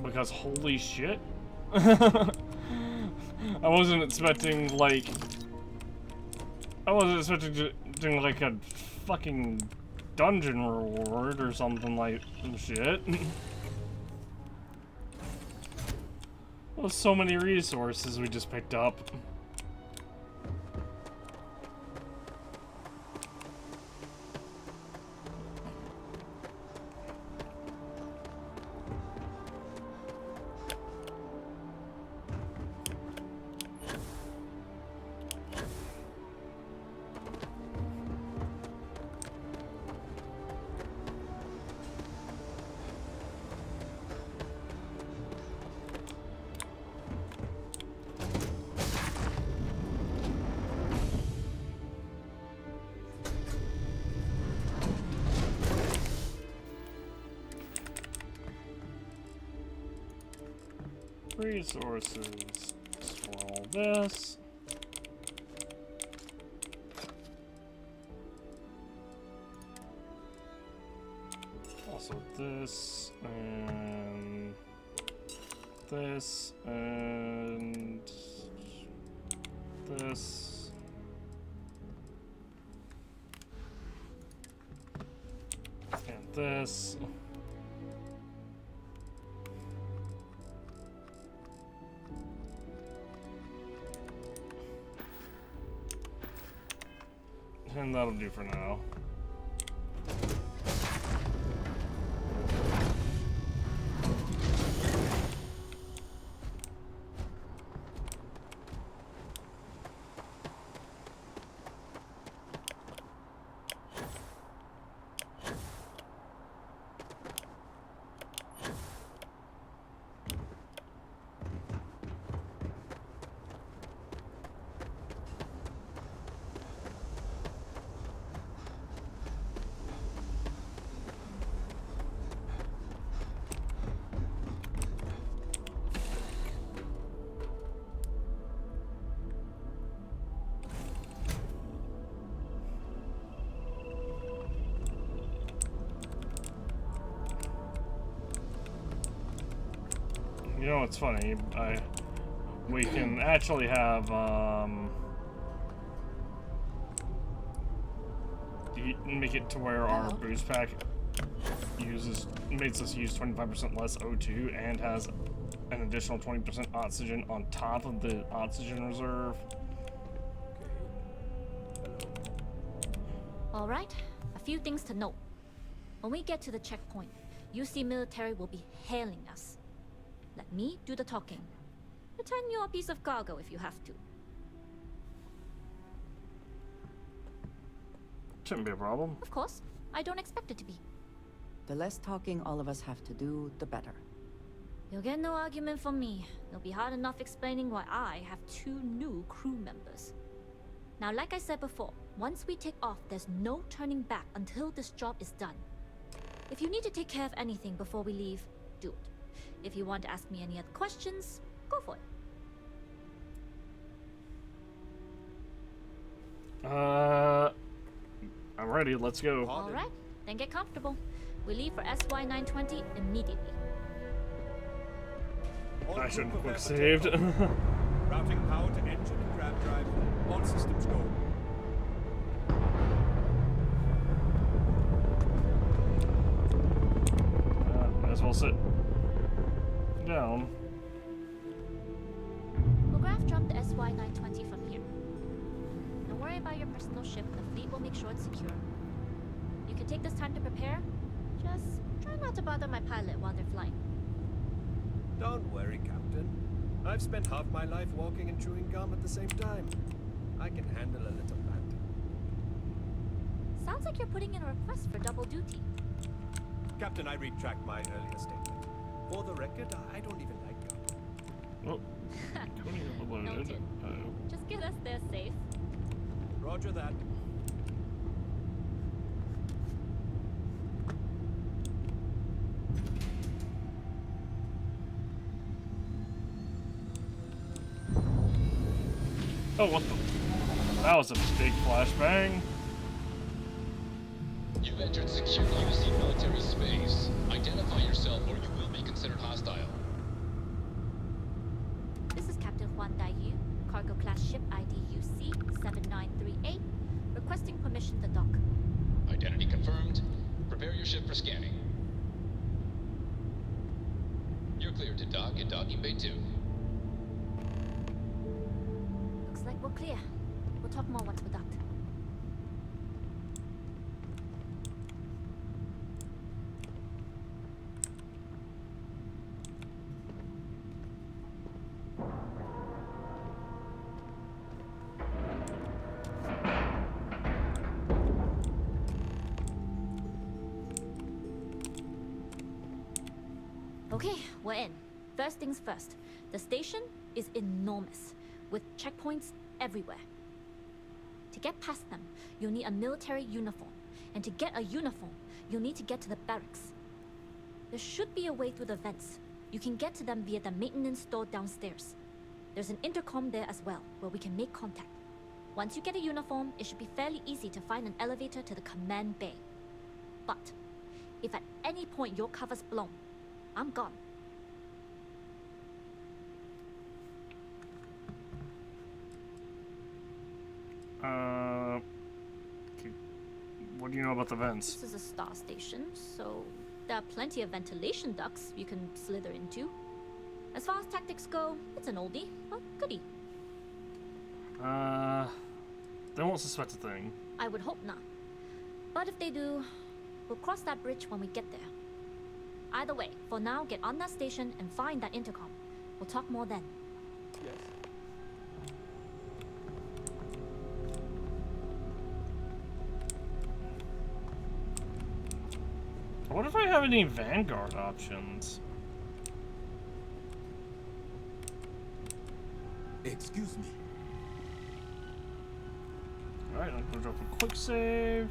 Because holy shit. I wasn't expecting, like... I wasn't expecting like a fucking dungeon reward or something like shit. Well, so many resources we just picked up. Resources for all this. Also this and this and this. And this. And that'll do for now. You know what's funny? We can actually have make it to where our boost pack makes us use 25% less O2 and has an additional 20% oxygen on top of the oxygen reserve. All right, a few things to note. When we get to the checkpoint, UC military will be hailing us. Let me do the talking. Pretend you're a piece of cargo if you have to. Shouldn't be a problem. Of course, I don't expect it to be. The less talking all of us have to do, the better. You'll get no argument from me. It'll be hard enough explaining why I have 2 new crew members. Now, like I said before, once we take off, there's no turning back until this job is done. If you need to take care of anything before we leave, do it. If you want to ask me any other questions, go for it. I'm ready. Let's go. All right, then get comfortable. We leave for SY-920 immediately. I shouldn't have quick saved. Routing power to engine and grab drive. All systems go. Might as well sit down. We'll graph jump the SY-920 from here. Don't worry about your personal ship. The fleet will make sure it's secure. You can take this time to prepare. Just try not to bother my pilot while they're flying. Don't worry, Captain. I've spent half my life walking and chewing gum at the same time. I can handle a little banter. Sounds like you're putting in a request for double duty. Captain, I retract my earlier statement. For the record, I don't even like gum. Oh. Noted. Just get us there safe. Roger that. Oh, what the? That was a big flashbang. You've entered secure UC military space. Identify yourself or you will be considered hostile. This is Captain Juan Daiyu, cargo class ship ID UC 7938, requesting permission to dock. Identity confirmed. Prepare your ship for scanning. You're cleared to dock in docking bay 2. Looks like we're clear. We'll talk more once we're docked. Okay, we're in. First things first. The station is enormous, with checkpoints everywhere. To get past them, you'll need a military uniform. And to get a uniform, you'll need to get to the barracks. There should be a way through the vents. You can get to them via the maintenance store downstairs. There's an intercom there as well, where we can make contact. Once you get a uniform, it should be fairly easy to find an elevator to the command bay. But if at any point your cover's blown, I'm gone. Okay. What do you know about the vents? This is a star station, so there are plenty of ventilation ducts you can slither into. As far as tactics go, it's an oldie, but goodie. They won't suspect a thing. I would hope not. But if they do, we'll cross that bridge when we get there. Either way, for now, get on that station and find that intercom. We'll talk more then. Yes. What if I have any Vanguard options? Excuse me. Alright, I'm gonna drop a quick save.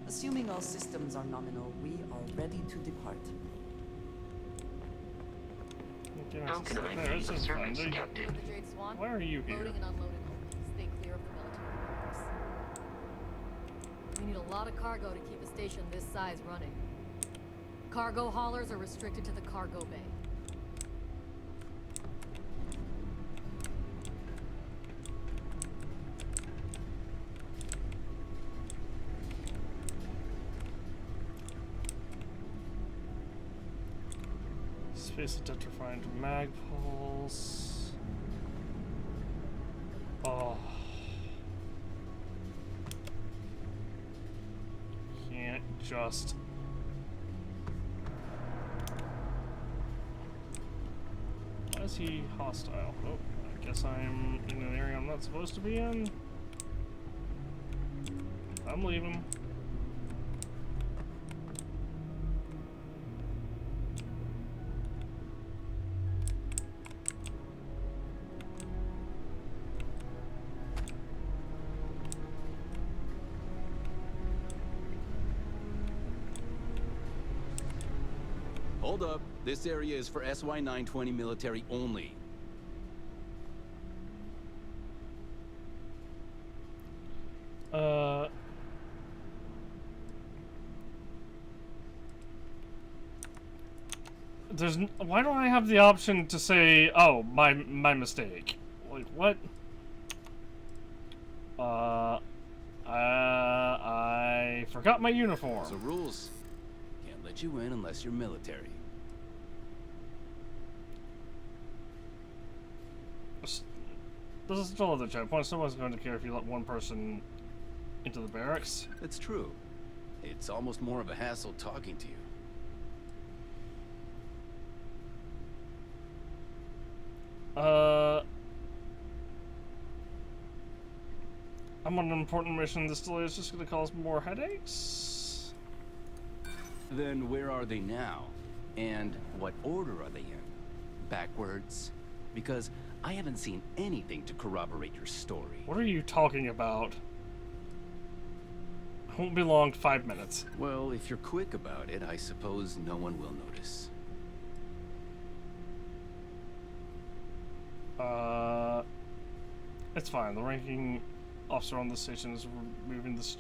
Assuming all systems are nominal, we are ready to depart. How can I be of service, Captain? Jade Swan. Why are you here? Loading and unloading only. Stay clear of the military works. We need a lot of cargo to keep a station this size running. Cargo haulers are restricted to the cargo bay. Space detector find mag pulse. Oh. Can't just. Why is he hostile? Oh, I guess I'm in an area I'm not supposed to be in. I'm leaving. Hold up. This area is for SY-920 military only. Why don't I have the option to say, oh, my mistake? Like, what? I forgot my uniform. So rules. Can't let you in unless you're military. This is still other checkpoint. Someone's going to care if you let one person Into the barracks? It's true. It's almost more of a hassle talking to you. I'm on an important mission. This delay is just gonna cause more headaches. Then where are they now? And what order are they in? Backwards? Because I haven't seen anything to corroborate your story. What are you talking about? I won't be long, 5 minutes. Well, if you're quick about it, I suppose no one will notice. It's fine. The ranking officer on the station is removing this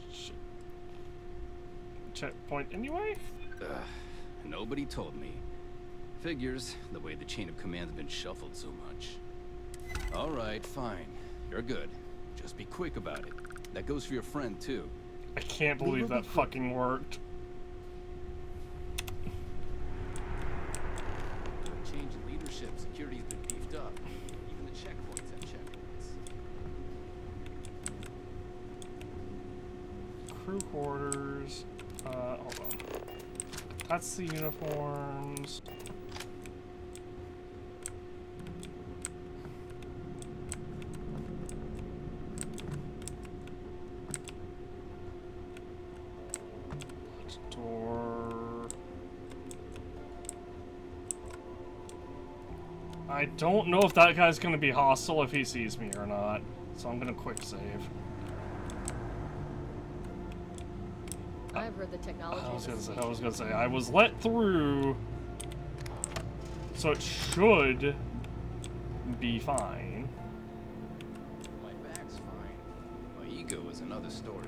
checkpoint anyway? Nobody told me. Figures, the way the chain of command's been shuffled so much. Alright, fine. You're good. Just be quick about it. That goes for your friend, too. I can't believe that fucking worked. Change in leadership, security's been beefed up. Even the checkpoints have checkpoints. Crew quarters. Hold on. That's the uniforms. Door. I don't know if that guy's gonna be hostile if he sees me or not, so I'm gonna quick save. I've heard the technology. I was gonna say I was let through, so it should be fine. My back's fine. My ego is another story.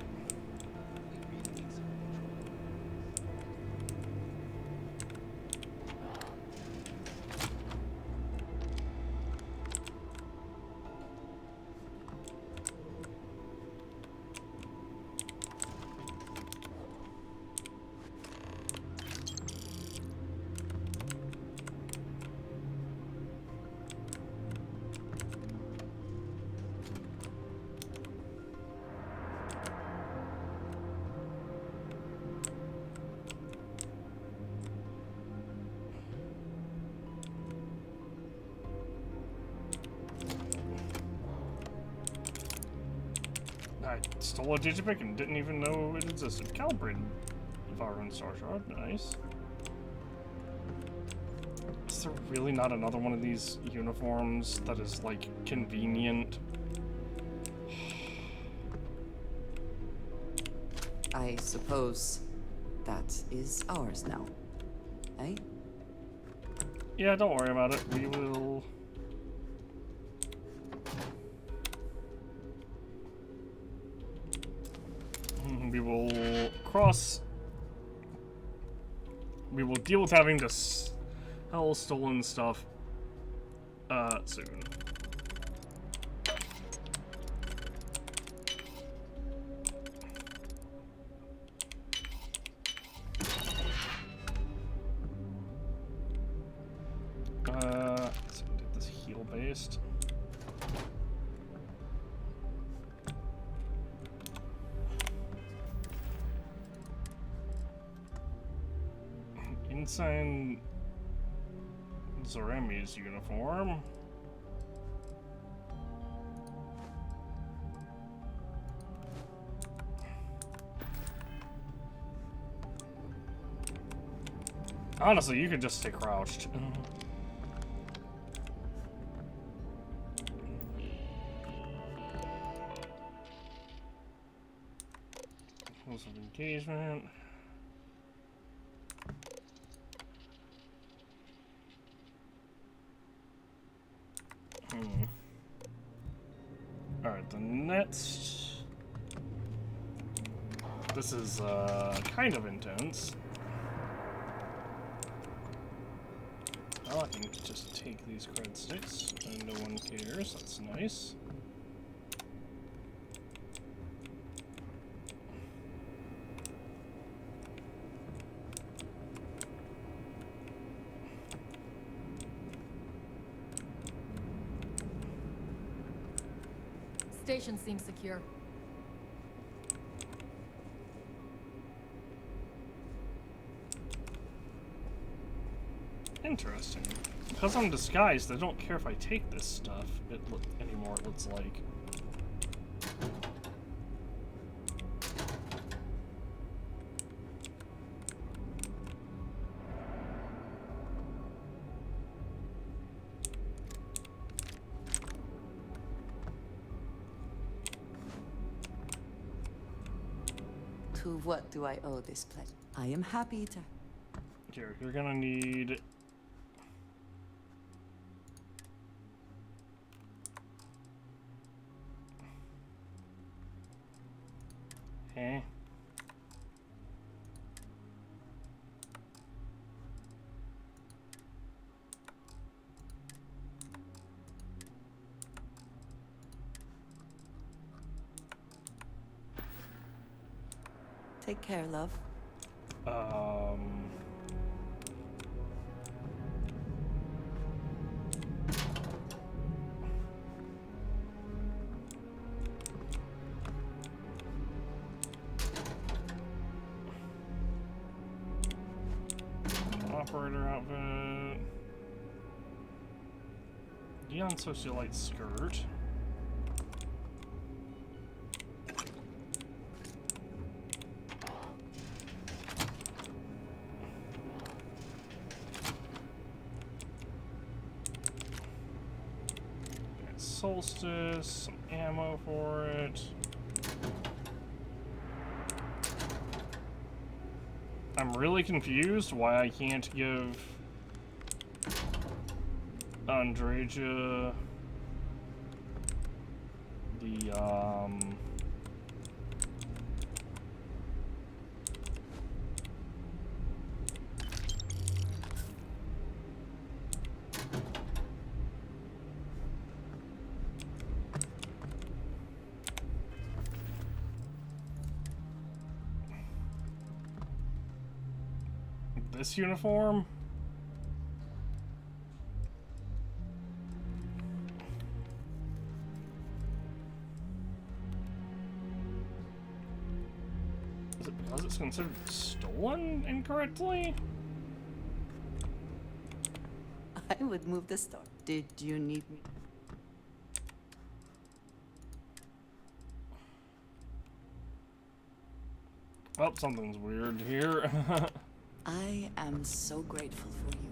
I stole a digipic and didn't even know it existed. Calibrated Vara and Star Shard, nice. Is there really not another one of these uniforms that is, like, convenient? I suppose that is ours now. Eh? Yeah, don't worry about it. We will... We will cross... We will deal with having to sell stolen stuff, soon. Let's get this heal based. Inside Zoremi's uniform. Honestly, you could just stay crouched. Rules of engagement. Alright, the next... This is, kind of intense. Oh, I can just take these cred sticks, and no one cares. That's nice. Station seems secure. Interesting. Because I'm disguised, I don't care if I take this stuff anymore, it looks like. To what do I owe this pledge? I am happy to... Here, you're gonna need... Okay. Take care, love. Operator outfit. Neon socialite skirt. Solstice, some ammo for it. Mm-hmm. I'm really confused why I can't give Andreja the this uniform. Is it because it's considered stolen incorrectly? I would move the store. Did you need me? Well, something's weird here. I am so grateful for you.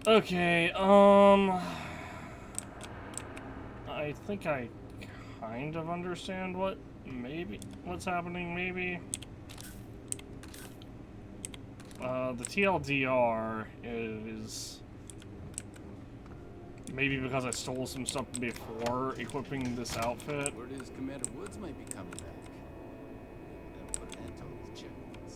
Okay, I think I kind of understand what's happening, maybe. The TLDR is maybe because I stole some stuff before equipping this outfit. Word is Commander Woods might be coming back. That'll put an end to all these checkpoints.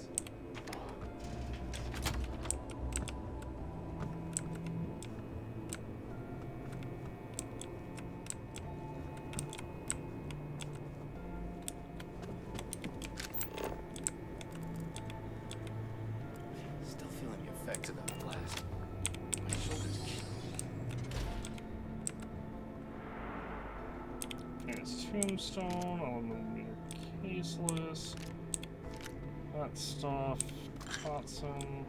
Still feeling the effects of that blast. My shoulders killing me. It's Tombstone, 11mm caseless. That stuff. Hudson.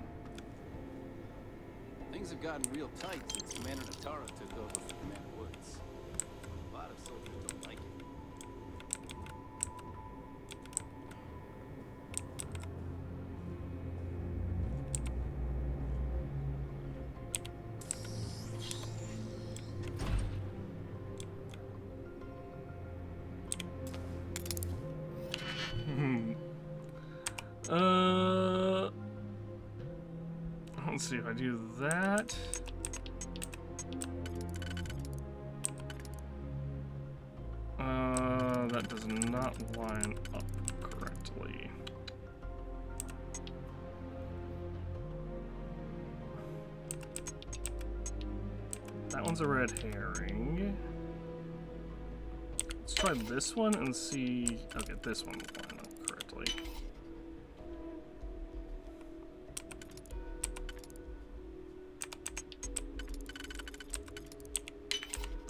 Things have gotten real tight since Commander Natara took over for Commander Woods. A lot of soldiers don't like it. Let's see if I do that. That does not line up correctly. That one's a red herring. Let's try this one and see. Okay, this one will line up correctly.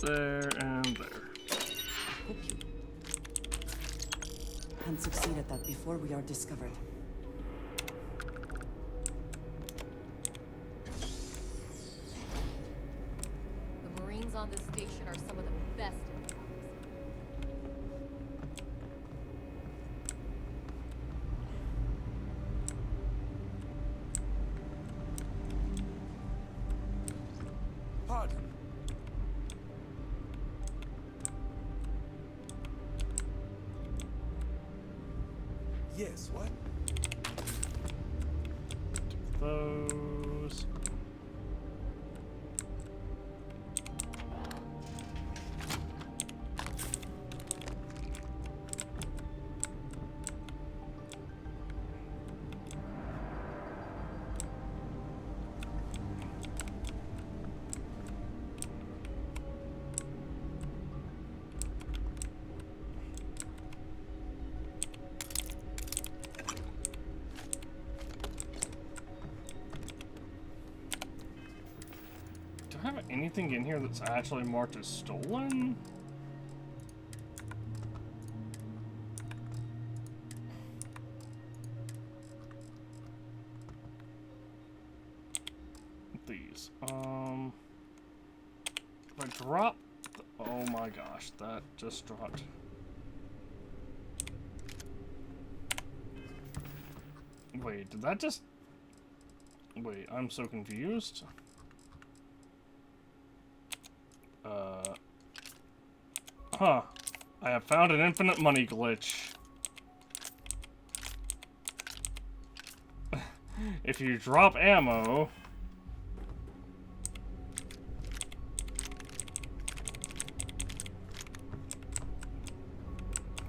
There and can succeed at that before we are discovered. The Marines on this station are some of the best in the galaxy. Pardon. Yes, what? Those. Do I have anything in here that's actually marked as stolen? These. If I drop. Oh my gosh, that just dropped. Wait, did that just. Wait, I'm so confused. Huh. I have found an infinite money glitch. If you drop ammo...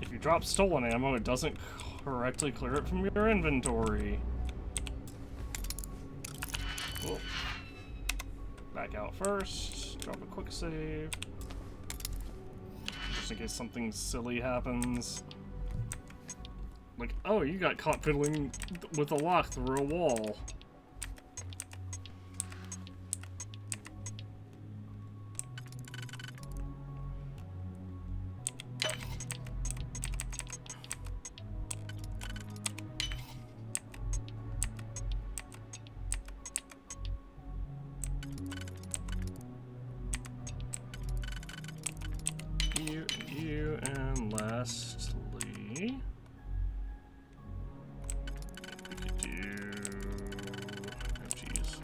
If you drop stolen ammo, it doesn't correctly clear it from your inventory. Whoa. Back out first. Drop a quick save. Just in case something silly happens. Like, oh, you got caught fiddling with a lock through a wall. You, and lastly... we could do... oh, jeez.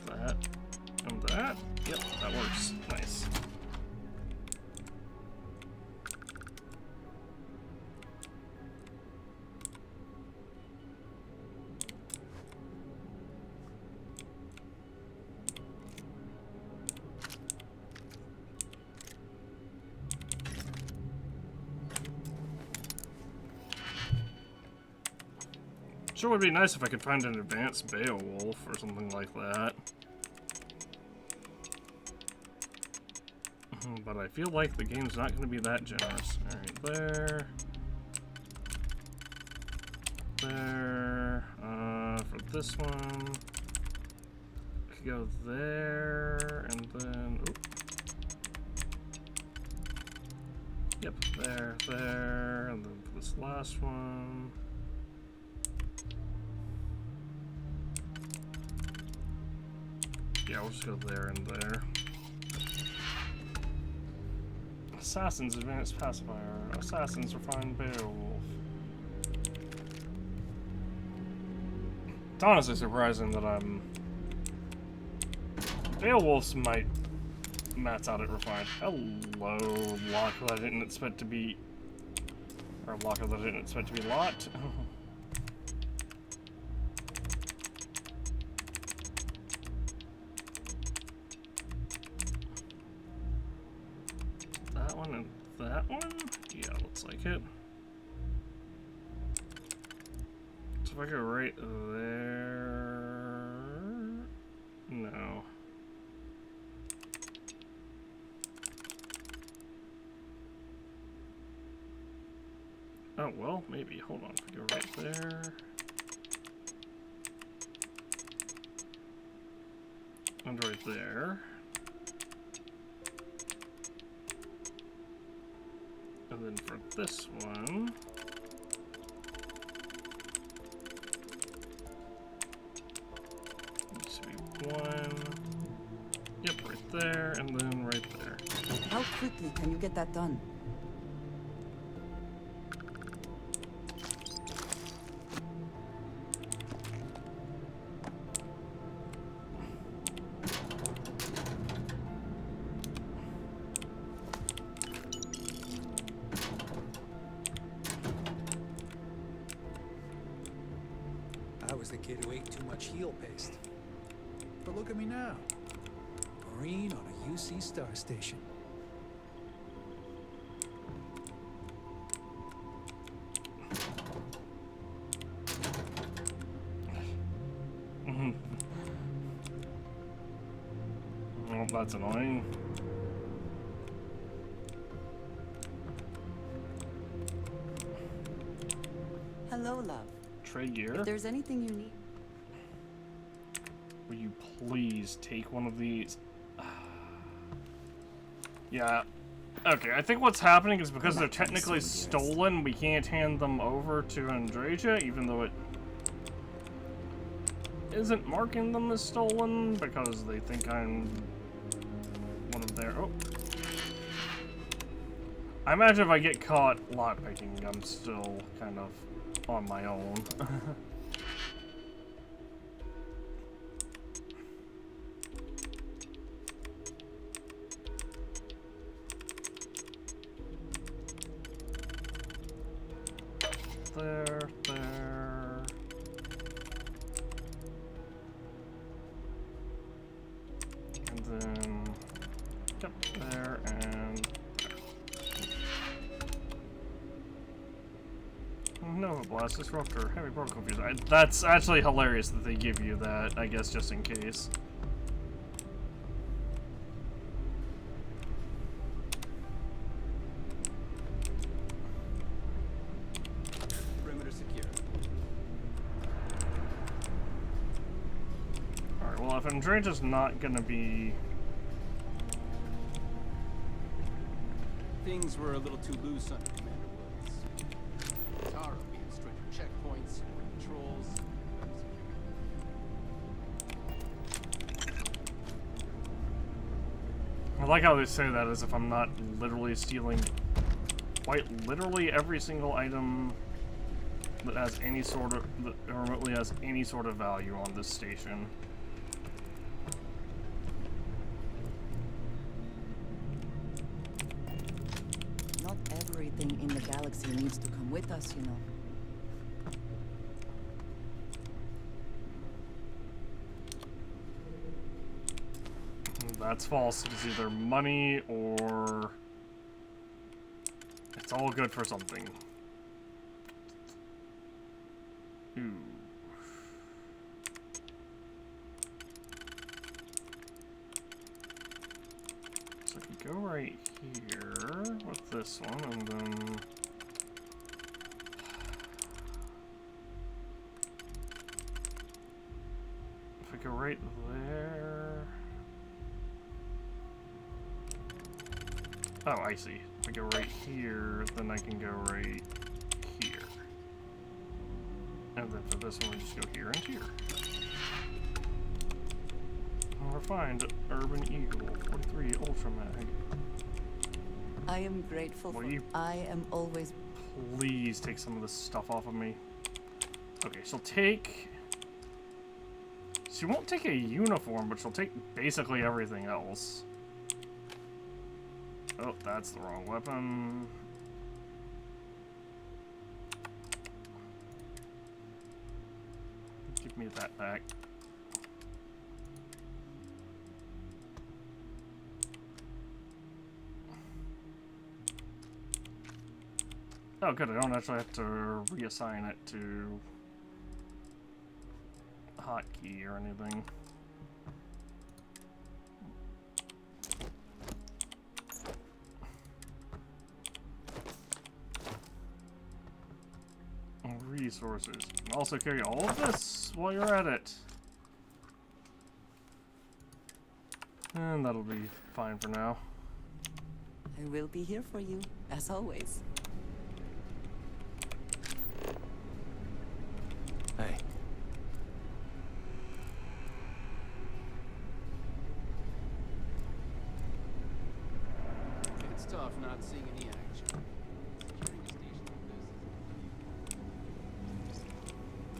That, and that. Yep, that works. Nice. Sure would be nice if I could find an advanced Beowulf or something like that. But I feel like the game's not going to be that generous. Alright, there. There. For this one, I could go there, and then... oop. Yep, there, and then for this last one... yeah, we'll just go there and there. Assassin's Advanced Pacifier. Assassin's Refined Beowulf. It's honestly surprising that I'm... Beowulfs might max out at Refined. Hello, locker that I didn't expect to be... or locker that I didn't expect to be locked. That one and that one? Yeah, looks like it. So if I go right there... no. Oh, well, maybe. Hold on. If I go right there... And right there. And then for this one... needs to be one... Yep, right there, and then right there. How quickly can you get that done? I was the kid who ate too much heel paste. But look at me now. Marine on a UC star station. Oh, that's annoying. Hello, love. Trade gear. If there's anything you need... Will you please take one of these? Yeah. Okay, I think what's happening is because they're technically stolen, we can't hand them over to Andreja, even though it isn't marking them as stolen, because they think I'm one of their... Oh. I imagine if I get caught lockpicking, I'm still kind of on my own. There. And then, yep, there, and there. Nova Blast, Disruptor, Heavy Particle Fuse. That's actually hilarious that they give you that, I guess, just in case. If Andreja's not gonna be... Things were a little too loose under Commander Woods. Tara being stricter checkpoints, patrols. I like how they say that as if I'm not literally stealing quite literally every single item that has any sort of... that remotely has any sort of value on this station. Everything in the galaxy needs to come with us, you know. That's false. It's either money or... it's all good for something. Ooh. So if we go right here with this one, and then... if we go right there... oh, I see. If I go right here, then I can go right here. And then for this one, we just go here and here. Refined Urban Eagle 43 Ultra Mag. I am grateful for you. I am always... please take some of this stuff off of me. Okay, she'll take... she won't take a uniform, but she'll take basically everything else. Oh, that's the wrong weapon. Give me that back. Oh, good. I don't actually have to reassign it to hotkey or anything. Resources. Also carry all of this while you're at it. And that'll be fine for now. I will be here for you, as always. Hey. It's tough not seeing any action. Securing a station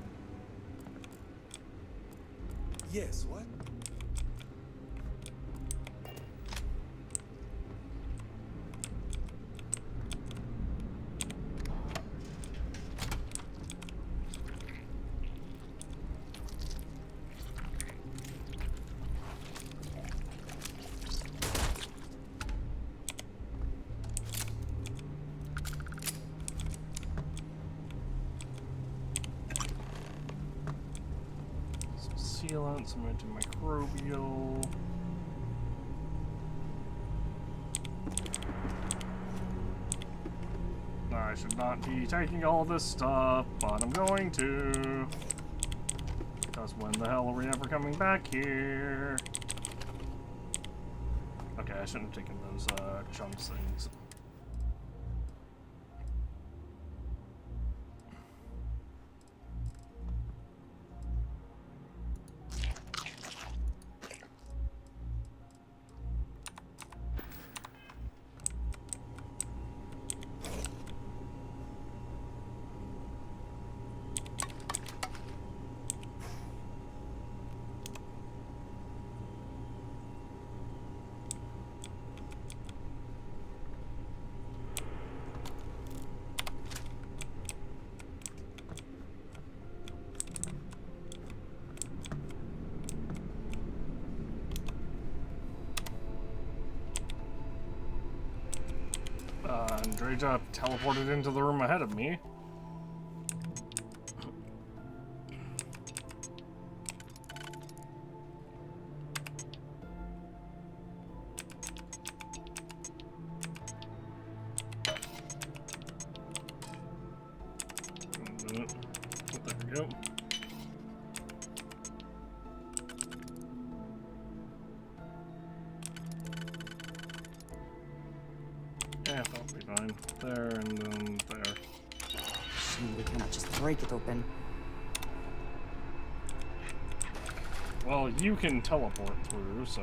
like this is... Yes, what? Sealant, some antimicrobial. I should not be taking all this stuff, but I'm going to. Because when the hell are we ever coming back here? Okay, I shouldn't have taken those chunks things. Andreja teleported into the room ahead of me. There we go. Yeah, that'll be fine. There and then there. Shame we cannot just break it open. Well, you can teleport through, so...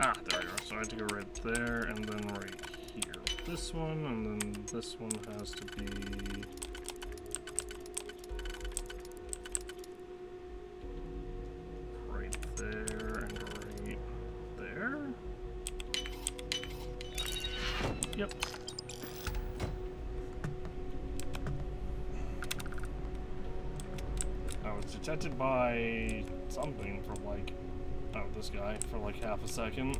Ah, there we go. So I had to go right there and then right here. This one, and then this one has to be... right there and right there? Yep. I was detected by something for like... oh, this guy for like half a second.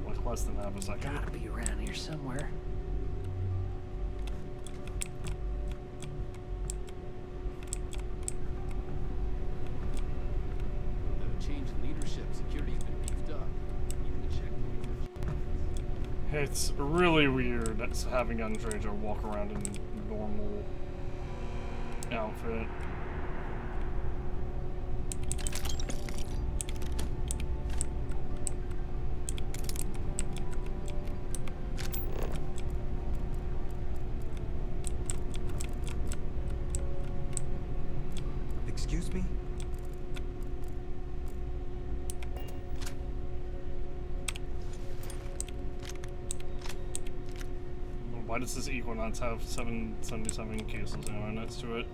Like less than half a second. Gotta be around here somewhere. The change in leadership, security's been beefed up. Even the checkpoint. It's really weird having Andreja walk around in normal outfit. Excuse me? Why does this Equinox have 777 cases ammo next to it?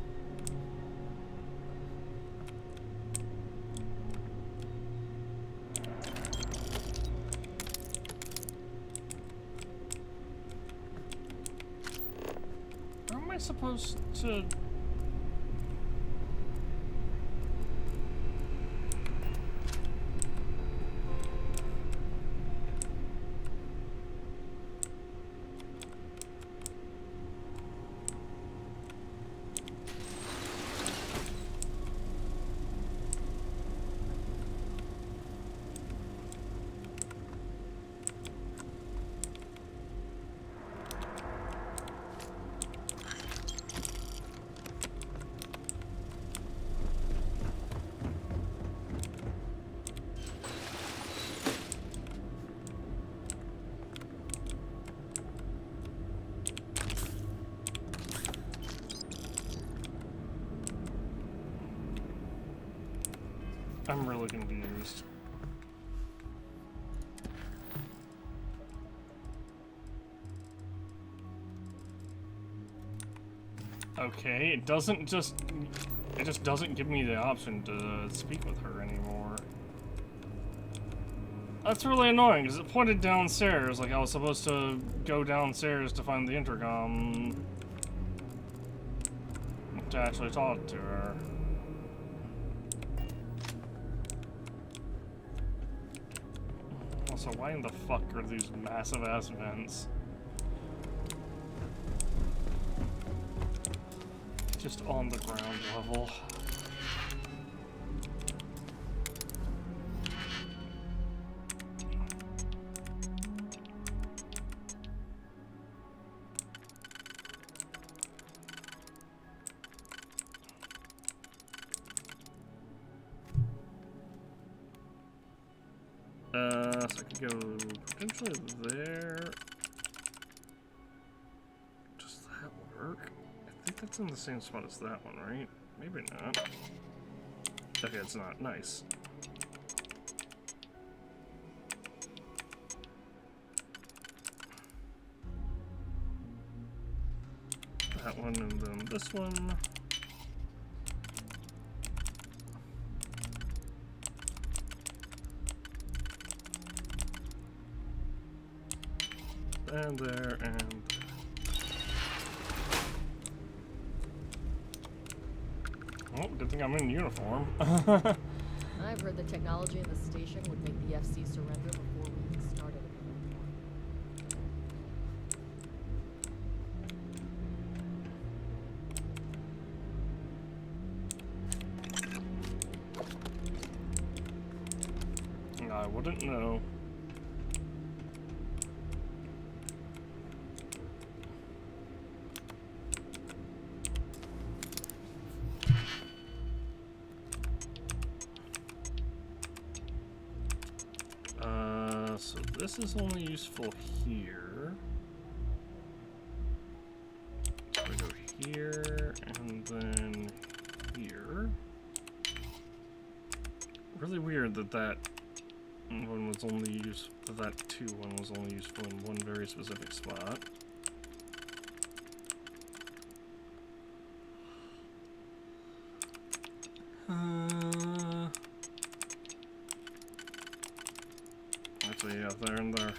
I supposed to... I'm really confused. Okay, it just doesn't give me the option to speak with her anymore. That's really annoying, because it pointed downstairs, like I was supposed to go downstairs to find the intercom to actually talk to her. Also, why in the fuck are these massive ass vents? Just on the ground level. So I could go potentially there. Does that work? I think that's in the same spot as that one, right? Maybe not. Okay, it's not. Nice. That one and then this one. And there, and... Oh, good thing I'm in uniform. I've heard the technology in the station would make the FC surrender before we even started. I wouldn't know. So this is only useful here. So we go here and then here. Really weird that that one was only used. That 2 one was only useful in one very specific spot. Actually, yeah, there and there.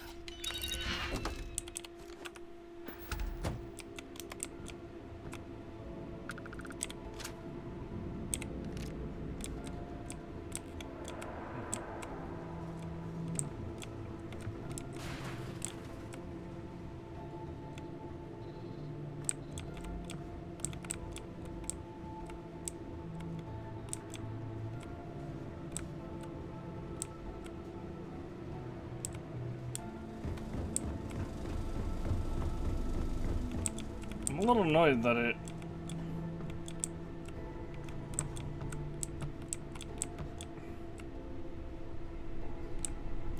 I'm a little annoyed that it...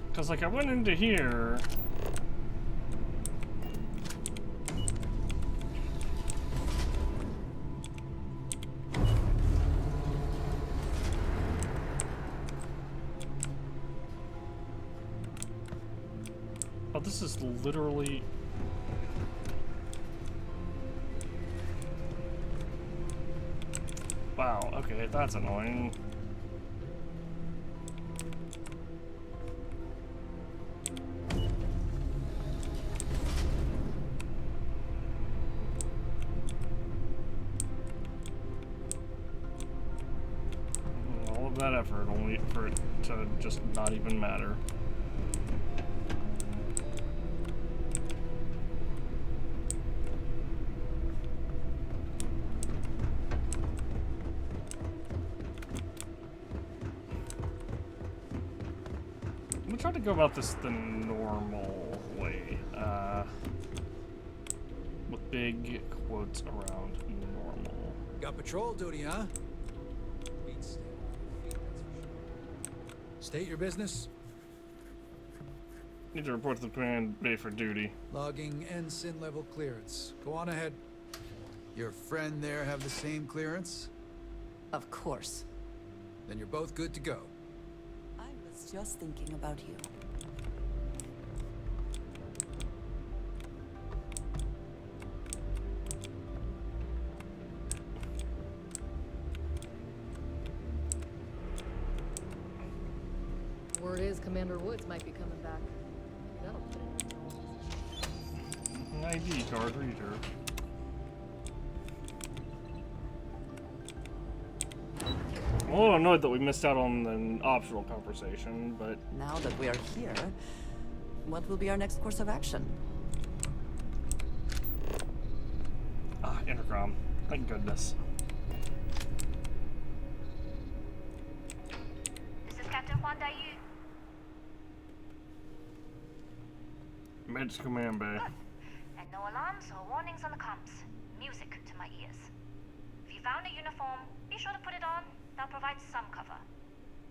Because, like, I went into here... Oh, this is literally... Wow, okay, that's annoying. that effort only for it to just not even matter. I'm gonna try to go about this the normal way, with big quotes around normal. Got patrol duty, huh? State your business. Need to report to the command bay for duty. Logging ensign level clearance. Go on ahead. Your friend there have the same clearance? Of course. Then you're both good to go. I was just thinking about you. Word is Commander Woods might be coming back. That'll put it An ID card reader. I'm a little annoyed that we missed out on an optional conversation, but Now that we are here, what will be our next course of action? intercom. Thank goodness. This is Captain Juan Dayu. Meds command bay. And no alarms or warnings on the comms. Music to my ears. If you found a uniform, be sure to put it on. That'll provide some cover.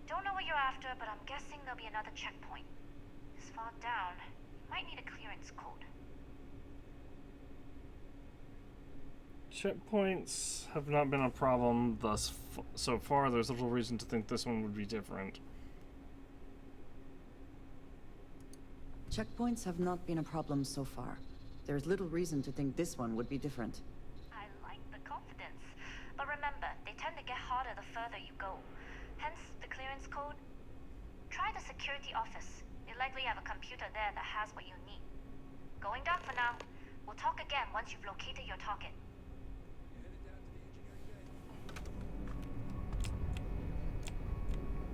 Don't know what you're after, but I'm guessing there'll be another checkpoint. This far down, you might need a clearance code. Checkpoints have not been a problem so far. There's little reason to think this one would be different. Checkpoints have not been a problem so far. There's little reason to think this one would be different. I like the confidence. But remember, they tend to get harder the further you go. Hence, the clearance code. Try the security office. They likely have a computer there that has what you need. Going dark for now. We'll talk again once you've located your target.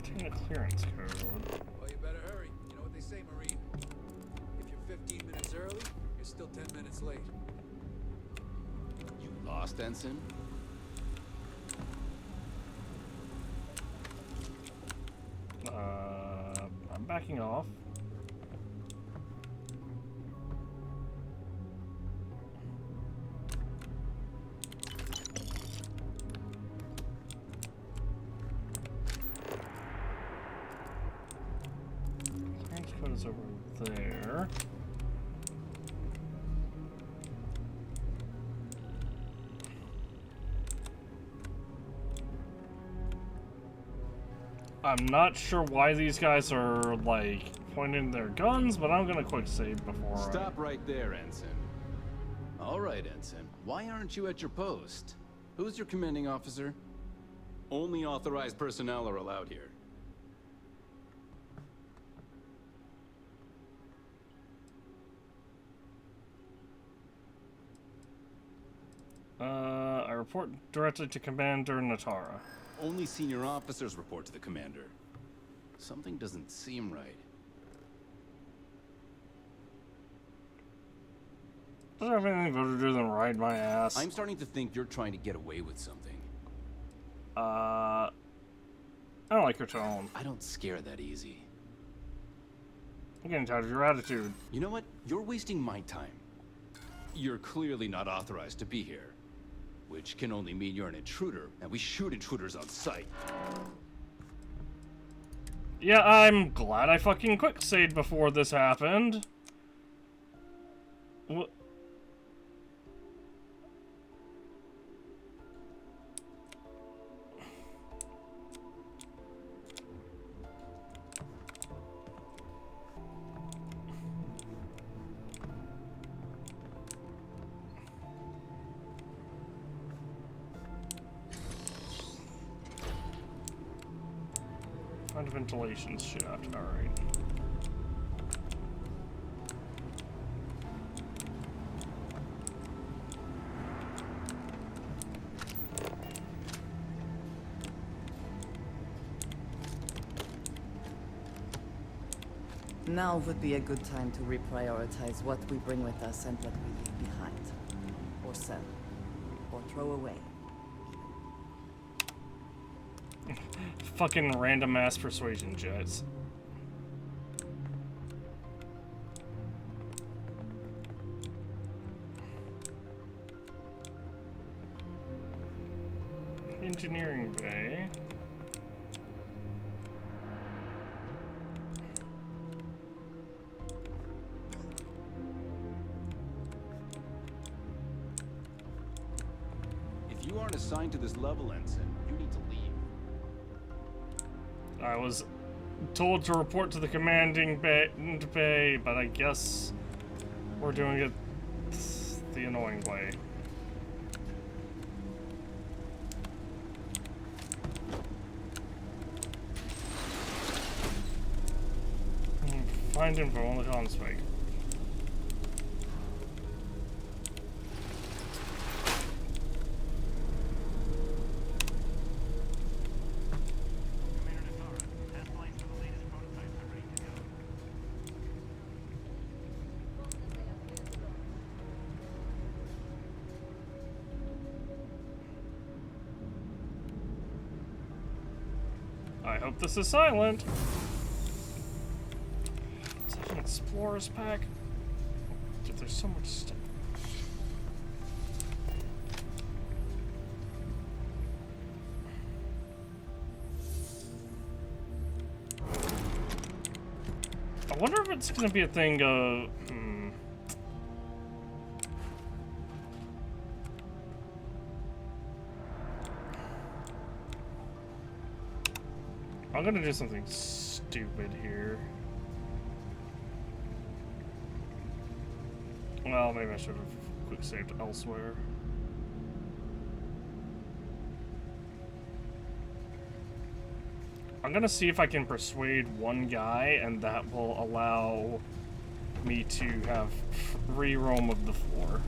Taking a clearance code. Well, you better hurry. You know what they say, Marine. If you're 15 minutes early, you're still 10 minutes late. You lost, Ensign? I'm backing off. Clearance code is over there. I'm not sure why these guys are, like, pointing their guns, but I'm gonna quick save before Stop right there, Ensign. All right, Ensign. Why aren't you at your post? Who's your commanding officer? Only authorized personnel are allowed here. I report directly to Commander Natara. Only senior officers report to the commander. Something doesn't seem right. Doesn't have anything better to do than ride my ass. I'm starting to think you're trying to get away with something. I don't like your tone. I don't scare that easy. I'm getting tired of your attitude. You know what? You're wasting my time. You're clearly not authorized to be here. Which can only mean you're an intruder, and we shoot intruders on sight. Yeah, I'm glad I fucking quick saved before this happened. What? Find a ventilation shaft, alright. Now would be a good time to reprioritize what we bring with us and what we leave behind. Or sell. Or throw away. Fucking random ass persuasion jets. Engineering bay. If you aren't assigned to this level, Ensign, you need to leave. I was told to report to the commanding bay, but I guess we're doing it the annoying way. Find info on the comm spike. I hope this is silent. Is that an explorer's pack? Dude, there's so much stuff. I wonder if it's gonna be a thing of I'm gonna do something stupid here. Well, maybe I should have quick saved elsewhere. I'm gonna see if I can persuade one guy, and that will allow me to have free roam of the floor.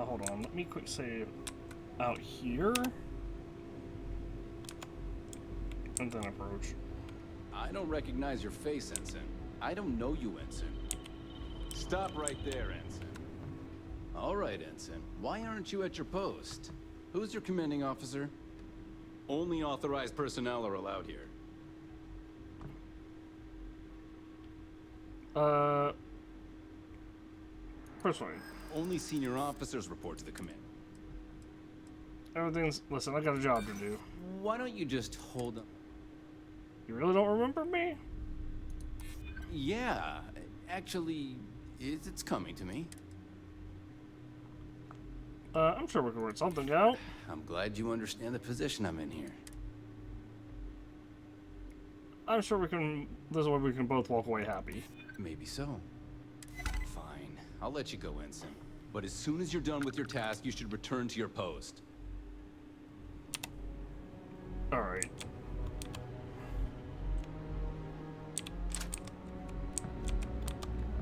Hold on, let me quick save out here. And then approach. I don't recognize your face, Ensign. I don't know you, Ensign. Stop right there, Ensign. All right, Ensign. Why aren't you at your post? Who's your commanding officer? Only authorized personnel are allowed here. Persuade. Only senior officers report to the command. Everything's... Listen, I got a job to do. Why don't you just hold on? You really don't remember me? Yeah, actually, it's coming to me. I'm sure we can work something out. I'm glad you understand the position I'm in here. I'm sure we can... This way we can both walk away happy. Maybe so. Fine, I'll let you go, Ensign. But as soon as you're done with your task, you should return to your post. Alright.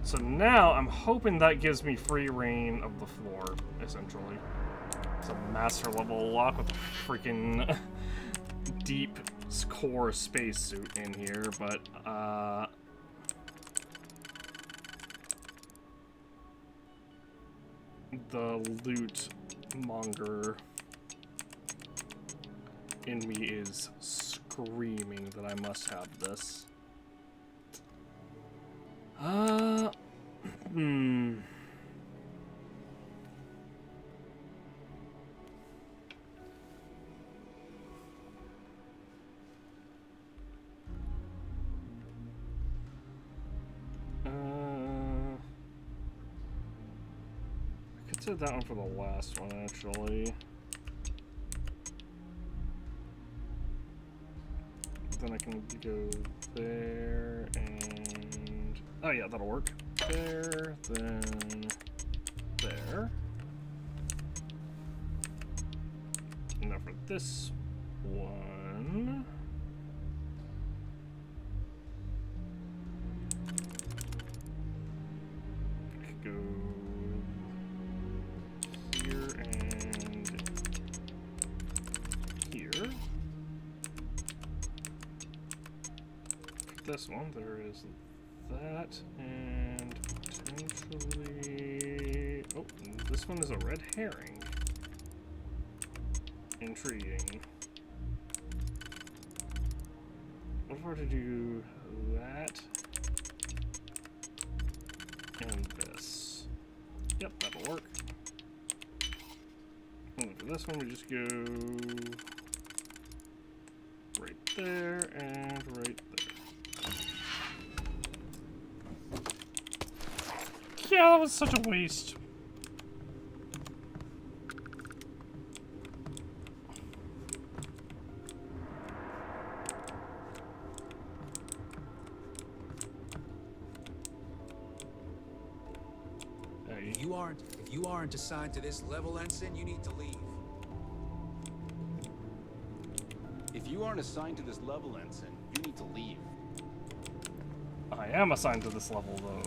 So now, I'm hoping that gives me free reign of the floor, essentially. It's a master level lock with a freaking deep core spacesuit in here, but, the loot monger in me is screaming that I must have this. I could set that one for the last one, actually. then I can go there and... Oh yeah, that'll work. There, then there. Now for this one... I could go here and here. For this one, there is that, and potentially... Oh, this one is a red herring. Intriguing. What if I were to do that and this? Yep, that'll work. And for this one, we just go right there and right there. Yeah, that was such a waste. If you aren't assigned to this level, Ensign, you need to leave. If you aren't assigned to this level, Ensign, you need to leave. I am assigned to this level, though.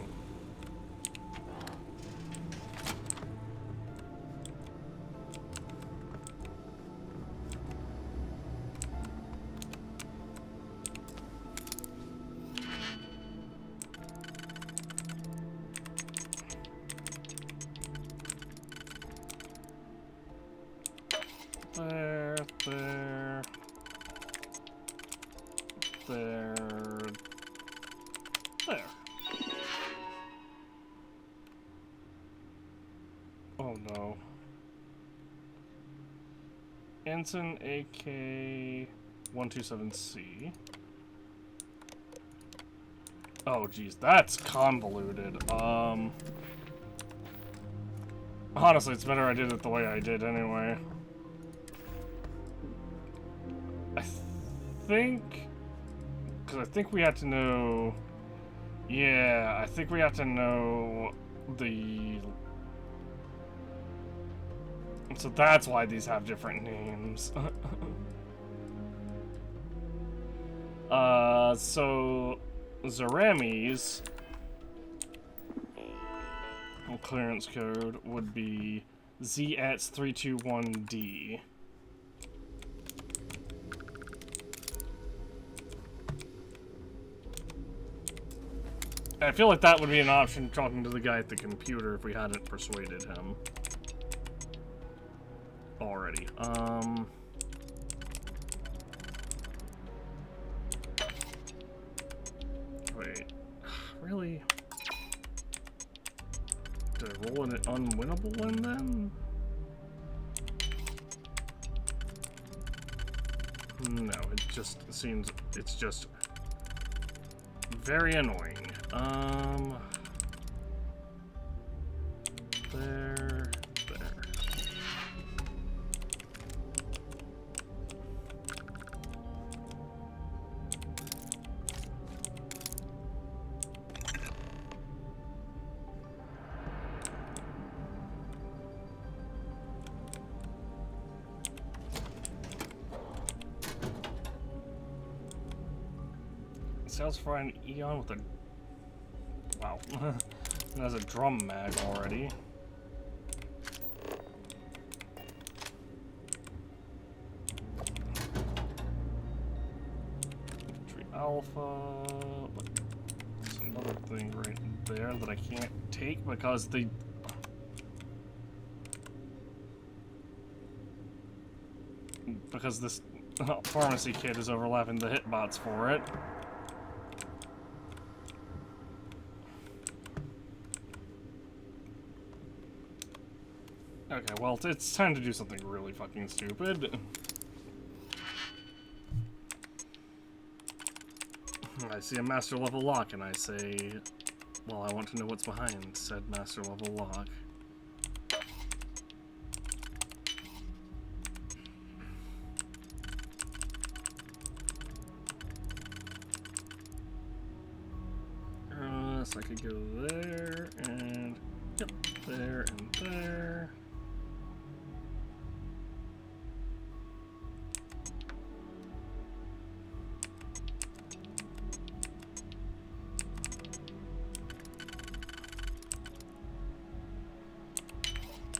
There, there, there, there. Oh no. Ensign AK-127C. Oh geez, that's convoluted. Honestly, it's better I did it the way I did anyway. Because I think we had to know... Yeah, I think we have to know the... So that's why these have different names. So... Zarami's clearance code would be ZX321D. I feel like that would be an option talking to the guy at the computer if we hadn't persuaded him already. Wait, really? Did I roll an unwinnable one then? No, it just seems, it's just very annoying. There. Sales for an Eon with a... Wow. It has a drum mag already. Entry Alpha... There's another thing right there that I can't take because the... Because this pharmacy kit is overlapping the hitbots for it. Okay, well, it's time to do something really fucking stupid. I see a master level lock and I say, well, I want to know what's behind said master level lock. I could go there and yep, there and there.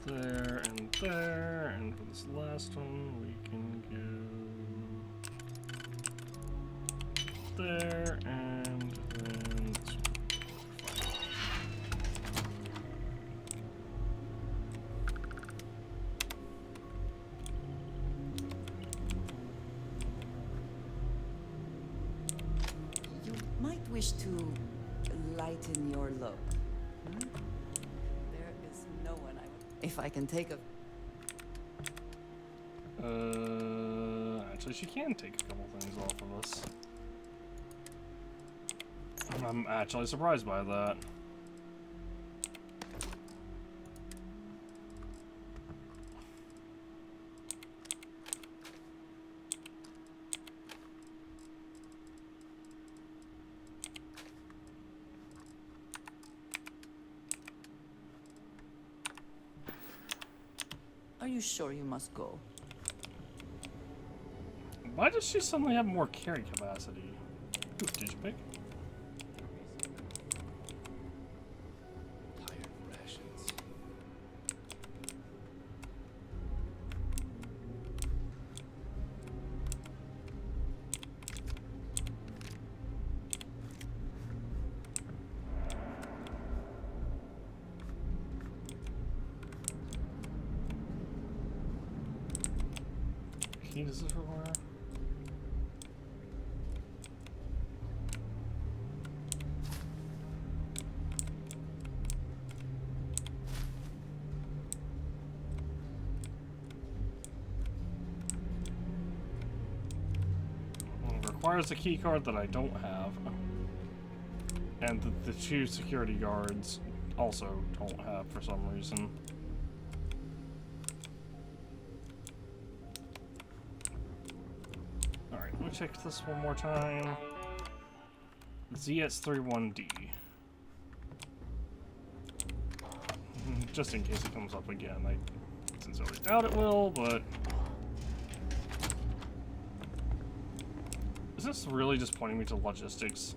There and there, and for this last one we can go there and then this one. You might wish to lighten your load. Hmm? There is no one I would... If I can take a... Actually she can take a couple things off of us. I'm actually surprised by that. Are you sure you must go? Why does she suddenly have more carry capacity? Ooh, did you pick? Tired rations. Key does this require? Requires a key card that I don't have. And the two security guards also don't have for some reason. Alright, let me check this one more time. ZS31D. Just in case it comes up again. I sincerely doubt it will, but... Is this really just pointing me to logistics?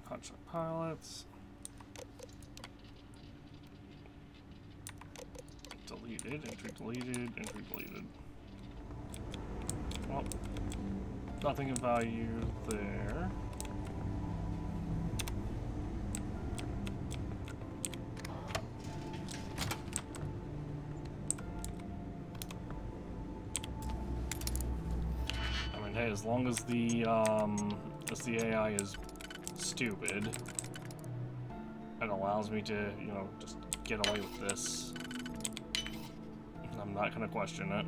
Contract pilots. Deleted, entry deleted, entry deleted. Well, nothing of value there. I mean, hey, as long as the AI is stupid, it allows me to, you know, just get away with this. I'm not gonna question it.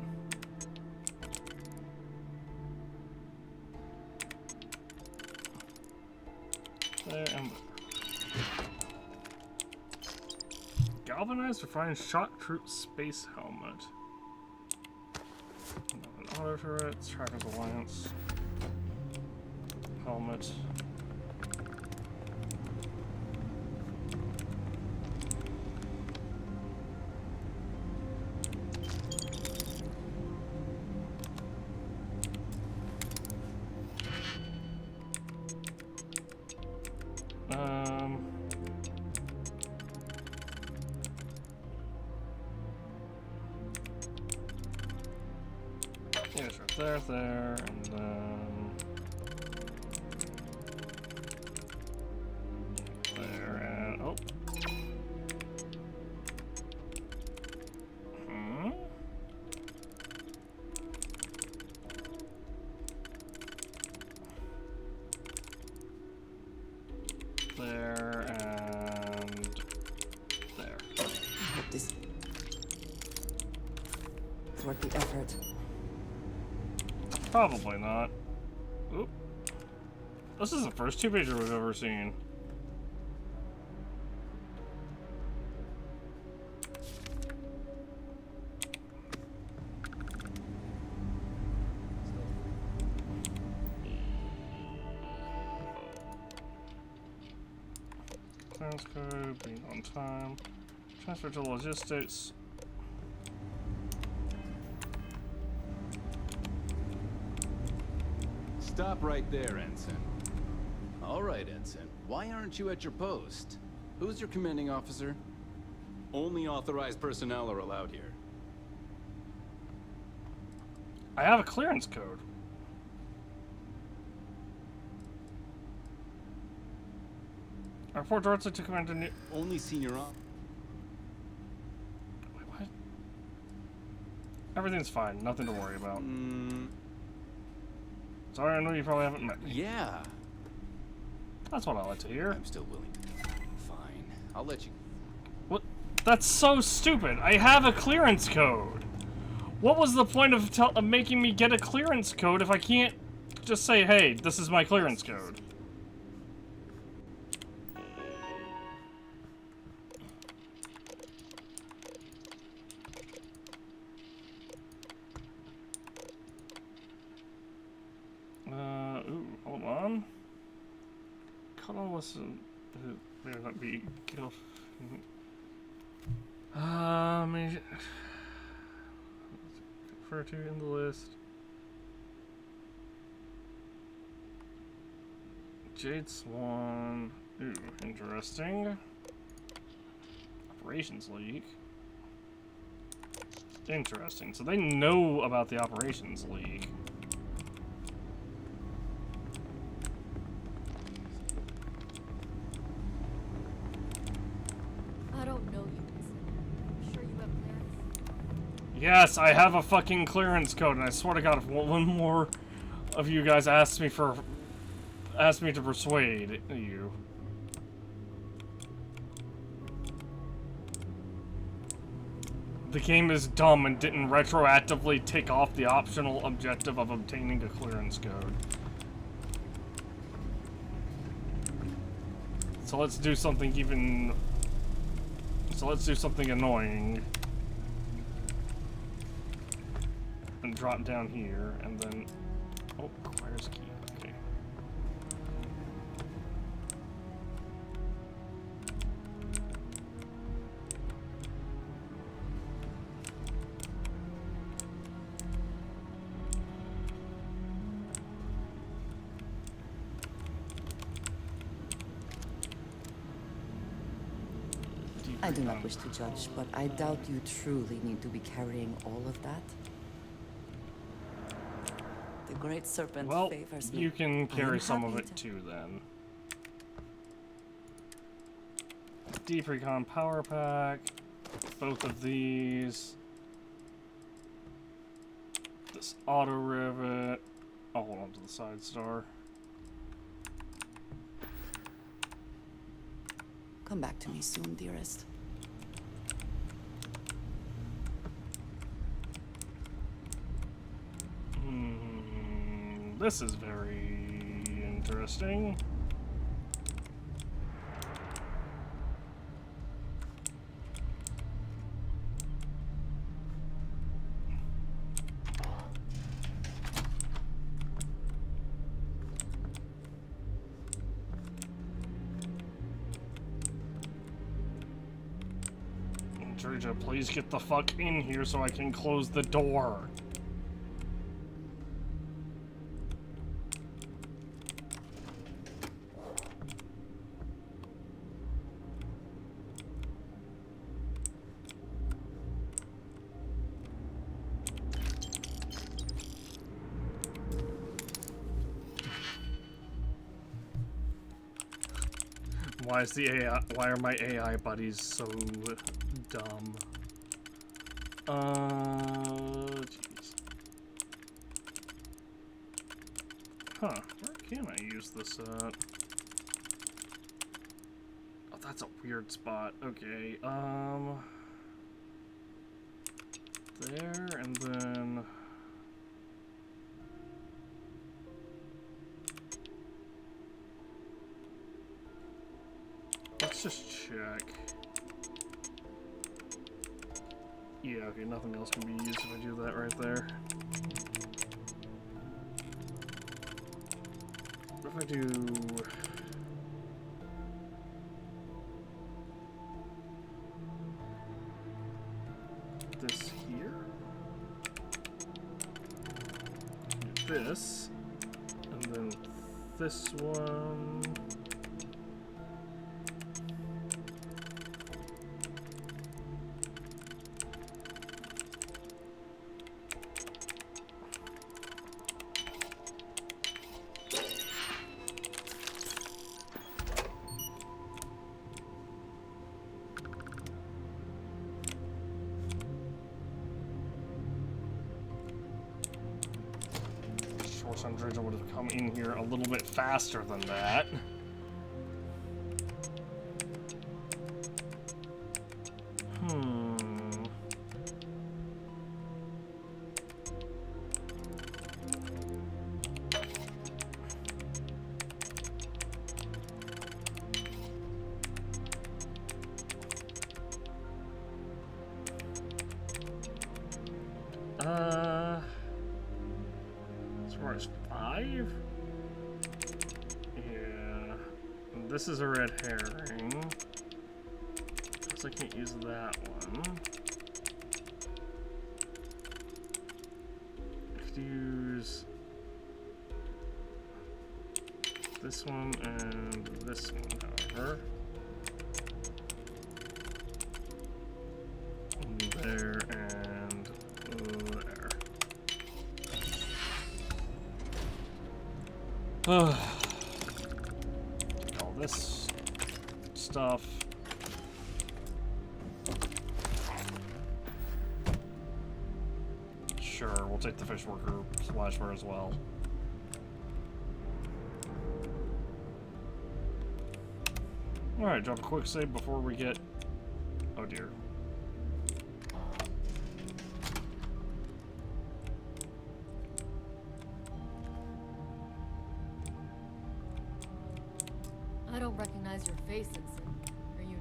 There and galvanized refined shock troop space helmet. Auto turrets, trackers alliance helmet. Yeah, sure. There, and then there, and oh. There, and there. I hope this... It's worth the effort. Probably not. Oop. This is the first two-pager we've ever seen. Clearance code, being on time. Transfer to logistics. Stop right there, Ensign. All right, Ensign. Why aren't you at your post? Who's your commanding officer? Only authorized personnel are allowed here. I have a clearance code. Our report directly to Commander New. Only senior op. Wait, what? Everything's fine. Nothing to worry about. Sorry, I know you probably haven't met me. Yeah. That's what I like to hear. I'm still willing. Fine. I'll let you. What? That's so stupid. I have a clearance code. What was the point of making me get a clearance code if I can't just say, hey, this is my clearance code? Ooh, hold on. Colorless may not be killed. Maybe refer to in the list. Jade Swan. Ooh, interesting. Operations leak. Interesting. So they know about the operations leak. I don't know you. I'm sure you have clearance. Yes, I have a fucking clearance code, and I swear to God, if one more of you guys ask me to persuade you. The game is dumb and didn't retroactively take off the optional objective of obtaining a clearance code. So let's do something annoying. And drop down here, and then... Oh, requires key. Okay. I do not wish to judge, but I doubt you truly need to be carrying all of that. The Great Serpent favors me. You can carry some of it too, then. Deep Recon Power Pack. Both of these. This auto rivet. I'll hold on to the side star. Come back to me soon, dearest. This is very interesting. Georgia, please get the fuck in here so I can close the door. Why is the AI? Why are my AI buddies so dumb? Jeez. Huh? Where can I use this at? Oh, that's a weird spot. Okay. There and then. let's just check. Yeah, okay, nothing else can be used if I do that right there. What if I do... this here? Do this. And then this one... Some dredger would have come in here a little bit faster than that. As far as 5? Yeah. And this is a red herring. Guess I can't use that one. I could use this one and this one, however. There and there. All this stuff. Sure, we'll take the fish worker splashware as well. Alright, drop a quick save before we get... oh dear. I don't recognize your face, Ensign. Are you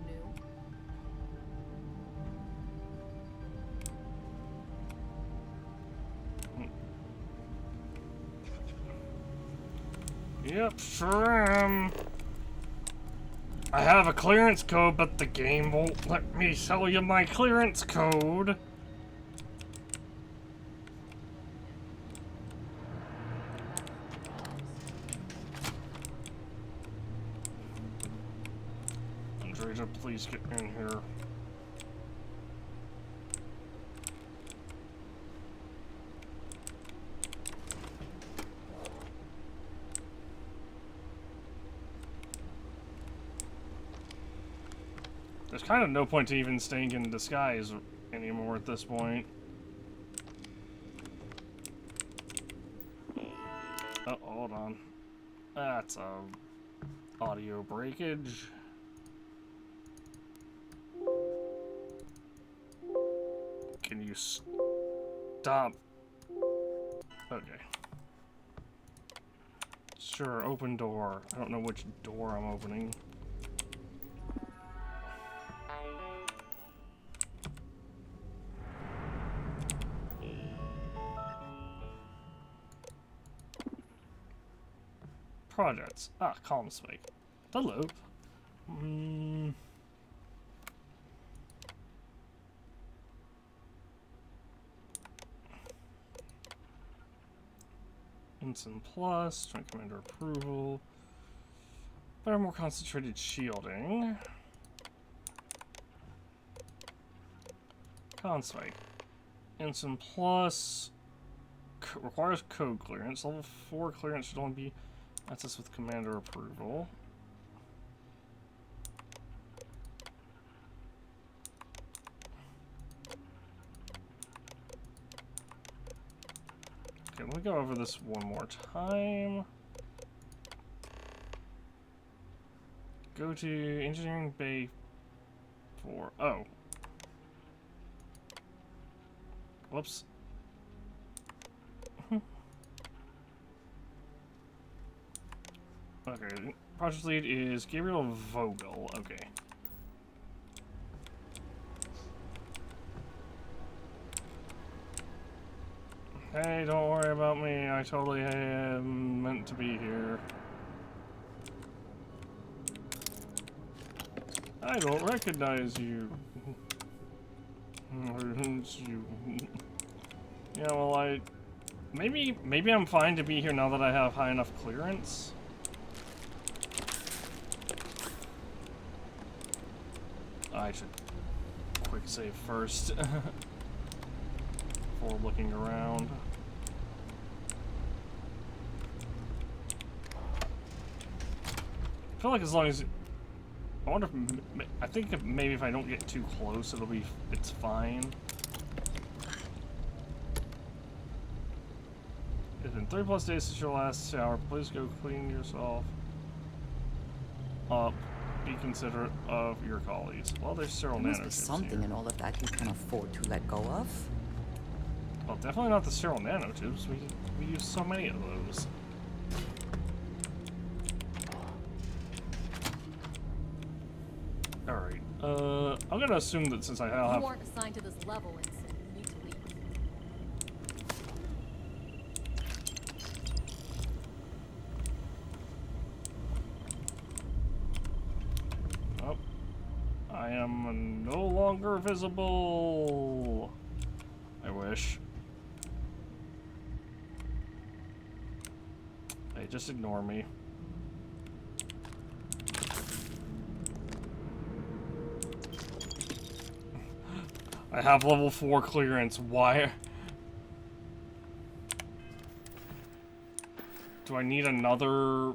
new? Yep, sure am. I have a clearance code, but the game won't let me tell you my clearance code. Andrea, please get in here. There's kind of no point to even staying in disguise anymore at this point. Oh, hold on. That's a audio breakage. Can you stop? Okay. Sure, open door. I don't know which door I'm opening. Projects. Ah, column spike. The loop. Ensign Plus, Joint Commander approval. Better, more concentrated shielding. Conspike. Ensign Plus requires code clearance. Level 4 clearance should only be accessed with commander approval. Okay, let me go over this one more time. Go to Engineering Bay 4. Oh. Whoops. Okay, project lead is Gabriel Vogel. Okay. Hey, don't worry about me. I totally am meant to be here. I don't recognize you. You. Yeah, well, maybe I'm fine to be here now that I have high enough clearance. I should quick save first before looking around. I feel like as long as I wonder if I think if maybe if I don't get too close, it's fine. It's been 3+ days since your last shower. Please go clean yourself up. Be considerate of your colleagues. Well, there's several There must be nanoships something here. in all of that you can afford to let go of. Well, definitely not the sterile nanotubes. We use so many of those. Alright. I'm gonna assume that since I have... You aren't assigned to this level, Ensign. You need to leave. Oh. I am no longer visible. I wish. Hey, just ignore me. I have level 4 clearance. Why? Do I need another?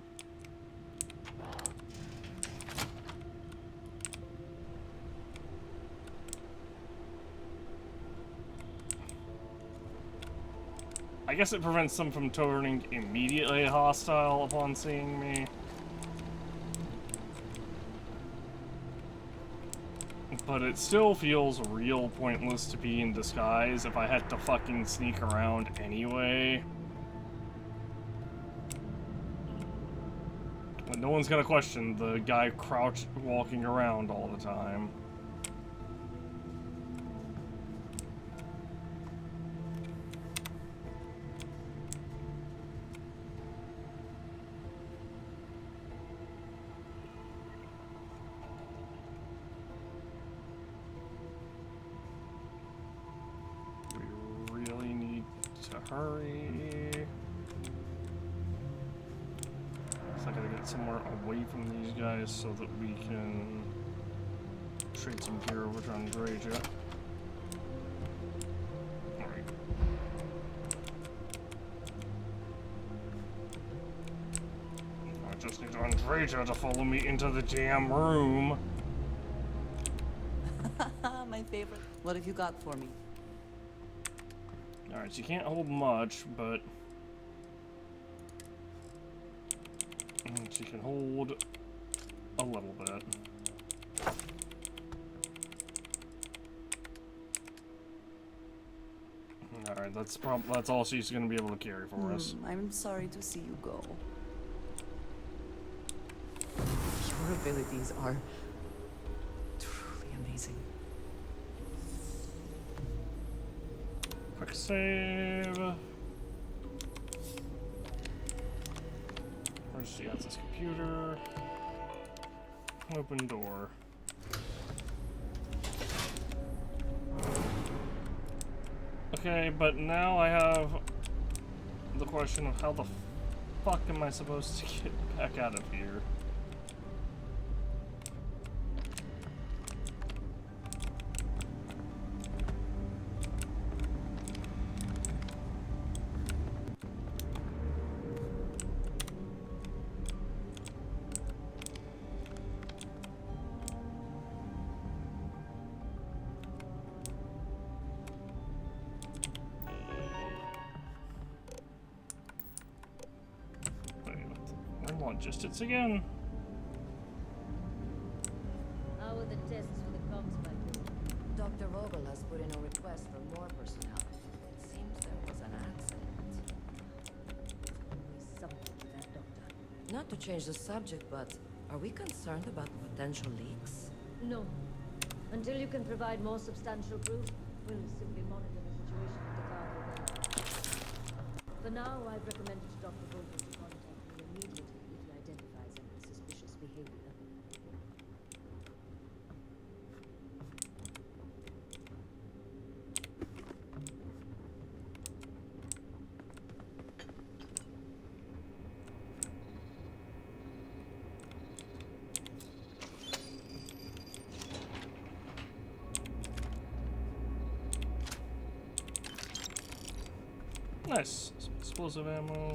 I guess it prevents them from turning immediately hostile upon seeing me. But it still feels real pointless to be in disguise if I had to fucking sneak around anyway. But no one's gonna question the guy crouched walking around all the time. Hurry. So I gotta get somewhere away from these guys so that we can trade some gear over to Andreja. Alright. I just need Andreja to follow me into the damn room. My favorite. What have you got for me? Alright, so you can't hold much, but she can hold a little bit. Alright, that's all she's gonna be able to carry for us. I'm sorry to see you go. Your abilities are truly amazing. Quick save. Where's she at? This computer. Open door. Okay, but now I have the question of how the fuck am I supposed to get back out of here? Logistics again. How are the tests for the comms pipe? Dr. Vogel has put in a request for more personnel. It seems there was an accident. Something with that, Doctor. Not to change the subject, but are we concerned about potential leaks? No. Until you can provide more substantial proof, we'll simply monitor the situation at the cargo bay. For now, I'd recommend it to Dr. Volker to contact me immediately if he identifies any suspicious behavior. Nice. Some explosive ammo.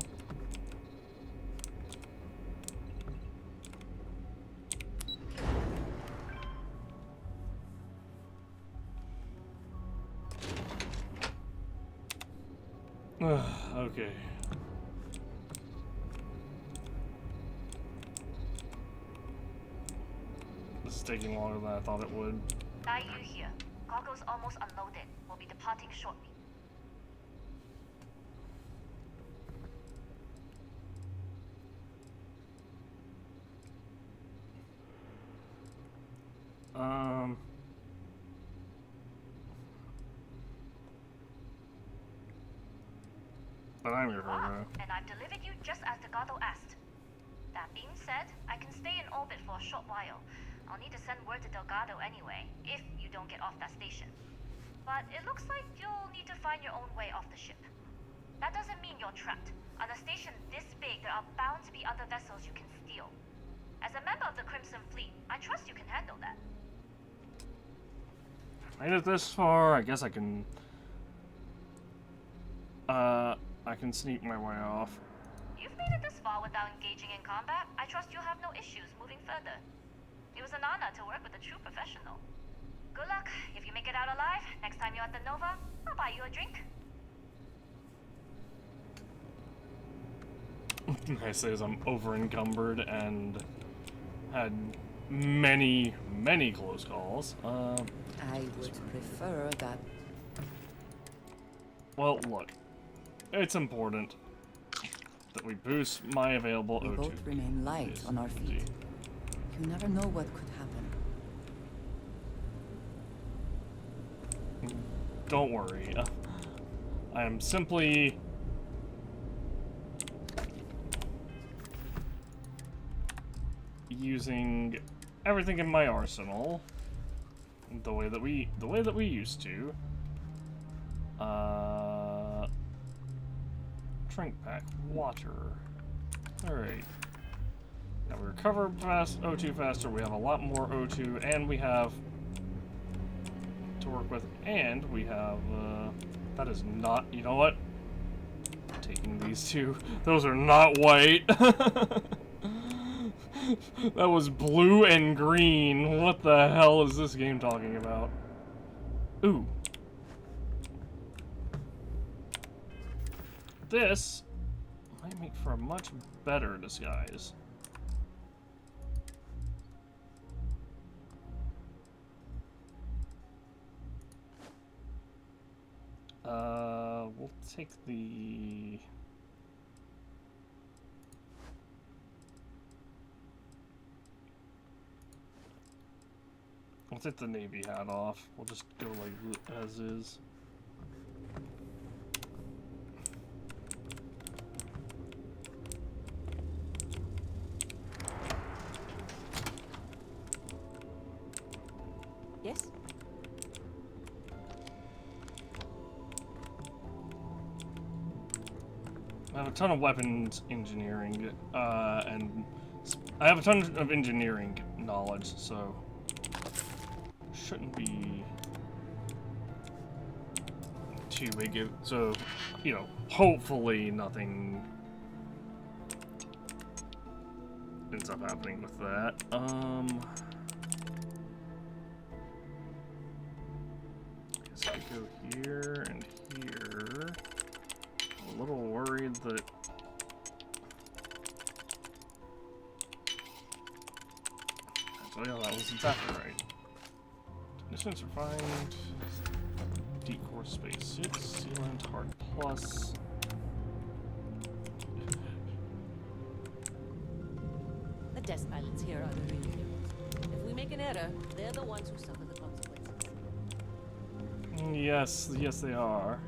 Okay. This is taking longer than I thought it would. Dai Yu here. Cargo's almost unloaded. We'll be departing shortly. But I'm your hero. And I've delivered you just as Delgado asked. That being said, I can stay in orbit for a short while. I'll need to send word to Delgado anyway, if you don't get off that station. But it looks like you'll need to find your own way off the ship. That doesn't mean you're trapped. On a station this big, there are bound to be other vessels you can steal. As a member of the Crimson Fleet, I trust you can handle that. Made it this far, I guess I can... I can sneak my way off. You've made it this far without engaging in combat. I trust you'll have no issues moving further. It was an honor to work with a true professional. Good luck. If you make it out alive, next time you're at the Nova, I'll buy you a drink. I say as I'm over encumbered and had many, many close calls. I would prefer that. Well, look. It's important that we boost my available We O2. both remain light on our feet. You never know what could happen. Don't worry. I am simply... using everything in my arsenal the way that we used to. Drink pack, water. Alright. Now we recover O2 faster, we have a lot more O2, and we have to work with, and we have, that is not, you know what? I'm taking these two. Those are not white. That was blue and green. What the hell is this game talking about? Ooh. This might make for a much better disguise. We'll take the... We'll take the Navy hat off. We'll just go like as is. Yes? I have a ton of weapons engineering, and I have a ton of engineering knowledge, so shouldn't be too big. So, you know, hopefully nothing ends up happening with that. I guess I go here and here. I'm a little worried that actually, oh, that was exactly right. Distance refined, decor spacesuits, sealant, hard plus. The test pilots here are the real heroes. If we make an error, they're the ones who suffer the consequences. Yes, yes they are.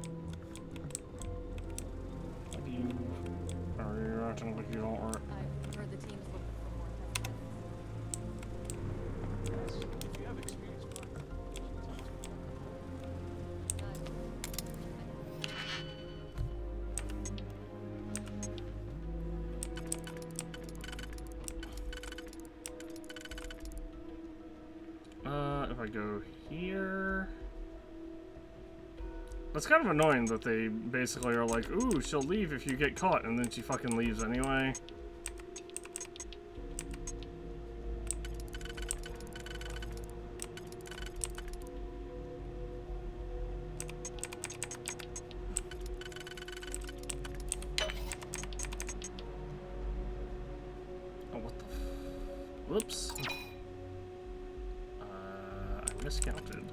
Why do acting like you don't work. I heard the team is looking for more test pilots. If you have experience, If I go here... That's kind of annoying that they basically are like, ooh, she'll leave if you get caught, and then she fucking leaves anyway. Oh, what the f... Whoops. I miscounted.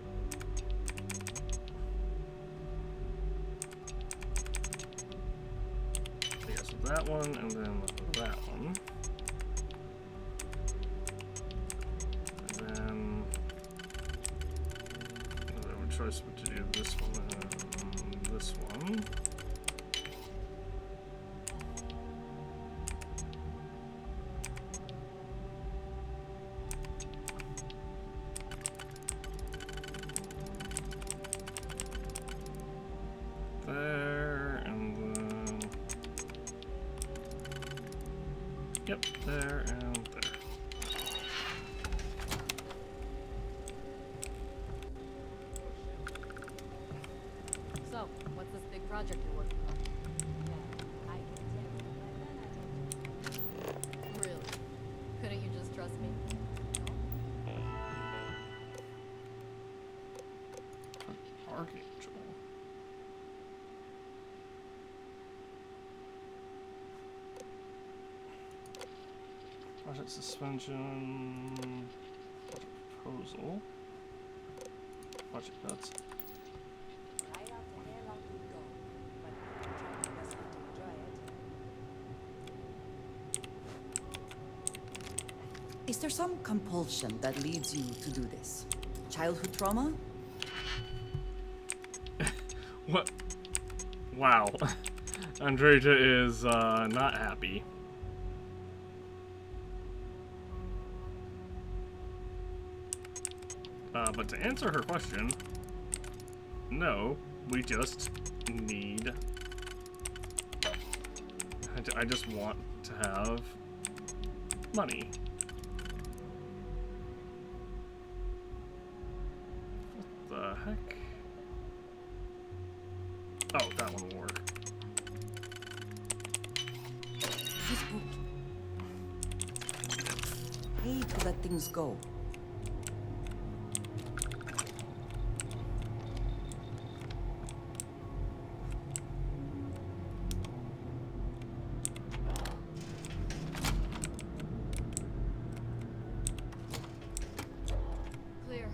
Yes, that one, and then that one. And then... I have a choice what to do this one and this one. There, and then... Yep, there and there. So, what's this big project you're working on? Really? Couldn't you just trust me? Archangel. Project suspension. Project proposal. Project nuts. Is there some compulsion that leads you to do this? Childhood trauma? What? Wow. Andrea is not happy. But to answer her question, no, we just need... I just want to have money. What the heck? Oh, that one will work. This book. Hate to let things go. Clear.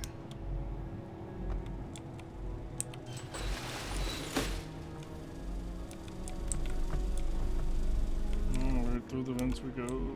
Right through the vents we go.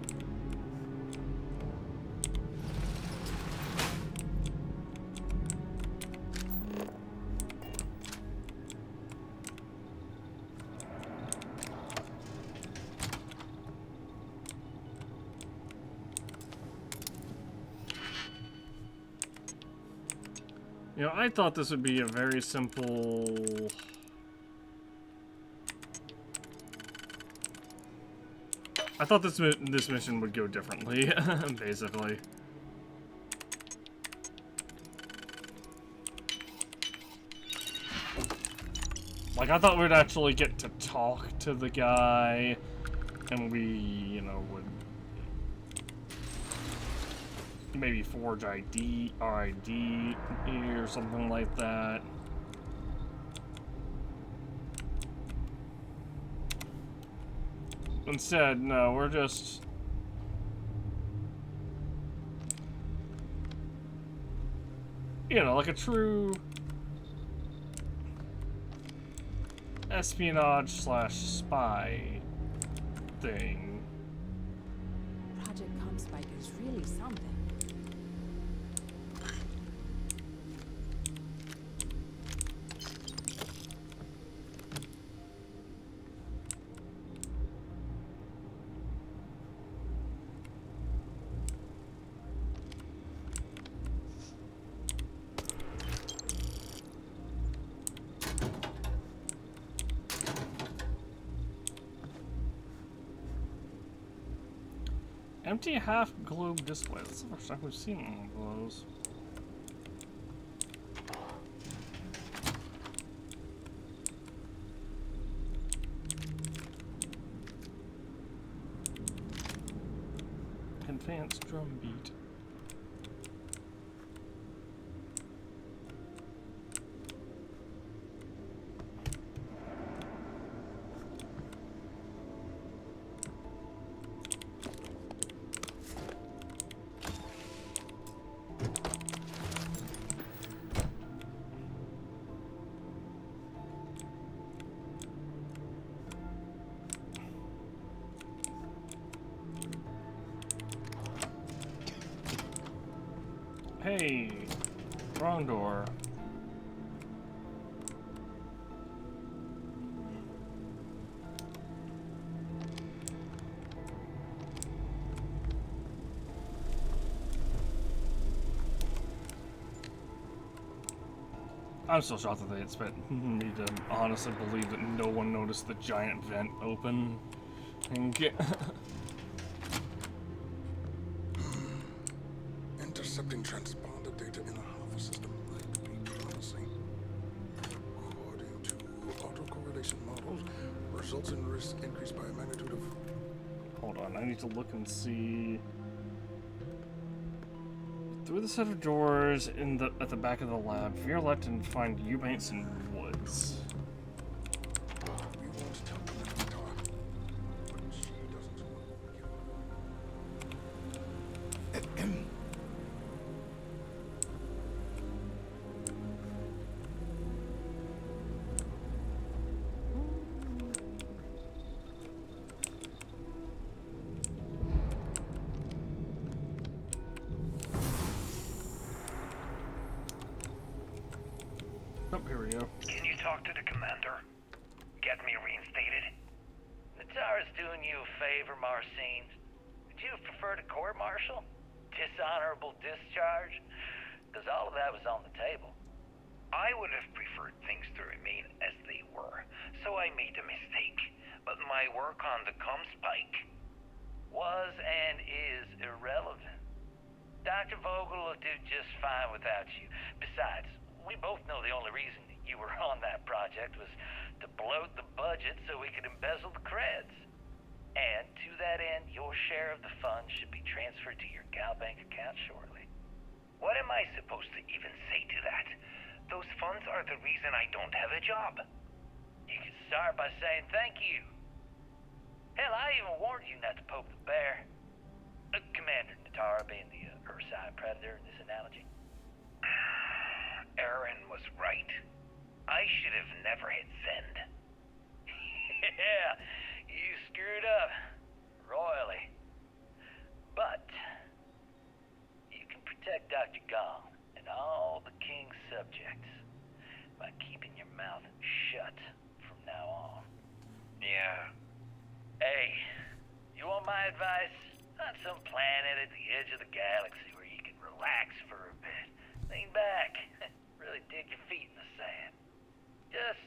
You know, I thought this would be a very simple... I thought this mission would go differently, basically. Like, I thought we'd actually get to talk to the guy, and we, you know, would maybe forge our ID or something like that. Instead, no, we're just... You know, like a true... espionage/spy thing. Project Comspike is really something. Empty half globe display. That's the first time we've seen one of those. Advanced drum beat. Hey, wrong door. I'm still shocked that they expect me to honestly believe that no one noticed the giant vent open and get. Intercepting transponder data in a Alpha system might be promising. According to autocorrelation models, results in risk increased by a magnitude of... Hold on, I need to look and see. Through the set of doors at the back of the lab, veer left and find U-banks and woods. We won't tell Commander, but she doesn't give up. Oh, here we go. Can you talk to the commander? Get me reinstated? Natara's doing you a favor, Marcine. Would you have preferred a court-martial? Dishonorable discharge? Because all of that was on the table. I would have preferred things to remain as they were, so I made a mistake. But my work on the Comspike Was and is irrelevant. Dr. Vogel will do just fine without you. Besides, we both know the only reason you were on that project was to bloat the budget so we could embezzle the creds. And to that end, your share of the funds should be transferred to your Gal Bank account shortly. What am I supposed to even say to that? Those funds are the reason I don't have a job. You can start by saying thank you. Hell, I even warned you not to poke the bear. Commander Natara being the Ursine Predator in this analogy. Aaron was right. I should have never hit send. Yeah, you screwed up. Royally. But you can protect Dr. Gong and all the King's subjects by keeping your mouth shut from now on. Yeah. Hey, you want my advice? On some planet at the edge of the galaxy where you can relax for a bit. Lean back. Really dig your feet in the sand. Just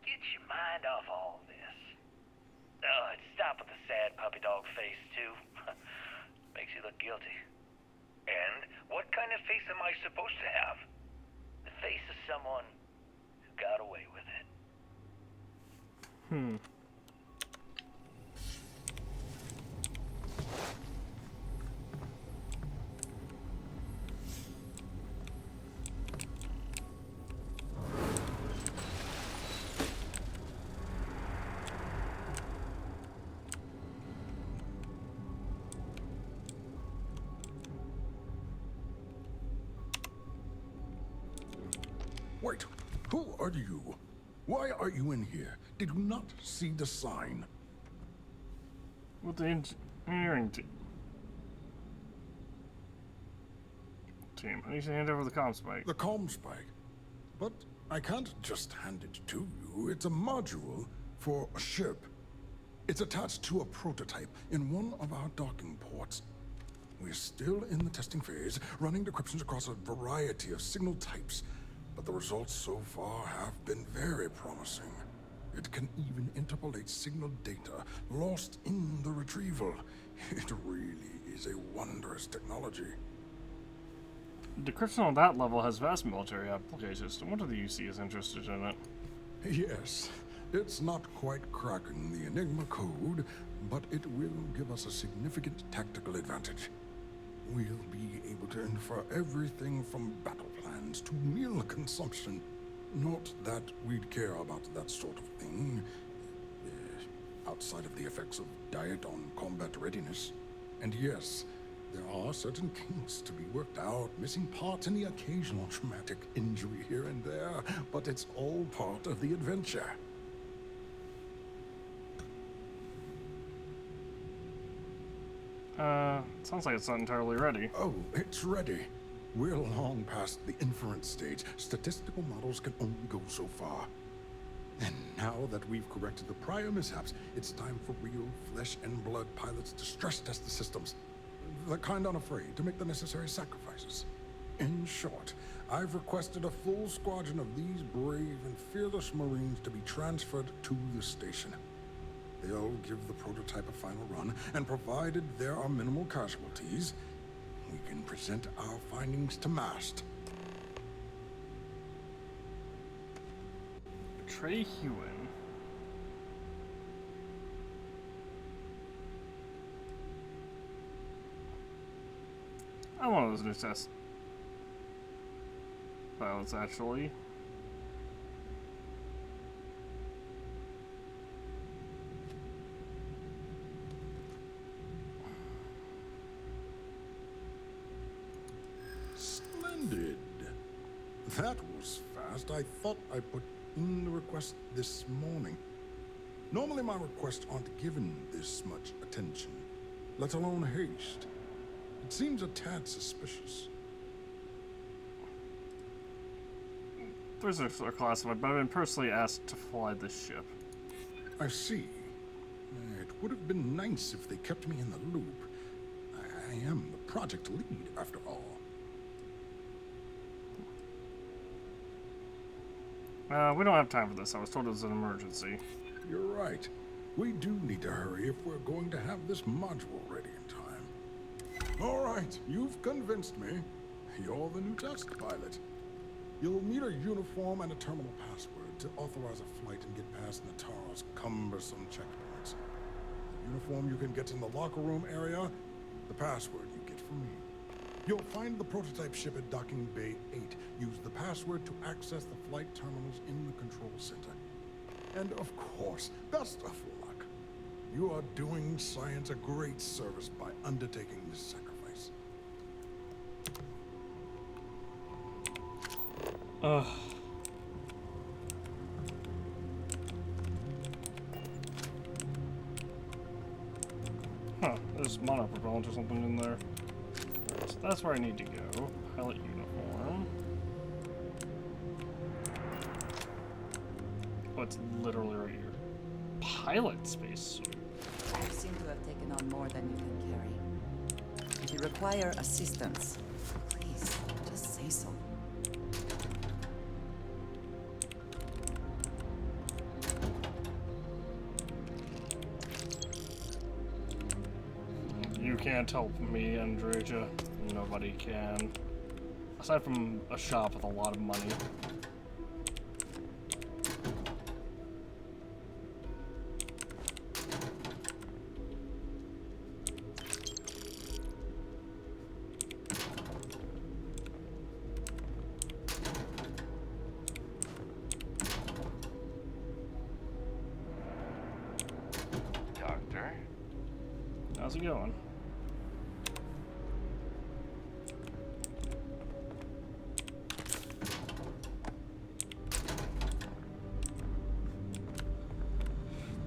get your mind off all this. Oh, and stop with the sad puppy dog face, too. Makes you look guilty. And what kind of face am I supposed to have? The face of someone who got away with it. Wait, who are you? Why are you in here? Did you not see the sign? With the engineering team. I need to hand over the Comspike. The Comspike? But I can't just hand it to you. It's a module for a ship. It's attached to a prototype in one of our docking ports. We're still in the testing phase, running decryptions across a variety of signal types, but the results so far have been very promising. It can even interpolate signal data lost in the retrieval. It really is a wondrous technology. Decryption on that level has vast military applications. No wonder the UC is interested in it. Yes, it's not quite cracking the Enigma code, but it will give us a significant tactical advantage. We'll be able to infer everything from battle plans to meal consumption. Not that we'd care about that sort of thing, outside of the effects of diet on combat readiness. And yes, there are certain kinks to be worked out, missing parts and the occasional traumatic injury here and there, but it's all part of the adventure. Sounds like it's not entirely ready. Oh, it's ready. We're long past the inference stage. Statistical models can only go so far. And now that we've corrected the prior mishaps, it's time for real flesh and blood pilots to stress test the systems. The kind unafraid to make the necessary sacrifices. In short, I've requested a full squadron of these brave and fearless Marines to be transferred to the station. They'll give the prototype a final run, and provided there are minimal casualties, we can present our findings to MAST. Trey Hewen. I want those new test pilots, actually. Splendid. That was fast. I thought I put in the request this morning. Normally my requests aren't given this much attention, let alone haste. It seems a tad suspicious. Prisoners are classified, but I've been personally asked to fly this ship. I see. It would have been nice if they kept me in the loop. I am the project lead, after all. We don't have time for this. I was told it was an emergency. You're right. We do need to hurry if we're going to have this module ready in time. All right, you've convinced me. You're the new test pilot. You'll need a uniform and a terminal password to authorize a flight and get past Natara's cumbersome checkpoints. The uniform you can get in the locker room area, the password you get from me. You'll find the prototype ship at Docking Bay 8. Use the password to access the flight terminals in the control center. And of course, best of luck. You are doing science a great service by undertaking this sacrifice. Huh, there's monopropellant or something in there. Right, so that's where I need to go. Pilot uniform. Oh, it's literally right here. Pilot spacesuit. You seem to have taken on more than you can carry. If you require assistance, please, just say so. You can't help me, Andreja. Nobody can. Aside from a shop with a lot of money. Doctor? How's it going?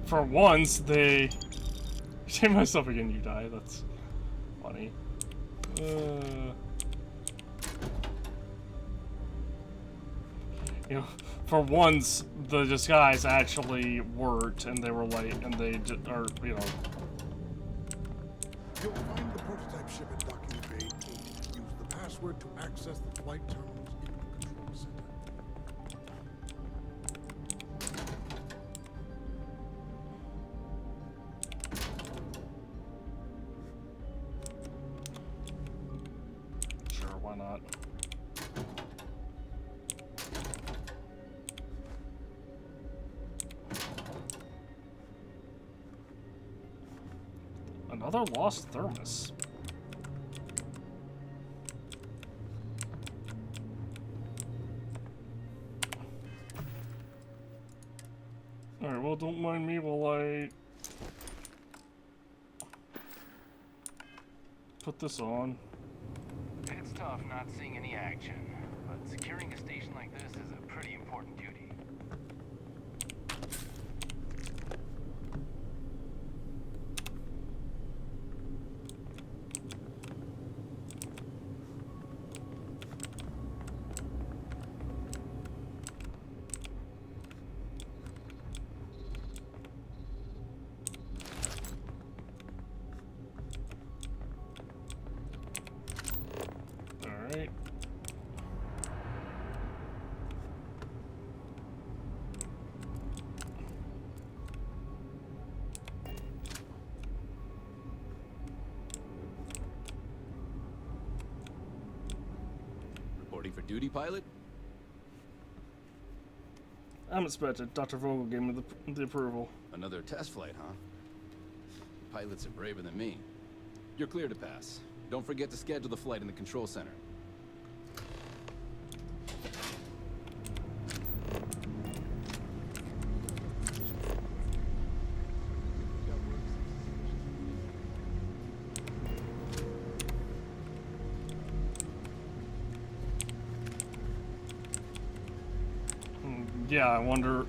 For once, they... Say myself again, you die. That's funny. You know, for once, the disguise actually worked, and they were like, and they just, or, you know... You'll find the prototype ship at Docking Bay 8. Use the password to access the flight terminals in the control center. Another lost thermos. Alright, well, don't mind me while I put this on. It's tough not seeing any action, but securing a station like this is a pretty important duty. Alright. Reporting for duty, pilot? I'm expected. Dr. Vogel gave me the approval. Another test flight, huh? Pilots are braver than me. You're clear to pass. Don't forget to schedule the flight in the control center. Yeah, I wonder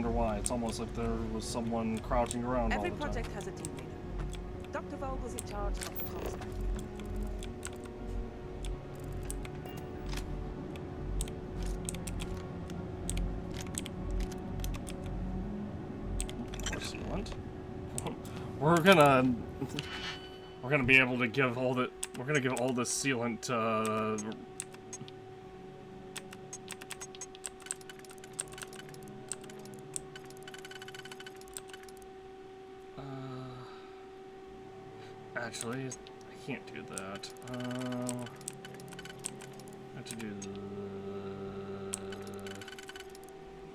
why. It's almost like there was someone crouching around Every all the time. project has a team leader. Dr. Vogel's in charge of the comms back. Or sealant. We're gonna be able to give all the sealant actually, I can't do that. I have to do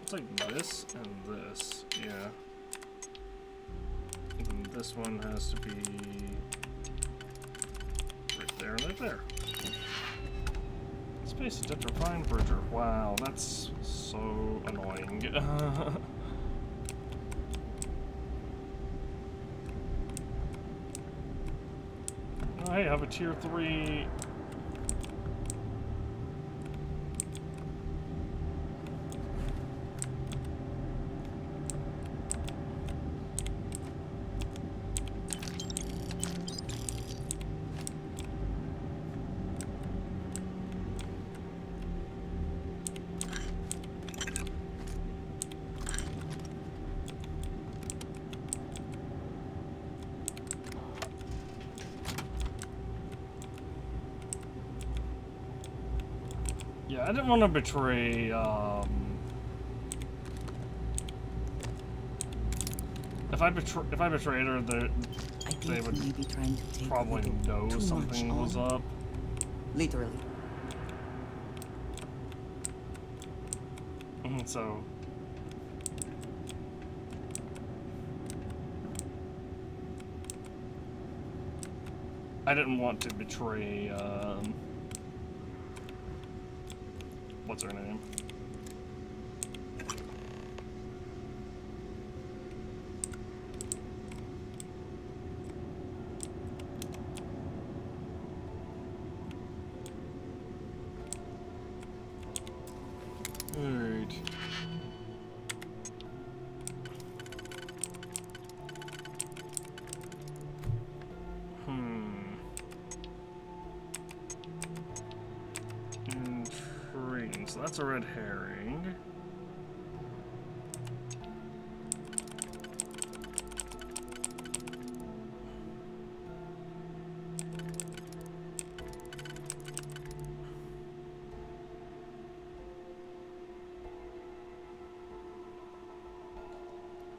it's like this and this, yeah. And this one has to be right there and right there. Space detector fine bridger. Wow, that's so annoying. Oh, hey, I have a tier 3. Yeah, I didn't want to betray, if I betrayed her, they would maybe trying to take probably know something was up. Literally. So I didn't want to betray, what's her name? Alright. Intriguing. So that's a red herring.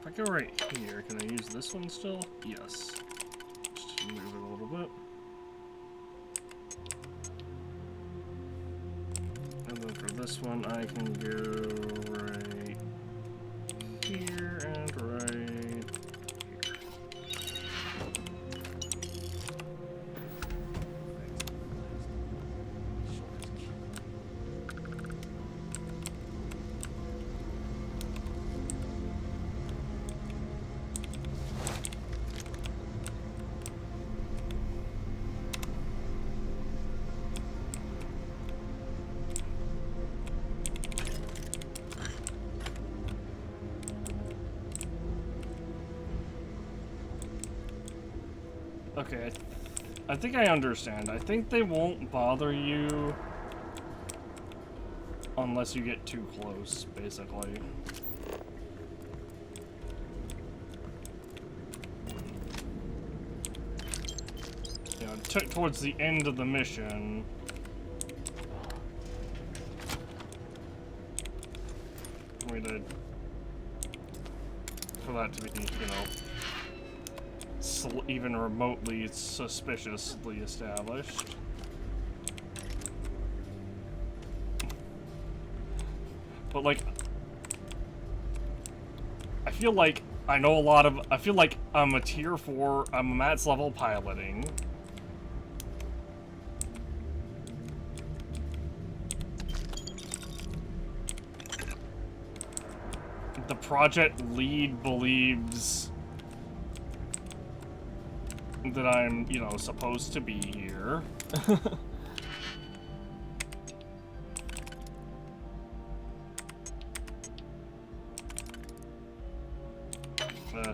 If I go right here, can I use this one still? Yes. Just move it a little bit. And then for this one, I can go right here and right here. Okay, I think I understand. I think they won't bother you unless you get too close, basically. You know, towards the end of the mission, for that to be, you know, even remotely suspiciously established. But like, I feel like I know a lot of, I feel like I'm a tier 4, I'm a max level piloting. The project lead believes that I'm, you know, supposed to be here.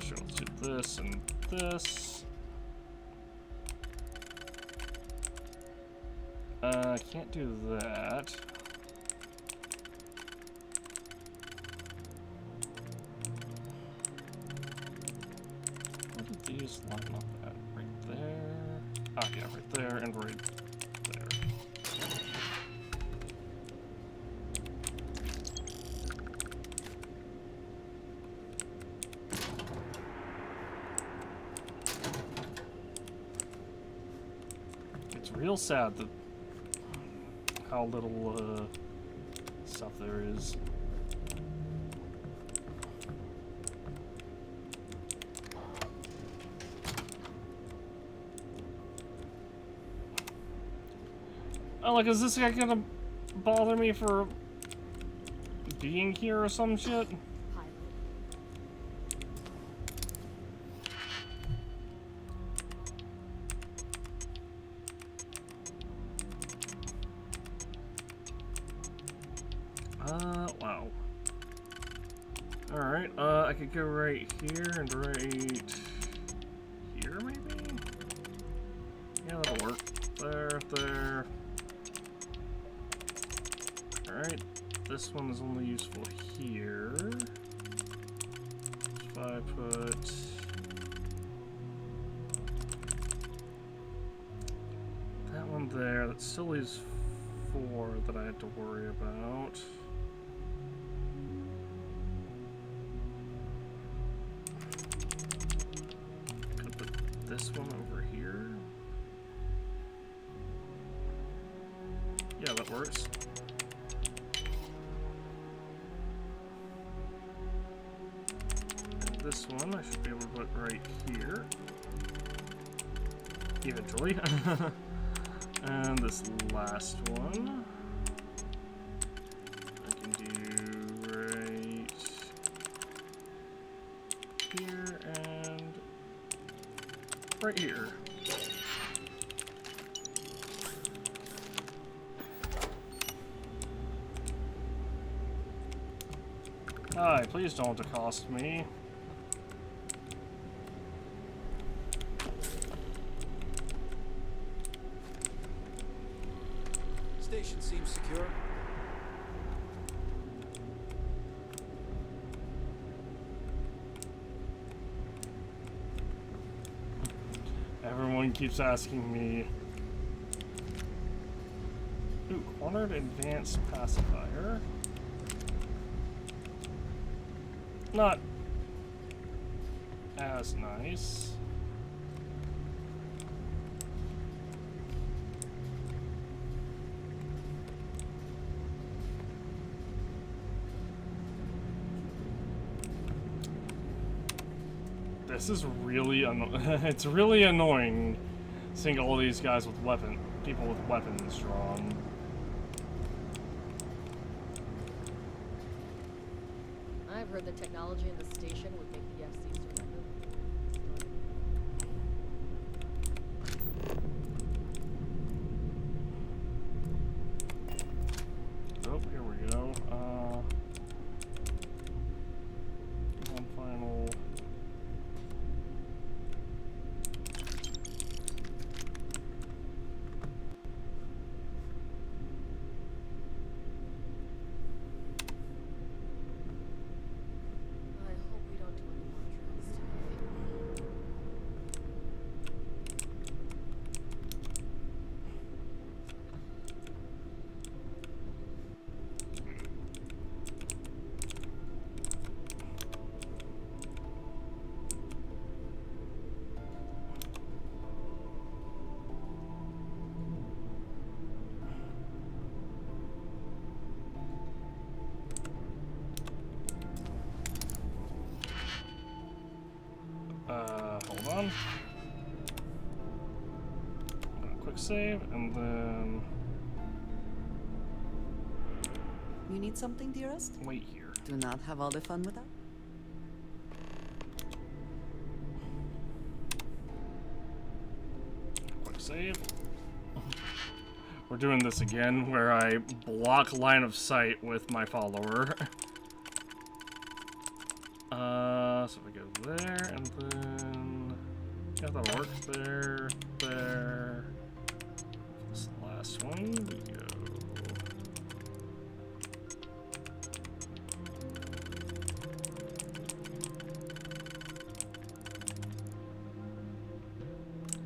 Sure, let's do this and this. Can't do that. What did these line up at? Right there. Ah, yeah, right there and right there. It's real sad that how little stuff there is. Oh, like, is this guy gonna bother me for being here or some shit? Wow. Alright, I could go right here and right here, maybe? Yeah, that'll work. There. Alright, this one is only useful here. If I put that one there, that still leaves 4 that I have to worry about. Could put this one over here. Yeah, that works. And this one I should be able to put right here. Eventually. And this last one I can do right here and right here. Hi, please don't accost me. Station seems secure. Everyone keeps asking me. Ooh, cornered advanced pacifier. Not as nice. This is really it's really annoying seeing all these guys with people with weapons drawn. I've heard the technology in the station would make the FC surrender. Oh, here we go. One final. save, and then You need something, dearest? wait here. Do not have all the fun with that? Quick save. We're doing this again, where I block line of sight with my follower. So we go there, and then yeah, that works. There, there. This last one, we go.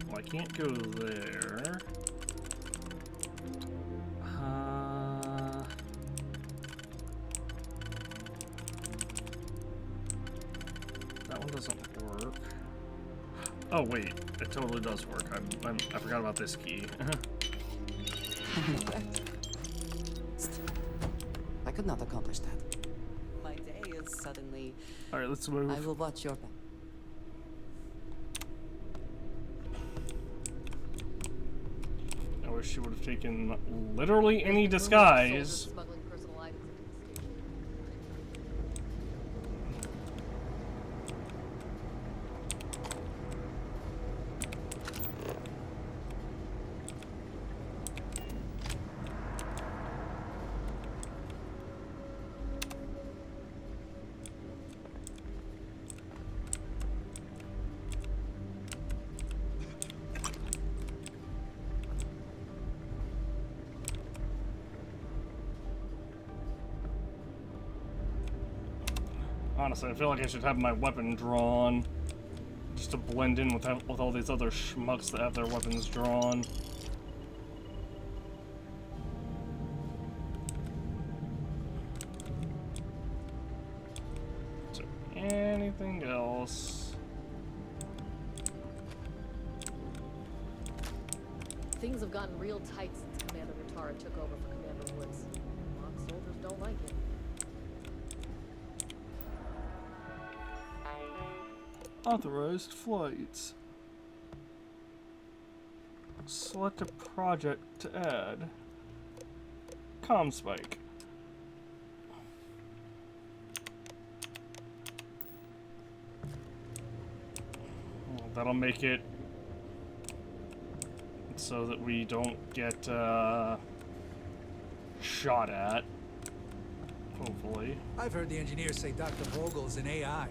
Well, I can't go there. That one doesn't work. Oh wait, it totally does work. I forgot about this key. I could not accomplish that. My day is suddenly... All right, let's move. I will watch your back. I wish she would have taken literally any disguise. Smuggling personal items into the station. Honestly, I feel like I should have my weapon drawn just to blend in with all these other schmucks that have their weapons drawn. Is there anything else? Things have gotten real tight since Commander Ratara took over for Commander Woods. A lot of soldiers don't like it. Authorized flights. Select a project to add. ComSpike. Well, that'll make it so that we don't get shot at. Hopefully. I've heard the engineers say Dr. Vogel's an AI.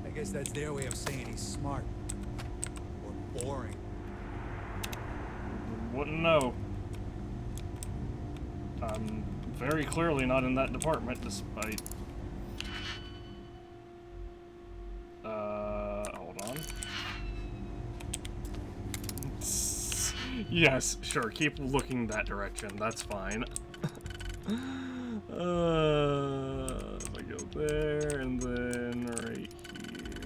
I guess that's their way of saying he's smart. Or boring. Wouldn't know. I'm very clearly not in that department, despite... hold on. Yes, sure, keep looking that direction, that's fine. If I go there, and then right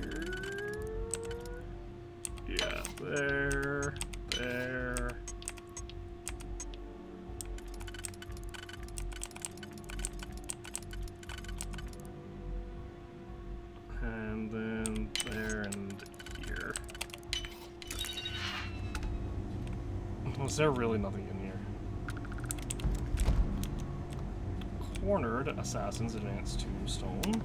here. Yeah, there, there. And then there and here. Was there really nothing in here? Cornered Assassin's Advanced Tombstone.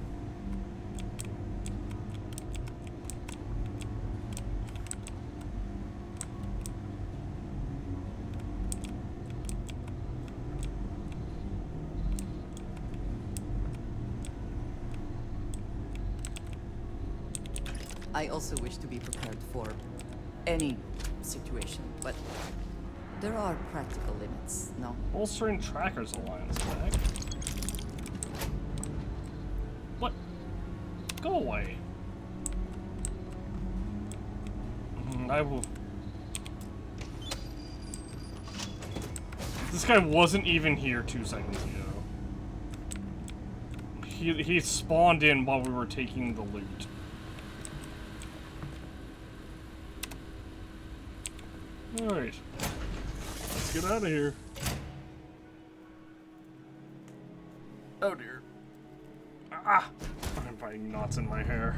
I also wish to be prepared for any situation, but there are practical limits, no? Bolstering Trackers Alliance back. What? Go away. I will... This guy wasn't even here 2 seconds ago. He spawned in while we were taking the loot. Alright. Let's get out of here. Oh dear. Ah! I'm finding knots in my hair.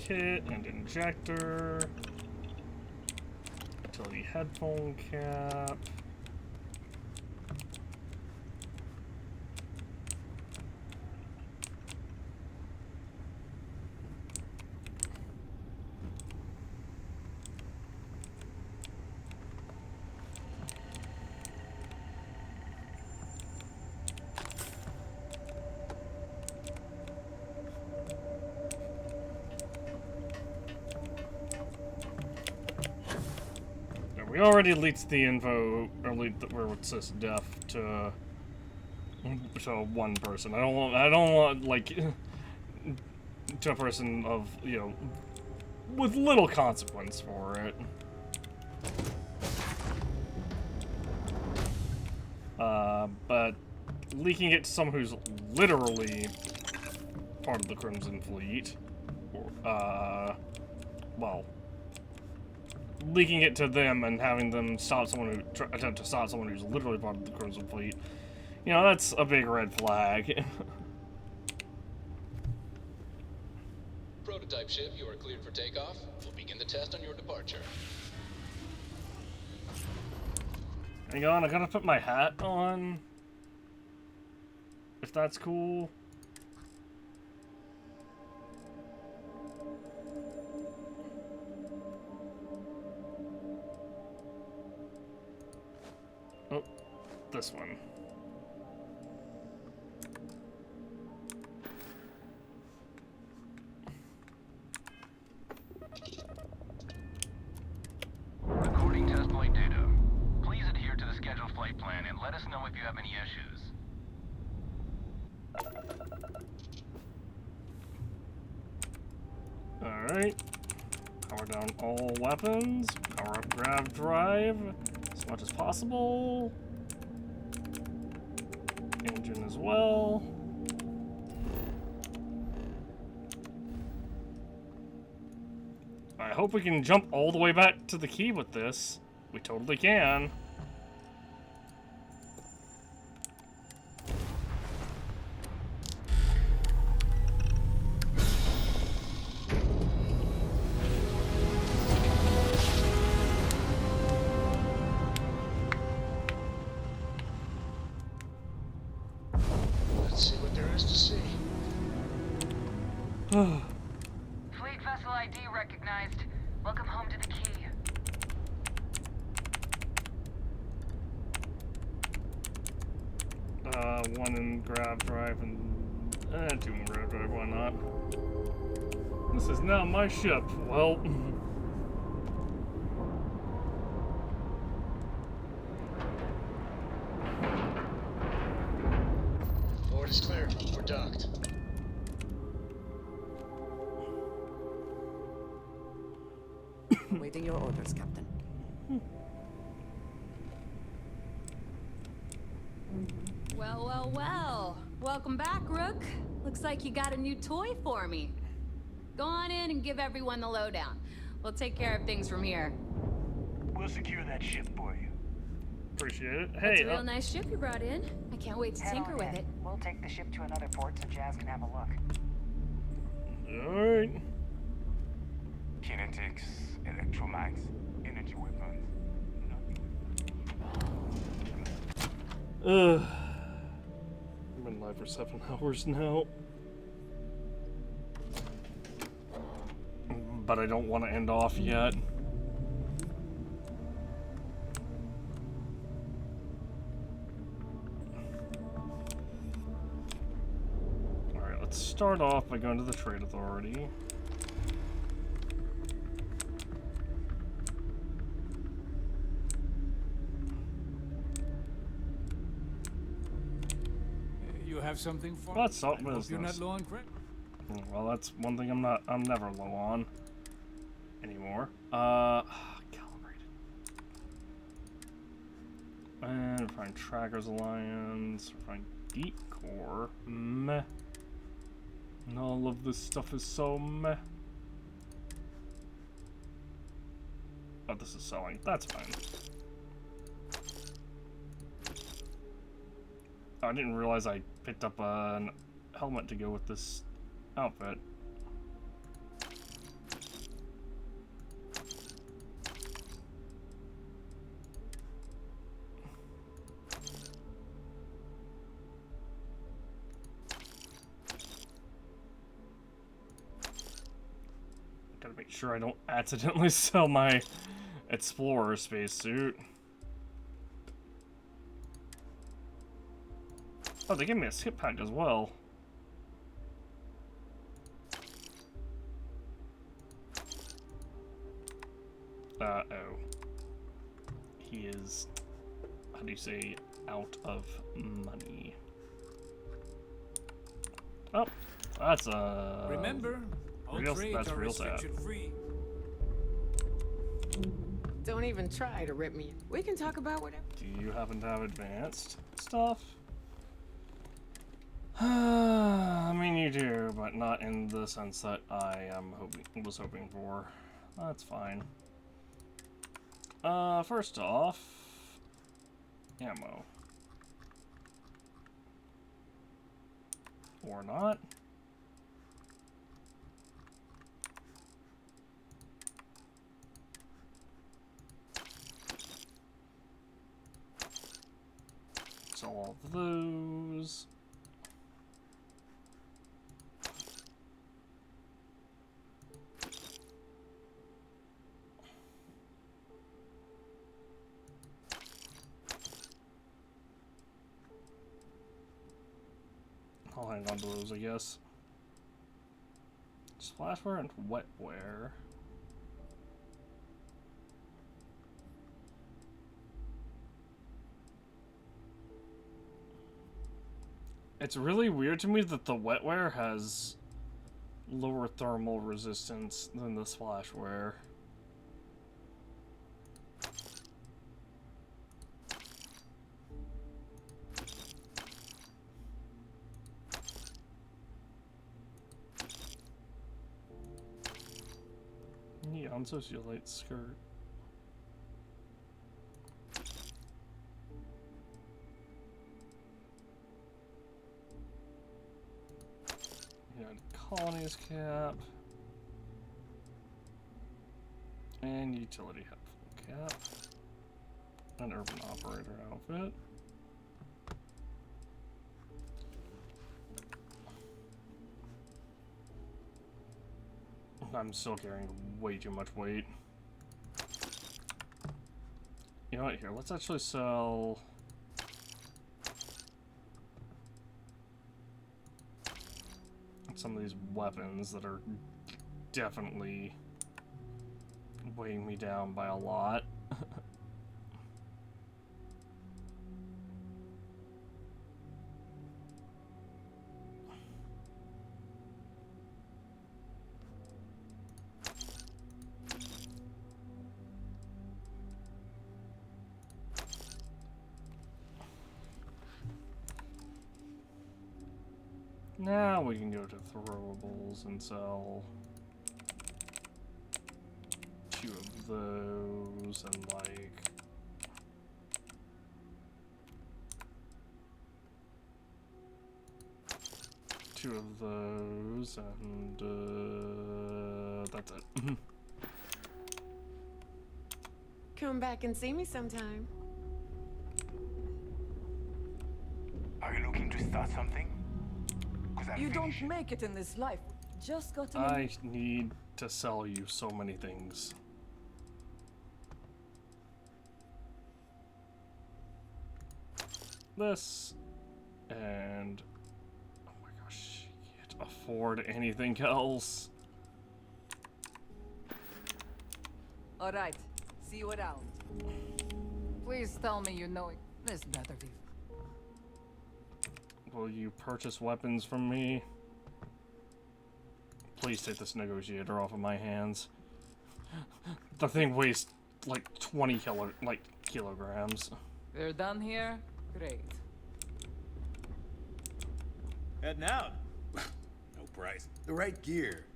kit and injector. Utility headphone cap. We already leaked the info, or leaked where it says death to one person. I don't want like to a person of, you know, with little consequence for it. But leaking it to someone who's literally part of the Crimson Fleet, or well, leaking it to them and having them stop someone who attempt to stop someone who's literally part of the Crimson Fleet, you know, that's a big red flag. Prototype ship, you are cleared for takeoff. We'll begin the test on your departure. Hang on, I gotta put my hat on. If that's cool. Oh, this one. Recording test flight data. Please adhere to the scheduled flight plan and let us know if you have any issues. Alright. Power down all weapons. Power up grav drive as much as possible. Engine as well. I hope we can jump all the way back to the key with this. We totally can. Let's see what there is to see. Fleet vessel ID recognized. Welcome home to the key. One in grav drive and two in grav drive, why not? This is now my ship. Well, Board is clear. We're docked. Awaiting your orders, Captain. Well, well, well. Welcome back, Rook. Looks like you got a new toy for me. Go on in and give everyone the lowdown. We'll take care of things from here. We'll secure that ship for you. appreciate it. That's Hey, a real nice ship you brought in. I can't wait to tinker with it. We'll take the ship to another port so Jazz can have a look. alright. Kinetics, electromags, energy weapons. I've been live for 7 hours now. But I don't want to end off yet. Alright, let's start off by going to the Trade Authority. You have something for me? Let's start I hope you're not business. low on credit. Well, that's one thing I'm never low on anymore. Calibrated. And refine Trackers Alliance, refine Geek Core. Meh. And all of this stuff is so meh. Oh, this is selling. That's fine. I didn't realize I picked up a helmet to go with this outfit. make sure I don't accidentally sell my Explorer spacesuit. Oh, they gave me a skip pack as well. Uh-oh. He is, how do you say, out of money. Oh, that's Remember, all real, trades that's are real sad. restriction free. Don't even try to rip me. We can talk about whatever. Do you happen to have advanced stuff? I mean, you do, but not in the sense that I was hoping for. That's fine. First off, ammo. Or not. So all of those. I'll hang on to those, I guess. Splashwear and wetware. It's really weird to me that the wetware has lower thermal resistance than the splashwear. Neon socialite skirt. Colonies cap. And utility helpful cap. An urban operator outfit. I'm still carrying way too much weight. You know what, here, let's actually sell... some of these weapons that are definitely weighing me down by a lot. Now we can go to throwables and sell 2 of those and like 2 of those and that's it. Come back and see me sometime. Are you looking to start something? You don't make it in this life. Just got to. I need to sell you so many things. This and oh my gosh, can't afford anything else. All right, see you around. Please tell me you know it. This better be. Will you purchase weapons from me? Please take this negotiator off of my hands. The thing weighs like 20 kilograms. We're done here? Great. Heading out. No price. The right gear.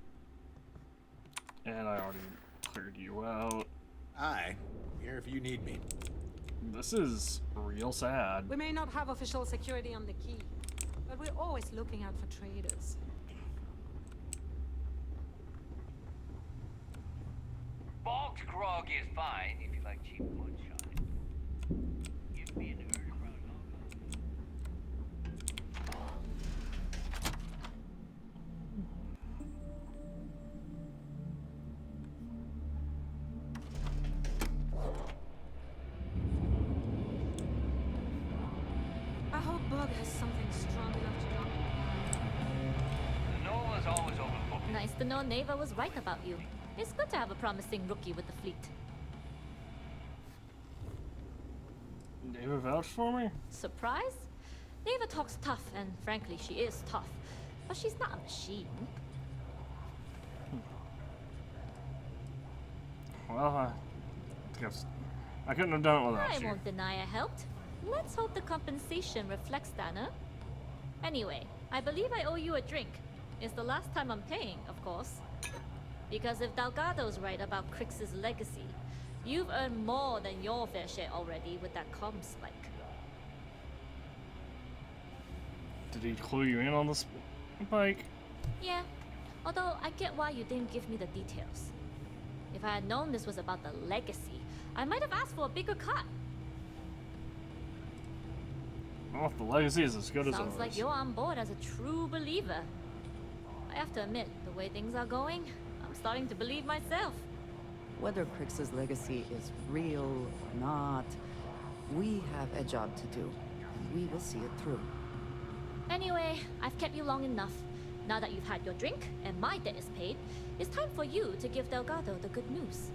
And I already cleared you out. Aye. Here if you need me. This is real sad. We may not have official security on the key, but we're always looking out for traders. Bog's grog is fine if you like cheap moonshine. Give me an urge around to know Neva was right about you. It's good to have a promising rookie with the fleet. Neva vouched for me? Surprise? Neva talks tough, and frankly, she is tough. But she's not a machine. Well, I guess I couldn't have done it without I you. won't deny I helped. Let's hope the compensation reflects that, huh? Anyway, I believe I owe you a drink. It's the last time I'm paying, of course. Because if Delgado's right about Crix's legacy, you've earned more than your fair share already with that comm spike. Did he clue you in on the spike? Yeah, although I get why you didn't give me the details. If I had known this was about the legacy, I might have asked for a bigger cut. Well, if the legacy is as good as Sounds ours. like you're on board as a true believer. I have to admit, the way things are going, I'm starting to believe myself. Whether Crix's legacy is real or not, we have a job to do, and we will see it through. Anyway, I've kept you long enough. Now that you've had your drink and my debt is paid, it's time for you to give Delgado the good news.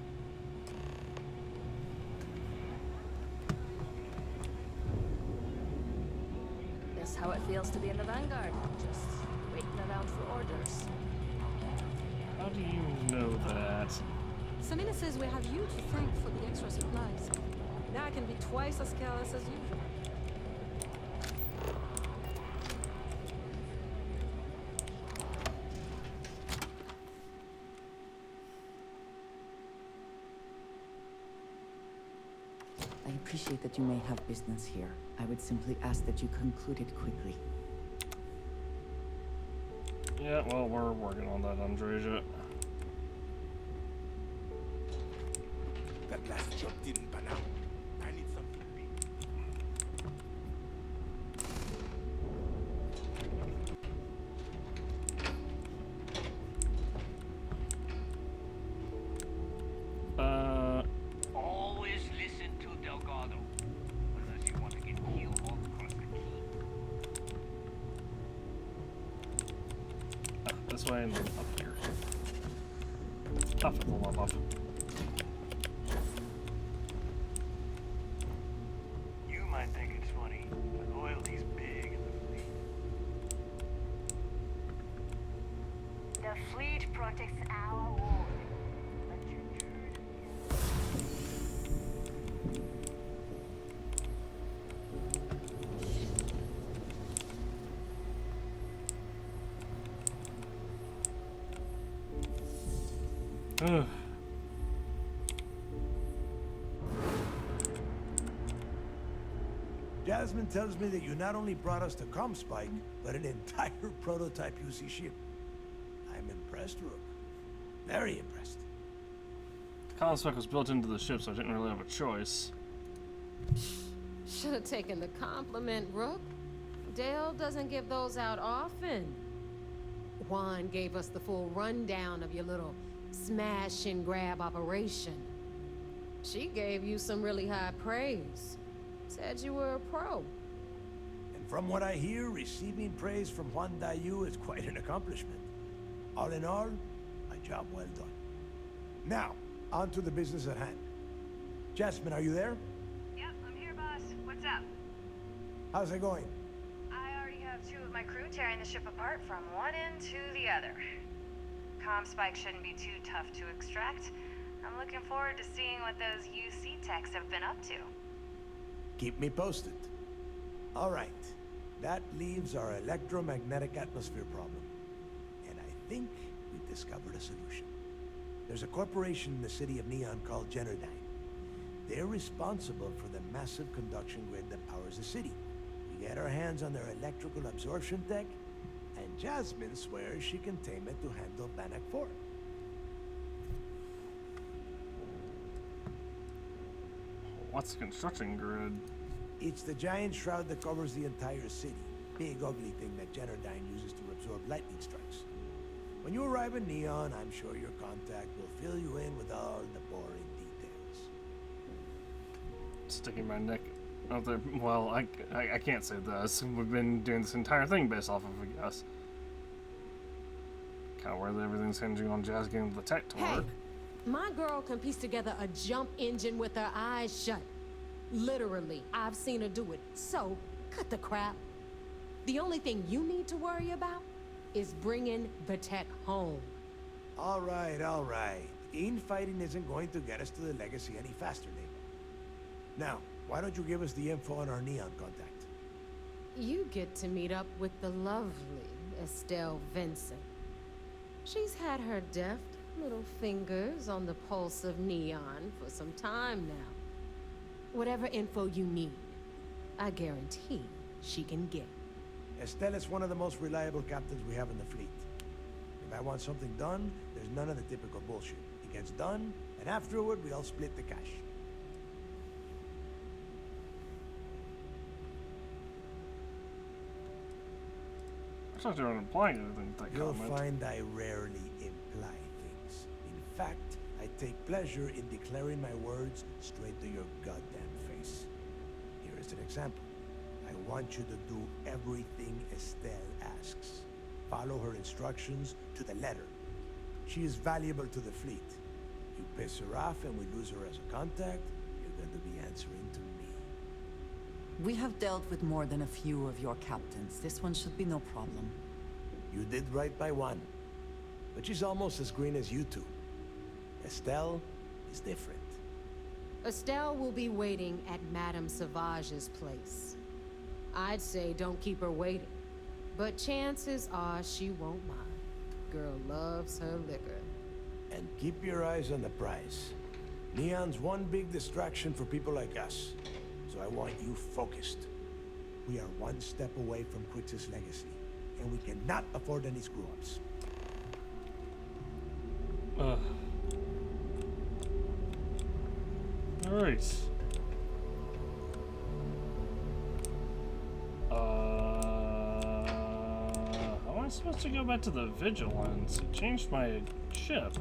That's how it feels to be in the Vanguard. Just waiting around for orders. How do you know that? Samina says we have you to thank for the extra supplies. Now I can be twice as careless as usual. I appreciate that you may have business here. I would simply ask that you conclude it quickly. Yeah, well, we're working on that, Andreja. That last job didn't pan out. I need something to eat. Always listen to Delgado, unless you want to get healed all across the key. This way and then up here. Up with the love up. You might think it's funny, but loyalty's big in the fleet. The fleet protects our world. But you Ugh. Jasmine tells me that you not only brought us the comm spike, but an entire prototype UC ship. I'm impressed, Rook. Very impressed. The comm spec was built into the ship, so I didn't really have a choice. Should have taken the compliment, Rook. Dale doesn't give those out often. Juan gave us the full rundown of your little smash and grab operation. She gave you some really high praise. Said you were a pro. And from what I hear, receiving praise from Juan Dayu is quite an accomplishment. All in all, a job well done. Now, on to the business at hand. Jasmine, are you there? Yep, I'm here, boss. What's up? How's it going? I already have two of my crew tearing the ship apart from one end to the other. Comm spike shouldn't be too tough to extract. I'm looking forward to seeing what those UC techs have been up to. Keep me posted. All right. That leaves our electromagnetic atmosphere problem. And I think we've discovered a solution. There's a corporation in the city of Neon called Generdyne. They're responsible for the massive conduction grid that powers the city. We get our hands on their electrical absorption tech, and Jasmine swears she can tame it to handle Bannock 4. What's the construction grid? It's the giant shroud that covers the entire city. Big, ugly thing that Generdyne uses to absorb lightning strikes. When you arrive in Neon, I'm sure your contact will fill you in with all the boring details. Sticking my neck out there. Well, I can't say this. We've been doing this entire thing based off of a guess. Kind of where everything's hinging on Jazz getting the tech to Hey, work. my girl can piece together a jump engine with her eyes shut. Literally, I've seen her do it. So, cut the crap. The only thing you need to worry about is bringing the tech home. All right, all right. Infighting isn't going to get us to the legacy any faster, neighbor. Now, why don't you give us the info on our Neon contact? You get to meet up with the lovely Estelle Vincent. She's had her deft little fingers on the pulse of Neon for some time now. Whatever info you need, I guarantee she can get. Estelle is one of the most reliable captains we have in the fleet. If I want something done, there's none of the typical bullshit. It gets done, and afterward, we all split the cash. I thought you weren't implying anything with that You'll comment. find I rarely imply things. In fact, I take pleasure in declaring my words straight to your goddamn face. Here is an example. I want you to do everything Estelle asks. Follow her instructions to the letter. She is valuable to the fleet. You piss her off and we lose her as a contact, you're going to be answering to me. We have dealt with more than a few of your captains. This one should be no problem. You did right by one. But she's almost as green as you two. Estelle is different. Estelle will be waiting at Madame Sauvage's place. I'd say don't keep her waiting, but chances are she won't mind. Girl loves her liquor. And keep your eyes on the prize. Neon's one big distraction for people like us. So I want you focused. We are one step away from Quix's legacy, and we cannot afford any screw-ups. Alright. How am I supposed to go back to the Vigilance? It changed my ship.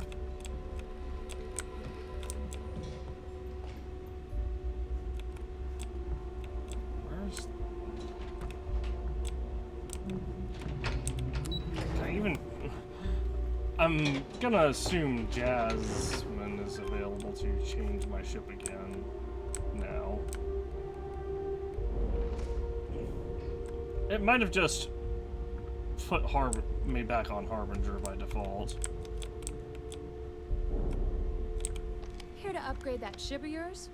Where's... Can I even... I'm gonna assume Jasmine is available to change my ship again now. It might have just put me back on Harbinger by default. Here to upgrade that ship of yours?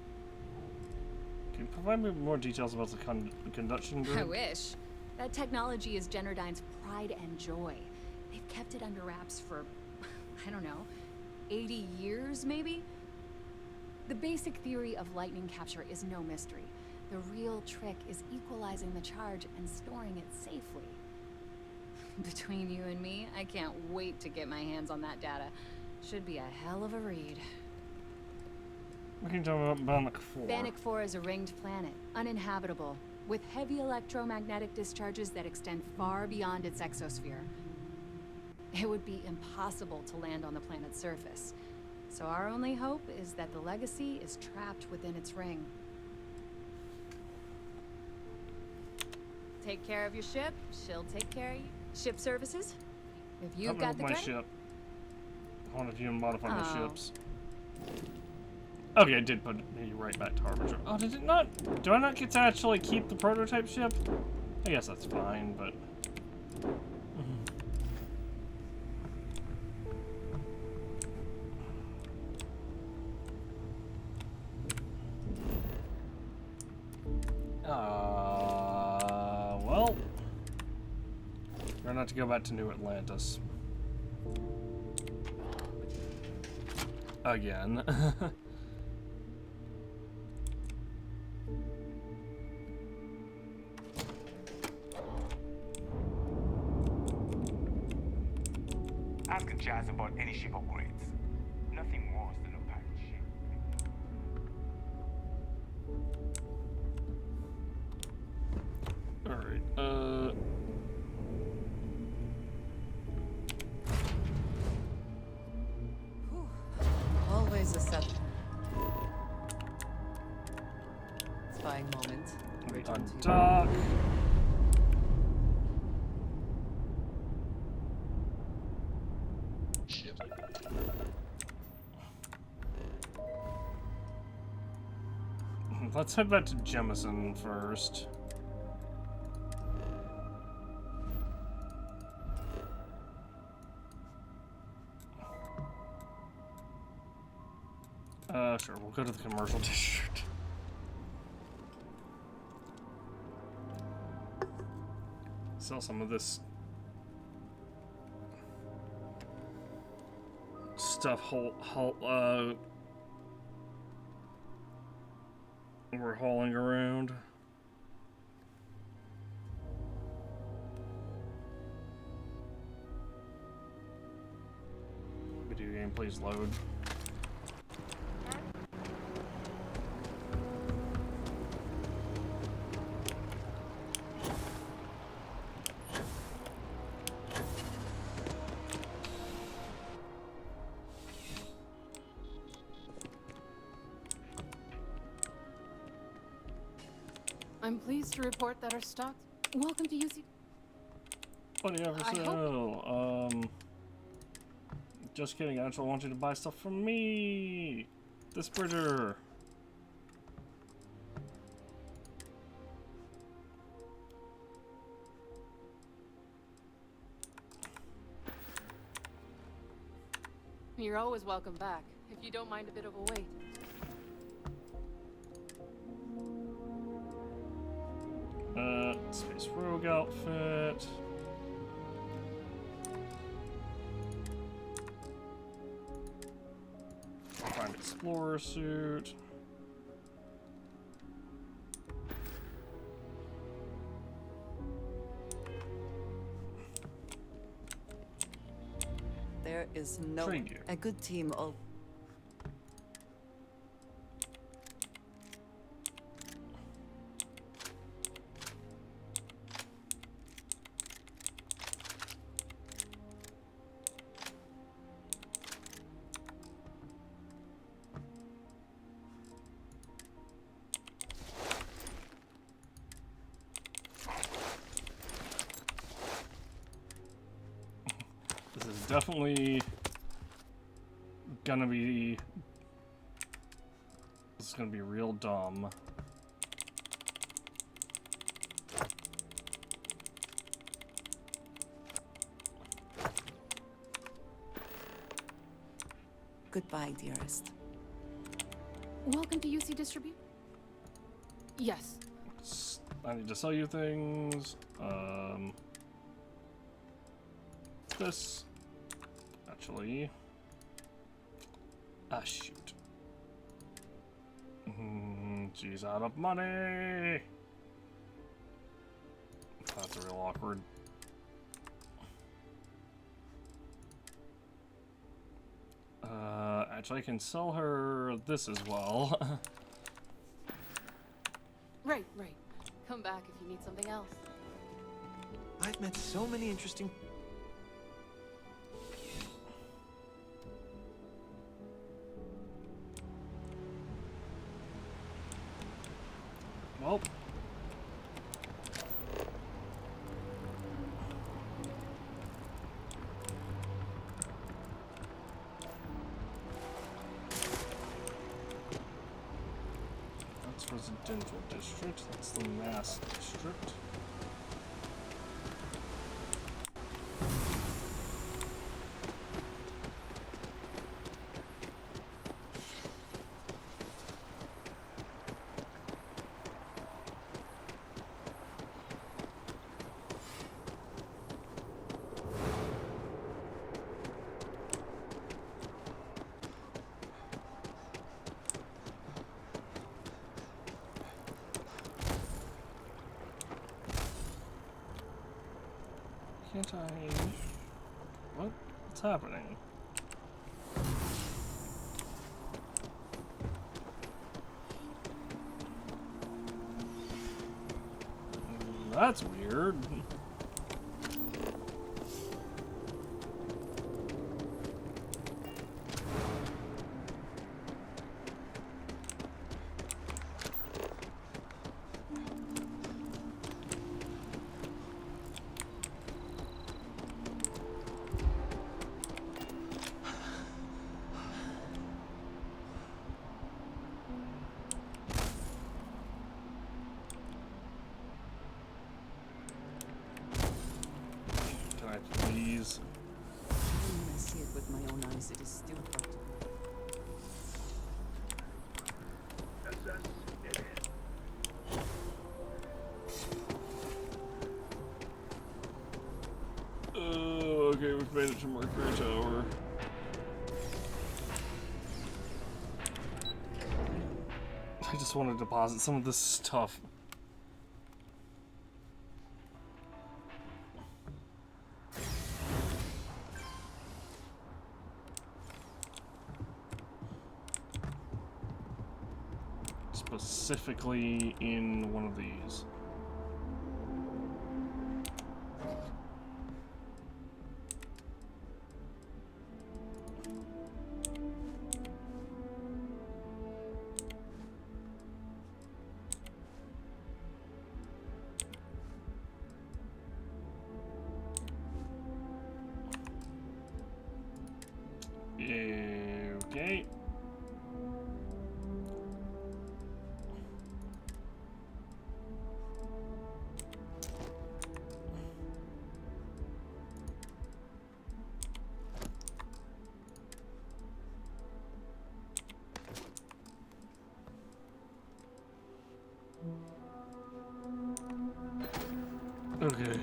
Can you provide me more details about the conduction grid? I wish. That technology is Generdyne's pride and joy. They've kept it under wraps for, I don't know, 80 years maybe? The basic theory of lightning capture is no mystery. The real trick is equalizing the charge and storing it safely. Between you and me, I can't wait to get my hands on that data. Should be a hell of a read. What can you tell me about Bannock 4? Bannock 4 is a ringed planet, uninhabitable, with heavy electromagnetic discharges that extend far beyond its exosphere. It would be impossible to land on the planet's surface. So our only hope is that the Legacy is trapped within its ring. Take care of your ship, she'll take care of you. Ship services? If you've got the my credit. ship. I wonder if you can modify my ships. Okay, I did put me right back to Harbinger. Oh, did it not? Do I not get to actually keep the prototype ship? I guess that's fine, but... well... We're not to go back to New Atlantis. Again. Ask Jazz about any ship upgrades. Nothing worse than a pirate ship. Alright, Always a satisfying moment. Return to undock. ship. Let's head back to Jemison first. Sure, we'll go to the commercial district. Sell some of this stuff we're hauling around. Video game, please load. I'm pleased to report that our stock. Welcome to UC. What do you ever sell? Just kidding. I actually want you to buy stuff from me. This Bridger. You're always welcome back, if you don't mind a bit of a wait. Space Rogue outfit. Prime Explorer suit. There is no a good team of. This is definitely gonna be. This is gonna be real dumb. Goodbye, dearest. Welcome to UC Distribute. Yes. I need to sell you things. This. Actually. Ah, shoot. She's out of money. That's real awkward. Actually, I can sell her this as well. Right. Come back if you need something else. I've met so many interesting. Well. That's residential district. That's the mass district. Can't I? What? What's happening? That's weird. promise it is still comfortable. Okay, we've made it to Mercury Tower. I just want to deposit some of this stuff. Specifically in one of these. Okay. Okay.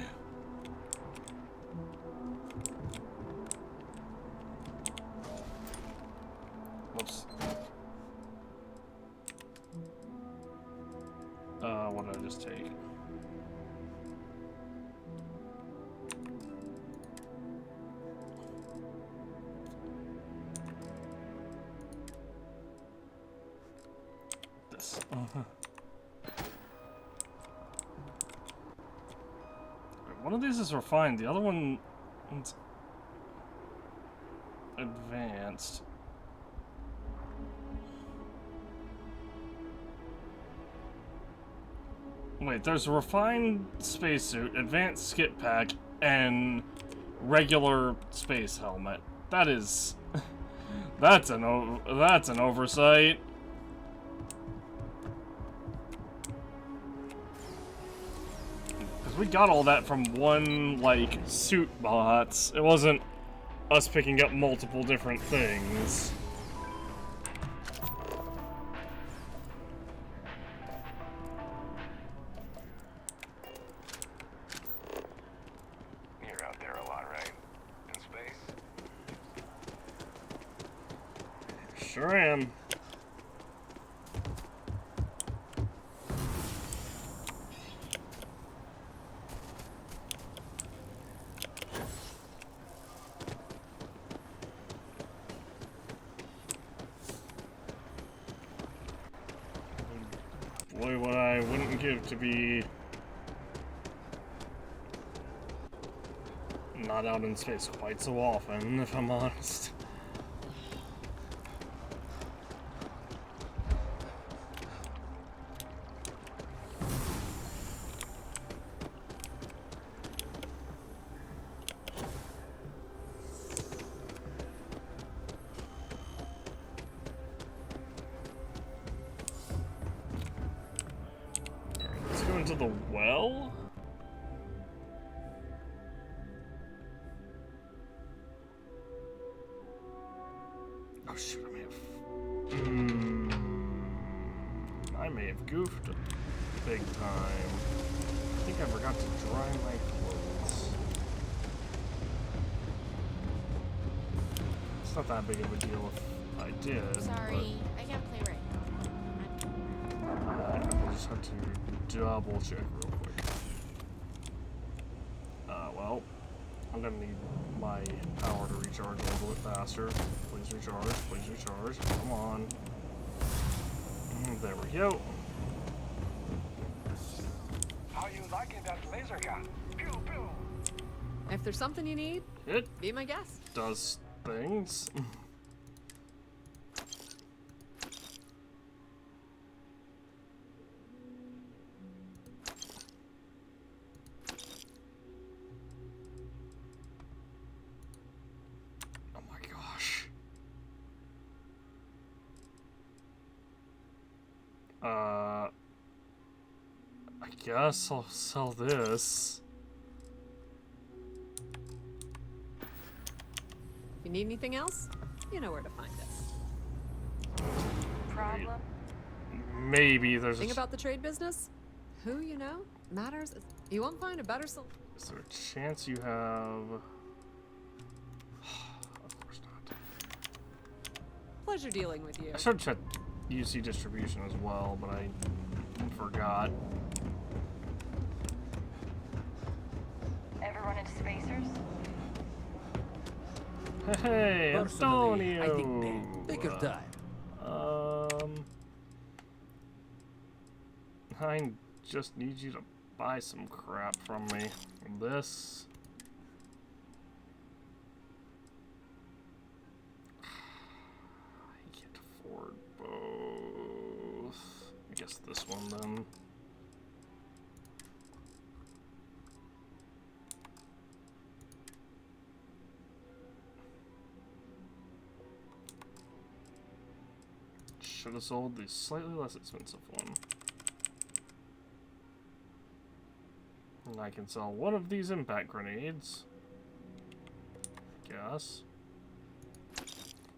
Whoops. What did I just take? This. One of these is refined, the other one is advanced. Wait, there's a refined spacesuit, advanced skip pack, and regular space helmet. That is... that's an oversight. Because we got all that from one, like, suit bots. It wasn't us picking up multiple different things. You're out there a lot, right? In space? Sure am. Boy, what I wouldn't give to be not out in space quite so often, if I'm honest. Let's go into the well. Oh shit, I may have goofed big time. I think I forgot to dry my clothes. It's not that big of a deal if I did. Sorry, I can't play right now. I'll just have to double check real quick. Well, I'm gonna need my power to recharge a little bit faster. Please recharge, please recharge. Come on. There we go. How you liking that laser gun? Pew pew. If there's something you need, It be my guest. does things. Oh my gosh. I guess I'll sell this. If you need anything else, You know where to find us. Problem? Maybe there's Thing about the trade business? Who you know matters. You won't find a better solution. Is there a chance you have... Of course not. Pleasure dealing with you. I should check UC distribution as well, but I forgot. Ever run into spacers? Hey, Personally, Antonio! I think take your time. I just need you to buy some crap from me. This. I can't afford both. I guess this one then. Should have sold the slightly less expensive one. And I can sell one of these impact grenades. I guess.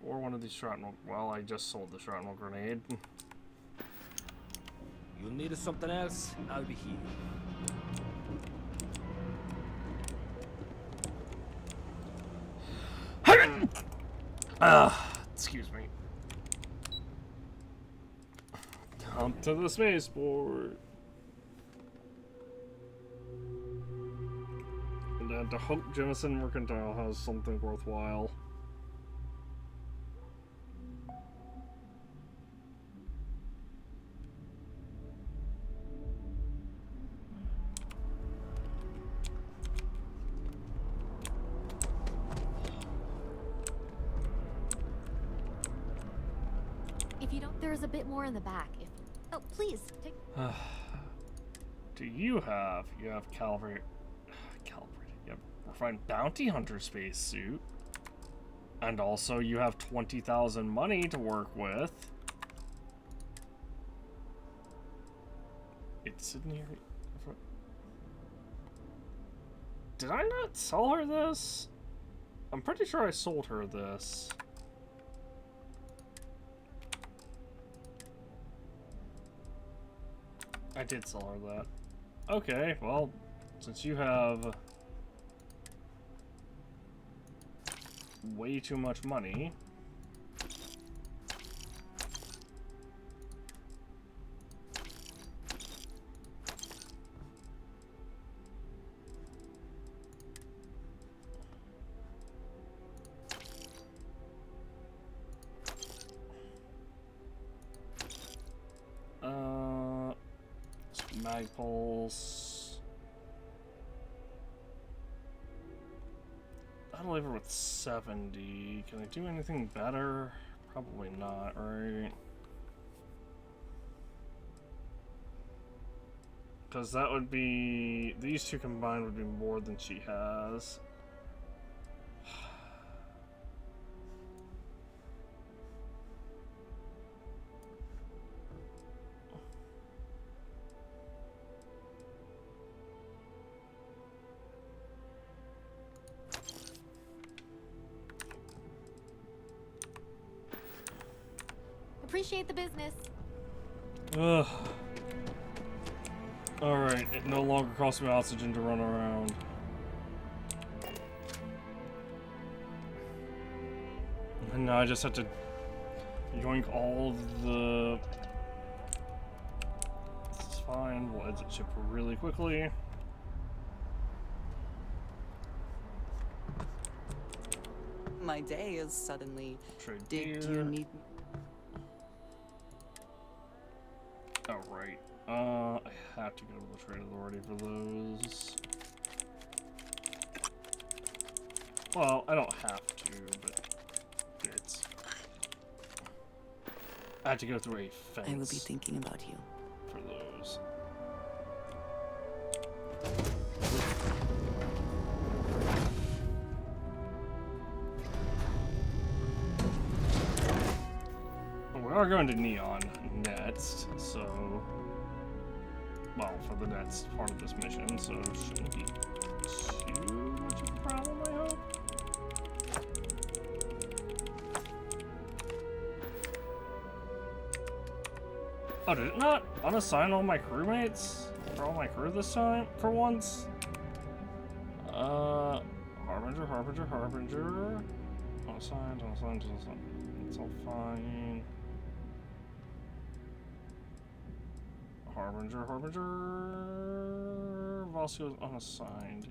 Or one of these shrapnel. Well, I just sold the shrapnel grenade. You need something else? I'll be here. Excuse me. Come to the spaceport. And to hope Jemison Mercantile has something worthwhile. If you don't, there's a bit more in the back. If oh, please take. Do you have? You have calibrated. You have refined bounty hunter spacesuit, and also you have 20,000 money to work with. It's in here. Did I not sell her this? I'm pretty sure I sold her this. I did sell her that. Okay, well, since you have way too much money, Magpulse. I'll leave her with 70. Can I do anything better? Probably not, right? Because that would be... These two combined would be more than she has. Appreciate the business. Ugh. Alright, it no longer costs me oxygen to run around. And now I just have to yoink all of the... It's fine, we'll exit ship really quickly. My day is suddenly... Trade Do gear. you need... Oh, right. I have to go to the Trade Authority for those. Well, I don't have to, but it's... I have to go through a fence. I will be thinking about you. For those. We are going to Neon next, so... Well, for the next part of this mission, so it shouldn't be too much of a problem, I hope. Oh, did it not unassign all my crewmates? For all my crew this time? For once? Harbinger. Unassigned. It's all fine. Harbinger. Vasco's unassigned.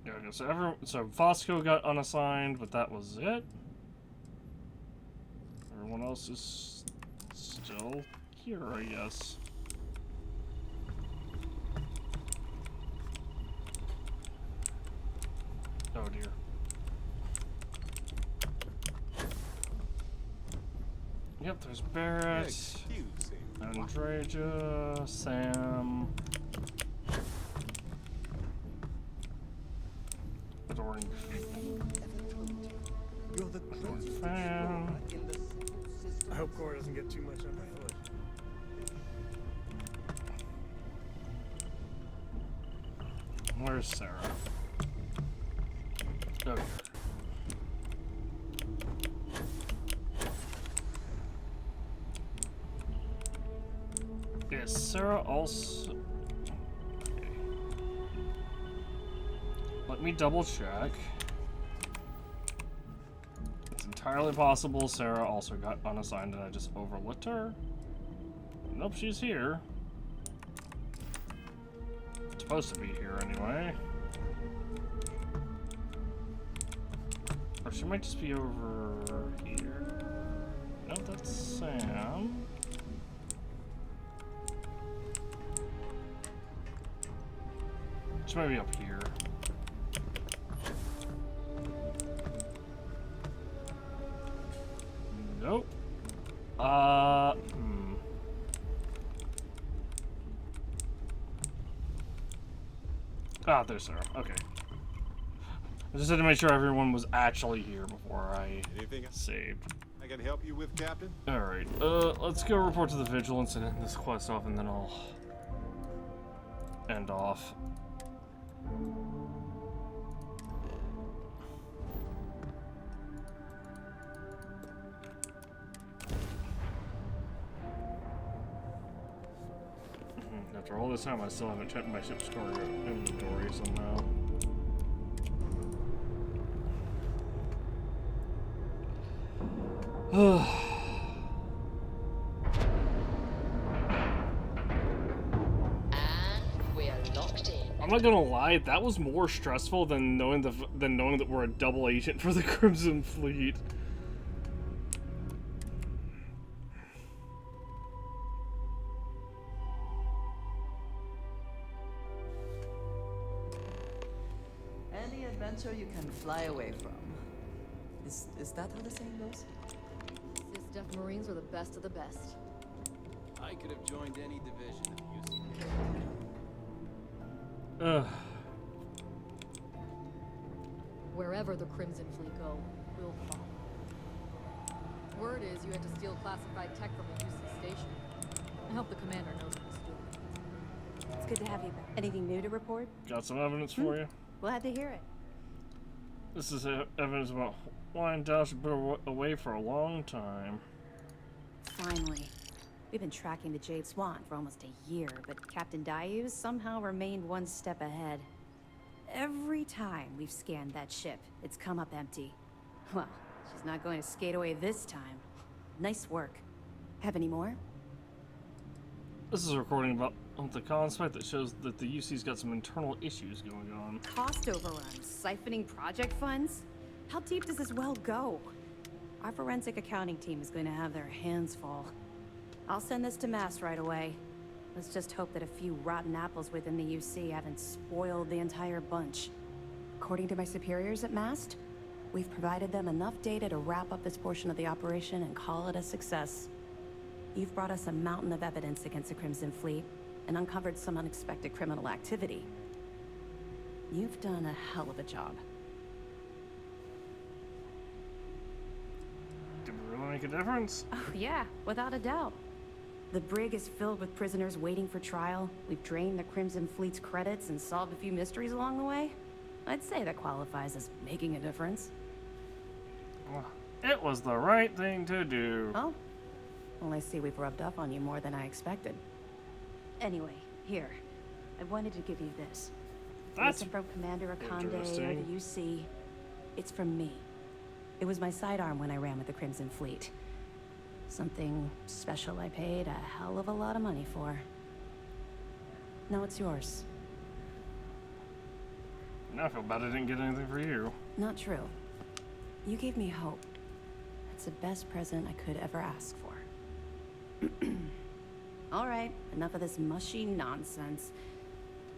Yeah, okay, so Vasco got unassigned, but that was it. Everyone else is still here, I guess. Oh dear. Yep, there's Barrett, Andreja, Sam, Adoring Fan. I hope Cora doesn't get too much underfoot. Where's Sarah? Oh, here. Is Sarah also... Okay. Let me double check. It's entirely possible Sarah also got unassigned and I just overlooked her. Nope, she's here. Supposed to be here anyway. Or she might just be over here. No, that's Sam. She might be up here. Nope. Ah, there's Sarah. Okay. I just had to make sure everyone was actually here before I saved. I can help you with, Captain? Alright, let's go report to the Vigilance and end this quest off, and then I'll end off. After all this time, I still haven't checked my ship's cargo inventory somehow. I'm not gonna lie, that was more stressful than knowing that we're a double agent for the Crimson Fleet. Any adventure you can fly away from. Is that how the saying goes? Cis Def Marines are the best of the best. I could have joined any division if you Wherever the Crimson Fleet go, we'll follow. Word is you had to steal classified tech from a UC station. I hope the commander knows what he's doing. It's good to have you back. Anything new to report? Got some evidence for you. Glad to hear it. This is evidence about why Dallas has been away for a long time. Finally. We've been tracking the Jade Swan for almost a year, but Captain Dayus somehow remained one step ahead. Every time we've scanned that ship, it's come up empty. Well, she's not going to skate away this time. Nice work. Have any more? This is a recording about the conspect that shows that the UC's got some internal issues going on. Cost overruns, siphoning project funds? How deep does this well go? Our forensic accounting team is going to have their hands full. I'll send this to Mass right away. Let's just hope that a few rotten apples within the UC haven't spoiled the entire bunch. According to my superiors at Mast, we've provided them enough data to wrap up this portion of the operation and call it a success. You've brought us a mountain of evidence against the Crimson Fleet and uncovered some unexpected criminal activity. You've done a hell of a job. Did we really make a difference? Oh, yeah, without a doubt. The brig is filled with prisoners waiting for trial. We've drained the Crimson Fleet's credits and solved a few mysteries along the way. I'd say that qualifies as making a difference. It was the right thing to do. Oh? Well, I see we've rubbed up on you more than I expected. Anyway, here. I wanted to give you this. That's It from Commander Akande or interesting. the UC. It's from me. It was my sidearm when I ran with the Crimson Fleet. Something special I paid a hell of a lot of money for. Now it's yours. Now I feel bad I didn't get anything for you. Not true. You gave me hope. It's the best present I could ever ask for. All right, enough of this mushy nonsense.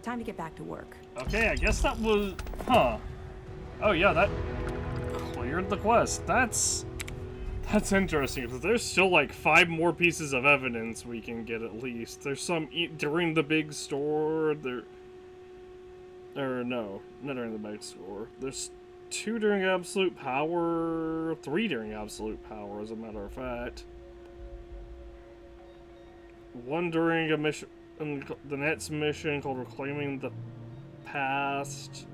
Time to get back to work. Okay, I guess that was... Huh. Oh yeah, that cleared the quest. That's interesting, because there's still like 5 more pieces of evidence we can get at least. There's some during the big store, or no, not during the big store. There's 2 during Absolute Power, 3 during Absolute Power, as a matter of fact. 1 during a mission, the next mission called Reclaiming the Past.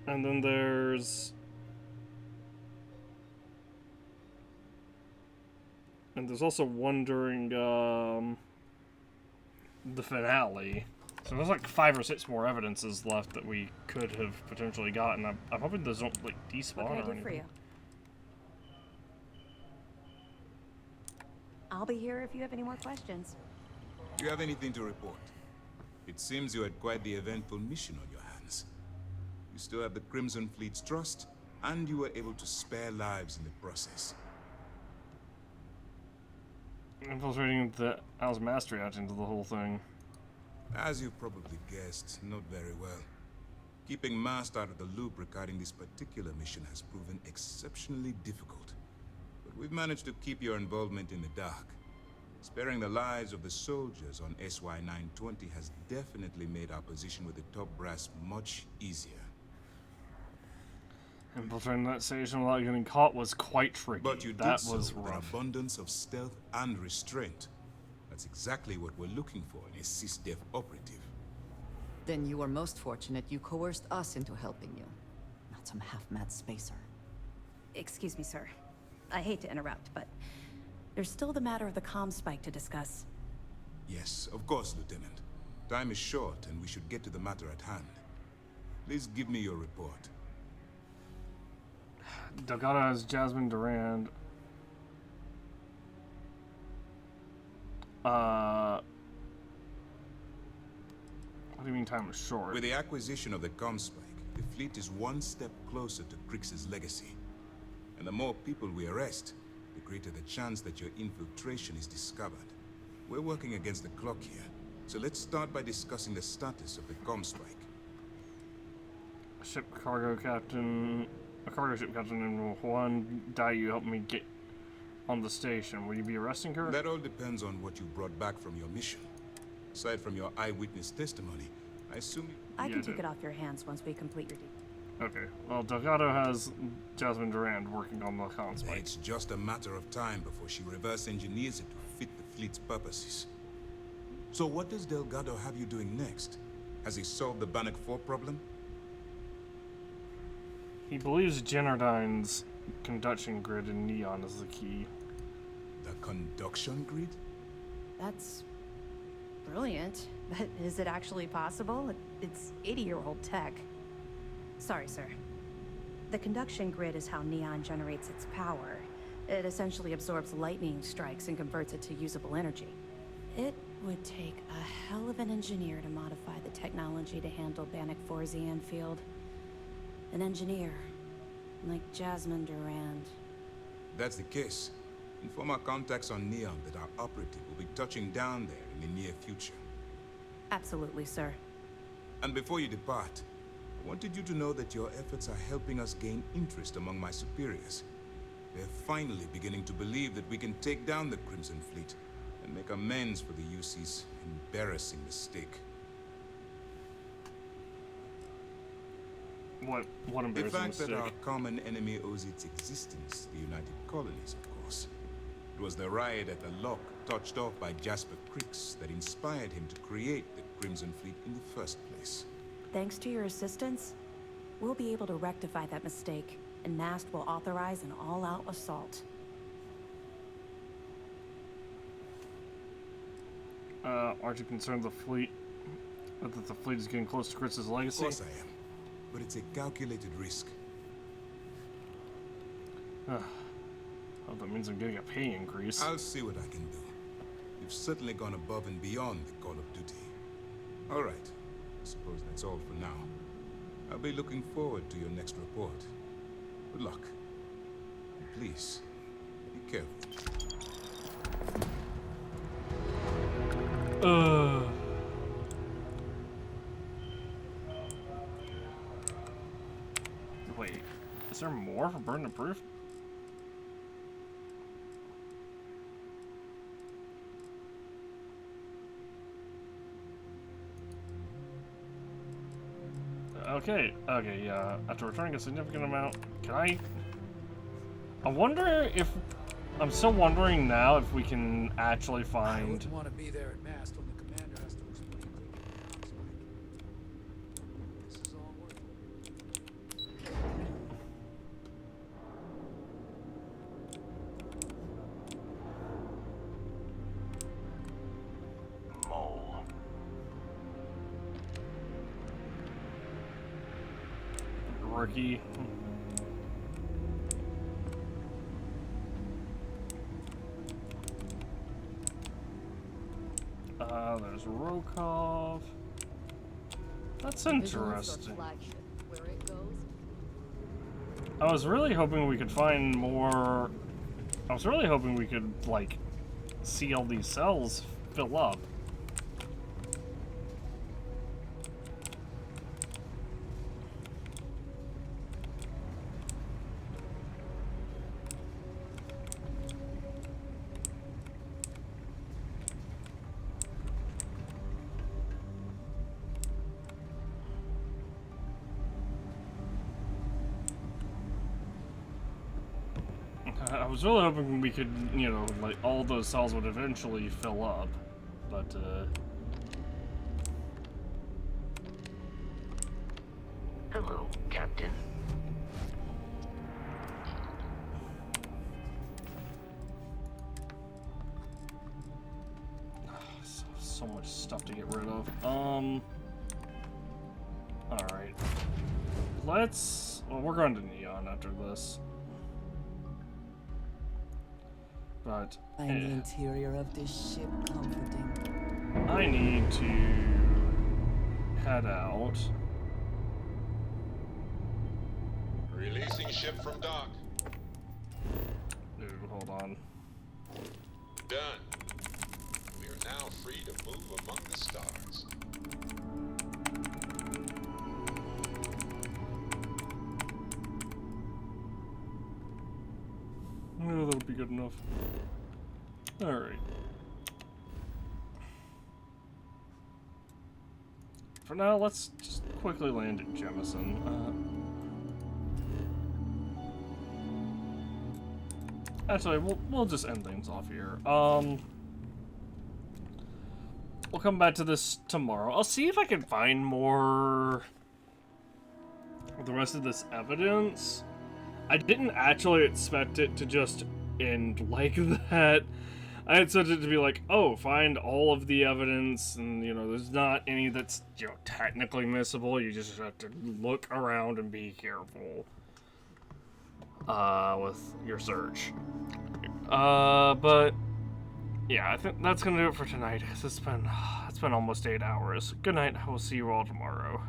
And then there's... And there's also 1 during, the finale. So there's like 5 or 6 more evidences left that we could have potentially gotten. I'm hoping those don't, like, despawn What can I or do anything. for you? I'll be here if you have any more questions. Do you have anything to report? It seems you had quite the eventful mission on your hands. You still have the Crimson Fleet's trust, and you were able to spare lives in the process. Infiltrating the Al's mastery out into the whole thing. As you probably guessed, not very well. Keeping Mast out of the loop regarding this particular mission has proven exceptionally difficult. But we've managed to keep your involvement in the dark. Sparing the lives of the soldiers on SY-920 has definitely made our position with the top brass much easier. Infiltrating that station without getting caught was quite tricky. But you that did so was with an rough. abundance of stealth and restraint. That's exactly what we're looking for in a SysDef operative. Then you are most fortunate you coerced us into helping you. Not some half-mad spacer. Excuse me, sir. I hate to interrupt, but there's still the matter of the comm spike to discuss. Yes, of course, Lieutenant. Time is short, and we should get to the matter at hand. Please give me your report. Delgado has Jasmine Durand. What do you mean time is short? With the acquisition of the comm spike, the fleet is one step closer to Crix's legacy. And the more people we arrest, the greater the chance that your infiltration is discovered. We're working against the clock here, so let's start by discussing the status of the comm spike. A cargo ship captain and Juan Dayu helped me get on the station. Will you be arresting her? That all depends on what you brought back from your mission. Aside from your eyewitness testimony, I assume I can take it off your hands once we complete your deal. Okay. Well, Delgado has Jasmine Durand working on the comm spike. It's just a matter of time before she reverse engineers it to fit the fleet's purposes. So what does Delgado have you doing next? Has he solved the Bannock 4 problem? He believes Generdyne's conduction grid in Neon is the key. The conduction grid? That's brilliant, but is it actually possible? It's 80-year-old tech. Sorry, sir. The conduction grid is how Neon generates its power. It essentially absorbs lightning strikes and converts it to usable energy. It would take a hell of an engineer to modify the technology to handle Bannock 4's EN field. An engineer, like Jasmine Durand. That's the case. Inform our contacts on Neon that our operative will be touching down there in the near future. Absolutely, sir. And before you depart, I wanted you to know that your efforts are helping us gain interest among my superiors. They're finally beginning to believe that we can take down the Crimson Fleet and make amends for the UC's embarrassing mistake. What The embarrassing fact mistake? that our common enemy owes its existence, the United Colonies, of course. It was the riot at the Lock, touched off by Jasper Crix, that inspired him to create the Crimson Fleet in the first place. thanks to your assistance, we'll be able to rectify that mistake, and Nast will authorize an all-out assault. Aren't you concerned that the fleet is getting close to Chris's legacy? Of course I am, but it's a calculated risk. Oh, that means I'm getting a pay increase. I'll see what I can do. You've certainly gone above and beyond the call of duty. All right, I suppose that's all for now. I'll be looking forward to your next report. Good luck. And please, be careful. Wait, is there more for burden of proof? Okay, yeah. After returning a significant amount, can I wonder if... I'm still wondering now if we can actually find... I wouldn't want to be there at mast when the commander has to explain things. This is all worth it. Mole. Rookie. There's Rokov. That's interesting. I was really hoping we could find more... I was really hoping we could, like, see all these cells fill up. I was really hoping we could, you know, like, all those cells would eventually fill up, but, Hello, Captain. so much stuff to get rid of. Alright. Well, we're going to Neon after this. But Find the interior of this ship comforting. I need to head out. Releasing ship from dock. Dude, hold on. Done. We are now free to move among the stars. Oh, that'll be good enough. Alright. For now, let's just quickly land at Jemison. Actually, we'll just end things off here. We'll come back to this tomorrow. I'll see if I can find more of the rest of this evidence. I didn't actually expect it to just end like that. I expected it to be like, oh, find all of the evidence, and, you know, there's not any that's, you know, technically missable. You just have to look around and be careful with your search. But yeah, I think that's gonna do it for tonight. It's been almost 8 hours. Good night. I will see you all tomorrow.